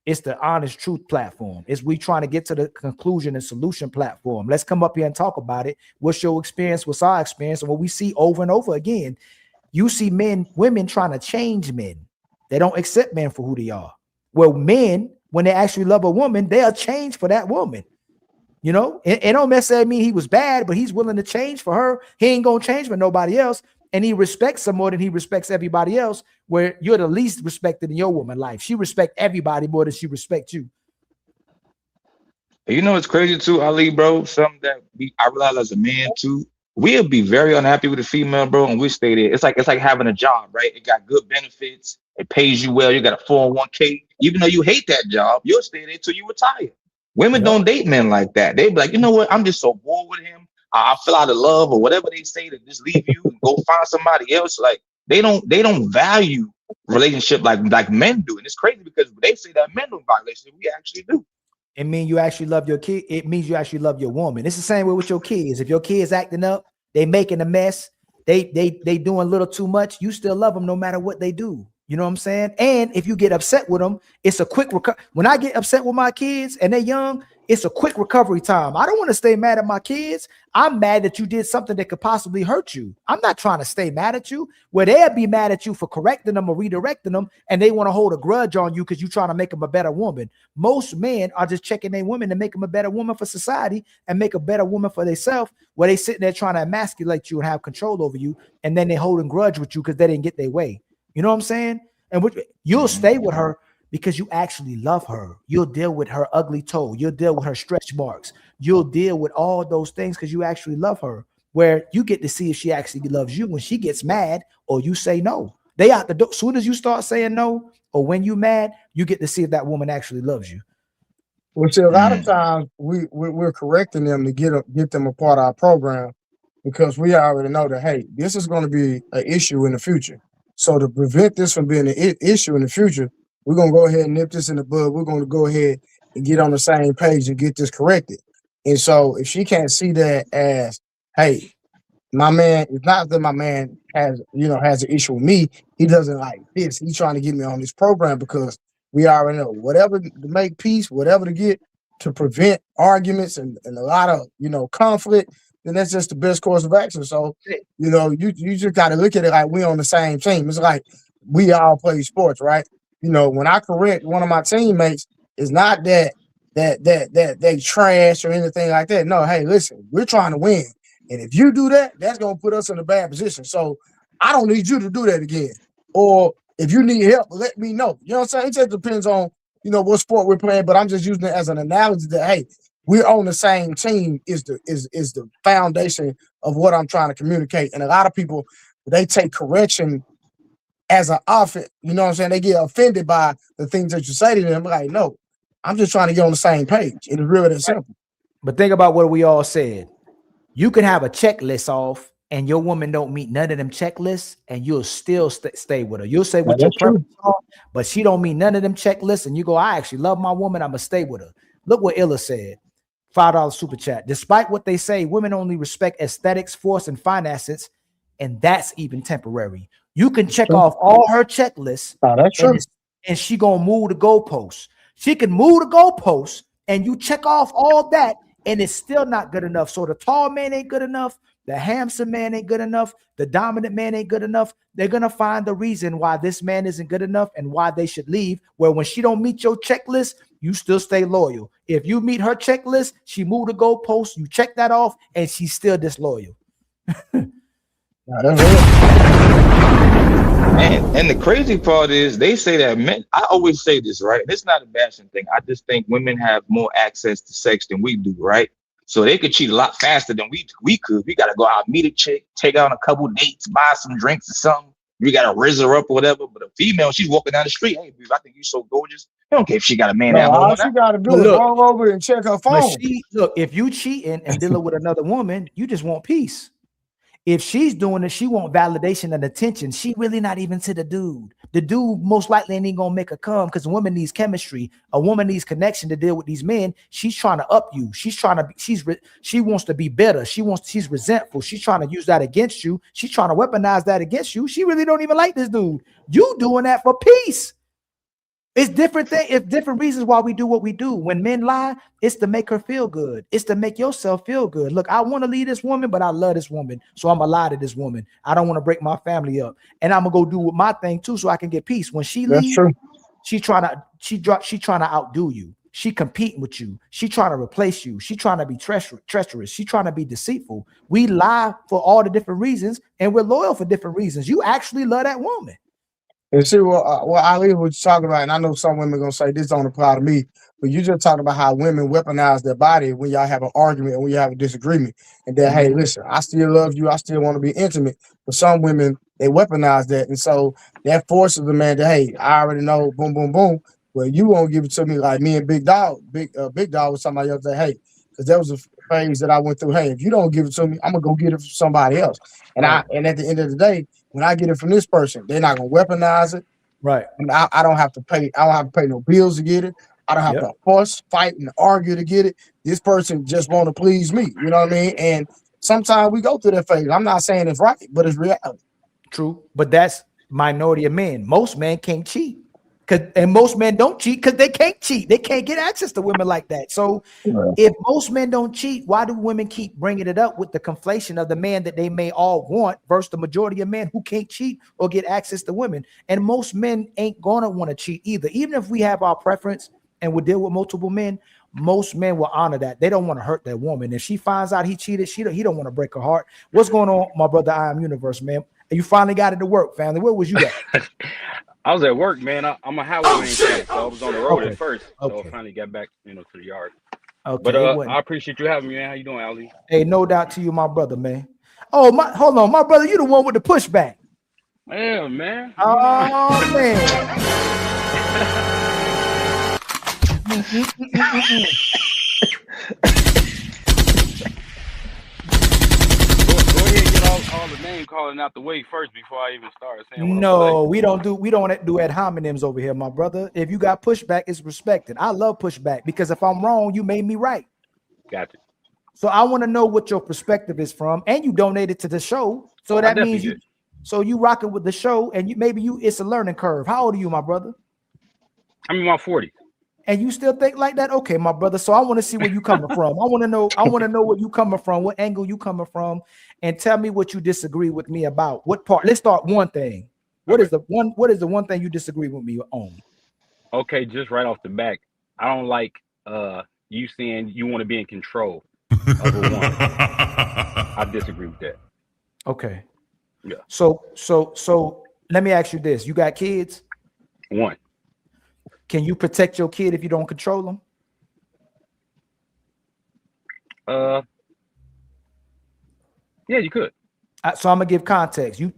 F: It's the honest truth platform. It's we trying to get to the conclusion and solution platform. Let's come up here and talk about it. What's your experience? What's our experience? And what we see over and over again, you see women trying to change men. They don't accept men for who they are. Well, men, when they actually love a woman, they'll change for that woman. You know, it don't necessarily mean he was bad, but he's willing to change for her. He ain't gonna change for nobody else. and he respects her more than he respects everybody else, where you're the least respected in your woman life. She respects everybody more than she respects you.
D: You know what's crazy too, Ali, bro? Something that I realize as a man too, we'll be very unhappy with a female, bro, and we stay there. It's like having a job, right? It got good benefits, it pays you well, you got a 401k. Even though you hate that job, you'll stay there till you retire. Women don't date men like that. They be like, you know what? I'm just so bored with him. I feel out of love or whatever they say to just leave you and go find somebody else. Like they don't value relationship like men do, and it's crazy because they say that men don't value relationship. We actually do.
F: It means you actually love your kid. It means you actually love your woman. It's the same way with your kids. If your kids acting up, they making a mess, they doing a little too much, you still love them no matter what they do. You know what I'm saying? And if you get upset with them, it's a quick recovery. When I get upset with my kids and they're young, it's a quick recovery time. I don't want to stay mad at my kids. I'm mad that you did something that could possibly hurt you. I'm not trying to stay mad at you. Where they'll be mad at you for correcting them or redirecting them, and they want to hold a grudge on you because you're trying to make them a better woman. Most men are just checking their women to make them a better woman for society and make a better woman for themselves, where they sitting there trying to emasculate you and have control over you, and then they holding grudge with you because they didn't get their way. You know what I'm saying? And you'll stay with her because you actually love her. You'll deal with her ugly toe. You'll deal with her stretch marks. You'll deal with all those things because you actually love her, where you get to see if she actually loves you when she gets mad or you say no. They out the door. Soon as you start saying no or when you mad, you get to see if that woman actually loves you.
R: Well, see, a lot of times we're correcting them to get them a part of our program because we already know that, hey, this is going to be an issue in the future. So to prevent this from being an issue in the future, we're going to go ahead and nip this in the bud. We're going to go ahead and get on the same page and get this corrected. And so if she can't see that as, hey, my man, it's not that my man has an issue with me. He doesn't like this. He's trying to get me on this program because we already know whatever to make peace, whatever to prevent arguments and a lot of, conflict, then that's just the best course of action. So, you just got to look at it like we on the same team. It's like we all play sports, right? When I correct one of my teammates, it's not that they trash or anything like that. No, hey, listen, we're trying to win. And if you do that, that's going to put us in a bad position. So I don't need you to do that again. Or if you need help, let me know. You know what I'm saying? It just depends on, what sport we're playing. But I'm just using it as an analogy that, hey, we're on the same team is the foundation of what I'm trying to communicate. And a lot of people, they take correction as an offense. You know what I'm saying? They get offended by the things that you say to them. Like, no, I'm just trying to get on the same page. It's really that simple.
F: But think about what we all said. You can have a checklist off and your woman don't meet none of them checklists and you'll still stay with her. You'll say what your preference are, but she don't meet none of them checklists and you go, I actually love my woman. I'm going to stay with her. Look what Illa said. $5 super chat. Despite what they say, women only respect aesthetics, force, and finances, and that's even temporary. You can check off all her checklists, and she gonna move the goalposts. She can move the goalposts, and you check off all that, and it's still not good enough. So the tall man ain't good enough. The handsome man ain't good enough. The dominant man ain't good enough. They're gonna find the reason why this man isn't good enough and why they should leave. Where when she don't meet your checklist, you still stay loyal. If you meet her checklist, she moved the goalpost, you check that off, and she's still disloyal.
D: And the crazy part is they say that men, I always say this, right? It's not a bashing thing. I just think women have more access to sex than we do, right? So they could cheat a lot faster than we could. We got to go out, meet a chick, take out a couple dates, buy some drinks or something. We got to raise her up or whatever. But a female, she's walking down the street. Hey, babe, I think you're so gorgeous. I don't care if she got a man at home.
R: All she got to do is roll over and check her phone.
F: Look, if you cheating and dealing with another woman, you just want peace. If she's doing it, she want validation and attention. She really not even to the dude. The dude most likely ain't gonna make her come because a woman needs chemistry. A woman needs connection to deal with these men. She's trying to up you. She wants to be better. She's resentful. She's trying to use that against you. She's trying to weaponize that against you. She really don't even like this dude. You doing that for peace. It's different reasons why we do what we do. When men lie, it's to make her feel good. It's to make yourself feel good. Look, I want to leave this woman, but I love this woman. So I'm going to lie to this woman. I don't want to break my family up. And I'm going to go do my thing too so I can get peace. When she leaves, she's trying to outdo you. She competing with you. She trying to replace you. She trying to be treacherous. She trying to be deceitful. We lie for all the different reasons, and we're loyal for different reasons. You actually love that woman.
R: And see what Ali was talking about, and I know some women gonna say this don't apply to me, but you just talking about how women weaponize their body when y'all have an argument and when you have a disagreement, and that hey, listen, I still love you, I still want to be intimate. But some women they weaponize that, and so that forces the man to hey, I already know, boom, boom, boom. Well, you won't give it to me like me and Big Dog. Big Dog was somebody else that hey, because there was a phase that I went through. Hey, if you don't give it to me, I'm gonna go get it from somebody else. And and at the end of the day, when I get it from this person, they're not gonna weaponize it.
F: Right.
R: And I don't have to pay. I don't have to pay no bills to get it. I don't have to fuss, fight, and argue to get it. This person just want to please me. You know what I mean? And sometimes we go through that phase. I'm not saying it's right, but it's reality.
F: True, but that's minority of men. Most men can't cheat. And most men don't cheat because they can't cheat. They can't get access to women like that. So if most men don't cheat, why do women keep bringing it up with the conflation of the man that they may all want versus the majority of men who can't cheat or get access to women? And most men ain't going to want to cheat either. Even if we have our preference and we deal with multiple men, most men will honor that. They don't want to hurt that woman. If she finds out he cheated, he don't want to break her heart. What's going on, my brother? I Am Universe, man. You finally got it to work, family. Where was you at?
M: I was at work, man. I'm a highway fan, so I was on the road at first. So I finally got back, to the yard.
F: Okay,
M: but I appreciate you having me, man. How you doing, Ali?
F: Hey, no doubt to you, my brother, man. Oh, hold on, my brother, you the one with the pushback.
M: Yeah, man.
F: Oh man.
M: Go ahead and get all the name calling out the way first before I even start saying.
F: No, we don't do ad hominems over here, my brother. If you got pushback, it's respected. I love pushback because if I'm wrong, you made me right.
M: Gotcha.
F: So I want to know what your perspective is from, and you donated to the show, so that means you. So you rocking with the show, and it's a learning curve. How old are you, my brother?
M: I'm in my 40s.
F: And you still think like that? Okay, my brother. So I want to see where you coming from. I want to know where you coming from, what angle you coming from, and tell me what you disagree with me about. What part? Let's start one thing. What is the one thing you disagree with me on?
M: Okay, just right off the back, I don't like you saying you want to be in control of a woman. I disagree with that.
F: Okay.
M: Yeah.
F: So let me ask you this. You got kids?
M: One.
F: Can you protect your kid if you don't control them?
M: Yeah, you could.
F: So I'm gonna give context. You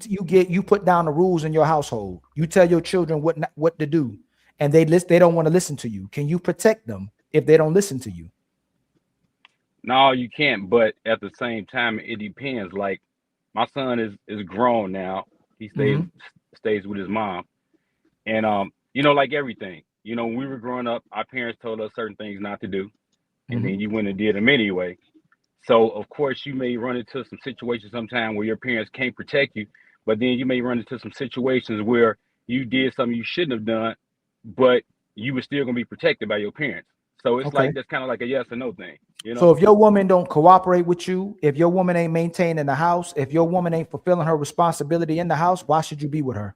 F: put down the rules in your household. You tell your children what to do, and they don't want to listen to you. Can you protect them if they don't listen to you?
M: No, you can't. But at the same time, it depends. Like my son is grown now. He stays with his mom, and like everything. When we were growing up, our parents told us certain things not to do, and then you went and did them anyway. So, of course, you may run into some situations sometime where your parents can't protect you, but then you may run into some situations where you did something you shouldn't have done, but you were still going to be protected by your parents. So it's like that's kind of like a yes or no thing.
F: So if your woman don't cooperate with you, if your woman ain't maintaining the house, if your woman ain't fulfilling her responsibility in the house, why should you be with her?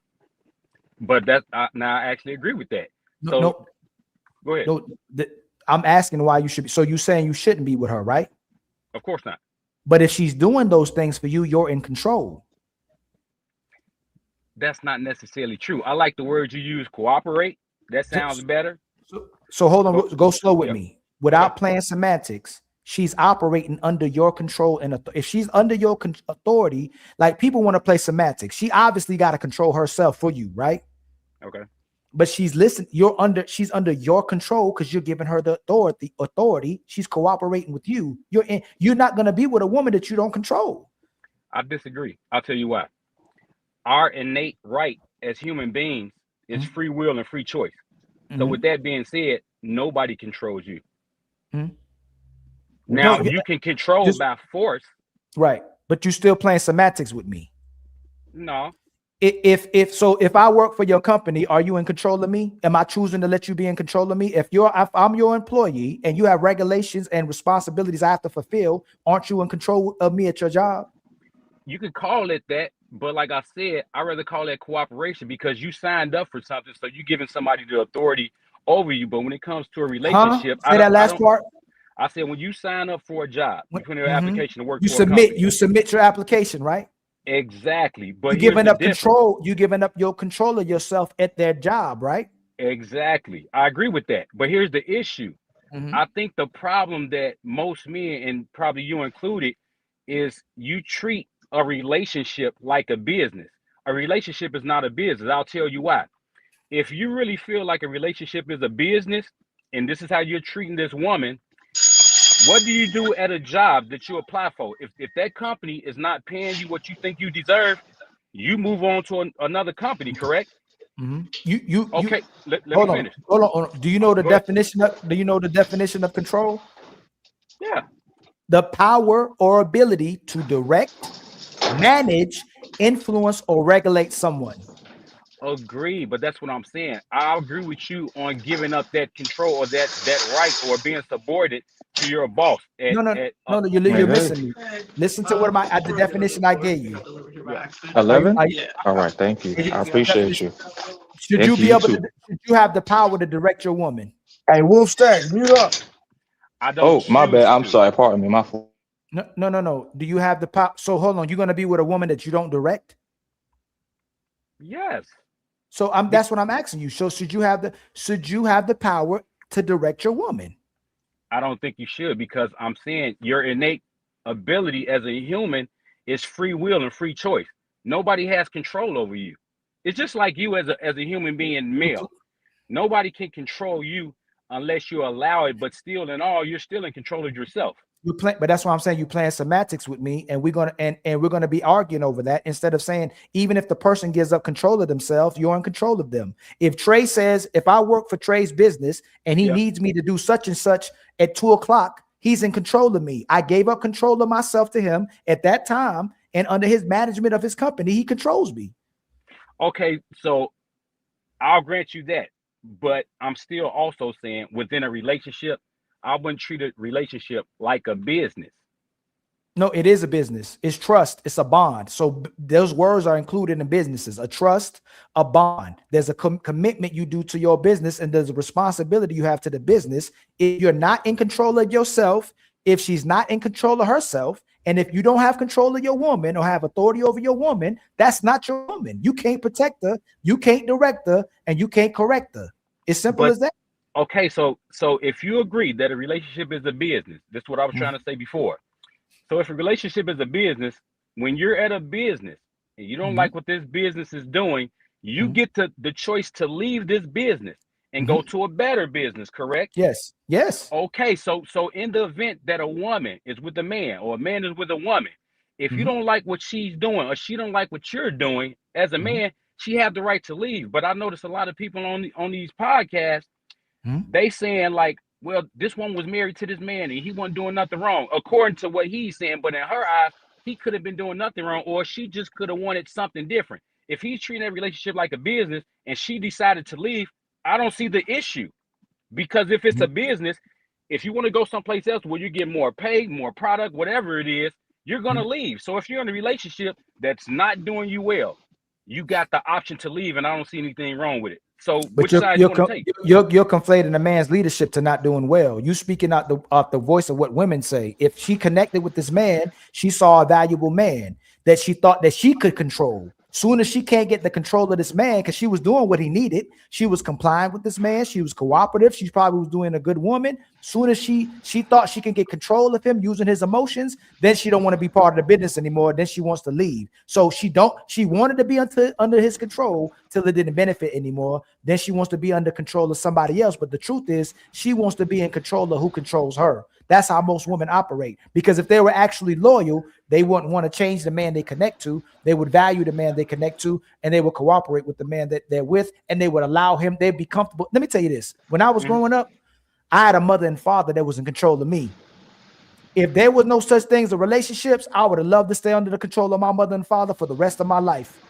M: But I actually agree with that.
F: No,
M: go ahead.
F: No, I'm asking why you should be. So you saying you shouldn't be with her, right?
M: Of course not.
F: But if she's doing those things for you, you're in control.
M: That's not necessarily true. I like the word you use, cooperate. That sounds better.
F: So hold on, go slow with me. Without playing semantics, she's operating under your control, and if she's under your authority, like people want to play semantics, she obviously got to control herself for you, right?
M: Okay.
F: But she's she's under your control because you're giving her the authority. She's cooperating with you. You're not going to be with a woman that you don't control.
M: I disagree. I'll tell you why. Our innate right as human beings is free will and free choice. So with that being said, nobody controls you. Now you can control by force.
F: Right. But you're still playing semantics with me.
M: No.
F: If I work for your company, are you in control of me? Am I choosing to let you be in control of me? If I'm your employee and you have regulations and responsibilities I have to fulfill, aren't you in control of me at your job?
M: You could call it that, but like I said, I rather call that cooperation because you signed up for something, so you're giving somebody the authority over you. But when it comes to a relationship,
F: Say that last part.
M: I said when you sign up for a job, you put in your
F: Mhm.
M: application to work
F: You
M: for a company.
F: you submit your application, right?
M: Exactly. But
F: You
M: here's
F: giving
M: the
F: up
M: difference.
F: control. You giving up your control of yourself at their job, right?
M: Exactly. I agree with that. But here's the issue.
F: Mhm.
M: I think the problem that most men, and probably you included, is you treat a relationship like a business. A relationship is not a business. I'll tell you why. If you really feel like a relationship is a business, and this is how you're treating this woman, what do you do at a job that you apply for? If that company is not paying you what you think you deserve, you move on to another company, correct?
F: Mhm.
M: Okay, let me
F: hold on,
M: finish.
F: hold on. Do you know the
M: Go ahead.
F: definition of? Do you know the definition of control?
M: Yeah.
F: The power or ability to direct, manage, influence, or regulate someone.
M: Agree, but that's what I'm saying. I agree with you on giving up that control or that right or being subordinate to your boss.
F: No, you're missing me. Listen to what the definition I gave you.
D: 11?
F: Are you-
D: All right, thank you. I appreciate you.
F: Should
D: Thank
F: you be
D: you
F: able
D: too.
F: to? Should you have the power to direct your woman?
R: Hey, Wolf Stack, mute up.
M: I don't.
D: Oh, my
M: choose
D: bad. I'm
M: to.
D: sorry. Pardon me. My fault.
F: No. Do you have the power? So hold on. You're gonna be with a woman that you don't direct?
M: Yes.
F: So that's what I'm asking you. So should you have the power to direct your woman?
M: I don't think you should, because I'm saying your innate ability as a human is free will and free choice. Nobody has control over you. It's just like you as a human being, male. Nobody can control you unless you allow it, but still in all, you're still in control of yourself.
F: But that's why I'm saying you're playing semantics with me, and we're gonna be arguing over that instead of saying even if the person gives up control of themselves, you're in control of them. If Trey says, if I work for Trey's business and he needs me to do such and such at 2:00, he's in control of me. I gave up control of myself to him at that time, and under his management of his company, he controls me.
M: Okay, so I'll grant you that, but I'm still also saying within a relationship, I wouldn't treat a relationship like a business.
F: No, it is a business. It's trust. It's a bond. So those words are included in businesses: a trust, a bond. There's a commitment you do to your business, and there's a responsibility you have to the business. If you're not in control of yourself, if she's not in control of herself, and if you don't have control of your woman or have authority over your woman, that's not your woman. You can't protect her, you can't direct her, and you can't correct her. It's simple as that.
M: Okay, so if you agree that a relationship is a business, this is what I was trying to say before. So if a relationship is a business, when you're at a business and you don't like what this business is doing, you get the choice to leave this business and go to a better business, correct?
F: Yes.
M: Okay, so in the event that a woman is with a man or a man is with a woman, if you don't like what she's doing or she don't like what you're doing as a man, she have the right to leave. But I notice a lot of people on these podcasts, they saying like, well, this one was married to this man and he wasn't doing nothing wrong, according to what he's saying. But in her eyes, he could have been doing nothing wrong, or she just could have wanted something different. If he's treating that relationship like a business and she decided to leave, I don't see the issue. Because if it's a business, if you want to go someplace else where you get more pay, more product, whatever it is, you're going to leave. So if you're in a relationship that's not doing you well, you got the option to leave, and I don't see anything wrong with it. So which side you want to take?
F: You're conflating a man's leadership to not doing well. You speaking out the voice of what women say. If she connected with this man, she saw a valuable man that she thought that she could control. Soon as she can't get the control of this man because she was doing what he needed, she was complying with this man. She was cooperative. She probably was doing a good woman. Soon as she thought she can get control of him using his emotions, then she don't want to be part of the business anymore. Then she wants to leave. So she wanted to be under his control till it didn't benefit anymore. Then she wants to be under control of somebody else. But the truth is, she wants to be in control of who controls her. That's how most women operate. Because if they were actually loyal, they wouldn't want to change the man they connect to. They would value the man they connect to, and they would cooperate with the man that they're with, and they would allow him. They'd be comfortable. Let me tell you this. When I was growing up, I had a mother and father that was in control of me. If there was no such thing as relationships, I would have loved to stay under the control of my mother and father for the rest of my life.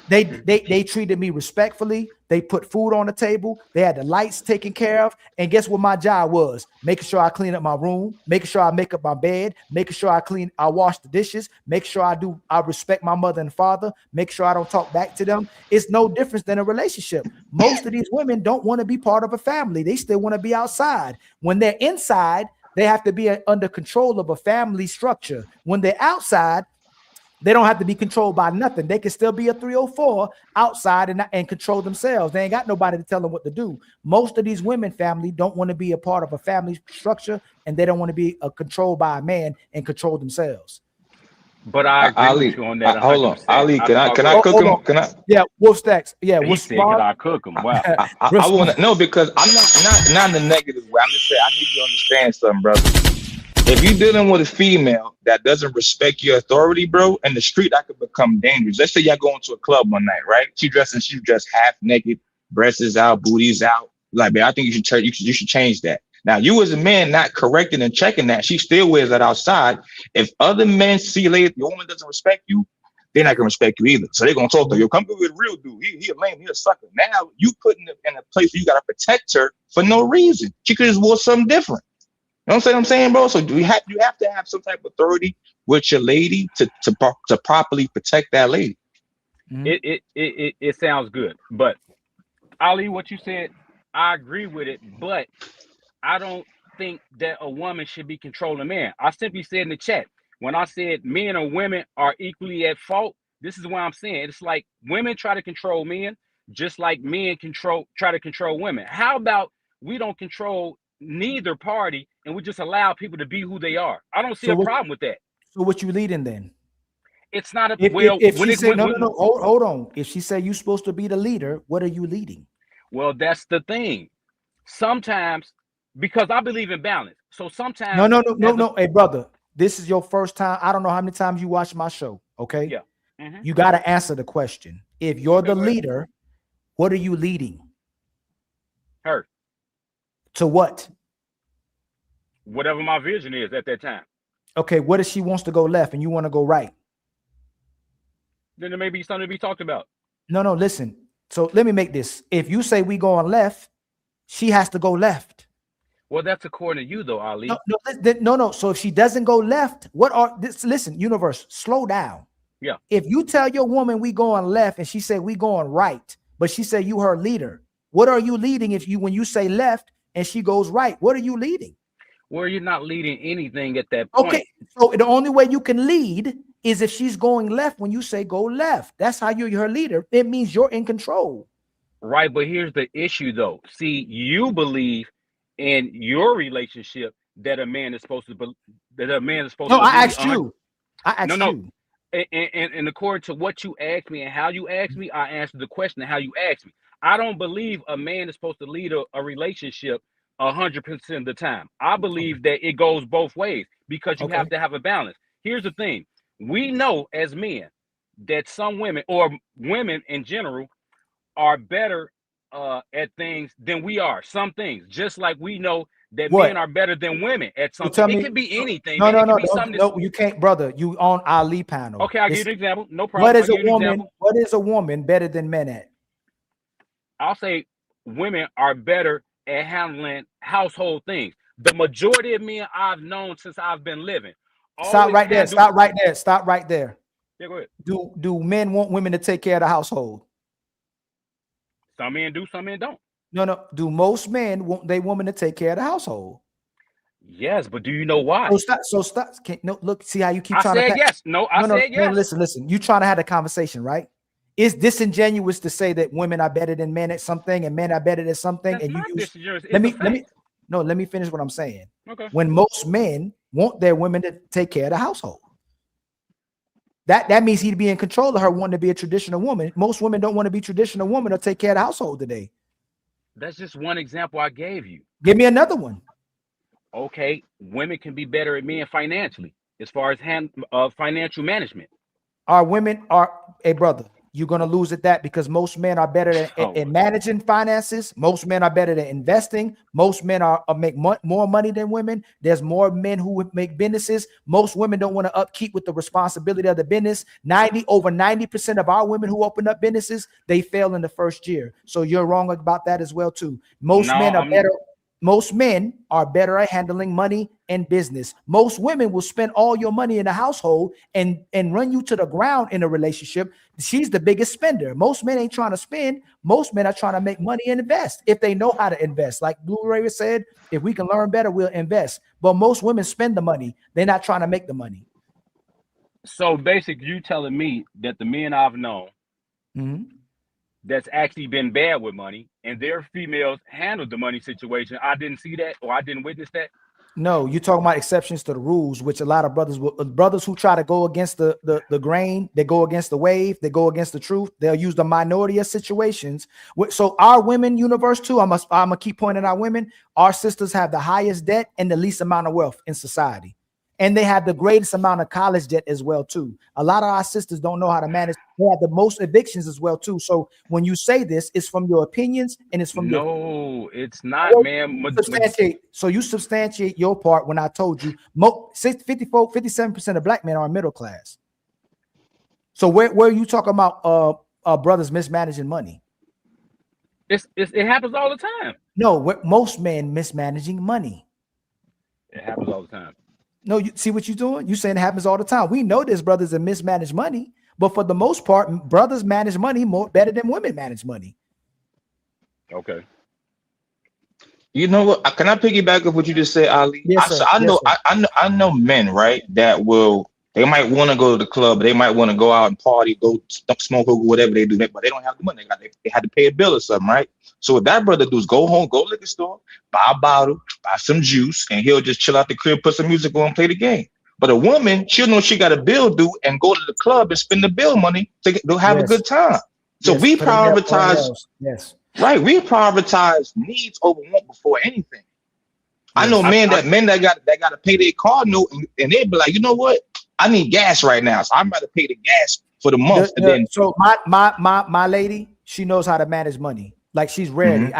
F: They treated me respectfully. They put food on the table. They had the lights taken care of. And guess what my job was? Making sure I clean up my room, making sure I make up my bed, making sure I wash the dishes, make sure I respect my mother and father, make sure I don't talk back to them. It's no difference than a relationship. Most of these women don't want to be part of a family. They still want to be outside. When they're inside, they have to be under control of a family structure. When they're outside, they don't have to be controlled by nothing. They can still be a 304 outside and control themselves. They ain't got nobody to tell them what to do. Most of these women, family, don't want to be a part of a family structure, and they don't want to be controlled by a man and control themselves.
M: But I agree
D: Ali,
M: with you on that.
D: hold on, Ali. Can I cook him? Can I?
F: Yeah, Wolf Stacks. Yeah,
M: he said, "Can I cook him?" Wow.
D: I want to know because I'm not in the negative way. I'm just saying I need you to understand something, brother. If you're dealing with a female that doesn't respect your authority, bro, in the street, that could become dangerous. Let's say y'all going to a club one night, right? She's dressed half naked, breasts out, booties out. Like, man, I think you should change that. Now, you as a man not correcting and checking that, she still wears that outside. If other men see your woman doesn't respect you, they're not gonna respect you either. So they're gonna talk to you. Come with a real dude. He a lame, he a sucker. Now you putting it in a place where you gotta protect her for no reason. She could just wore something different. You know what I'm saying, bro? So you have to have some type of authority with your lady to properly protect that lady.
M: It sounds good, but Ali, what you said, I agree with it, but I don't think that a woman should be controlling men. I simply said in the chat, when I said men or women are equally at fault, this is what I'm saying. It's like women try to control men, just like men try to control women. How about we don't control neither party and we just allow people to be who they are? I don't see a problem with that.
F: So what you leading then?
M: It's not a
F: if she say hold on. If she say you're supposed to be the leader, what are you leading?
M: Well, that's the thing. Sometimes, because I believe in balance. So sometimes
F: no. Hey, brother, this is your first time. I don't know how many times you watch my show. Okay.
M: Yeah.
F: You got to answer the question. If you're the leader, what are you leading?
M: Her.
F: To what?
M: Whatever my vision is at that time.
F: Okay. What if she wants to go left and you want to go right?
M: Then there may be something to be talked about.
F: No, listen. So let me make this. If you say we going left, she has to go left.
M: Well, that's according to you, though, Ali.
F: No. So if she doesn't go left, listen, universe, slow down.
M: Yeah.
F: If you tell your woman we going left and she said we going right, but she said you her leader, what are you leading when you say left and she goes right? What are you leading?
M: Well, you're not leading anything at that point.
F: Okay. So the only way you can lead is if she's going left when you say go left. That's how you're her leader. It means you're in control.
M: Right, but here's the issue, though. See, you believe in your relationship that a man is supposed to
F: No, I asked you.
M: You. And according to what you asked me and how you asked me, I answered the question and how you asked me. I don't believe a man is supposed to lead a relationship 100% of the time. I believe that it goes both ways because you have to have a balance. Here's the thing. We know as men that some women or women in general are better at things than we are. Some things, just like we know that men are better than women at something. It can be anything.
F: No, you can't, brother. You on Ali panel.
M: Okay, I'll give you an example. No problem.
F: What is a woman better than men at?
M: I'll say women are better at handling household things. The majority of men I've known since I've been living.
F: Stop right there.
M: Yeah, go ahead.
F: Do men want women to take care of the household?
M: Some men do, some men don't.
F: No. Do most men want their woman to take care of the household?
M: Yes, but do you know why?
F: So stop. Look, see how you keep
M: trying
F: to.
M: I said yes. No, I said yes.
F: No, listen. You trying to have a conversation, right? It's disingenuous to say that women are better than men at something and men are better at something.
M: That's
F: and
M: not
F: you
M: disingenuous.
F: let me finish what I'm saying.
M: Okay.
F: When most men want their women to take care of the household, that means he'd be in control of her wanting to be a traditional woman. Most women don't want to be traditional women or take care of the household today.
M: That's just one example I gave you.
F: Give me another one.
M: Okay, women can be better at men financially as far as financial management.
F: Hey brother, you're going to lose at that, because most men are better at managing finances. Most men are better at investing. Most men are make more money than women. There's more men who would make businesses. Most women don't want to upkeep with the responsibility of the business. Over 90% of our women who open up businesses, they fail in the first year. So you're wrong about that as well too. Most men are better at handling money and business. Most women will spend all your money in the household and run you to the ground in a relationship. She's the biggest spender. Most men ain't trying to spend. Most men are trying to make money and invest if they know how to invest. Like Blue Ray said, if we can learn better, we'll invest. But most women spend the money. They're not trying to make the money.
M: So basically, you telling me that the men I've known that's actually been bad with money and their females handled the money situation, I didn't see that, or I didn't witness that?
F: No, you're talking about exceptions to the rules, which a lot of brothers who try to go against the grain, they go against the wave, they go against the truth. They'll use the minority of situations. So our women universe too, I'm gonna keep pointing out women. Our sisters have the highest debt and the least amount of wealth in society. And they have the greatest amount of college debt as well too. A lot of our sisters don't know how to manage. They have the most evictions as well too. So when you say this, it's from your opinions and it's from
M: it's not, man.
F: So you substantiate your part when I told you 57% of black men are middle class. So where are you talking about brothers mismanaging money?
M: It happens all the time.
F: No, most men mismanaging money.
M: It happens all the time.
F: No, you see what you're doing? You're saying it happens all the time. We know there's brothers that mismanage money, but for the most part, brothers manage money better than women manage money.
M: Okay.
D: You know what? Can I piggyback off what you just said, Ali?
F: Yes, sir.
D: I know men, right? That they might want to go to the club, they might want to go out and party, go smoke or whatever they do, but they don't have the money. They had to pay a bill or something, right? So what that brother do is go home, go to the liquor store, buy a bottle, buy some juice, and he'll just chill out the crib, put some music on, and play the game. But a woman, she'll know she got a bill due and go to the club and spend the bill money to have a good time. So we prioritize, right? We prioritize needs over want before anything. I know men that got to pay their car note, and they be like, you know what? I need gas right now, so I'm about to pay the gas for the month.
F: So my lady, she knows how to manage money. Like she's ready.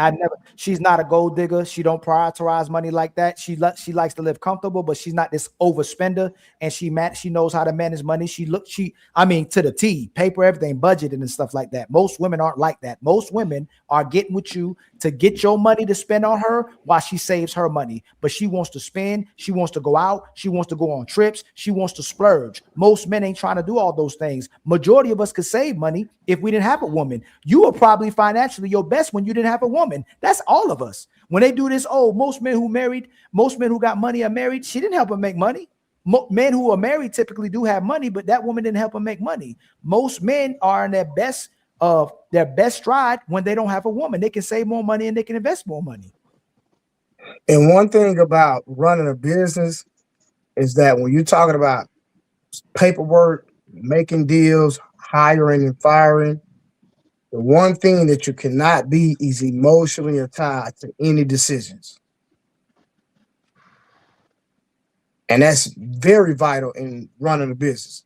F: She's not a gold digger. She don't prioritize money like that. She likes to live comfortable, but she's not this overspender. And she knows how to manage money. To the T, paper, everything, budgeted and stuff like that. Most women aren't like that. Most women are getting with you to get your money to spend on her while she saves her money. But she wants to spend. She wants to go out. She wants to go on trips. She wants to splurge. Most men ain't trying to do all those things. Majority of us could save money if we didn't have a woman. You were probably financially your best when you didn't have a woman. That's all of us. When they do this, most men who got money are married. She didn't help them make money. Men who are married typically do have money, but that woman didn't help them make money. Most men are in their best stride when they don't have a woman. They can save more money and they can invest more money.
R: And one thing about running a business is that when you're talking about paperwork, making deals, hiring and firing, the one thing that you cannot be is emotionally tied to any decisions. And that's very vital in running a business.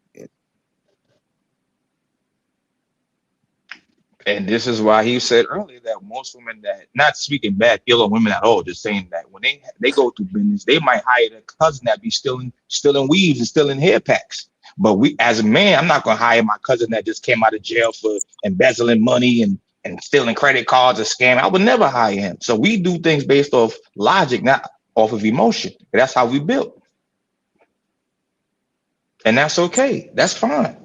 D: And this is why he said earlier that most women, that not speaking bad ill on women at all, just saying that when they go through business, they might hire a cousin that be stealing weaves and stealing hair packs. But we, as a man, I'm not gonna hire my cousin that just came out of jail for embezzling money and stealing credit cards or scamming. I would never hire him. So we do things based off logic, not off of emotion. That's how we built. And that's okay. That's fine.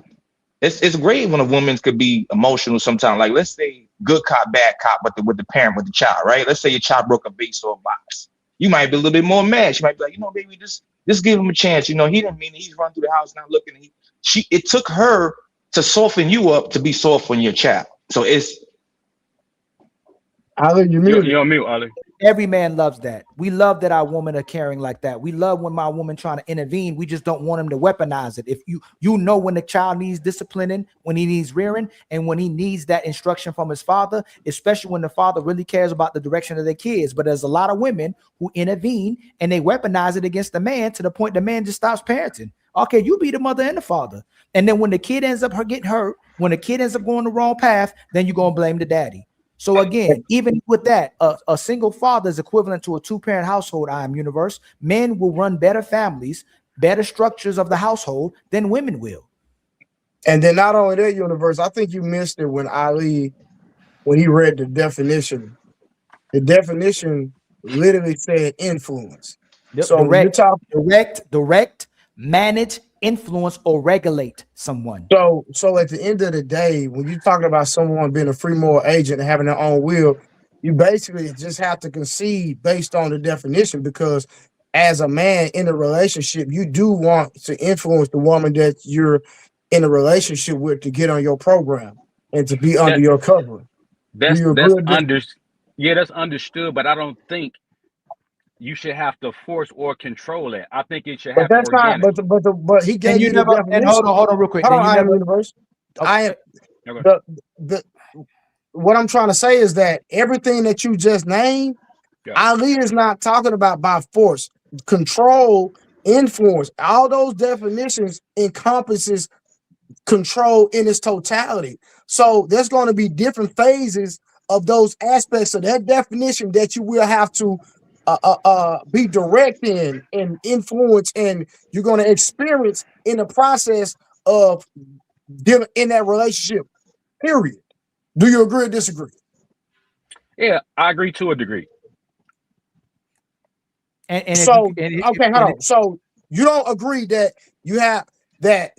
D: It's great when a woman could be emotional sometimes. Like, let's say good cop, bad cop with the parent, with the child, right? Let's say your child broke a vase or a box. You might be a little bit more mad. She might be like, baby, just give him a chance. He didn't mean it. He's run through the house not looking. It took her to soften you up to be soft on your child. So it's.
R: Ali,
M: you're on mute, Ali.
F: Every man loves that. We love that our women are caring like that. We love when my woman trying to intervene. We just don't want him to weaponize it. If you know when the child needs disciplining, when he needs rearing, and when he needs that instruction from his father, especially when the father really cares about the direction of their kids. But there's a lot of women who intervene and they weaponize it against the man to the point the man just stops parenting. Okay, you be the mother and the father. And then when the kid ends up getting hurt, When a kid ends up going the wrong path, then you're gonna blame the daddy. So again, even with that, a single father is equivalent to a two-parent household. Universe. Men will run better families, better structures of the household than women will.
R: And then not only that, Universe, I think you missed it when Ali, when he read the definition. The definition literally said influence. So
F: direct, manage, influence, or regulate someone.
R: So at the end of the day, when you're talking about someone being a free moral agent and having their own will, you basically just have to concede based on the definition, because as a man in a relationship, you do want to influence the woman that you're in a relationship with to get on your program and to be under your cover.
M: That's understood, but I don't think you should have to force or control it. I think it should
R: But
M: happen
R: that's
M: organic.
R: not. But he gave you the definition.
F: And hold on, real quick.
R: What I'm trying to say is that everything that you just named, Ali is not talking about by force, control, influence. All those definitions encompasses control in its totality. So there's going to be different phases of those aspects of that definition that you will have to be direct in and influence, and you're going to experience in the process of dealing in that relationship, period. Do you agree or disagree?
M: Yeah, I agree to a degree.
R: So you don't agree that you have that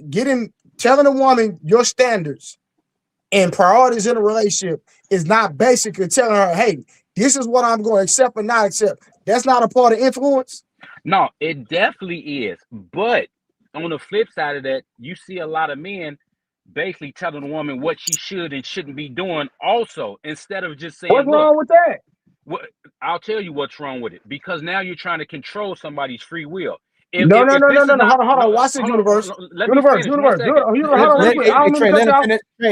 R: telling a woman your standards and priorities in a relationship is not basically telling her, hey, this is what I'm going to accept or not accept. That's not a part of influence?
M: No, it definitely is. But on the flip side of that, you see a lot of men basically telling a woman what she should and shouldn't be doing also, instead of just saying,
R: what's wrong with that?
M: I'll tell you what's wrong with it. Because now you're trying to control somebody's free will.
R: No. Hold on. Watch this, Universe. Universe.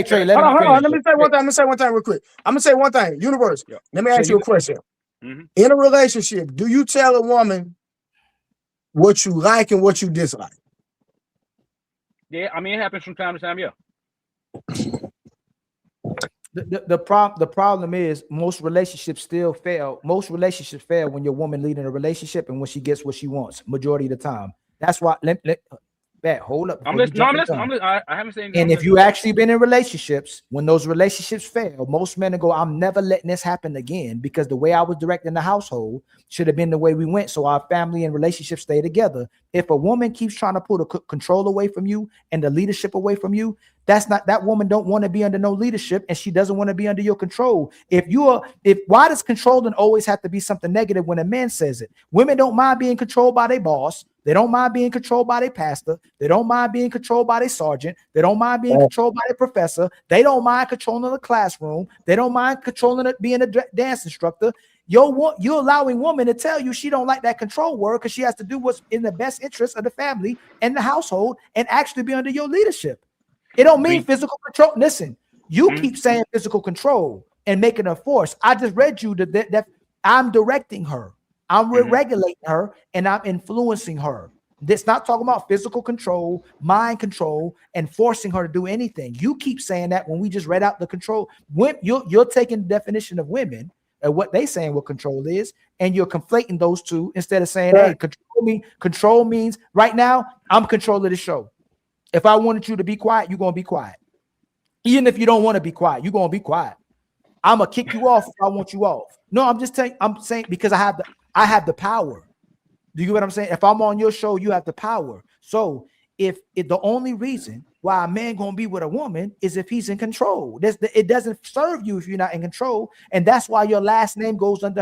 R: Trey, let me say one thing real quick. I'm going to say one thing. Universe, let me ask you a question. In a relationship, do you tell a woman what you like and what you dislike?
M: Yeah, I mean, it happens from time to time, yeah.
F: The problem is most relationships still fail. Most relationships fail when your woman leading a relationship and when she gets what she wants majority of the time. That's why hold up.
M: I'm listening. I haven't said anything.
F: And if you actually been in relationships, when those relationships fail, most men go, I'm never letting this happen again, because the way I was directing the household should have been the way we went, so our family and relationships stay together. If a woman keeps trying to pull the control away from you and the leadership away from you, that woman don't want to be under no leadership, and she doesn't want to be under your control. Why does controlling always have to be something negative when a man says it? Women don't mind being controlled by their boss. They don't mind being controlled by their pastor. They don't mind being controlled by their sergeant. They don't mind being controlled by their professor. They don't mind controlling the classroom. They don't mind controlling it, being a dance instructor. You're allowing woman to tell you she don't like that control word because she has to do what's in the best interest of the family and the household and actually be under your leadership. It don't mean physical control. Listen, you keep saying physical control and making a force. I just read you that I'm directing her. I'm regulating her and I'm influencing her. It's not talking about physical control, mind control, and forcing her to do anything. You keep saying that when we just read out the control. You're taking the definition of women and what they saying what control is, and you're conflating those two instead of saying, hey, control means right now I'm controlling the show. If I wanted you to be quiet, you're going to be quiet. Even if you don't want to be quiet, you're going to be quiet. I'm going to kick you off if I want you off. No, I'm saying because I have the power. Do you get what I'm saying? If I'm on your show, you have the power. So if the only reason why a man going to be with a woman is if he's in control, it doesn't serve you if you're not in control. And that's why your last name goes on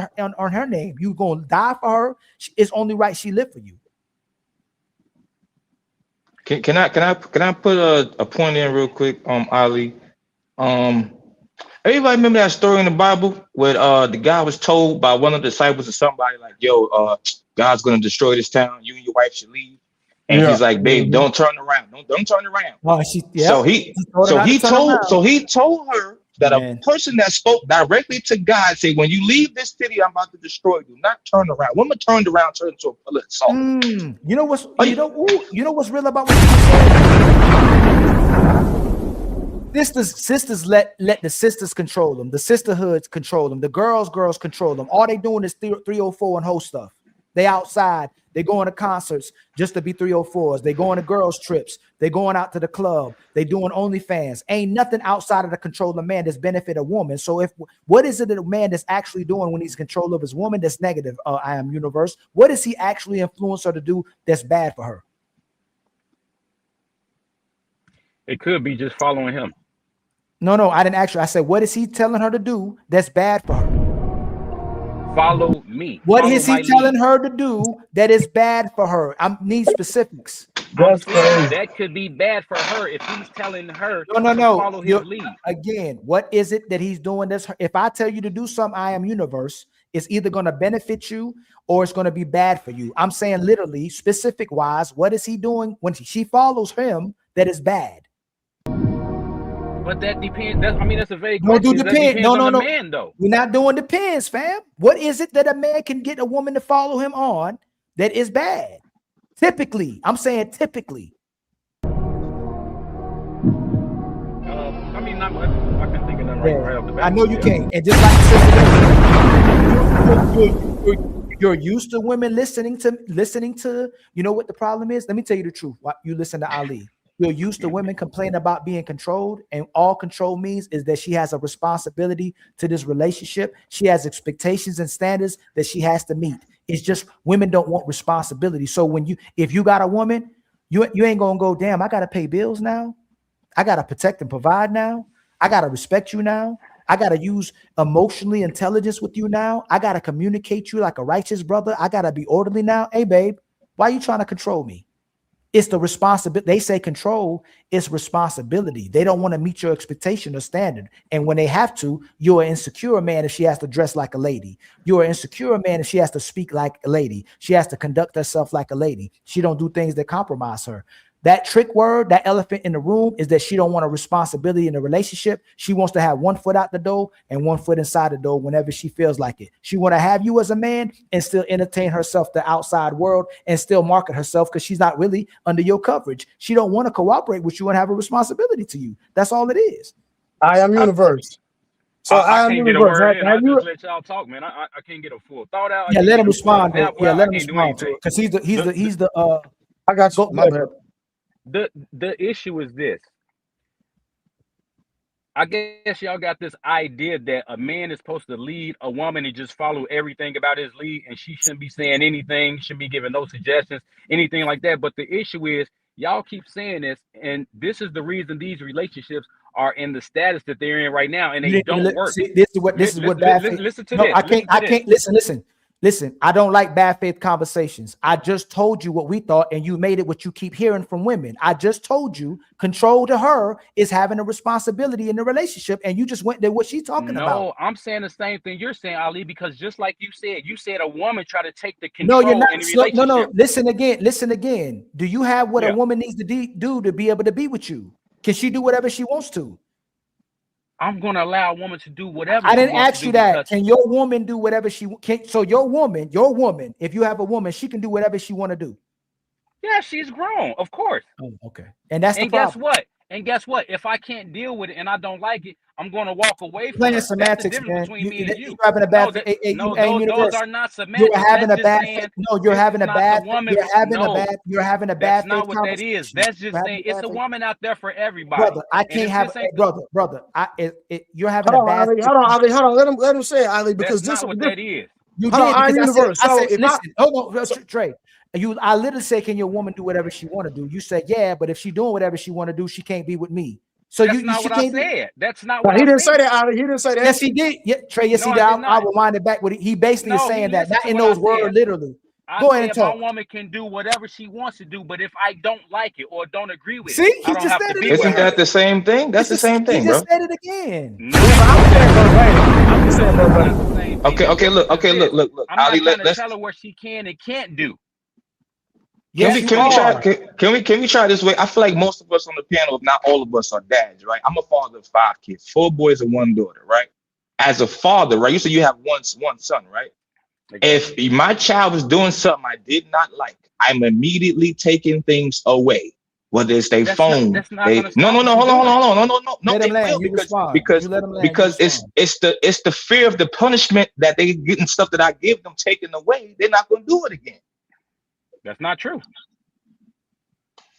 F: her name. You're going to die for her. It's only right she lived for you.
D: Can I put a point in real quick, Ali? Everybody remember that story in the Bible where the guy was told by one of the disciples or somebody like, yo, God's gonna destroy this town, you and your wife should leave. And he's like, babe, don't turn around. Don't turn around. So he told her that a person that spoke directly to God said, when you leave this city, I'm about to destroy you. Not turn around. Woman turned around, turned into a pillar of salt.
F: You know what's real about what you said? Sisters let the sisters control them. The sisterhoods control them. The girls control them. All they doing is 304 and host stuff. They outside. They going to concerts just to be 304s. They going to girls trips. They going out to the club. They doing OnlyFans. Ain't nothing outside of the control of man that's benefit a woman. So what is it that a man that's actually doing when he's in control of his woman that's negative? I am universe. What does he actually influence her to do that's bad for her?
M: It could be just following him.
F: No, I didn't actually. I said, what is he telling her to do that's bad for her?
M: Follow me.
F: What is he telling her to do that is bad for her? I need specifics.
M: That could be bad for her if he's telling her to follow his lead.
F: Again, what is it that he's doing this? If I tell you to do something, I am universe, it's either going to benefit you or it's going to be bad for you. I'm saying literally, specific wise, what is he doing when she follows him that is bad?
M: But that depends. That's a vague
F: Don't
M: question.
F: do depend. No.
M: Man, though.
F: We're not doing depends, fam. What is it that a man can get a woman to follow him on that is bad? Typically, I'm saying typically.
M: I can think of nothing right off the bat.
F: I know you can't. And just like you're used to women listening to. You know what the problem is? Let me tell you the truth. You listen to Ali. You're used to women complaining about being controlled, and all control means is that she has a responsibility to this relationship. She has expectations and standards that she has to meet. It's just women don't want responsibility. So if you got a woman, you ain't gonna go, damn, I gotta pay bills now. I gotta protect and provide now. I gotta respect you now. I gotta use emotionally intelligence with you now. I gotta communicate you like a righteous brother. I gotta be orderly now. Hey, babe, why are you trying to control me? It's the responsibility. They say control is responsibility. They don't want to meet your expectation or standard. And when they have to, you're an insecure man if she has to dress like a lady. You're an insecure man if she has to speak like a lady. She has to conduct herself like a lady. She don't do things that compromise her. That trick word, that elephant in the room, is that she don't want a responsibility in the relationship. She wants to have one foot out the door and one foot inside the door whenever she feels like it. She want to have you as a man and still entertain herself the outside world and still market herself because she's not really under your coverage. She don't want to cooperate with you and have a responsibility to you. That's all it is.
R: I am universe. So I am
M: can't get a
R: universe.
M: word in. I just let y'all talk, man. I can't get a full thought out.
F: Yeah, let him respond.
M: Now,
F: Yeah, let him
M: I can't do
F: respond to it because he's the.
R: I got you. My bad.
M: The issue is this. I guess y'all got this idea that a man is supposed to lead a woman and just follow everything about his lead, and she shouldn't be saying anything, shouldn't be giving no suggestions, anything like that. But the issue is y'all keep saying this, and this is the reason these relationships are in the status that they're in right now, and they don't work.
F: See, this is what bad faith.
M: Listen to
F: no,
M: this.
F: I can't listen. I don't like bad faith conversations. I just told you what we thought, and you made it what you keep hearing from women. I just told you control to her is having a responsibility in the relationship, and you just went there what she's talking about.
M: No, I'm saying the same thing you're saying, Ali, because just like you said a woman try to take the control
F: No, you're not.
M: in the relationship.
F: No. Listen again. Do you have what a woman needs to do to be able to be with you? Can she do whatever she wants to?
M: I'm going to allow a woman to do whatever.
F: I didn't ask you that. Can your woman do whatever she can? So your woman, if you have a woman, she can do whatever she want to do.
M: Yeah, she's grown, of course.
F: Oh, okay. And that's the problem.
M: Guess what? If I can't deal with it and I don't like it, I'm going to walk away from
F: playing
M: it.
F: semantics,
M: That's the difference between me and you.
F: You're having a bad.
M: Those are not semantics.
F: You're having a bad. You're having a bad. You're having a bad.
M: That's not what that is. That's just saying it's a woman out there for everybody.
F: Brother, I can't have brother. You're having a bad.
R: Hold on. Let him say it, Ali, because
M: that's not what that is.
F: You
R: did. I said,
F: hold on, Trey. I literally say, can your woman do whatever she want to do? You say, yeah, but if she doing whatever she want to do, she can't be with me. So
M: that's not what I said. That's not what
R: he didn't say that, Ali. He didn't say that.
F: Yes, he did. Yeah, Trey. Yes, he did. I'll rewind it back. He basically is saying that, not in those words, literally. Go ahead and talk.
M: My woman can do whatever she wants to do, but if I don't like it or don't agree with
F: it,
M: I don't have to be
D: Isn't that the same thing? That's the same thing, bro.
F: He just said it again.
R: I'm just saying verbatim.
D: Okay, look.
M: I'm not trying to tell her what she can and can't do.
D: Can we try this way? I feel like most of us on the panel, if not all of us, are dads, right? I'm a father of 5 kids, 4 boys and 1 daughter, right? As a father, right? You said you have one son, right? If my child was doing something I did not like, I'm immediately taking things away. whether it's their
M: That's
D: phone.
M: that's not
D: They
M: gonna stop
D: hold
M: what you're doing.
D: on, no,
F: Let
D: they
F: him land.
D: will
F: You
D: because
F: respond.
D: because
F: You let him land.
D: because
F: You
D: it's the fear of the punishment that they getting stuff that I give them taken away. They're not gonna do it again.
M: That's not true.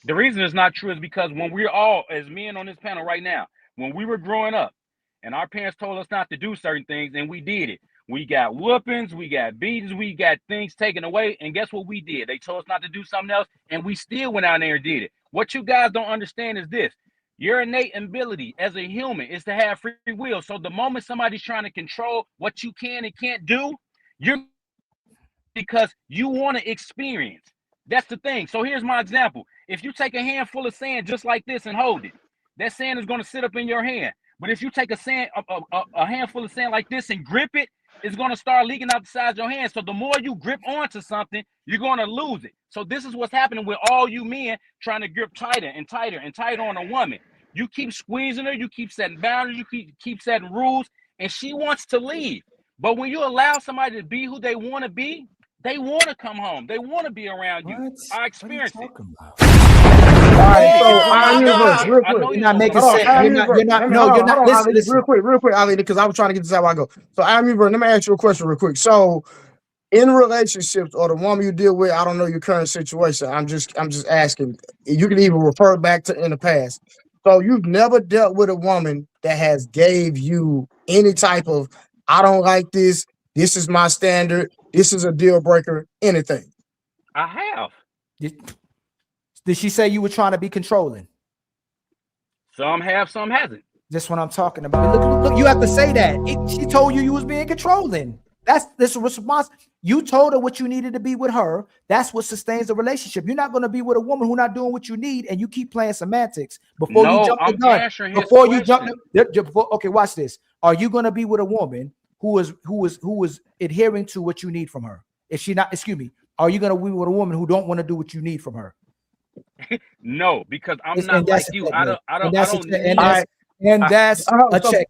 M: The reason it's not true is because when we're all, as men on this panel right now, when we were growing up and our parents told us not to do certain things and we did it, we got whoopings, we got beatings, we got things taken away. And guess what we did? They told us not to do something else and we still went out there and did it. What you guys don't understand is this. Your innate ability as a human is to have free will. So the moment somebody's trying to control what you can and can't do, you're because you want to experience. That's the thing. So here's my example. If you take a handful of sand just like this and hold it, that sand is going to sit up in your hand. But if you take a handful of sand like this and grip it, it's going to start leaking out the sides of your hand. So the more you grip onto something, you're going to lose it. So this is what's happening with all you men trying to grip tighter and tighter and tighter on a woman. You keep squeezing her, you keep setting boundaries, you keep setting rules, and she wants to leave. But when you allow somebody to be who they want to be, they want to come home. They want to be around you. I experience it.
R: All right, so I Universe, real quick.
F: You're not making sense. You're not. Listen.
R: Real quick, Ali, because I was trying to get this out while I go. So I Universe, let me ask you a question real quick. So in relationships or the woman you deal with, I don't know your current situation. I'm just asking. You can even refer back to in the past. So you've never dealt with a woman that has gave you any type of, I don't like this. This is my standard. This is a deal breaker. Anything.
M: I have.
F: Did she say you were trying to be controlling?
M: Some have, some hasn't.
F: That's what I'm talking about. Look, you have to say that. She told you was being controlling. That's this response. You told her what you needed to be with her. That's what sustains the relationship. You're not going to be with a woman who's not doing what you need, and you keep playing semantics before you jump the gun. Before you jump, okay, watch this. Are you going to be with a woman who is adhering to what you need from her? If she not, excuse me, are you going to be with a woman who don't want to do what you need from her?
M: No, because I'm not like you. I don't.
F: And that's a check.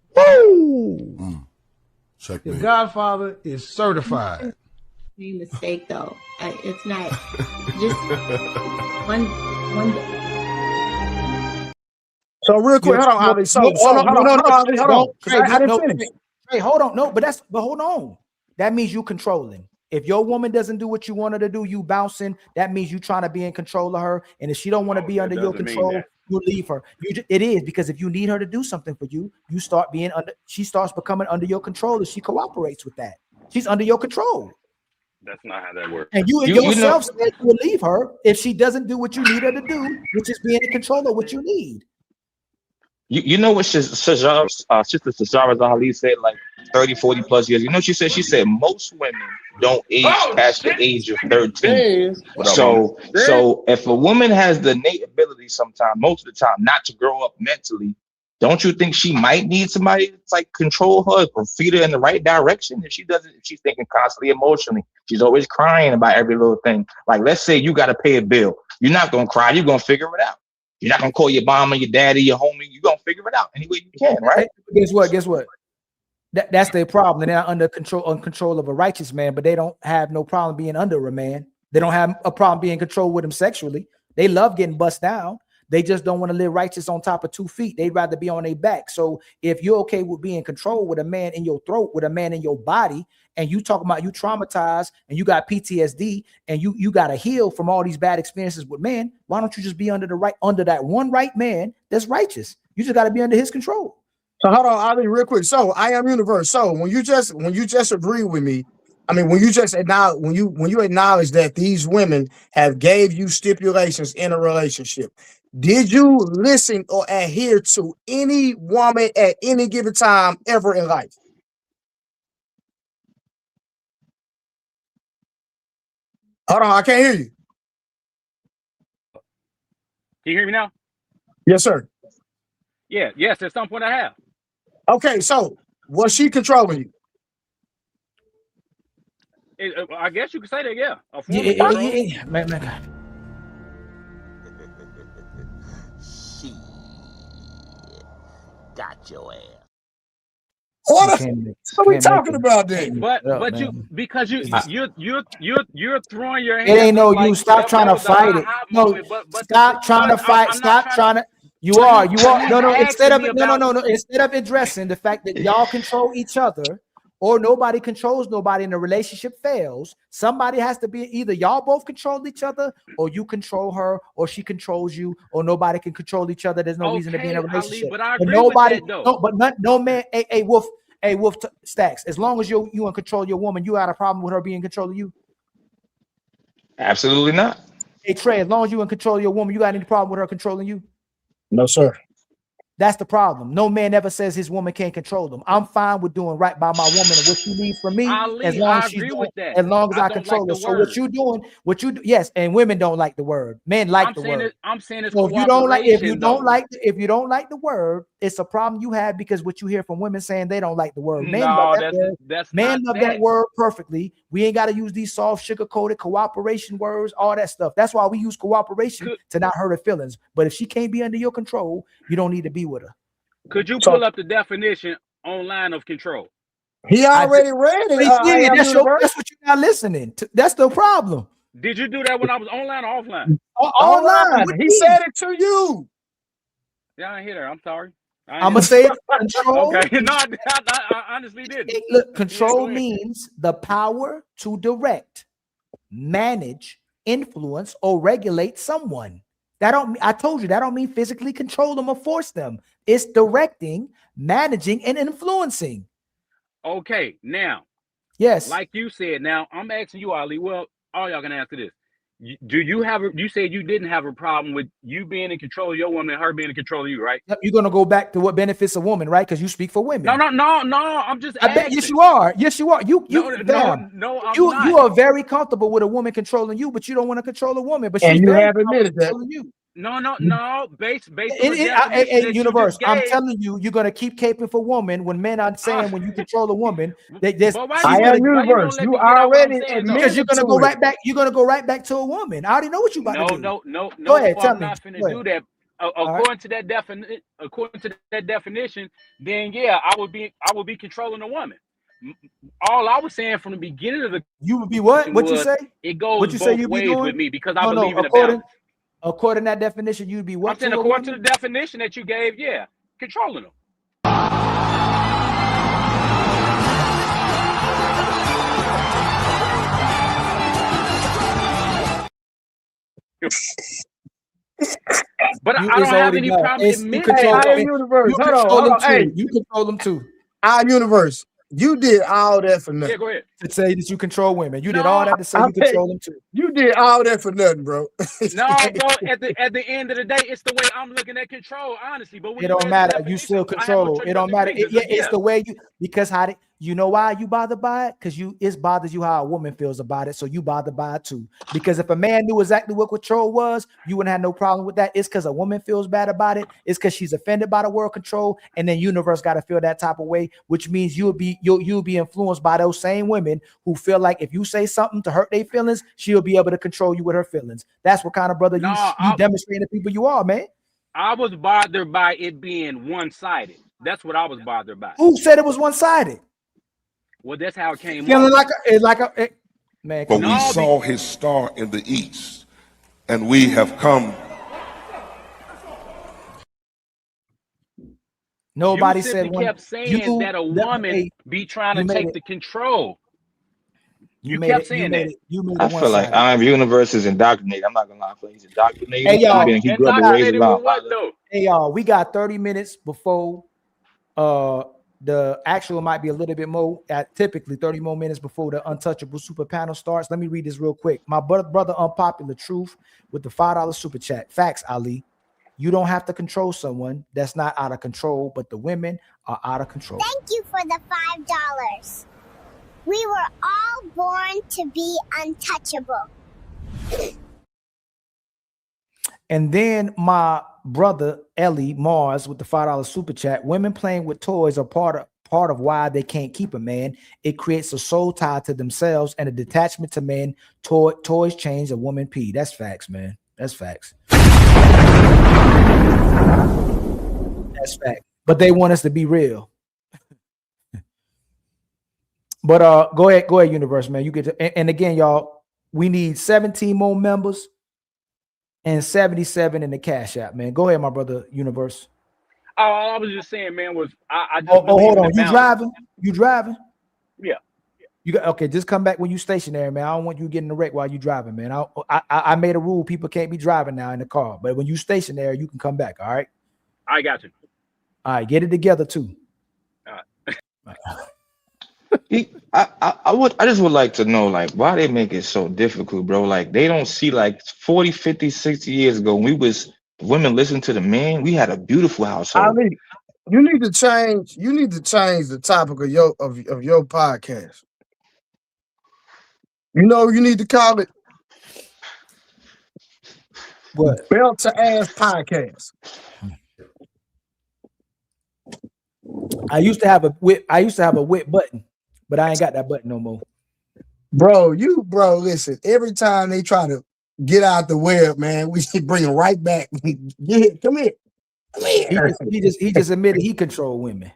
T: The Godfather is certified.
U: Made a mistake though. It's not just one.
R: So real quick, hold on, Ali.
F: Hold on. No, but hold on. That means you controlling. If your woman doesn't do what you want her to do, you bouncing. That means you trying to be in control of her. And if she don't want to be under your control, you leave her. It is because if you need her to do something for you, you start being under. She starts becoming under your control, and she cooperates with that. She's under your control.
M: That's not how that works.
F: And you yourself said you will leave her if she doesn't do what you need her to do, which is being in control of what you need.
D: You know what Sister Shazara Ali said like 30, 40 plus years. You know what she said? She said most women don't age past the age of 13. So if a woman has the innate ability sometimes, most of the time, not to grow up mentally, don't you think she might need somebody to like control her or feed her in the right direction? If she doesn't, if she's thinking constantly emotionally, she's always crying about every little thing. Like let's say you got to pay a bill. You're not going to cry. You're going to figure it out. You're not going to call your mama, your daddy, your homie. You're going to figure it out any way you can, right?
F: Guess what? That's their problem. They're not under control of a righteous man, but they don't have no problem being under a man. They don't have a problem being in control with him sexually. They love getting bust down. They just don't want to live righteous on top of 2 feet. They'd rather be on their back. So if you're okay with being in control with a man in your throat, with a man in your body, and you talking about you traumatized and you got PTSD and you got to heal from all these bad experiences with men, why don't you just be under that one right man that's righteous? You just got to be under his control.
R: So hold on, Ali, real quick. So I am universe. So when you just agree with me, I mean, when you acknowledge that these women have gave you stipulations in a relationship, did you listen or adhere to any woman at any given time ever in life? Hold on, I can't hear you.
M: Can you hear me now?
R: Yes, sir.
M: Yeah, yes, at some point I have.
R: Okay, so was she controlling you?
M: I guess you could say that, yeah.
F: Yeah. Man.
Q: She got your ass.
R: What are we talking about then?
M: But you because you're throwing your hands.
F: It ain't no
M: like
F: you. Stop trying to fight it. No, stop trying to fight. Stop trying to. You are. No. Instead of addressing the fact that y'all control each other, or nobody controls nobody, and the relationship fails, somebody has to be either y'all both control each other, or you control her, or she controls you, or nobody can control each other. There's no reason to be in a relationship.
M: Ali, but I agree with that, though.
F: No man. Hey, Wolf. Hey, Wolf Stacks. As long as you in control of your woman, you got a problem with her being in control of you?
D: Absolutely not.
F: Hey, Trey. As long as you in control of your woman, you got any problem with her controlling you?
R: No, sir.
F: That's the problem. No man ever says his woman can't control them. I'm fine with doing right by my woman and what she needs from me, as long as I control her. So what you doing? Yes, and women don't like the word. Men like the word.
M: I'm saying it's
F: so if you don't like the word, it's a problem you have, because what you hear from women saying they don't like the word. Men love that word perfectly. We ain't got to use these soft, sugar-coated cooperation words, all that stuff. That's why we use cooperation to not hurt her feelings. But if she can't be under your control, you don't need to be with her.
M: Could you pull up the definition online of control?
R: He already read it.
F: That's what you're not listening to. That's the problem.
M: Did you do that when I was online or offline?
R: Online. He said it to you.
M: Yeah, I hear her. I'm sorry.
F: I'm gonna say it. Control.
M: Okay. No, I honestly didn't.
F: Look, control means the power to direct, manage, influence, or regulate someone. I told you that don't mean physically control them or force them. It's directing, managing, and influencing.
M: Okay, now.
F: Yes.
M: Like you said, now I'm asking you, Ali. Well, all y'all can answer this. You said you didn't have a problem with you being in control of your woman and her being in control of you, right?
F: You're gonna go back to what benefits a woman, right? Because you speak for women.
M: No. I'm just asking.
F: I bet yes, you are. Yes, you are. You are very comfortable with a woman controlling you, but you don't want to control a woman. But
R: you have admitted that.
F: You.
M: No. Based
F: Universe, I'm telling you, you're gonna keep caping for woman when men are saying when you control a woman.
R: I am Universe. You already admitted
F: because you're gonna go right back. You're gonna go right back to a woman. I already know what you about to do.
M: No.
F: Go ahead, tell
M: I'm
F: me.
M: not finna do that. According to that definition, then yeah, I would be controlling a woman. All I was saying from the beginning of the
F: you would be what? What you say?
M: It goes both ways with me because I believe in the balance.
F: According to that definition, you'd be what?
M: I'm saying according to the definition that you gave, yeah, controlling them. But I don't have any problem admitting
F: you control them too.
R: Our Universe. You did all that for nothing.
M: Yeah, go ahead.
F: To say that you control women. You did all that to say you control them too.
R: You did all that for nothing, bro.
M: No, bro. At the end of the day, it's the way I'm looking at control, honestly. But
F: it don't matter. You still control. It don't matter. It's the way you, because you know why you bothered by it? Because it bothers you how a woman feels about it. So you bothered by it too. Because if a man knew exactly what control was, you wouldn't have no problem with that. It's because a woman feels bad about it. It's because she's offended by the word control. And then Universe got to feel that type of way, which means you'll be influenced by those same women who feel like if you say something to hurt their feelings, she'll be able to control you with her feelings. That's what kind of brother you demonstrate to people you are, man.
M: I was bothered by it being one-sided. That's what I was bothered by.
F: Who said it was one-sided?
M: Well, that's how it came.
F: Feeling man.
O: But we saw his star in the east, and we have come.
F: Nobody
M: you
F: said
M: kept saying that a woman be trying to take the control. You kept saying that.
D: I feel like Universe is indoctrinated. I'm not gonna lie, I feel like he's indoctrinated.
F: Hey y'all,
M: hey
F: y'all, we got 30 minutes before the actual might be a little bit more at typically 30 more minutes before the Untouchable Super Panel starts. Let me read this real quick. My brother Unpopular Truth with the $5 super chat. Facts, Ali. You don't have to control someone that's not out of control, but the women are out of control.
J: Thank you for the $5. We were all born to be untouchable.
F: And then my brother Ellie Mars with the $5 super chat. Women playing with toys are part of why they can't keep a man. It creates a soul tie to themselves and a detachment to men. Toys change a woman pee. That's facts, man. That's facts. That's fact. But they want us to be real. But go ahead, Universe, man. You get to, and again, y'all, we need 17 more members and 77 in the Cash App, man. Go ahead, my brother, Universe.
M: All I was just saying, man, was I just
F: hold on. You driving?
M: Yeah.
F: You got okay. Just come back when you stationary, man. I don't want you getting a wreck while you driving, man. I made a rule: people can't be driving now in the car. But when you stationary, you can come back. All right.
M: I got you.
F: All right, get it together too.
M: All right.
D: I just would like to know, like, why they make it so difficult, bro. Like, they don't see, like, 40, 50, 60 years ago, when women listened to the men, we had a beautiful household.
R: Ali, you need to change the topic of your podcast. You know, you need to call it
F: what?
R: Belt to Ass Podcast.
F: I used to have a whip button, but I ain't got that button no more.
R: Bro, listen, every time they try to get out the web, man, we should bring them right back. Come here.
F: He just admitted he controlled women.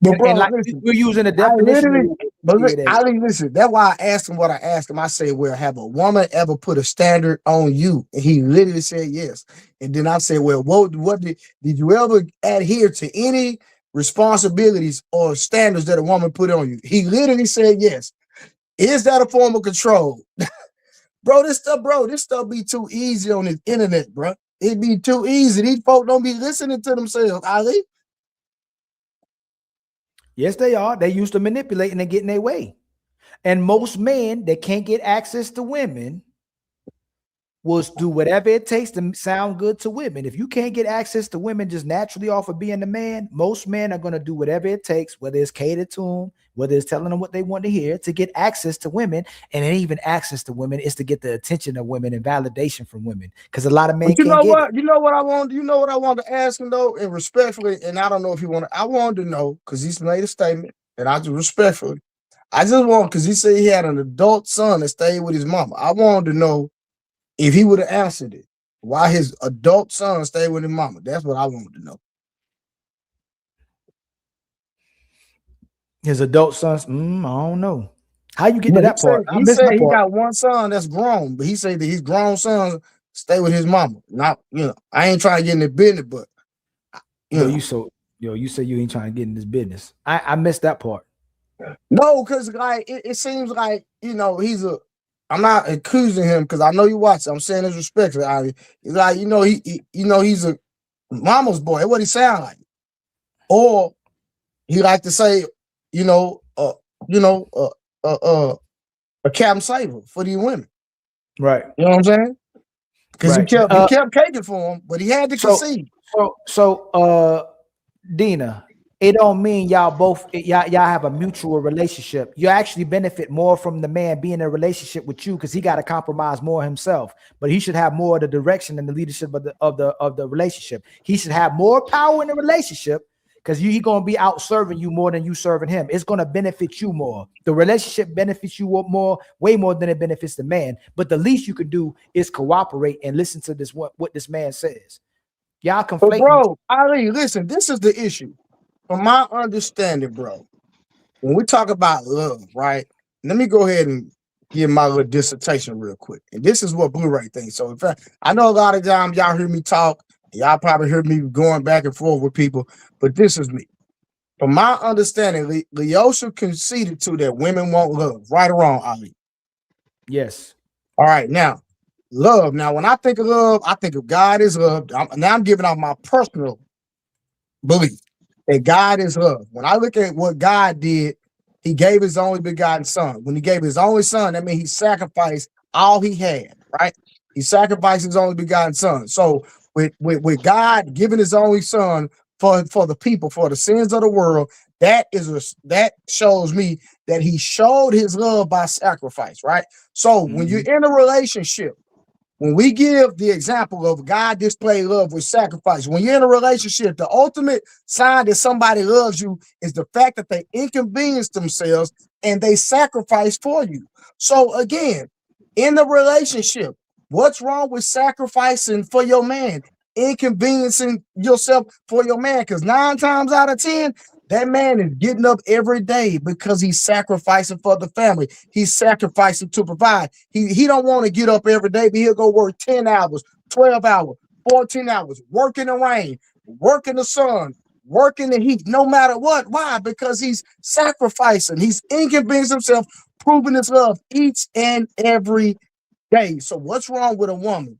R: But bro,
F: like,
R: listen,
F: we're using a definition.
R: Listen, that's why I asked him what I asked him. I said, well, have a woman ever put a standard on you? And he literally said yes. And then I said, well, what did you ever adhere to any responsibilities or standards that a woman put on you? He literally said yes. Is that a form of control? This stuff be too easy on the internet, bro. It be too easy. These folks don't be listening to themselves, Ali.
F: Yes, they are. They used to manipulate and get in their way. And most men that can't get access to women will do whatever it takes to sound good to women. If you can't get access to women just naturally off of being a man, most men are going to do whatever it takes, whether it's catered to them, whether it's telling them what they want to hear, to get access to women. And even access to women is to get the attention of women and validation from women. Because a lot of men
R: You know what I want to ask him though, and respectfully, and I don't know if he want to, I wanted to know, because he's made a statement, and I just respectfully, because he said he had an adult son that stayed with his mama. I wanted to know if he would have answered it, why his adult son stayed with his mama. That's what I wanted to know.
F: His adult sons, I don't know. How you get to that part?
R: He said he got one son that's grown, but he said that his grown son stay with his mama. Not, I ain't trying to get in the business, but
F: you say you ain't trying to get in this business. I missed that part.
R: No, because like it seems like I'm not accusing him because I know you watch it. I'm saying this respectfully. He's like, he's a mama's boy. That's what he sound like. Or he like to say, a Captain Saver for these women.
F: Right.
R: You know what I'm saying? Because he kept caking for him, but he had to concede.
F: So Dina, it don't mean y'all have a mutual relationship. You actually benefit more from the man being in a relationship with you because he got to compromise more himself. But he should have more of the direction and the leadership of the relationship. He should have more power in the relationship because he gonna be out serving you more than you serving him. It's gonna benefit you more. The relationship benefits you more, way more than it benefits the man. But the least you can do is cooperate and listen to what this man says. Y'all conflating.
R: But bro, Ali, listen, this is the issue. From my understanding, bro, when we talk about love, right? Let me go ahead and give my little dissertation real quick. And this is what Blu-ray thinks. So in fact, I know a lot of times y'all hear me talk, y'all probably heard me going back and forth with people, but this is me. From my understanding, Leosha conceded to that women want love, right or wrong, Ali?
F: Yes.
R: All right, now, love. Now, when I think of love, I think of God is love. I'm giving out my personal belief that God is love. When I look at what God did, he gave his only begotten son. When he gave his only son, that means he sacrificed all he had, right? He sacrificed his only begotten son. So with God giving his only son for the people, for the sins of the world, that shows me that he showed his love by sacrifice, right? So when you're in a relationship, when we give the example of God displayed love with sacrifice, when you're in a relationship, the ultimate sign that somebody loves you is the fact that they inconvenience themselves and they sacrifice for you. So again, in the relationship, what's wrong with sacrificing for your man, inconveniencing yourself for your man? Because 9 times out of 10, That man is getting up every day because he's sacrificing for the family. He's sacrificing to provide. He don't want to get up every day, but he'll go work 10 hours, 12 hours, 14 hours, work in the rain, work in the sun, work in the heat, no matter what. Why? Because he's sacrificing. He's inconveniencing himself, proving his love each and every day. So what's wrong with a woman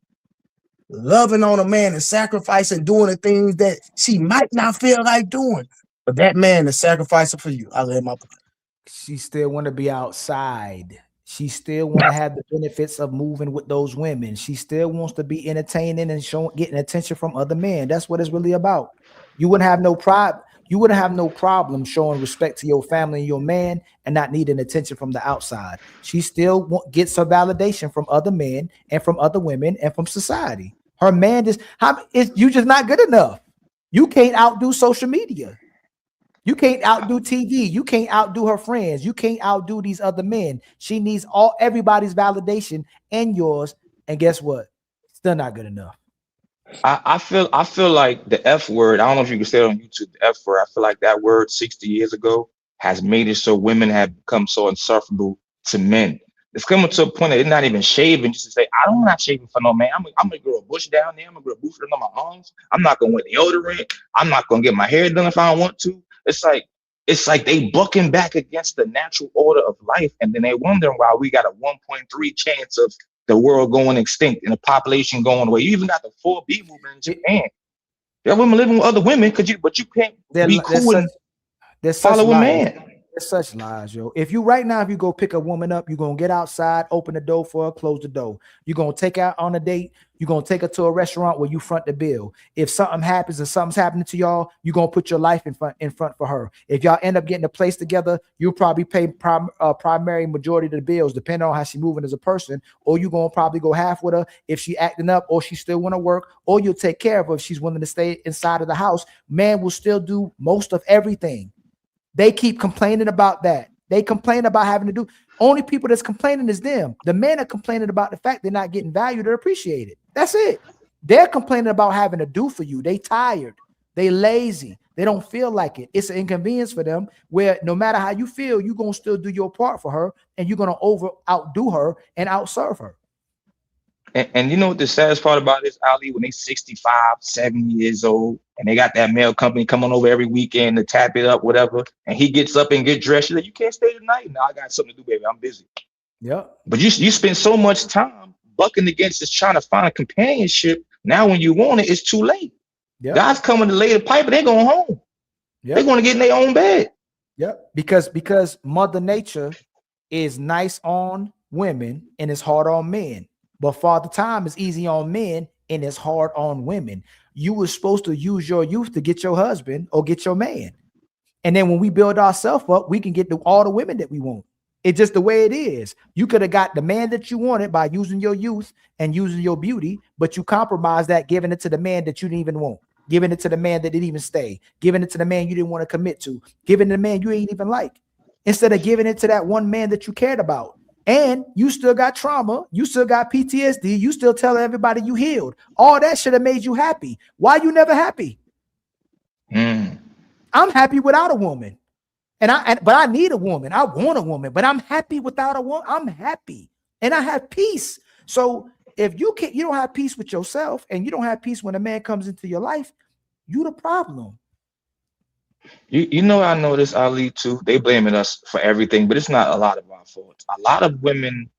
R: loving on a man and sacrificing, doing the things that she might not feel like doing? But that man is sacrificing for you. I let my point.
F: She still want to be outside. She still want to have the benefits of moving with those women. She still wants to be entertaining and getting attention from other men. That's what it's really about. You wouldn't have no pride. You wouldn't have no problem showing respect to your family and your man and not needing attention from the outside. She still gets her validation from other men and from other women and from society. Her man you just not good enough. You can't outdo social media. You can't outdo TV. You can't outdo her friends. You can't outdo these other men. She needs everybody's validation and yours. And guess what? Still not good enough.
D: I feel like the F word, I don't know if you can say it on YouTube, the F word, I feel like that word 60 years ago has made it so women have become so insufferable to men. It's coming to a point that it's not even shaving just to say, I'm not shaving for no man. I'm gonna grow a bush down there. I'm gonna grow a bush on my arms. I'm not gonna wear deodorant. I'm not gonna get my hair done if I don't want to. It's like they bucking back against the natural order of life, and then they wondering why we got a 1.3 chance of the world going extinct and the population going away. You even got the 4B movement in Japan. There are women living with other women, but you can't be cool and follow a man.
F: There's such lies, yo. If you go pick a woman up, you're gonna get outside, open the door for her, close the door. You're gonna take her on a date. You're gonna take her to a restaurant where you front the bill. If something happens and something's happening to y'all, you're gonna put your life in front for her. If y'all end up getting a place together, you'll probably pay primary majority of the bills, depending on how she's moving as a person. Or you're gonna probably go half with her if she acting up, or she still want to work, or you'll take care of her if she's willing to stay inside of the house. Man will still do most of everything. They keep complaining about that. They complain about having to do. Only people that's complaining is them. The men are complaining about the fact they're not getting valued or appreciated. That's it. They're complaining about having to do for you. They tired. They lazy. They don't feel like it. It's an inconvenience for them where no matter how you feel, you're going to still do your part for her, and you're going to outdo her and outserve her.
D: And you know what the saddest part about this, Ali, when they 65, 70 years old, and they got that mail company coming over every weekend to tap it up, whatever, and he gets up and get dressed, she's like, you can't stay tonight. No, I got something to do, baby. I'm busy.
F: Yeah.
D: But you spend so much time bucking against this, trying to find a companionship. Now when you want it, it's too late. Yep. Guys coming to lay the pipe, and they're going home. Yep. They're going to get in their own bed.
F: Yep. Because Mother Nature is nice on women and it's hard on men. But Father Time is easy on men and it's hard on women. You were supposed to use your youth to get your husband or get your man. And then when we build ourselves up, we can get all the women that we want. It's just the way it is. You could have got the man that you wanted by using your youth and using your beauty, but you compromised that, giving it to the man that you didn't even want, giving it to the man that didn't even stay, giving it to the man you didn't want to commit to, giving it to the man you ain't even like, instead of giving it to that one man that you cared about. And you still got trauma. You still got PTSD. You still tell everybody you healed. All that should have made you happy. Why you never happy? I'm happy without a woman. But I need a woman. I want a woman, but I'm happy without a woman. I'm happy and I have peace. So if you don't have peace with yourself and you don't have peace when a man comes into your life, you the problem.
D: You know, I know this, Ali, too. They blaming us for everything, but it's not a lot of our fault. A lot of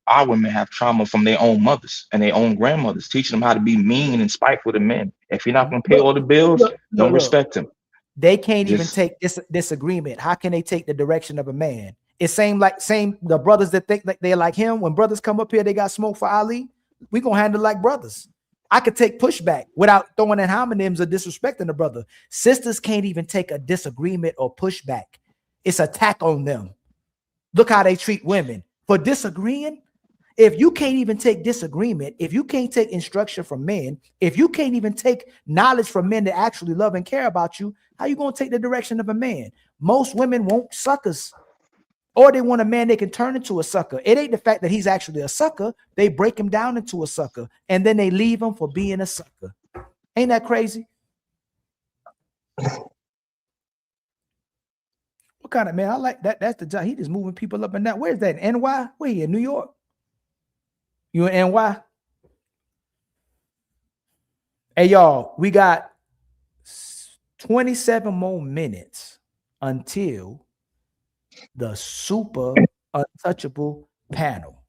D: our women have trauma from their own mothers and their own grandmothers, teaching them how to be mean and spiteful to men. If you're not going to pay all the bills, don't respect them.
F: They can't even take disagreement. How can they take the direction of a man? It's same the brothers that think like they're like him. When brothers come up here, they got smoke for Ali. We gonna handle like brothers. I could take pushback without throwing in homonyms or disrespecting the brother. Sisters can't even take a disagreement or pushback. It's attack on them. Look how they treat women for disagreeing. If you can't even take disagreement, if you can't take instruction from men, if you can't even take knowledge from men that actually love and care about you, how you going to take the direction of a man? Most women want suckers, or they want a man they can turn into a sucker. It ain't the fact that he's actually a sucker. They break him down into a sucker, and then they leave him for being a sucker. Ain't that crazy? What kind of man? I like that. That's the job. He just moving people up and down. Where's that? NY? Where you in New York? You in NY? Hey, y'all, we got 27 more minutes until the super untouchable panel.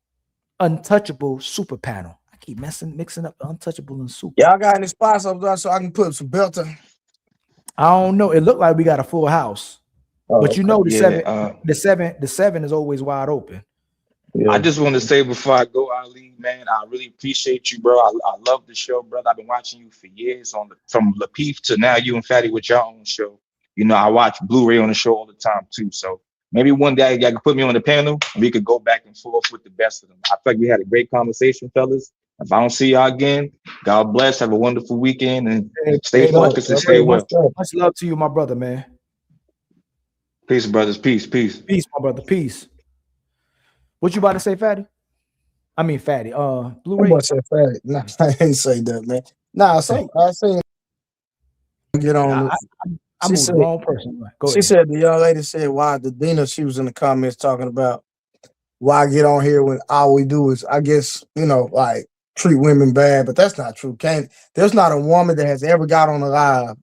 F: Untouchable super panel. I keep mixing up untouchable and super.
R: Y'all got any spots up there so I can put some belter?
F: I don't know. It looked like we got a full house. But you know the seven is always wide open.
D: Yeah. I just want to say before I go, Ali, man, I really appreciate you, bro. I love the show, brother. I've been watching you for years from Lapeef to now you and Fatty with your own show. You know, I watch Blu-ray on the show all the time too. So maybe one day y'all can put me on the panel and we could go back and forth with the best of them. I feel like we had a great conversation, fellas. If I don't see y'all again, God bless. Have a wonderful weekend and stay focused and stay well.
F: Much love to you, my brother, man.
D: Peace, brothers. Peace.
F: Peace, my brother. Peace. What you about to say, Fatty? I mean, Fatty. Blu-ray.
R: I say Fatty. Nah, I ain't say that, man. Nah, I seen get on.
F: I'm the wrong person.
R: She said the young lady said why the Dina. She was in the comments talking about why get on here when all we do is, I guess, like treat women bad, but that's not true. There's not a woman that has ever got on the live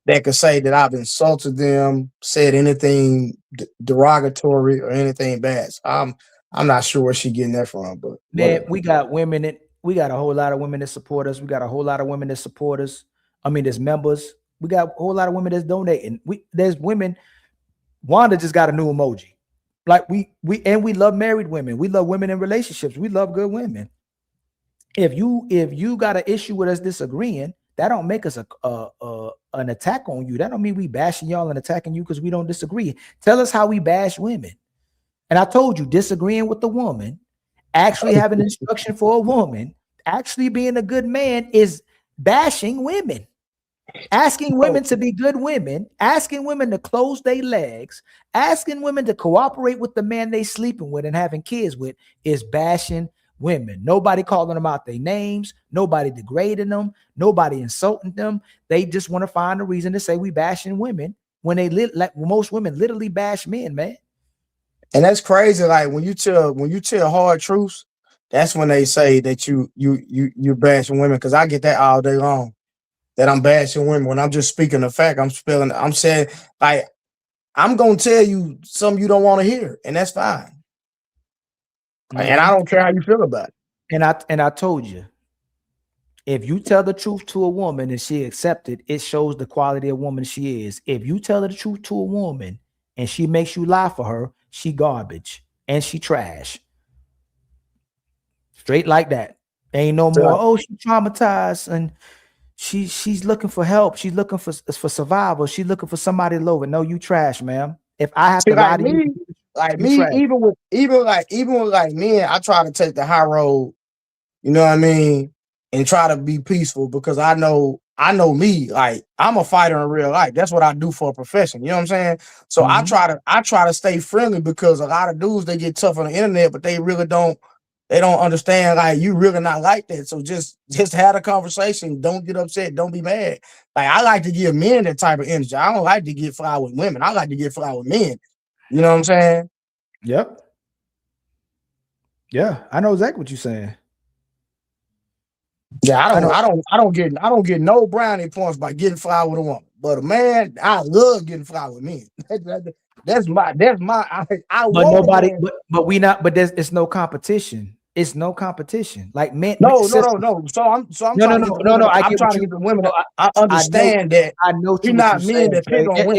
R: that could say that I've insulted them, said anything derogatory or anything bad. So I'm not sure where she getting that from, but
F: man, we got women we got a whole lot of women that support us. We got a whole lot of women that support us. I mean, there's members. We got a whole lot of women that's donating. There's women. Wanda just got a new emoji. Like we love married women. We love women in relationships. We love good women. If you got an issue with us disagreeing, that don't make us an attack on you. That don't mean we bashing y'all and attacking you because we don't disagree. Tell us how we bash women. And I told you, disagreeing with the woman, actually having instruction for a woman, actually being a good man is bashing women. Asking women to be good women, asking women to close their legs, asking women to cooperate with the man they sleeping with and having kids with is bashing women. Nobody calling them out their names, nobody degrading them, nobody insulting them. They just want to find a reason to say we bashing women when most women literally bash men, man.
R: And that's crazy. Like when you tell hard truths, that's when they say that you're bashing women. Because I get that all day long, that I'm bashing women. When I'm just speaking the fact, I'm saying, like, I'm gonna tell you something you don't want to hear, and that's fine. And I don't care how you feel about it.
F: And I told you, if you tell the truth to a woman and she accepts it, it shows the quality of woman she is. If you tell the truth to a woman and she makes you lie for her, she garbage and she trash. Straight like that. Ain't no more, oh, she traumatized and she's looking for help. She's looking for survival. She's looking for somebody lower. No, you trash, ma'am. If I have to lie to you,
R: like me, even with men, I try to take the high road, you know what I mean, and try to be peaceful because I know me, like I'm a fighter in real life. That's what I do for a profession. You know what I'm saying? So I try to stay friendly because a lot of dudes, they get tough on the internet, but they really don't understand, like, you really not like that. So just have a conversation. Don't get upset. Don't be mad. Like, I like to give men that type of energy. I don't like to get fly with women. I like to get fly with men. You know what I'm saying?
F: Yep. Yeah, I know exactly what you're saying.
R: Yeah, I don't get no brownie points by getting fly with a woman. But a man, I love getting fly with men. That's my
F: it's no competition. It's no competition. Like men.
R: No. So I'm trying to get the women. I understand that.
F: I know
R: you're not men that pick on women.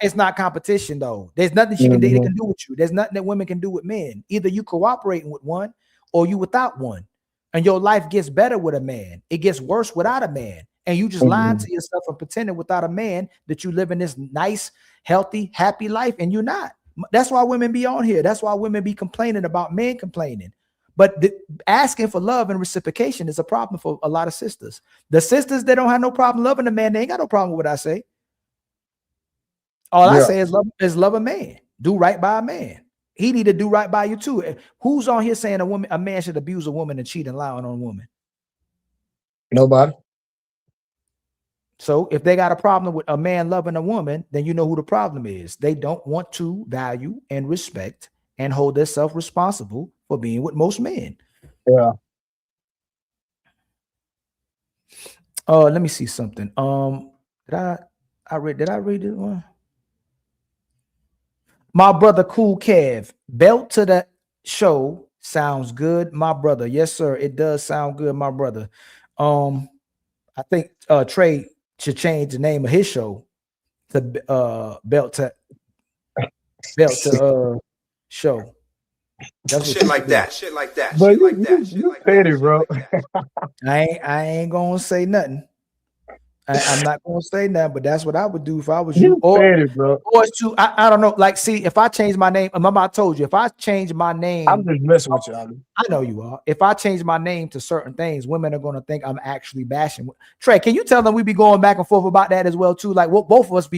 F: It's not competition though. There's nothing they can do with you. There's nothing that women can do with men. Either you cooperating with one or you without one. And your life gets better with a man. It gets worse without a man. And you just lying to yourself and pretending without a man that you live in this nice, healthy, happy life, and you're not. That's why women be on here. That's why women be complaining about men complaining. But asking for love and reciprocation is a problem for a lot of sisters. The sisters that don't have no problem loving a man, they ain't got no problem with what I say. All I say is love a man. Do right by a man. He need to do right by you too. Who's on here saying a man should abuse a woman and cheat and lie on a woman?
R: Nobody.
F: So if they got a problem with a man loving a woman, then you know who the problem is. They don't want to value and respect and hold themselves responsible for being with most men.
R: Yeah.
F: Let me see something. Did I read this one? My brother Cool Kev, belt to the show sounds good, my brother. Yes, sir. It does sound good, my brother. I think Trey should change the name of his show to belt to show. That's
C: Shit like that. Shit like that.
R: But
C: Shit like that.
R: you petty, bro.
F: I ain't gonna say nothing. I'm not gonna say nothing, but that's what I would do if I was you. Or,
R: petty, bro.
F: Or I don't know. Like, see, if I change my name, remember I told you, if I change my name,
R: I'm just messing with you, Ali.
F: I know you are. If I change my name to certain things, women are gonna think I'm actually bashing. Trey, can you tell them we be going back and forth about that as well too? Like, what both of us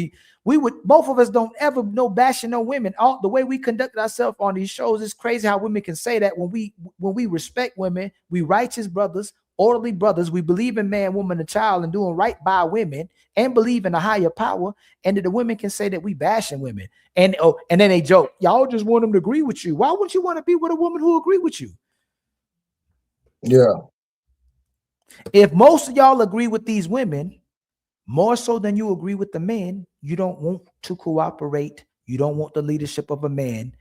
F: both of us don't ever know bashing no women. All the way we conduct ourselves on these shows is crazy how women can say that when we respect women, we righteous brothers, orderly brothers, we believe in man, woman, and child, and doing right by women, and believe in a higher power, and that the women can say that we bashing women, and then they joke, y'all just want them to agree with you. Why wouldn't you want to be with a woman who agree with you?
R: Yeah.
F: If most of y'all agree with these women, more so than you agree with the men, you don't want to cooperate. You don't want the leadership of a man.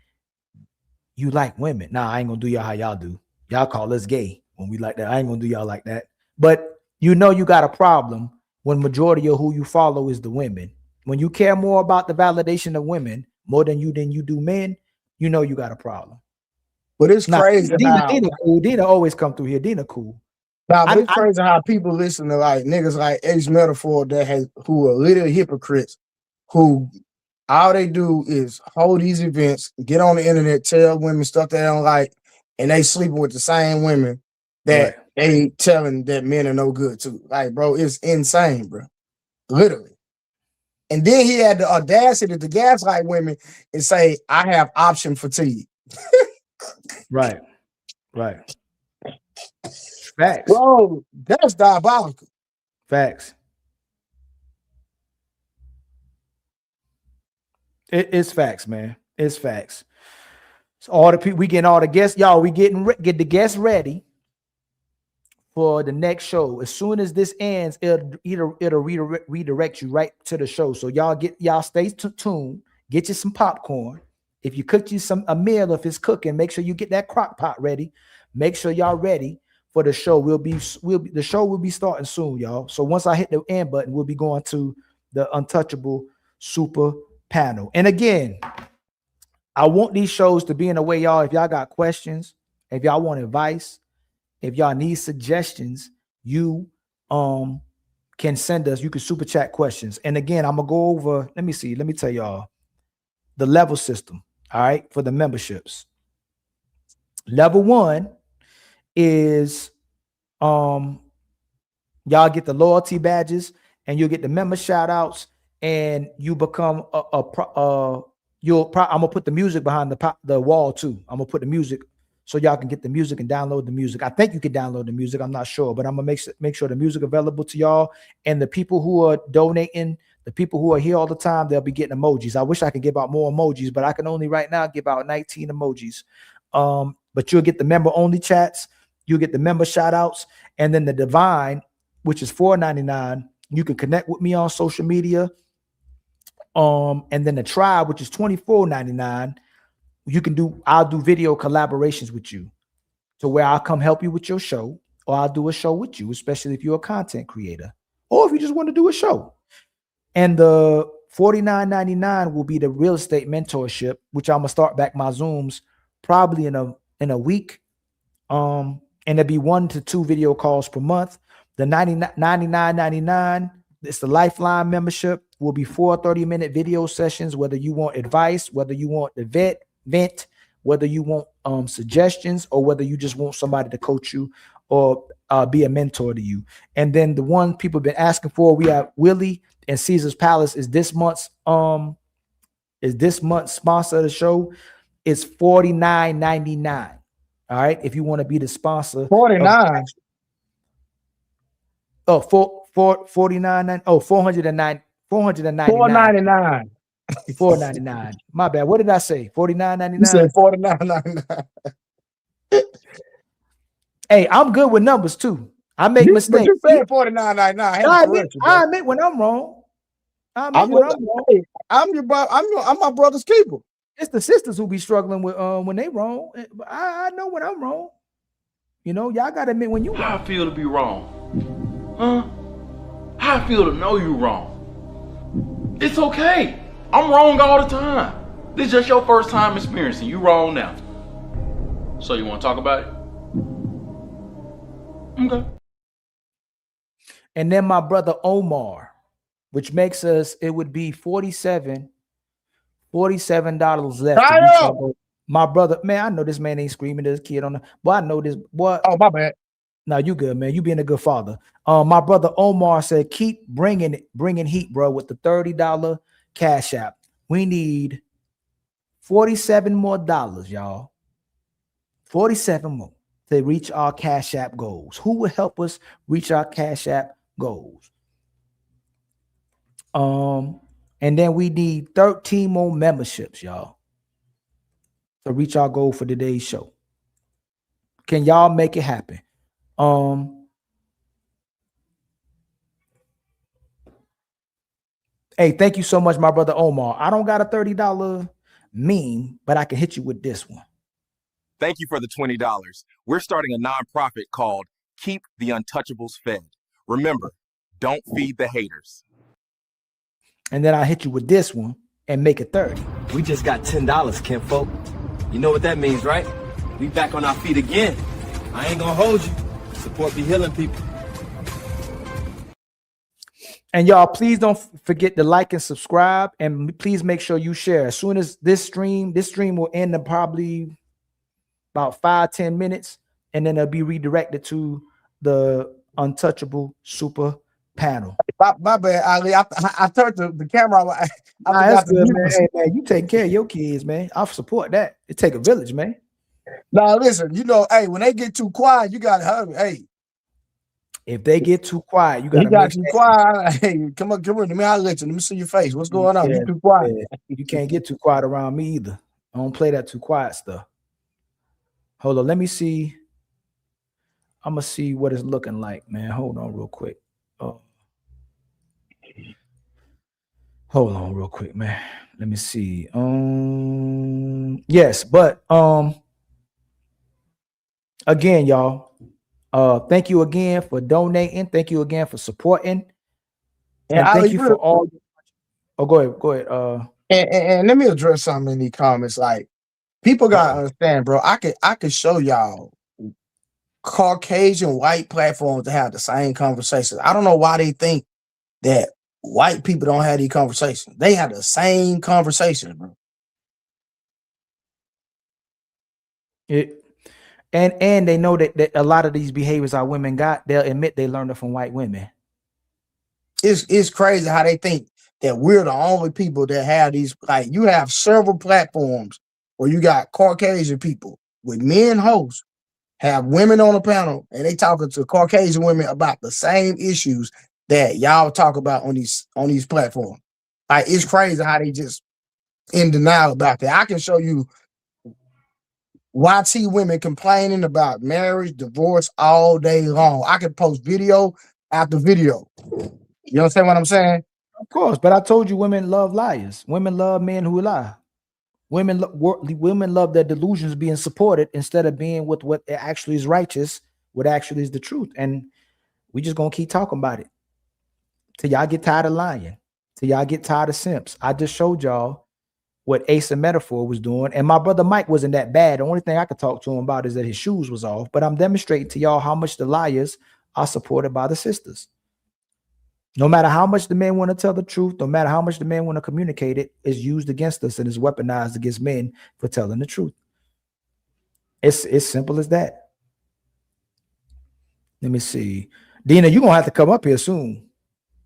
F: You like women. Nah, I ain't gonna do y'all how y'all do. Y'all call us gay when we like that. I ain't gonna do y'all like that. But you know you got a problem when majority of who you follow is the women. When you care more about the validation of women more than you do men, you know you got a problem.
R: But it's crazy.
F: Dina cool. Dina always come through here. Dina cool.
R: Nah, but it's crazy how people listen to like niggas like Ace Metaphor who are little hypocrites, who all they do is hold these events, get on the internet, tell women stuff they don't like, and they sleeping with the same women that they telling that men are no good too. Like, bro, it's insane, bro. Literally. And then he had the audacity to gaslight women and say, I have option fatigue.
F: Right. Facts.
R: Bro, that's diabolical.
F: Facts. It's facts, man. It's facts. So all the people, we getting all the guests, y'all. We get the guests ready for the next show. As soon as this ends, it'll redirect you right to the show. So y'all stay tuned. Get you some popcorn. If you cook you a meal, if it's cooking, make sure you get that crock pot ready. Make sure y'all ready for the show. The show will be starting soon, y'all. So once I hit the end button, we'll be going to the Untouchable Super Panel. And again, I want these shows to be in a way, y'all. If y'all got questions, if y'all want advice, if y'all need suggestions, you can send us. You can super chat questions. And again, I'm gonna go over. Let me tell y'all the level system. All right, for the memberships. Level 1 is y'all get the loyalty badges and you'll get the member shout outs and you become I'm gonna put the music behind the wall too. I'm gonna put the music so y'all can get the music and download the music. I think you can download the music. I'm not sure, but I'm gonna make sure the music available to y'all. And the people who are donating, the people who are here all the time, they'll be getting emojis. I wish I could give out more emojis, but I can only right now give out 19 emojis. But you'll get the member only chats, you'll get the member shout outs, and then the Divine, which is $4.99. You can connect with me on social media. And then the Tribe, which is $24.99. I'll do video collaborations with you to where I'll come help you with your show, or I'll do a show with you, especially if you're a content creator, or if you just want to do a show. And the $49.99 will be the real estate mentorship, which I'm gonna start back my Zooms probably in a week. And there'll be 1 to 2 video calls per month. The $99.99, it's the Lifeline membership, will be 4 30-minute video sessions, whether you want advice, whether you want the vent, whether you want suggestions, or whether you just want somebody to coach you or be a mentor to you. And then the one people have been asking for, we have Willie and Caesar's Palace is this month's sponsor of the show. It's $49.99. All right, if you want to be the sponsor.
R: 49.
F: Oh, $499. Oh, $499.
R: $499.
F: $499. My bad. What did I say? $49.99.
R: You said $49.99.
F: Hey, I'm good with numbers too. I make mistakes.
R: But you said $49.99.
F: I admit when I'm wrong. I admit when I'm wrong.
R: Hey, I'm my brother's keeper.
F: It's the sisters who be struggling with when they wrong. I know when I'm wrong. You know, y'all gotta admit when you wrong.
A: How I feel to be wrong? Huh? How I feel to know you wrong? It's okay. I'm wrong all the time. This is just your first time experiencing. You wrong now. So you want to talk about it? Okay.
F: And then my brother Omar, which makes us, it would be $47 left. My brother, man, I know this man ain't screaming to his kid on the, but I know this. Boy,
R: oh, my bad.
F: No, you good, man. You being a good father. My brother Omar said, keep bringing heat, bro, with the $30 Cash App. We need $47 more, y'all. 47 more to reach our Cash App goals. Who will help us reach our Cash App goals? And then we need 13 more memberships, y'all, to reach our goal for today's show. Can y'all make it happen? Hey, thank you so much, my brother Omar. I don't got a $30 meme, but I can hit you with this one.
C: Thank you for the $20. We're starting a nonprofit called Keep the Untouchables Fed. Remember, don't feed the haters.
F: And then I hit you with this one and make it 30.
B: We just got $10, kinfolk. You know what that means, right? We back on our feet again. I ain't gonna hold you. Support be healing people.
F: And y'all, please don't forget to like and subscribe, and please make sure you share. As soon as this stream will end in probably about 5-10 minutes, and then it'll be redirected to the Untouchable Super Panel.
R: My bad, Ali. I turned the camera.
F: That's good, man. Hey, man, you take care of your kids, man. I support that. It take a village, man.
R: Now listen, you know, hey, when they get too quiet, you gotta hurry. Hey,
F: if they get too quiet, you gotta
R: got too quiet. Hey, come on, let me let me see your face. What's going on? You too quiet.
F: You can't get too quiet around me either. I don't play that too quiet stuff. Hold on, let me see. I'm gonna see what it's looking like, man. Hold on real quick. Hold on real quick, man. Let me see. Yes, but again, y'all, thank you again for donating. Thank you again for supporting. And thank you for all. Oh, go ahead.
R: And let me address something in the comments. Like, people gotta understand, bro. I could show y'all Caucasian white platforms to have the same conversations. I don't know why they think that white people don't have these conversations. They have the same conversations, bro.
F: And they know that a lot of these behaviors our women got, they'll admit they learned it from white women.
R: It's crazy how they think that we're the only people that have these. Like, you have several platforms where you got Caucasian people with men hosts, have women on the panel, and they talking to Caucasian women about the same issues that y'all talk about on these platforms. Like, it's crazy how they just in denial about that. I can show you YT women complaining about marriage, divorce all day long. I can post video after video. You understand what I'm saying?
F: Of course, but I told you women love liars. Women love men who lie. Women love their delusions being supported instead of being with what actually is righteous, what actually is the truth. And we just gonna keep talking about it till y'all get tired of lying, till y'all get tired of simps. I just showed y'all what Ace and Metaphor was doing, and my brother Mike wasn't that bad. The only thing I could talk to him about is that his shoes was off. But I'm demonstrating to y'all how much the liars are supported by the sisters. No matter how much the men want to tell the truth, no matter how much the men want to communicate it, is used against us and is weaponized against men for telling the truth. It's simple as that. Let me see. Dina, you're gonna have to come up here soon.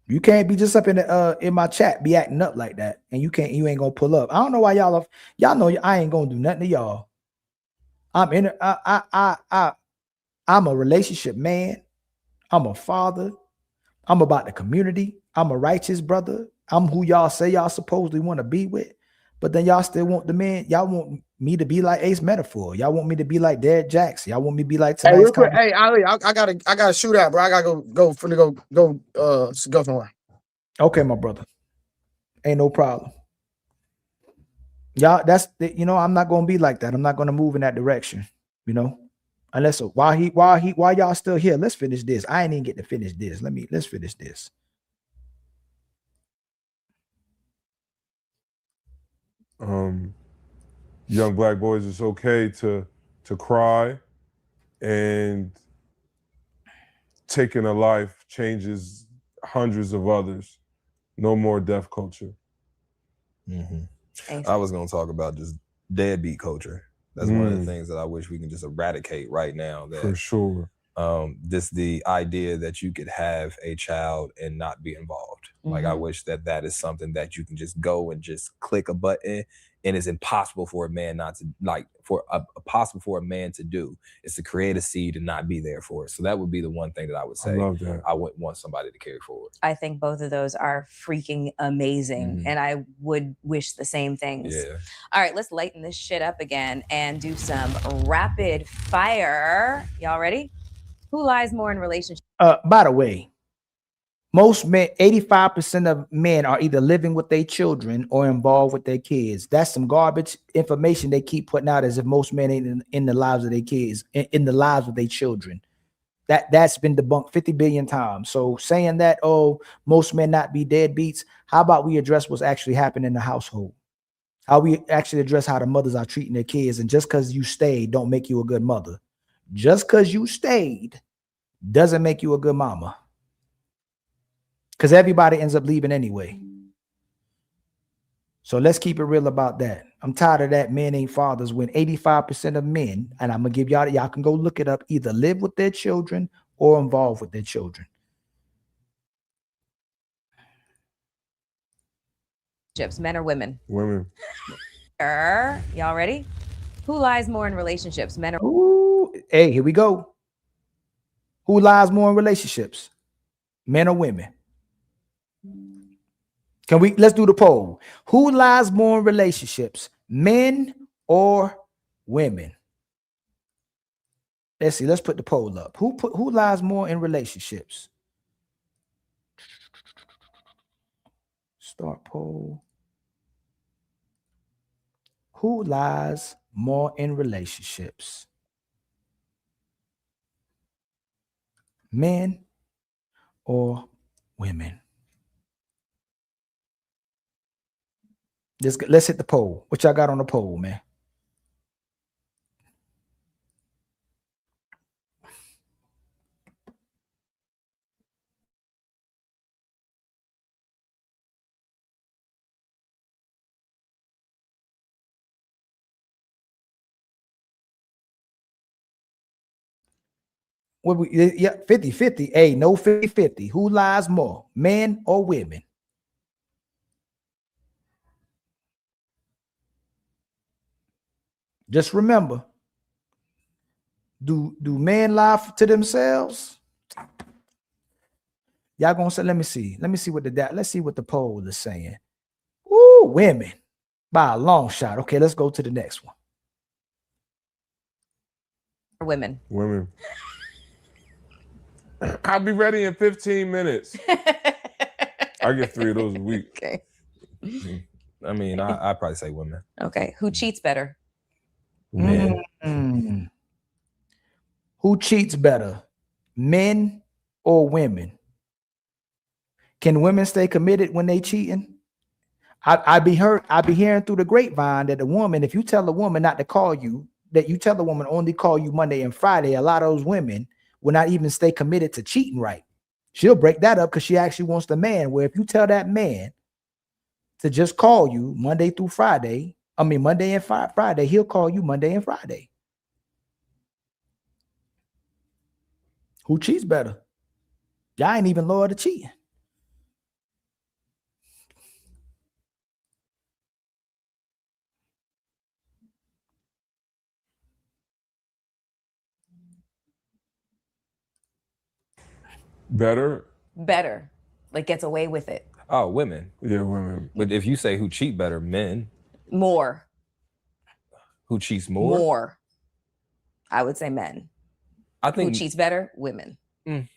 F: You can't be just up in my chat, be acting up like that, and you ain't gonna pull up. I don't know why y'all know I ain't gonna do nothing to y'all. I'm a relationship man. I'm a father. I'm about the community. I'm a righteous brother. I'm who y'all say y'all supposedly want to be with. But then y'all still want the man. Y'all want me to be like Ace Metaphor. Y'all want me to be like Derrick Jackson. Y'all want me to be like
R: Hey,
F: tonight's
R: real quick. Hey, Ali, I gotta shoot out, bro. I gotta go somewhere.
F: Okay, my brother. Ain't no problem. Y'all, I'm not gonna be like that. I'm not gonna move in that direction, Unless while y'all still here, let's finish this. I ain't even get to finish this. Let's finish this.
G: Young black boys, it's okay to cry, and taking a life changes hundreds of others. No more death culture.
I: I was going to talk about just deadbeat culture. That's one of the things that I wish we can just eradicate right now. That,
G: for sure.
I: Just the idea that you could have a child and not be involved. Like, I wish that is something that you can just go and just click a button, and it's impossible for a man not to, like, possible for a man to do is to create a seed and not be there for it. So that would be the one thing that I would say.
G: I love that.
I: I wouldn't want somebody to carry forward.
K: I think both of those are freaking amazing, and I would wish the same things.
I: Yeah.
K: All right, let's lighten this shit up again and do some rapid fire. Y'all ready? Who lies more in relationships?
F: By the way, most men, 85% of men are either living with their children or involved with their kids. That's some garbage information they keep putting out, as if most men ain't in the lives of their kids, in the lives of their children. That's been debunked 50 billion times. So saying that, most men not be deadbeats, how about we address what's actually happening in the household? How we actually address how the mothers are treating their kids. And just because you stayed don't make you a good mother. Just because you stayed doesn't make you a good mama. Because everybody ends up leaving anyway. So let's keep it real about that. I'm tired of that men ain't fathers when 85% of men, and I'm going to give y'all can go look it up, either live with their children or involved with their children.
K: Men or women?
G: Women.
K: Y'all ready? Who lies more in relationships? Men or
F: Ooh, hey, here we go. Who lies more in relationships? Men or women? Let's do the poll. Who lies more in relationships? Men or women? Let's see. Let's put the poll up. Who lies more in relationships? Start poll. Who lies more in relationships? Men or women? Let's hit the poll. What y'all got on the poll, man? What we 50-50. Hey, no 50-50. Who lies more? Men or women? Just remember, do men lie to themselves? Y'all gonna say, let me see what the poll is saying. Ooh, women by a long shot. Okay, let's go to the next one.
K: Women.
G: Women. I'll be ready in 15 minutes. I get 3 of those a week.
K: Okay.
I: I mean, I'd probably say women.
K: Okay. Who cheats better?
I: Men.
F: Who cheats better? Men or women? Can women stay committed when they cheating? I be hearing through the grapevine that a woman, if you tell a woman not to call you, that you tell the woman only call you Monday and Friday, a lot of those women will not even stay committed to cheating right. She'll break that up because she actually wants the man. Where if you tell that man to just call you Monday through Friday, Monday and Friday, he'll call you Monday and Friday. Who cheats better? Y'all ain't even loyal to cheating.
G: Better.
K: better, like gets away with it?
I: Oh, women.
G: Yeah, women.
I: But if you say who cheat better, men.
K: More.
I: Who cheats more?
K: More. I would say men.
I: I think
K: who cheats better? Women.
I: I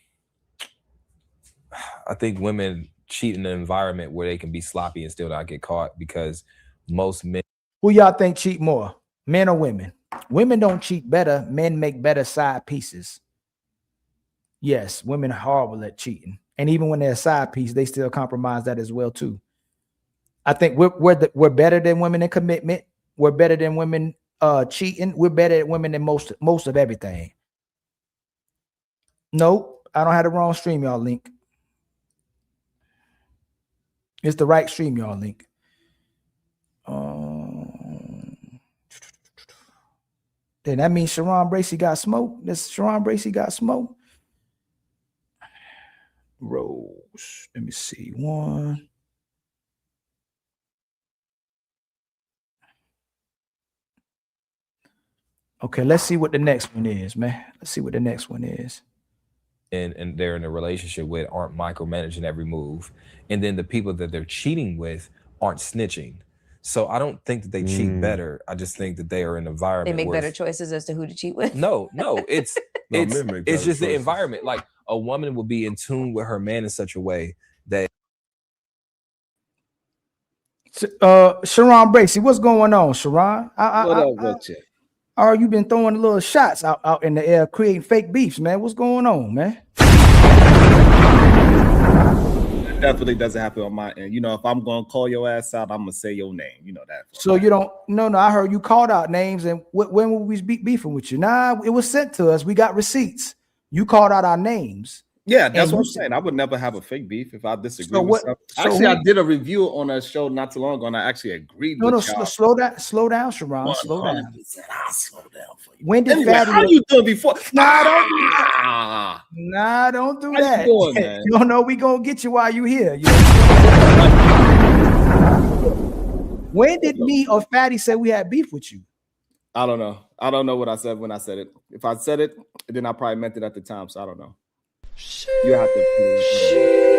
I: think women cheat in an environment where they can be sloppy and still not get caught, because most men.
F: Who y'all think cheat more, men or women? Women don't cheat better. Men make better side pieces. Yes, women are horrible at cheating, and even when they're a side piece, they still compromise that as well too. I think we're better than women in commitment. We're better than women cheating. We're better at women than most of everything. Nope, I don't have the wrong StreamYard link. It's the right StreamYard link. Then that means Sharon Bracey got smoked. This Sharon Bracey got smoked. Rose. Let me see. One. Okay, let's see what the next one is, man. Let's see what the next one is.
I: And they're in a relationship with aren't micromanaging every move. And then the people that they're cheating with aren't snitching. So I don't think that they cheat better. I just think that they are in an environment.
K: They make
I: where
K: better choices as to who to cheat with.
I: No, it's
G: men make better
I: it's just the
G: choices.
I: environment. Like a woman will be in tune with her man in such a way that.
F: Sharon Bracey, what's going on, Sharon?
E: What up with you?
F: You been throwing little shots out in the air, creating fake beefs, man. What's going on, man?
E: That definitely doesn't happen on my end. You know, if I'm gonna call your ass out, I'm gonna say your name. You know that.
F: So you don't? No. I heard you called out names, and when will we be beefing with you? Nah, it was sent to us. We got receipts. You called out our names.
E: Yeah, that's
F: And
E: what I'm
F: you-
E: saying. I would never have a fake beef if I disagree
F: So
E: with
F: what-
E: something.
F: so
E: Actually,
F: who-
E: I did a review on a show not too long ago, and I actually agreed
F: No,
E: with y'all.
F: slow down, Sharon. Slow down.
E: 100%. I'll slow down for you.
F: When did
E: Anyway,
F: Fatty?
E: how you doing before?
F: Nah, don't do that. Nah, don't do
E: How you
F: that.
E: doing, man?
F: You don't know we gonna get you while you here. When did me or Fatty say we had beef with you?
E: I don't know. I don't know what I said when I said it. If I said it, then I probably meant it at the time. So I don't know. You have to.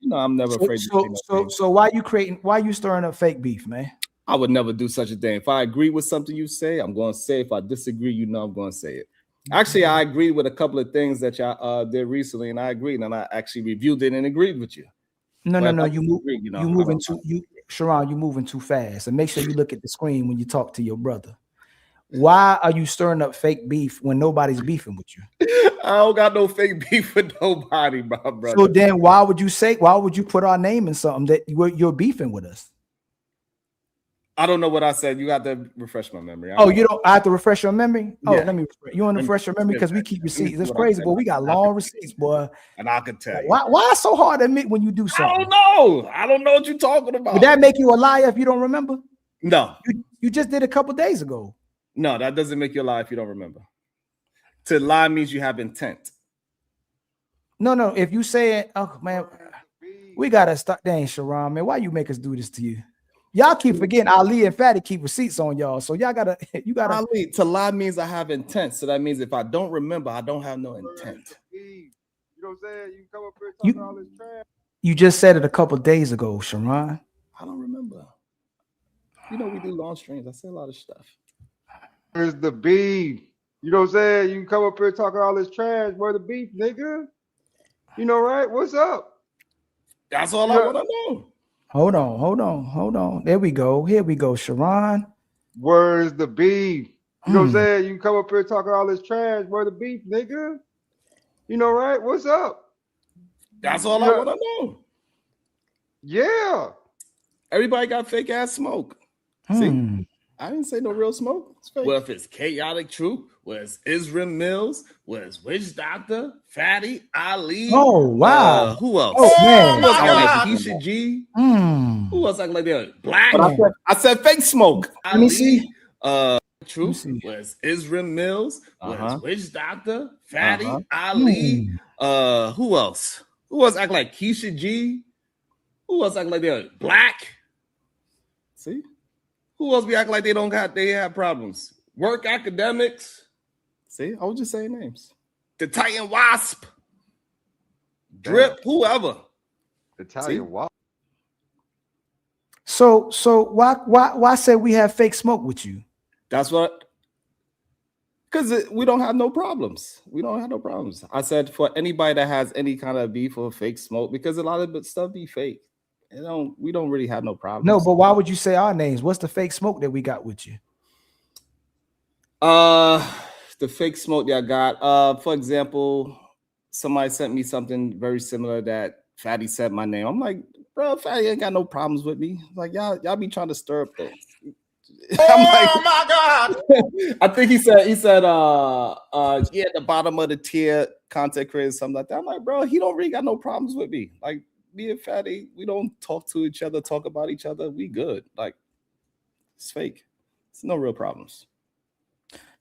E: You know, I'm never afraid to say nothing.
F: So why you stirring up fake beef, man?
E: I would never do such a thing. If I agree with something you say, I'm going to say. If I disagree, you know I'm going to say it. Actually, I agreed with a couple of things that y'all did recently, and I agreed, and I actually reviewed it and agreed with you.
F: No,
E: But
F: no,
E: if I
F: you
E: disagree, you know, I
F: moving
E: don't-
F: Sharon, you moving too fast. And make sure you look at the screen when you talk to your brother. Why are you stirring up fake beef when nobody's beefing with you?
E: I don't got no fake beef with nobody, my brother.
F: So then why would you put our name in something that you're beefing with us?
E: I don't know what I said. You got to refresh my memory.
F: Oh, you don't. I have to refresh your memory. Oh,
E: Yeah.
F: let me. You want to refresh your memory because we keep receipts. It's crazy, boy. We got long receipts, boy.
E: And I can tell you.
F: Why it's so hard to admit when you do something?
E: I don't know. I don't know what you're talking about.
F: Would that make you a liar if you don't remember?
E: No.
F: You just did a couple days ago.
E: No, that doesn't make you a lie if you don't remember. To lie means you have intent.
F: No. If you say it, oh man, we gotta start. Dang, Sharon, man, why you make us do this to you? Y'all keep forgetting Ali and Fatty keep receipts on y'all, so y'all gotta.
E: Ali, to lie means I have intent. So that means if I don't remember, I don't have no intent.
N: You know what I'm saying? You come up here talking all this trash.
F: You just said it a couple days ago, Sharon.
E: I don't remember. You know we do long streams. I say a lot of stuff.
N: Where's the beef? You know what I'm saying? You can come up here talking all this trash. Where the beef, nigga? You know, right? What's up?
E: That's all I want to know.
F: Hold on. There we go. Here we go, Sharon.
N: Where's the beef? You know what I'm saying? You can come up here talking all this trash. Where the beef, nigga? You know, right? What's up?
E: That's all I want to know.
N: Yeah.
E: Everybody got fake ass smoke. See, I didn't say no real smoke. It's fake. Well, if it's Chaotic Truth, was Israel Mills, was Witch Doctor, Fatty, Ali.
F: Oh, wow.
E: Who else?
F: Oh, man.
E: Who else acting like Keisha G? Who else acting like that? Black.
F: But
E: I said fake smoke.
F: Let me see.
E: Truth was Israel Mills, was Witch Doctor, Fatty, Ali. Who else? Who else act like Keisha G? Who else act like they're Black? See? Who else be acting like they have problems? Work academics. See, I was just saying names. The Titan Wasp. Drip, whoever.
L: Italian Wasp.
F: So why say we have fake smoke with you?
E: That's what. Because we don't have no problems. We don't have no problems. I said for anybody that has any kind of beef or fake smoke, because a lot of stuff be fake. We don't really have no problems.
F: No, but why would you say our names? What's the fake smoke that we got with you?
E: The fake smoke that I got. For example, somebody sent me something very similar that Fatty said my name. I'm like, bro, Fatty ain't got no problems with me. Like y'all be trying to stir up things.
L: Oh my God!
E: I think he said yeah, the bottom of the tier content creator, something like that. I'm like, bro, he don't really got no problems with me. Like me and Fatty, we don't talk to each other, talk about each other. We good. Like it's fake. It's no real problems.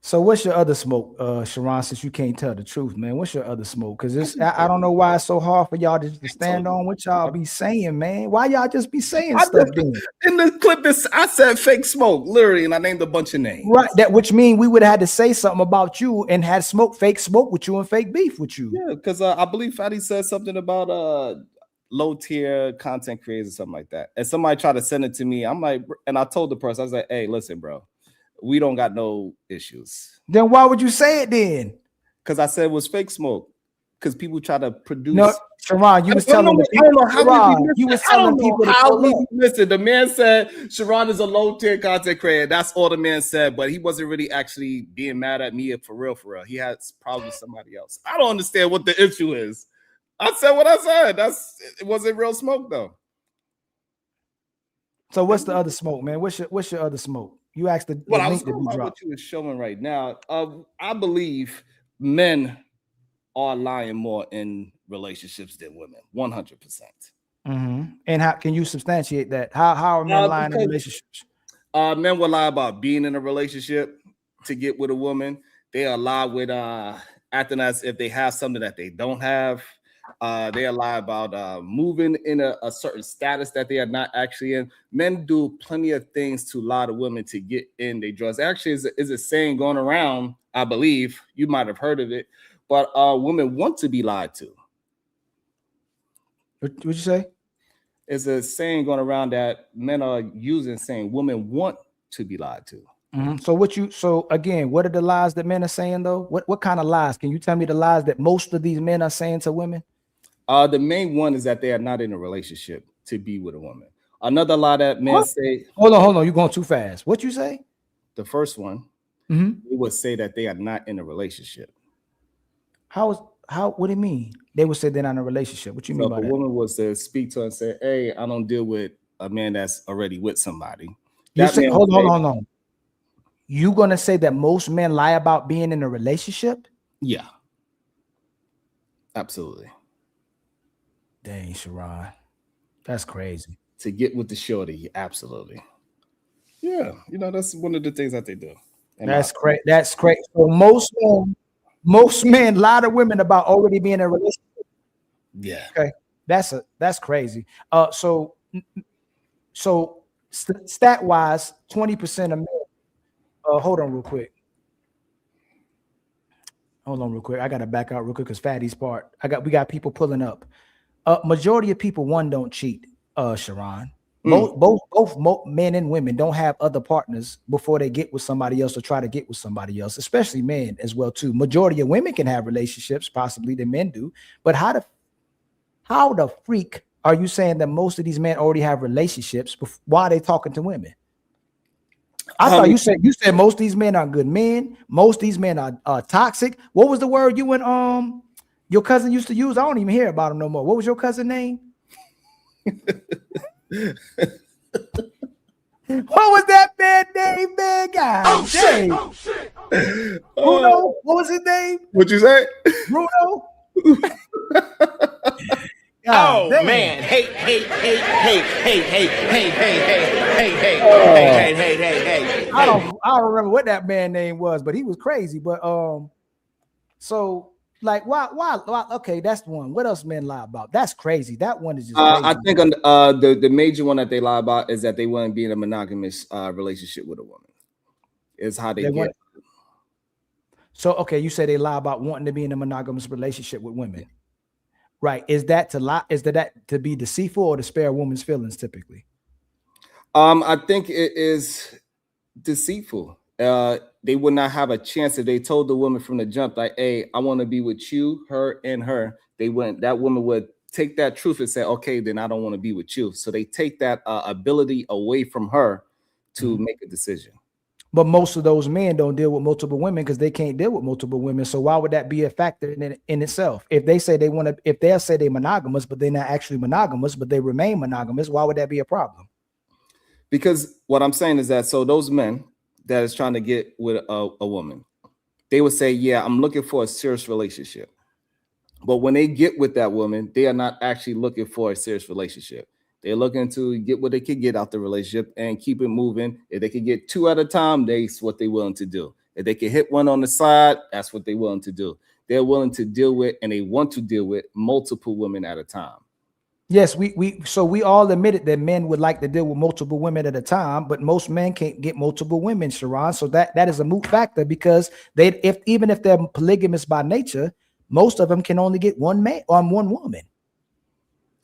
F: So what's your other smoke, Sharon, since you can't tell the truth, man? What's your other smoke? Because I don't know why it's so hard for y'all to stand on what y'all be saying, man. Why y'all just be saying stuff then?
E: In the clip, I said fake smoke, literally, and I named a bunch of names.
F: Right, that which means we would have had to say something about you and had fake smoke with you and fake beef with you.
E: Yeah, because I believe Fatty said something about low tier content creators or something like that. And somebody tried to send it to me. I'm like, and I told the person, I was like, hey, listen, bro. We don't got no issues.
F: Then why would you say it then?
E: Because I said it was fake smoke. Because people try to produce.
F: No, Sharon, you was telling the people. You was telling people
E: how he listen. The man said Sharon is a low tier content creator. That's all the man said, but he wasn't really actually being mad at me for real. He had problems with somebody else. I don't understand what the issue is. I said what I said. It wasn't real smoke though.
F: So what's the other smoke, man? What's your other smoke? You asked the
E: I
F: link
E: was
F: to be dropped.
E: what you were showing right now. I believe men are lying more in relationships than women, 100%.
F: And how can you substantiate that? How are men lying in relationships?
E: Men will lie about being in a relationship to get with a woman. They'll lie with acting as if they have something that they don't have. They lie about moving in a certain status that they are not actually in. Men do plenty of things to lie to women to get in their drugs. Actually, is a saying going around, I believe. You might have heard of it, but women want to be lied to.
F: What'd you say?
E: It's a saying going around that men are using, saying women want to be lied to.
F: So again, what are the lies that men are saying though? What kind of lies? Can you tell me the lies that most of these men are saying to women?
E: The main one is that they are not in a relationship to be with a woman. Another lie that men say.
F: Hold on. You're going too fast. What you say?
E: The first one, they would say that they are not in a relationship.
F: What do you mean? They would say they're not in a relationship. What you mean by that?
E: A woman was to speak to her and say, hey, I don't deal with a man that's already with somebody.
F: Hold on. You gonna say that most men lie about being in a relationship?
E: Yeah. Absolutely.
F: Dang, Sharon. That's crazy.
E: To get with the shorty, absolutely. Yeah, that's one of the things that they do.
F: That's crazy. That's crazy. So most men lie to women about already being in a relationship.
E: Yeah.
F: Okay. That's crazy. So stat wise, 20% of men. Hold on real quick. I gotta back out real quick because Fatty's part. We got people pulling up. Majority of people, don't cheat, Sharon. Both men and women don't have other partners before they get with somebody else or try to get with somebody else, especially men as well too. Majority of women can have relationships, possibly than men do. But how the freak are you saying that most of these men already have relationships? Why are they talking to women? I thought you said most of these men are good men. Most of these men are toxic. What was the word you and your cousin used to use? I don't even hear about him no more. What was your cousin's name? What was that man name, man? God dang. Bruno, what was his name?
E: What'd you say?
F: Bruno?
Q: Oh man! Hey!
F: I don't remember what that man name was, but he was crazy. But so like why? Okay, that's the one. What else men lie about? That's crazy. That one is just crazy.
E: I think the major one that they lie about is that they wouldn't be in a monogamous relationship with a woman. Is how they get
F: So, okay, you say they lie about wanting to be in a monogamous relationship with women, right? Is that to lie? Is that to be deceitful or to spare a woman's feelings typically?
E: I think it is deceitful. They would not have a chance if they told the woman from the jump, like, hey, I want to be with you, her, and her. That woman would take that truth and say, okay, then I don't want to be with you. So they take that ability away from her to make a decision.
F: But most of those men don't deal with multiple women because they can't deal with multiple women. So why would that be a factor in itself? If they say they want to, if they'll say they're monogamous, but they're not actually monogamous, but they remain monogamous, why would that be a problem?
E: Because what I'm saying is that, so those men that is trying to get with a woman, they would say, yeah, I'm looking for a serious relationship. But when they get with that woman, they are not actually looking for a serious relationship. They're looking to get what they can get out the relationship and keep it moving. If they can get 2 at a time, that's what they're willing to do. If they can hit one on the side, that's what they're willing to do. They're willing to deal with, and they want to deal with, multiple women at a time.
F: Yes, we all admitted that men would like to deal with multiple women at a time, but most men can't get multiple women, Sharon. So that is a moot factor because even if they're polygamous by nature, most of them can only get one man on one woman.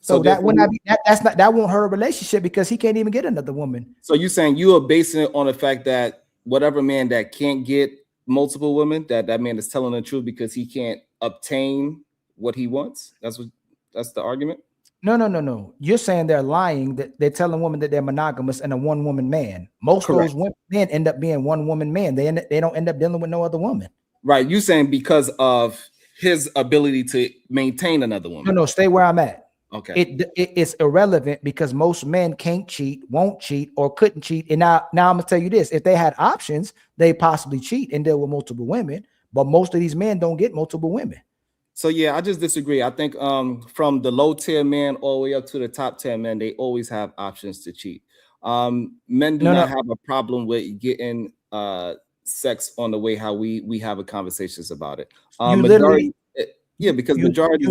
F: So that would not be that won't hurt a relationship because he can't even get another woman.
E: So you're saying you are basing it on the fact that whatever man that can't get multiple women, that man is telling the truth because he can't obtain what he wants. That's the argument.
F: No. You're saying they're lying, that they're telling women that they're monogamous and a one-woman man. Most
E: Correct.
F: of those men end up being one-woman men. They don't end up dealing with no other woman.
E: Right. You saying because of his ability to maintain another woman.
F: No, stay where I'm at.
E: Okay.
F: It's irrelevant because most men can't cheat, won't cheat, or couldn't cheat. And now I'm gonna tell you this: if they had options, they possibly cheat and deal with multiple women. But most of these men don't get multiple women.
E: So yeah, I just disagree. I think from the low tier men all the way up to the top 10 men, they always have options to cheat. Men do not have a problem with getting sex on the way how we have a conversations about it. Because majority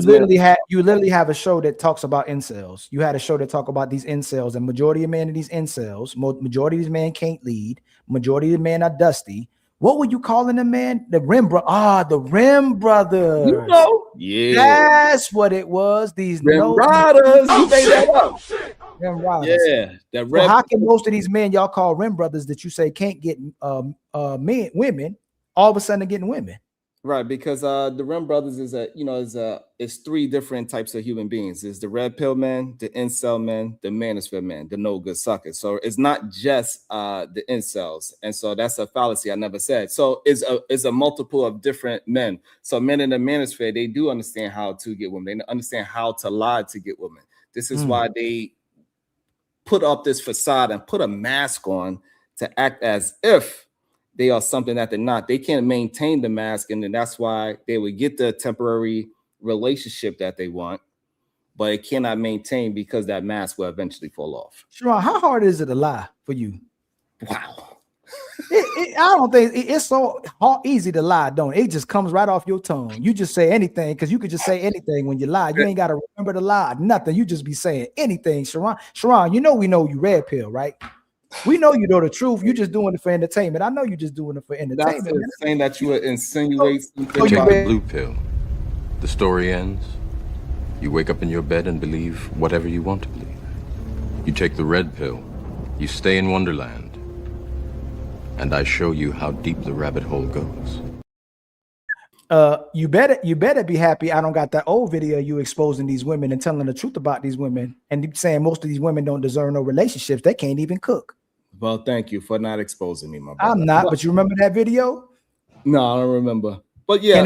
F: you literally have a show that talks about incels. You had a show that talk about these incels, and majority of men of these incels, majority of these men can't lead. Majority of the men are dusty. What were you calling them, man? The Rim the Rim Brothers.
E: You know, yeah,
F: that's what it was. These
E: Rim Riders. You made that up.
F: Rim Riders.
E: Yeah,
F: so how can most of these men y'all call Rim Brothers that you say can't get women, all of a sudden getting women?
E: Right, because the Rim Brothers is 3 different types of human beings. It's the red pill man, the incel man, the manosphere man, the no good sucker. So it's not just the incels, and so that's a fallacy I never said. So it's a multiple of different men. So men in the manosphere, they do understand how to get women. They understand how to lie to get women. This is why they put up this facade and put a mask on to act as if they are something that they're not. They can't maintain the mask, and then that's why they would get the temporary relationship that they want, but it cannot maintain because that mask will eventually fall off.
F: Sharon, how hard is it to lie for you?
E: Wow.
F: I don't think it's so easy to lie, don't it? It just comes right off your tongue. You just say anything because you could just say anything when you lie. You ain't got to remember to lie, nothing. You just be saying anything, Sharon. Sharon, we know you red pill, right? We know you know the truth. You just doing it for entertainment. I know you just doing it for entertainment.
E: That's saying that you would insinuate something.
P: You take the blue pill. The story ends. You wake up in your bed and believe whatever you want to believe. You take the red pill. You stay in Wonderland. And I show you how deep the rabbit hole goes.
F: You better be happy I don't got that old video of you exposing these women and telling the truth about these women and saying most of these women don't deserve no relationships. They can't even cook.
E: Well, thank you for not exposing me, my brother.
F: I'm not, but you remember that video?
E: No, I don't remember. But yeah,
F: can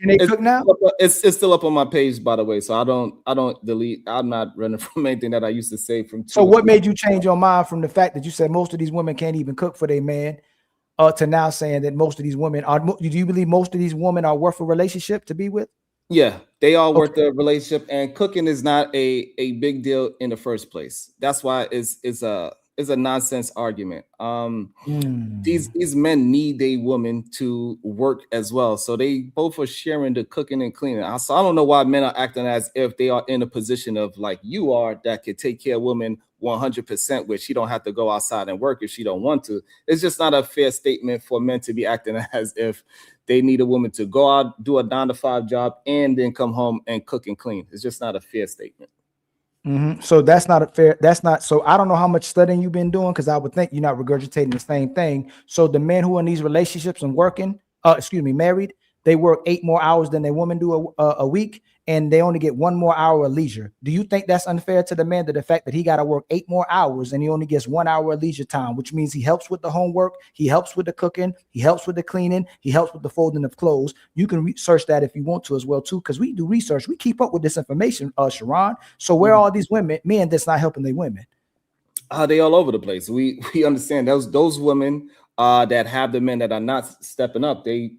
F: they cook now?
E: It's still up on my page, by the way. So I don't delete. I'm not running from anything that I used to say from.
F: So what made you change your mind from the fact that you said most of these women can't even cook for their man, to now saying that most of these women are? Do you believe most of these women are worth a relationship to be with?
E: Yeah, they are worth the relationship, and cooking is not a big deal in the first place. That's why it's is a nonsense argument. These men need a woman to work as well, so they both are sharing the cooking and cleaning. So I don't know why men are acting as if they are in a position of like you are that could take care of women 100%, where she don't have to go outside and work if she don't want to. It's just not a fair statement for men to be acting as if they need a woman to go out, do a 9-to-5 job, and then come home and cook and clean. It's just not a fair statement.
F: So that's not a fair. That's not. So I don't know how much studying you've been doing, because I would think you're not regurgitating the same thing. So the men who are in these relationships and working, married, they work 8 more hours than their women do a week, and they only get 1 more hour of leisure. Do you think that's unfair to the man, that the fact that he got to work 8 more hours and he only gets 1 hour of leisure time, which means he helps with the homework, he helps with the cooking, he helps with the cleaning, he helps with the folding of clothes? You can research that if you want to as well too, because we do research. We keep up with this information, Sharon. So where are all these men that's not helping their women?
E: They all over the place. We understand those women that have the men that are not stepping up. They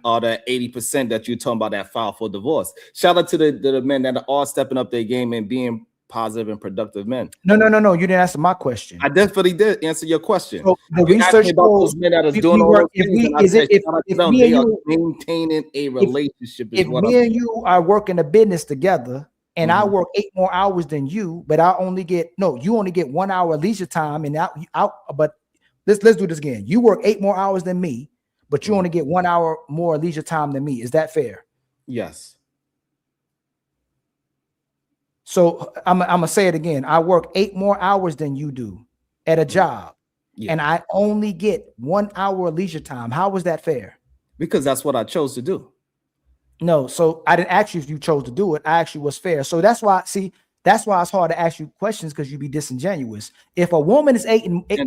E: are that 80% that you're talking about that file for divorce. Shout out to the men that are all stepping up their game and being positive and productive men.
F: No. You didn't answer my question.
E: I definitely did answer your question.
F: So the research
E: about those men that are doing all those things. They are maintaining a relationship.
F: If me and you are working a business together, and I work 8 more hours than you, but you only get 1 hour leisure time, and but let's do this again. You work 8 more hours than me, but you only get 1 hour more leisure time than me. Is that fair?
E: Yes.
F: So I'm gonna say it again. I work 8 more hours than you do at a job, and I only get 1 hour of leisure time. How is that fair?
E: Because that's what I chose to do.
F: No, so I didn't ask you if you chose to do it. I actually was fair. So that's why it's hard to ask you questions, because you be disingenuous. If a woman is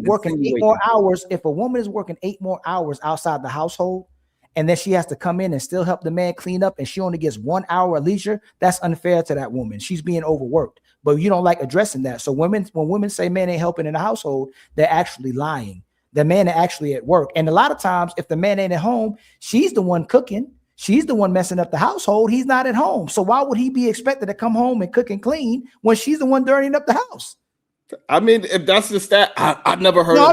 F: working 8 more hours, if a woman is working 8 more hours outside the household, and then she has to come in and still help the man clean up, and she only gets 1 hour of leisure, that's unfair to that woman. She's being overworked. But you don't like addressing that. So when women say men ain't helping in the household, they're actually lying. The man are actually at work. And a lot of times, if the man ain't at home, she's the one cooking. She's the one messing up the household. He's not at home. So why would he be expected to come home and cook and clean when she's the one dirtying up the house?
E: I mean, if that's the stat, I've never heard.
F: No,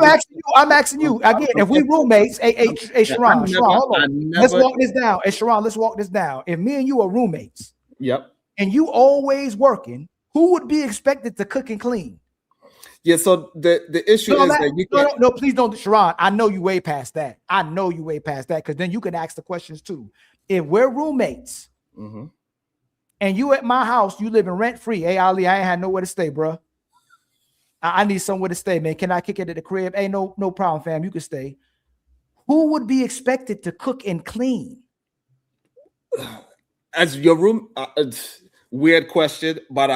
F: I'm asking you again. If we roommates, hey, Sharon, hold on. Let's walk this down. Hey, Sharon, let's walk this down. If me and you are roommates, and you always working, who would be expected to cook and clean?
E: Yeah, so the issue is that you can't.
F: No, please don't, Sharon. I know you way past that. Because then you can ask the questions too. If we're roommates, and you at my house, you living rent free. Hey, Ali, I ain't had nowhere to stay, bro. I need somewhere to stay, man. Can I kick it at the crib? Hey, no problem, fam. You can stay. Who would be expected to cook and clean?
E: As your room, weird question, but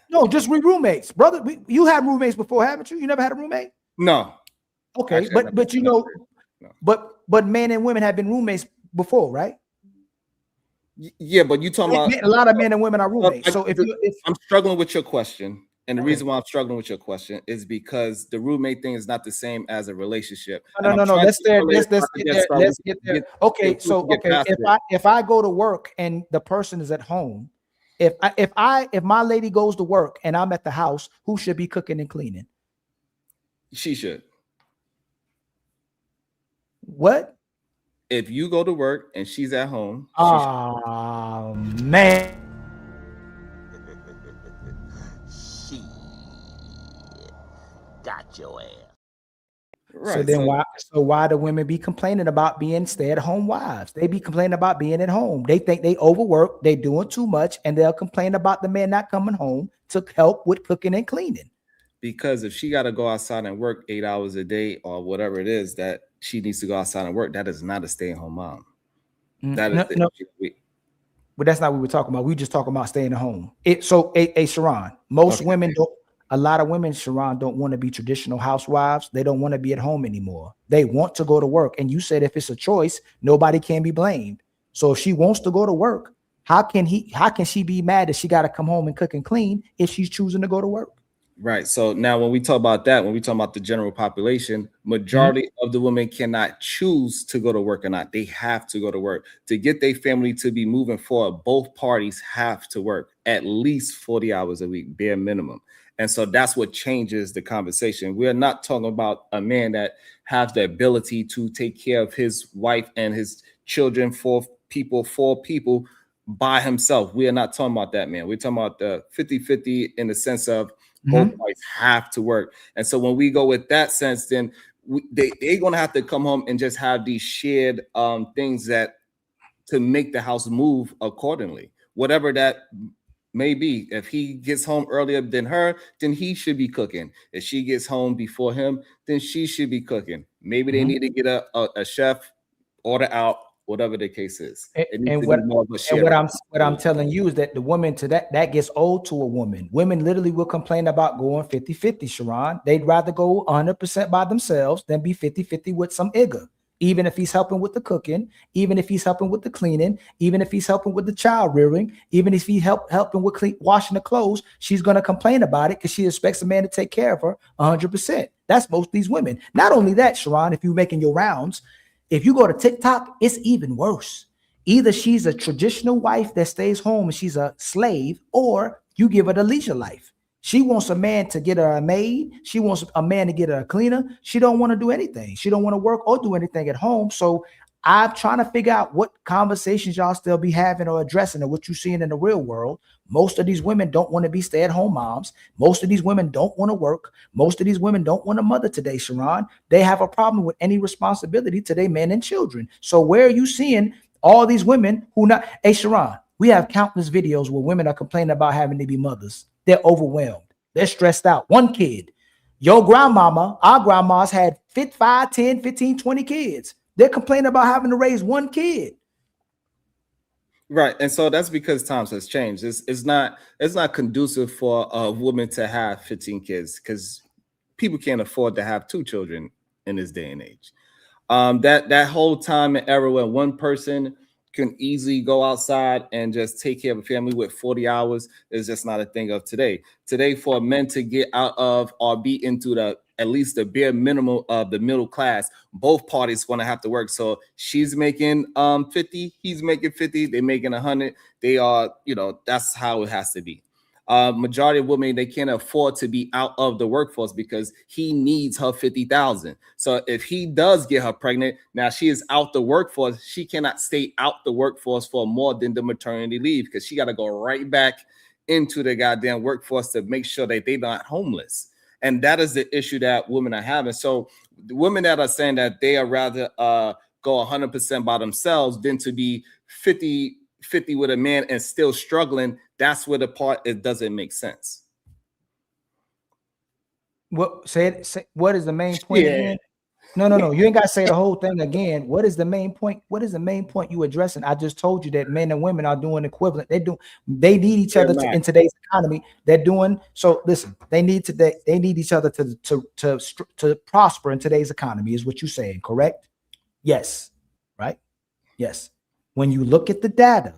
F: no, just we roommates, brother. You had roommates before, haven't you? You never had a roommate?
E: No.
F: Okay, actually, but men and women have been roommates before, right?
E: Yeah, but you talking about
F: a lot of men and women are roommates. So if
E: I'm struggling with your question. And the reason why I'm struggling with your question is because the roommate thing is not the same as a relationship.
F: No. Let's get there. Okay, if I go to work and the person is at home, if my lady goes to work and I'm at the house, who should be cooking and cleaning?
E: She should.
F: What?
E: If you go to work and she's at home.
F: Oh man.
Q: Got your ass.
F: Right. So why do women be complaining about being stay-at-home wives? They be complaining about being at home. They think they overwork, they doing too much, and they'll complain about the man not coming home to help with cooking and cleaning.
E: Because if she got to go outside and work 8 hours a day or whatever it is that she needs to go outside and work, that is not a stay-at-home mom.
F: But that's not what we're talking about. We just talking about staying at home. Sharon, most women don't. A lot of women, Sharon, don't want to be traditional housewives. They don't want to be at home anymore. They want to go to work. And you said if it's a choice, nobody can be blamed. So if she wants to go to work, how can she be mad that she got to come home and cook and clean if she's choosing to go to work?
E: Right. So now when we talk about that, when we talk about the general population, majority of the women cannot choose to go to work or not. They have to go to work. To get their family to be moving forward, both parties have to work at least 40 hours a week, bare minimum. And so that's what changes the conversation. We're not talking about a man that has the ability to take care of his wife and his children, four people by himself. We are not talking about that, man. We're talking about the 50-50 in the sense of both wives have to work. And so when we go with that sense, then they're going to have to come home and just have these shared things that to make the house move accordingly, whatever that may be. If he gets home earlier than her, then he should be cooking. If she gets home before him, then she should be cooking. Maybe they need to get a chef, order out, whatever the case is.
F: And what I'm telling you is that the woman that gets old to a woman. Women literally will complain about going 50-50, Sharon. They'd rather go 100% by themselves than be 50-50 with some nigga. Even if he's helping with the cooking, even if he's helping with the cleaning, even if he's helping with the child rearing, even if he's helping with washing the clothes, she's going to complain about it because she expects a man to take care of her 100%. That's most of these women. Not only that, Sharon, if you're making your rounds, if you go to TikTok, it's even worse. Either she's a traditional wife that stays home and she's a slave, or you give her the leisure life. She wants a man to get her a maid. She wants a man to get her a cleaner. She don't want to do anything. She don't want to work or do anything at home. So I'm trying to figure out what conversations y'all still be having or addressing or what you're seeing in the real world. Most of these women don't want to be stay-at-home moms. Most of these women don't want to work. Most of these women don't want a mother today, Sharon. They have a problem with any responsibility to their men and children. So where are you seeing all these women who not? Hey, Sharon, we have countless videos where women are complaining about having to be mothers. They're overwhelmed. They're stressed out. One kid. Your grandmama, our grandmas had 5, 10, 15, 20 kids. They're complaining about having to raise one kid.
E: Right. And so that's because times has changed. It's not conducive for a woman to have 15 kids because people can't afford to have 2 children in this day and age. That whole time and era when one person can easily go outside and just take care of a family with 40 hours is just not a thing of today. Today, for men to get out of or be into at least the bare minimum of the middle class, both parties want to have to work. So she's making 50, he's making 50, they're making 100. They are, that's how it has to be. Majority of women, they can't afford to be out of the workforce because he needs her 50,000. So if he does get her pregnant, now she is out the workforce. She cannot stay out the workforce for more than the maternity leave because she got to go right back into the goddamn workforce to make sure that they're not homeless. And that is the issue that women are having. So the women that are saying that they are rather go 100% by themselves than to be 50 with a man and still struggling, that's where the part it doesn't make sense.
F: What what is the main point again? No. You ain't got to say the whole thing again. What is the main point? What is the main point you addressing? I just told you that men and women are doing equivalent. They need each other in today's economy. They're doing so. Listen, they need each other to prosper in today's economy. Is what you're saying, correct? Yes, right? Yes. When you look at the data,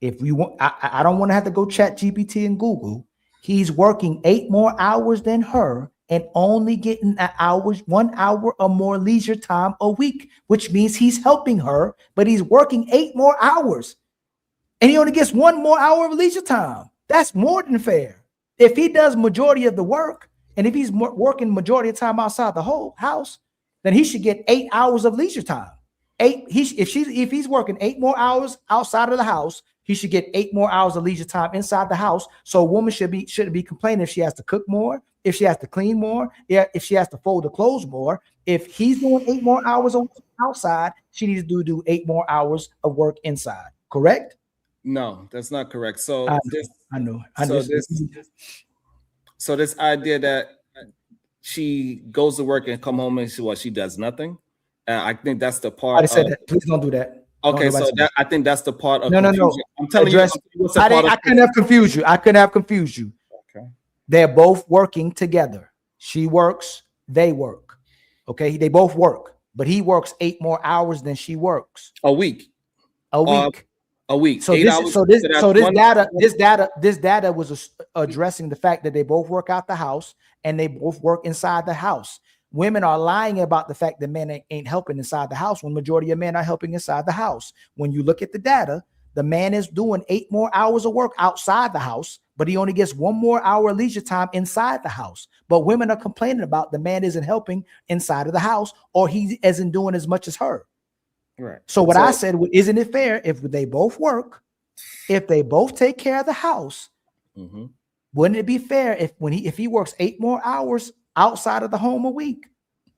F: if we want, I don't want to have to go chat GPT and Google. He's working 8 more hours than her and only getting 1 hour or more leisure time a week, which means he's helping her, but he's working 8 more hours and he only gets 1 more hour of leisure time. That's more than fair. If he does majority of the work and if he's working majority of the time outside the whole house, then he should get 8 hours of leisure time. If he's working 8 more hours outside of the house, he should get 8 more hours of leisure time inside the house. So a woman shouldn't be complaining if she has to cook more, if she has to clean more, if she has to fold the clothes more. If he's doing 8 more hours outside, she needs to do 8 more hours of work inside. Correct?
E: No, that's not correct. So
F: I know.
E: So this idea that she goes to work and come home and she does nothing. I think that's the part.
F: I said that. Please don't do that.
E: Okay, so I think that's the part of
F: no.
E: I'm telling you,
F: I couldn't have confused you.
E: Okay.
F: They're both working together. She works, they work. Okay, they both work, but he works 8 more hours than she works.
E: A week.
F: A week. So this data was addressing the fact that they both work out the house and they both work inside the house. Women are lying about the fact that men ain't helping inside the house when majority of men are helping inside the house. When you look at the data, the man is doing 8 more hours of work outside the house. but he only gets 1 more hour of leisure time inside the house. But women are complaining about the man isn't helping inside of the house, or he isn't doing as much as her.
E: Right.
F: So what I said, isn't it fair if they both work, if they both take care of the house? Wouldn't it be fair if he works 8 more hours outside of the home a week,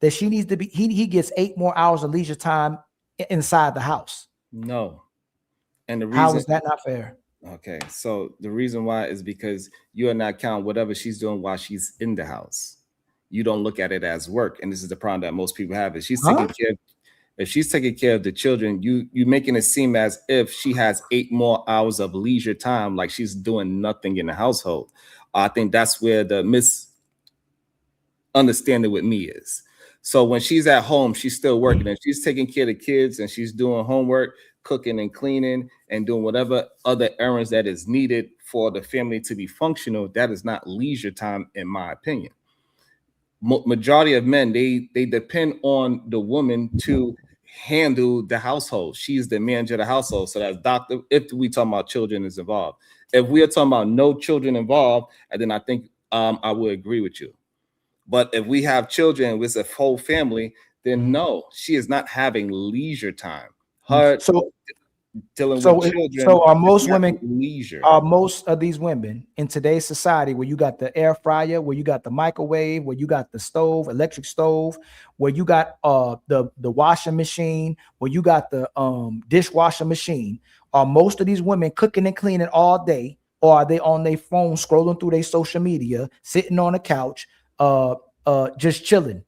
F: that she needs to be he gets 8 more hours of leisure time inside the house?
E: No. And the reason,
F: how is that not fair?
E: Okay, so the reason why is because you are not counting whatever she's doing while she's in the house. You don't look at it as work, and this is the problem that most people have. Is she's taking care of, if she's taking care of the children, you making it seem as if she has 8 more hours of leisure time, like she's doing nothing in the household. I think that's where the misunderstanding with me is. So when she's at home, she's still working, and she's taking care of the kids, and she's doing homework, cooking and cleaning, and doing whatever other errands that is needed for the family to be functional. That is not leisure time, in my opinion. Majority of men, they depend on the woman to handle the household. She's the manager of the household. So that's doctor, if we talking about children is involved. If we are talking about no children involved, and then I think I would agree with you. But if we have children with a whole family, then no, she is not having leisure time. Her dealing with children.
F: So are most women
E: leisure?
F: Are most of these women in today's society, where you got the air fryer, where you got the microwave, where you got the stove, electric stove, where you got the washing machine, where you got the dishwasher machine, are most of these women cooking and cleaning all day, or are they on their phone scrolling through their social media, sitting on a couch, just chilling?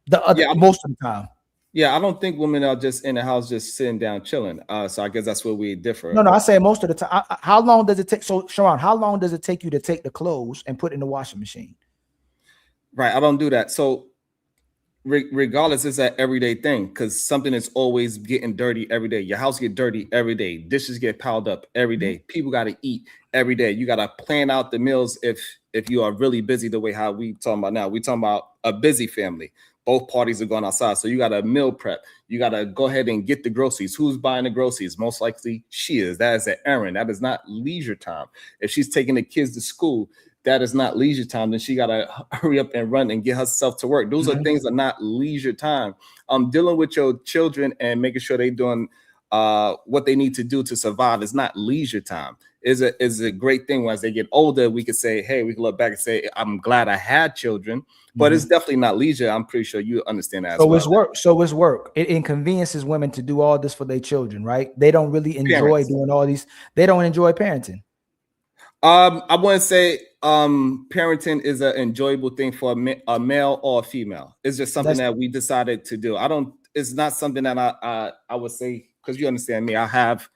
F: Most of the time.
E: Yeah, I don't think women are just in the house just sitting down chilling. So I guess that's where we differ.
F: No, I say most of the time. How long does it take? So Sharon, how long does it take you to take the clothes and put in the washing machine?
E: Right, I don't do that. So regardless, it's an everyday thing, because something is always getting dirty every day. Your house get dirty every day. Dishes get piled up every day. People got to eat every day. You got to plan out the meals if you are really busy the way how we talking about now. We talking about a busy family. Both parties are going outside. So you got to meal prep. You got to go ahead and get the groceries. Who's buying the groceries? Most likely she is. That is an errand. That is not leisure time. If she's taking the kids to school, that is not leisure time. Then she got to hurry up and run and get herself to work. Those are things that are not leisure time. Dealing with your children and making sure they're doing what they need to do to survive is not leisure time. Is a great thing. As they get older, we could say, hey, we can look back and say, I'm glad I had children, but it's definitely not leisure. I'm pretty sure you understand that.
F: So it's work. So it's work. It inconveniences women to do all this for their children, right? They don't really enjoy doing all these. They don't enjoy parenting.
E: I wouldn't say parenting is an enjoyable thing for a male or a female. It's just something that we decided to do. It's not something that I would say, because you understand me. I have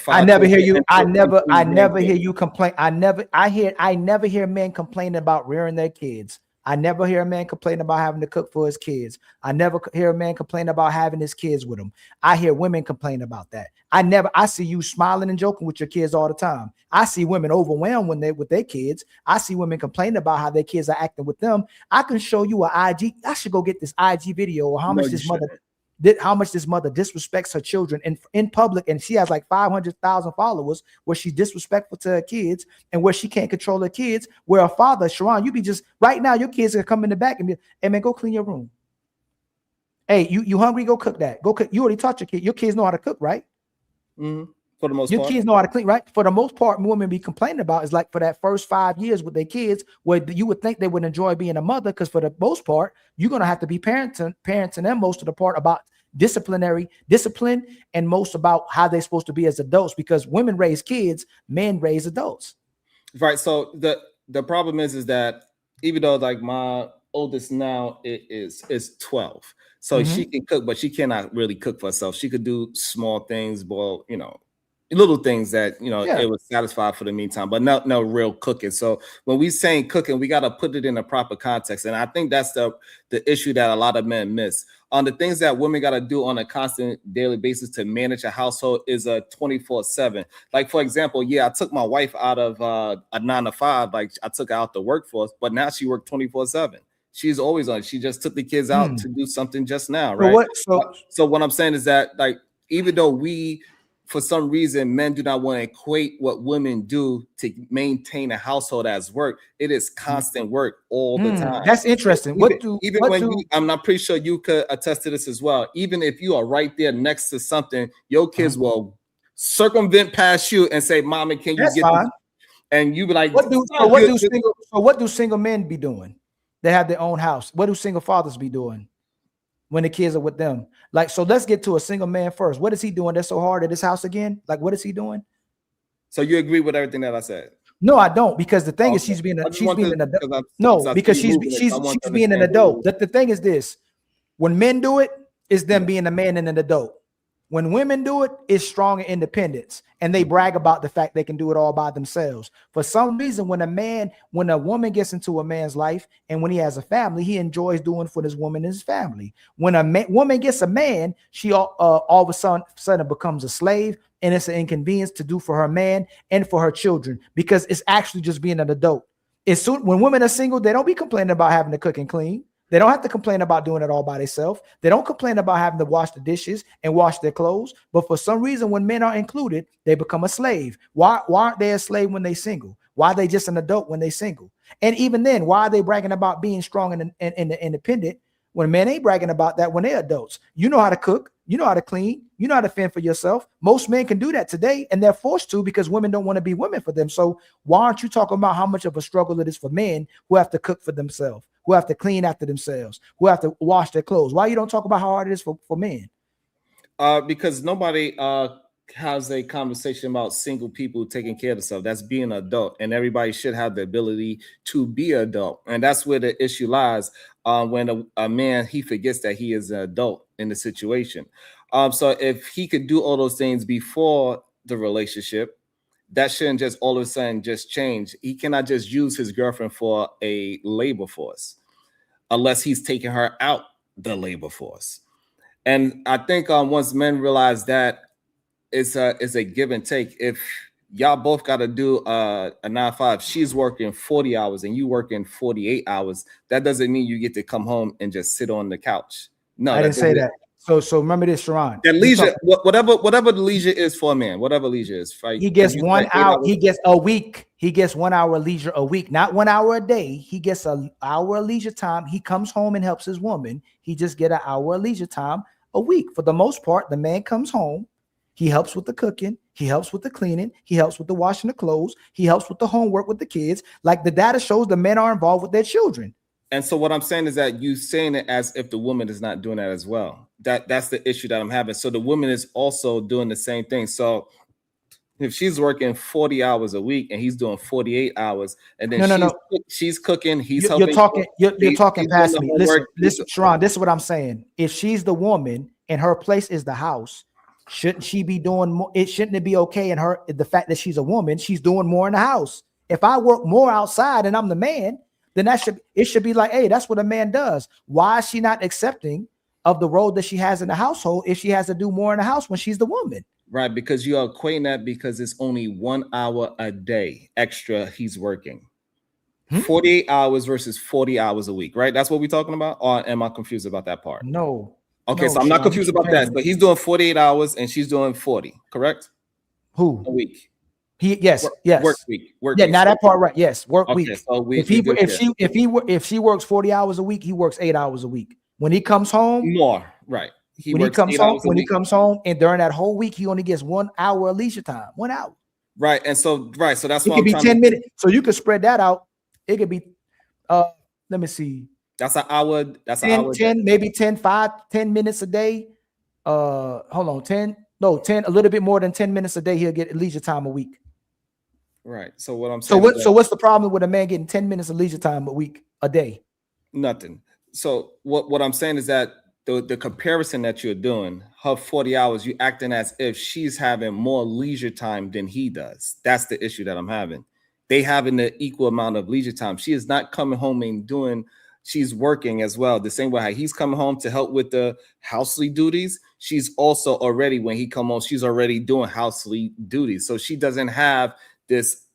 F: I never hear you. I never hear you complain. I never hear men complaining about rearing their kids. I never hear a man complain about having to cook for his kids. I never hear a man complain about having his kids with him. I hear women complain about that. I see you smiling and joking with your kids all the time. I see women overwhelmed with their kids. I see women complaining about how their kids are acting with them. I can show you an IG. I should go get this IG video or how much this mother disrespects her children in public, and she has like 500,000 followers, where she's disrespectful to her kids and where she can't control her kids. Where a father, Sharon, you be just right now, your kids are come in the back and be, hey man, go clean your room. Hey, you hungry? Go cook that. Go cook. You already taught your kid. Your kids know how to cook, right?
E: For the most part,
F: your kids know how to clean, right? For the most part, women be complaining about is like for that first 5 years with their kids, where you would think they would enjoy being a mother, because for the most part, you're gonna have to be parenting them most of the part about discipline and most about how they're supposed to be as adults, because women raise kids, men raise adults.
E: Right. So the problem is that even though like my oldest now is 12, so she can cook, but she cannot really cook for herself. She could do small things, boil, little things that it would satisfy for the meantime, but no real cooking. So when we saying cooking, we got to put it in a proper context, and I think that's the issue that a lot of men miss. On the things that women got to do on a constant daily basis to manage a household is a 24/7. Like for example, I took my wife out of a 9 to 5, like I took her out the workforce, but now she worked 24/7. She's always on. She just took the kids out to do something just now, right? So what I'm saying is that, like, even though we for some reason, men do not want to equate what women do to maintain a household as work. It is constant work all the time.
F: That's interesting.
E: I'm not pretty sure you could attest to this as well. Even if you are right there next to something, your kids will circumvent past you and say, "Mommy, can you get this?" And you be like,
F: what do single men be doing? They have their own house. What do single fathers be doing when the kids are with them? Like, so let's get to a single man first. What is he doing that's so hard at his house again? Like, what is he doing?
E: So you agree with everything that I said?
F: No, I don't, because the thing is she's being an adult. No, because she's being an adult. The thing is this: when men do it, it's them being a man and an adult. When women do it, it's strong independence, and they brag about the fact they can do it all by themselves. For some reason, when a woman gets into a man's life, and when he has a family, he enjoys doing for this woman and his family. When a woman gets a man, she all of a sudden becomes a slave, and it's an inconvenience to do for her man and for her children, because it's actually just being an adult. When women are single, they don't be complaining about having to cook and clean. They don't have to complain about doing it all by themselves. They don't complain about having to wash the dishes and wash their clothes. But for some reason, when men are included, they become a slave. Why aren't they a slave when they single? Why are they just an adult when they single? And even then, why are they bragging about being strong and independent when men ain't bragging about that when they're adults? You know how to cook. You know how to clean. You know how to fend for yourself. Most men can do that today, and they're forced to because women don't want to be women for them. So why aren't you talking about how much of a struggle it is for men who have to cook for themselves, who have to clean after themselves, who have to wash their clothes? Why you don't talk about how hard it is for men?
E: Because nobody has a conversation about single people taking care of themselves. That's being an adult, and everybody should have the ability to be an adult. And that's where the issue lies when a man, he forgets that he is an adult in the situation. So if he could do all those things before the relationship, that shouldn't just all of a sudden just change. He cannot just use his girlfriend for a labor force unless he's taking her out the labor force. And I think once men realize that, it's a give and take. If y'all both got to do a 9-5, she's working 40 hours and you working 48 hours, that doesn't mean you get to come home and just sit on the couch. No,
F: I didn't say that. So remember this, Sharon.
E: That leisure, whatever the leisure is for a man, whatever leisure is, right?
F: He gets 1 hour. He gets a week. He gets 1 hour leisure a week, not 1 hour a day. He gets an hour of leisure time. He comes home and helps his woman. He just get an hour of leisure time a week. For the most part, the man comes home. He helps with the cooking. He helps with the cleaning. He helps with the washing of clothes. He helps with the homework with the kids. Like the data shows, the men are involved with their children.
E: And so what I'm saying is that you saying it as if the woman is not doing that as well. That's the issue that I'm having. So the woman is also doing the same thing. So if she's working 40 hours a week and he's doing 48 hours, and then she's cooking, he's helping.
F: You're talking past me. Listen, Sharon, this is what I'm saying. If she's the woman and her place is the house, shouldn't she be doing more? Shouldn't it be okay in her, the fact that she's a woman, she's doing more in the house? If I work more outside and I'm the man, then it should be like, hey, that's what a man does. Why is she not accepting of the role that she has in the household if she has to do more in the house when she's the woman?
E: Right, because you are equating that because it's only 1 hour a day extra he's working. 48 hours versus 40 hours a week, right? That's what we're talking about? Or am I confused about that part?
F: No.
E: Okay, so I'm not confused about that. But he's doing 48 hours and she's doing 40, correct?
F: Who?
E: A week.
F: Yes.
E: Work week.
F: Now that part, right? Yes, work week.
E: So
F: if she works 40 hours a week, he works 8 hours a week. When he comes home,
E: more, right?
F: When he comes home, and during that whole week, he only gets 1 hour of leisure time. 1 hour.
E: Right, and so that's
F: it
E: why
F: could be 10 minutes. So you could spread that out. It could be, let me see.
E: That's an hour. That's
F: 10,
E: an hour.
F: 10, maybe 10 minutes a day. Hold on, 10, a little bit more than 10 minutes a day. He'll get leisure time a week.
E: Right. So what I'm saying.
F: So what's the problem with a man getting 10 minutes of leisure time a day?
E: Nothing. So what I'm saying is that the comparison that you're doing, her 40 hours, you acting as if she's having more leisure time than he does. That's the issue that I'm having. They having the equal amount of leisure time. She is not coming home and she's working as well. The same way how he's coming home to help with the housely duties. She's also already, when he come home, she's already doing housely duties. So she doesn't have this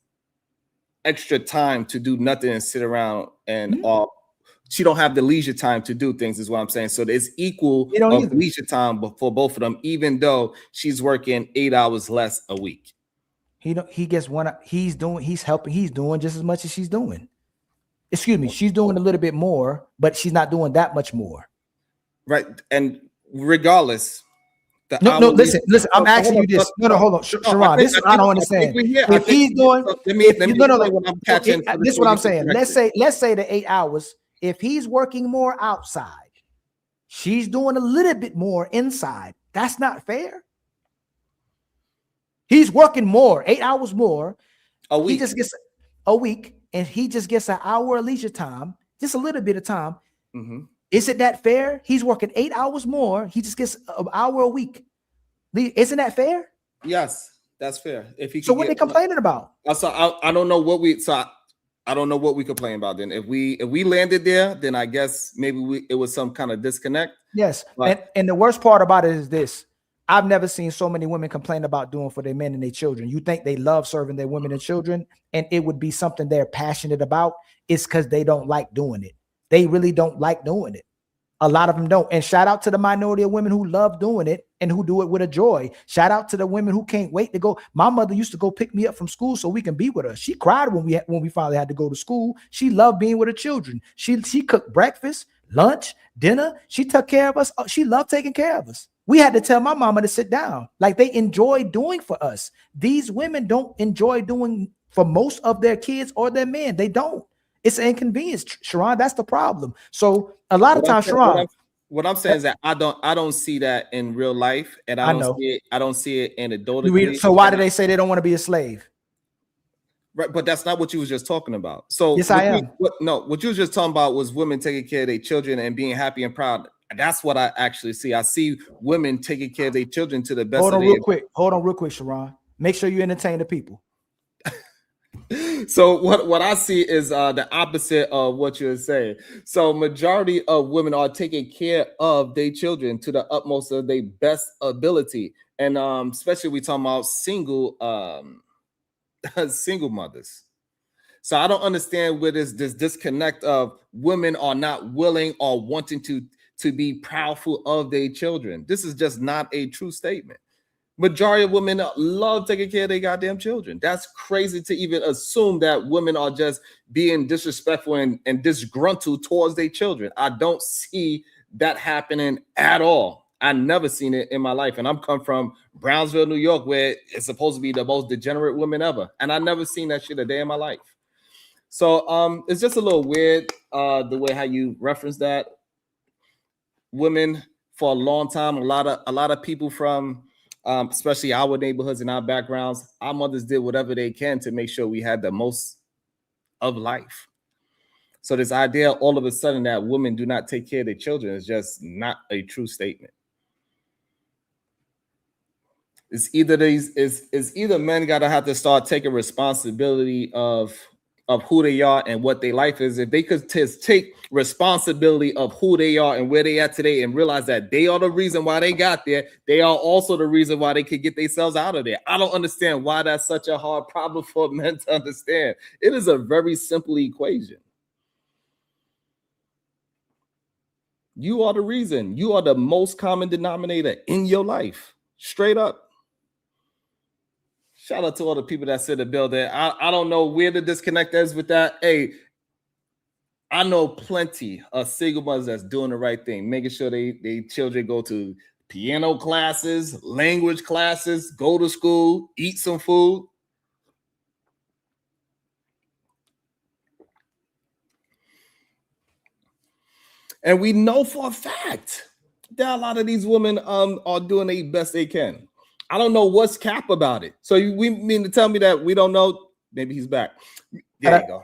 E: extra time to do nothing and sit around and she don't have the leisure time to do things, is what I'm saying. So there's equal of leisure time for both of them, even though she's working 8 hours less a week.
F: He gets one. He's doing just as much as she's doing. Excuse me, she's doing a little bit more, but she's not doing that much more.
E: Right. And regardless,
F: listen. I'm asking you this. No, hold on, Sharon. This is I don't understand. If he's doing, this is what I'm saying. Let's say the 8 hours. If he's working more outside, she's doing a little bit more inside. That's not fair. He's working more, 8 hours more
E: a week.
F: He just gets a week, and he just gets an hour of leisure time, just a little bit of time.
E: Mm-hmm.
F: Is it that fair? He's working 8 hours more. He just gets an hour a week. Isn't that fair?
E: Yes, that's fair. If he
F: so what are they complaining about?
E: So I don't know what we I don't know what we complain about. Then if we landed there, then I guess maybe it was some kind of disconnect.
F: Yes, and the worst part about it is this. I've never seen so many women complain about doing for their men and their children. You think they love serving their women and children, and it would be something they're passionate about. It's because they don't like doing it. They really don't like doing it. A lot of them don't. And shout out to the minority of women who love doing it and who do it with a joy. Shout out to the women who can't wait to go. My mother used to go pick me up from school so we can be with her. She cried when we finally had to go to school. She loved being with her children. She cooked breakfast, lunch, dinner. She took care of us. She loved taking care of us. We had to tell my mama to sit down. Like they enjoy doing for us. These women don't enjoy doing for most of their kids or their men. They don't. It's an inconvenience, Sharon. That's the problem. So a lot of times, Sharon.
E: What I'm saying is that I don't see that in real life, and I don't see it anecdotally.
F: So why do they say they don't want to be a slave?
E: Right, but that's not what you was just talking about. So
F: yes, I am.
E: What you was just talking about was women taking care of their children and being happy and proud. That's what I actually see. I see women taking care of their children to the best.
F: Hold on real quick, Sharon. Make sure you entertain the people.
E: So what I see is the opposite of what you're saying. So majority of women are taking care of their children to the utmost of their best ability, and especially we talking about single mothers. So I don't understand where this disconnect of women are not willing or wanting to be proudful of their children. This is just not a true statement. Majority of women love taking care of their goddamn children. That's crazy to even assume that women are just being disrespectful and disgruntled towards their children. I don't see that happening at all. I never seen it in my life. And I'm come from Brownsville, New York, where it's supposed to be the most degenerate women ever. And I never seen that shit a day in my life. So it's just a little weird the way how you reference that. Women for a long time, a lot of people from especially our neighborhoods and our backgrounds, our mothers did whatever they can to make sure we had the most of life. So this idea all of a sudden that women do not take care of their children is just not a true statement. It's either men gotta have to start taking responsibility of who they are and what their life is. If they could just take responsibility of who they are and where they are today and realize that they are the reason why they got there, they are also the reason why they could get themselves out of there. I don't understand why that's such a hard problem for men to understand. It is a very simple equation. You are the reason. You are the most common denominator in your life. Straight up. Shout out to all the people that sit in the building. I don't know where the disconnect is with that. Hey, I know plenty of single mothers that's doing the right thing, making sure they children go to piano classes, language classes, go to school, eat some food. And we know for a fact that a lot of these women are doing the best they can. I don't know what's cap about it. So we mean to tell me that we don't know? Maybe he's back. There you go.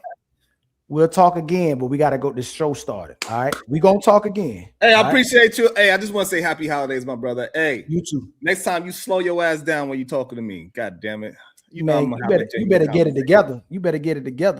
F: We'll talk again, but we got to go. This show started. All right. We're going to talk again.
E: Hey, I appreciate you. Hey, I just want to say happy holidays, my brother. Hey,
F: you too.
E: Next time you slow your ass down when you're talking to me. God damn it.
F: You better get it together. You better get it together.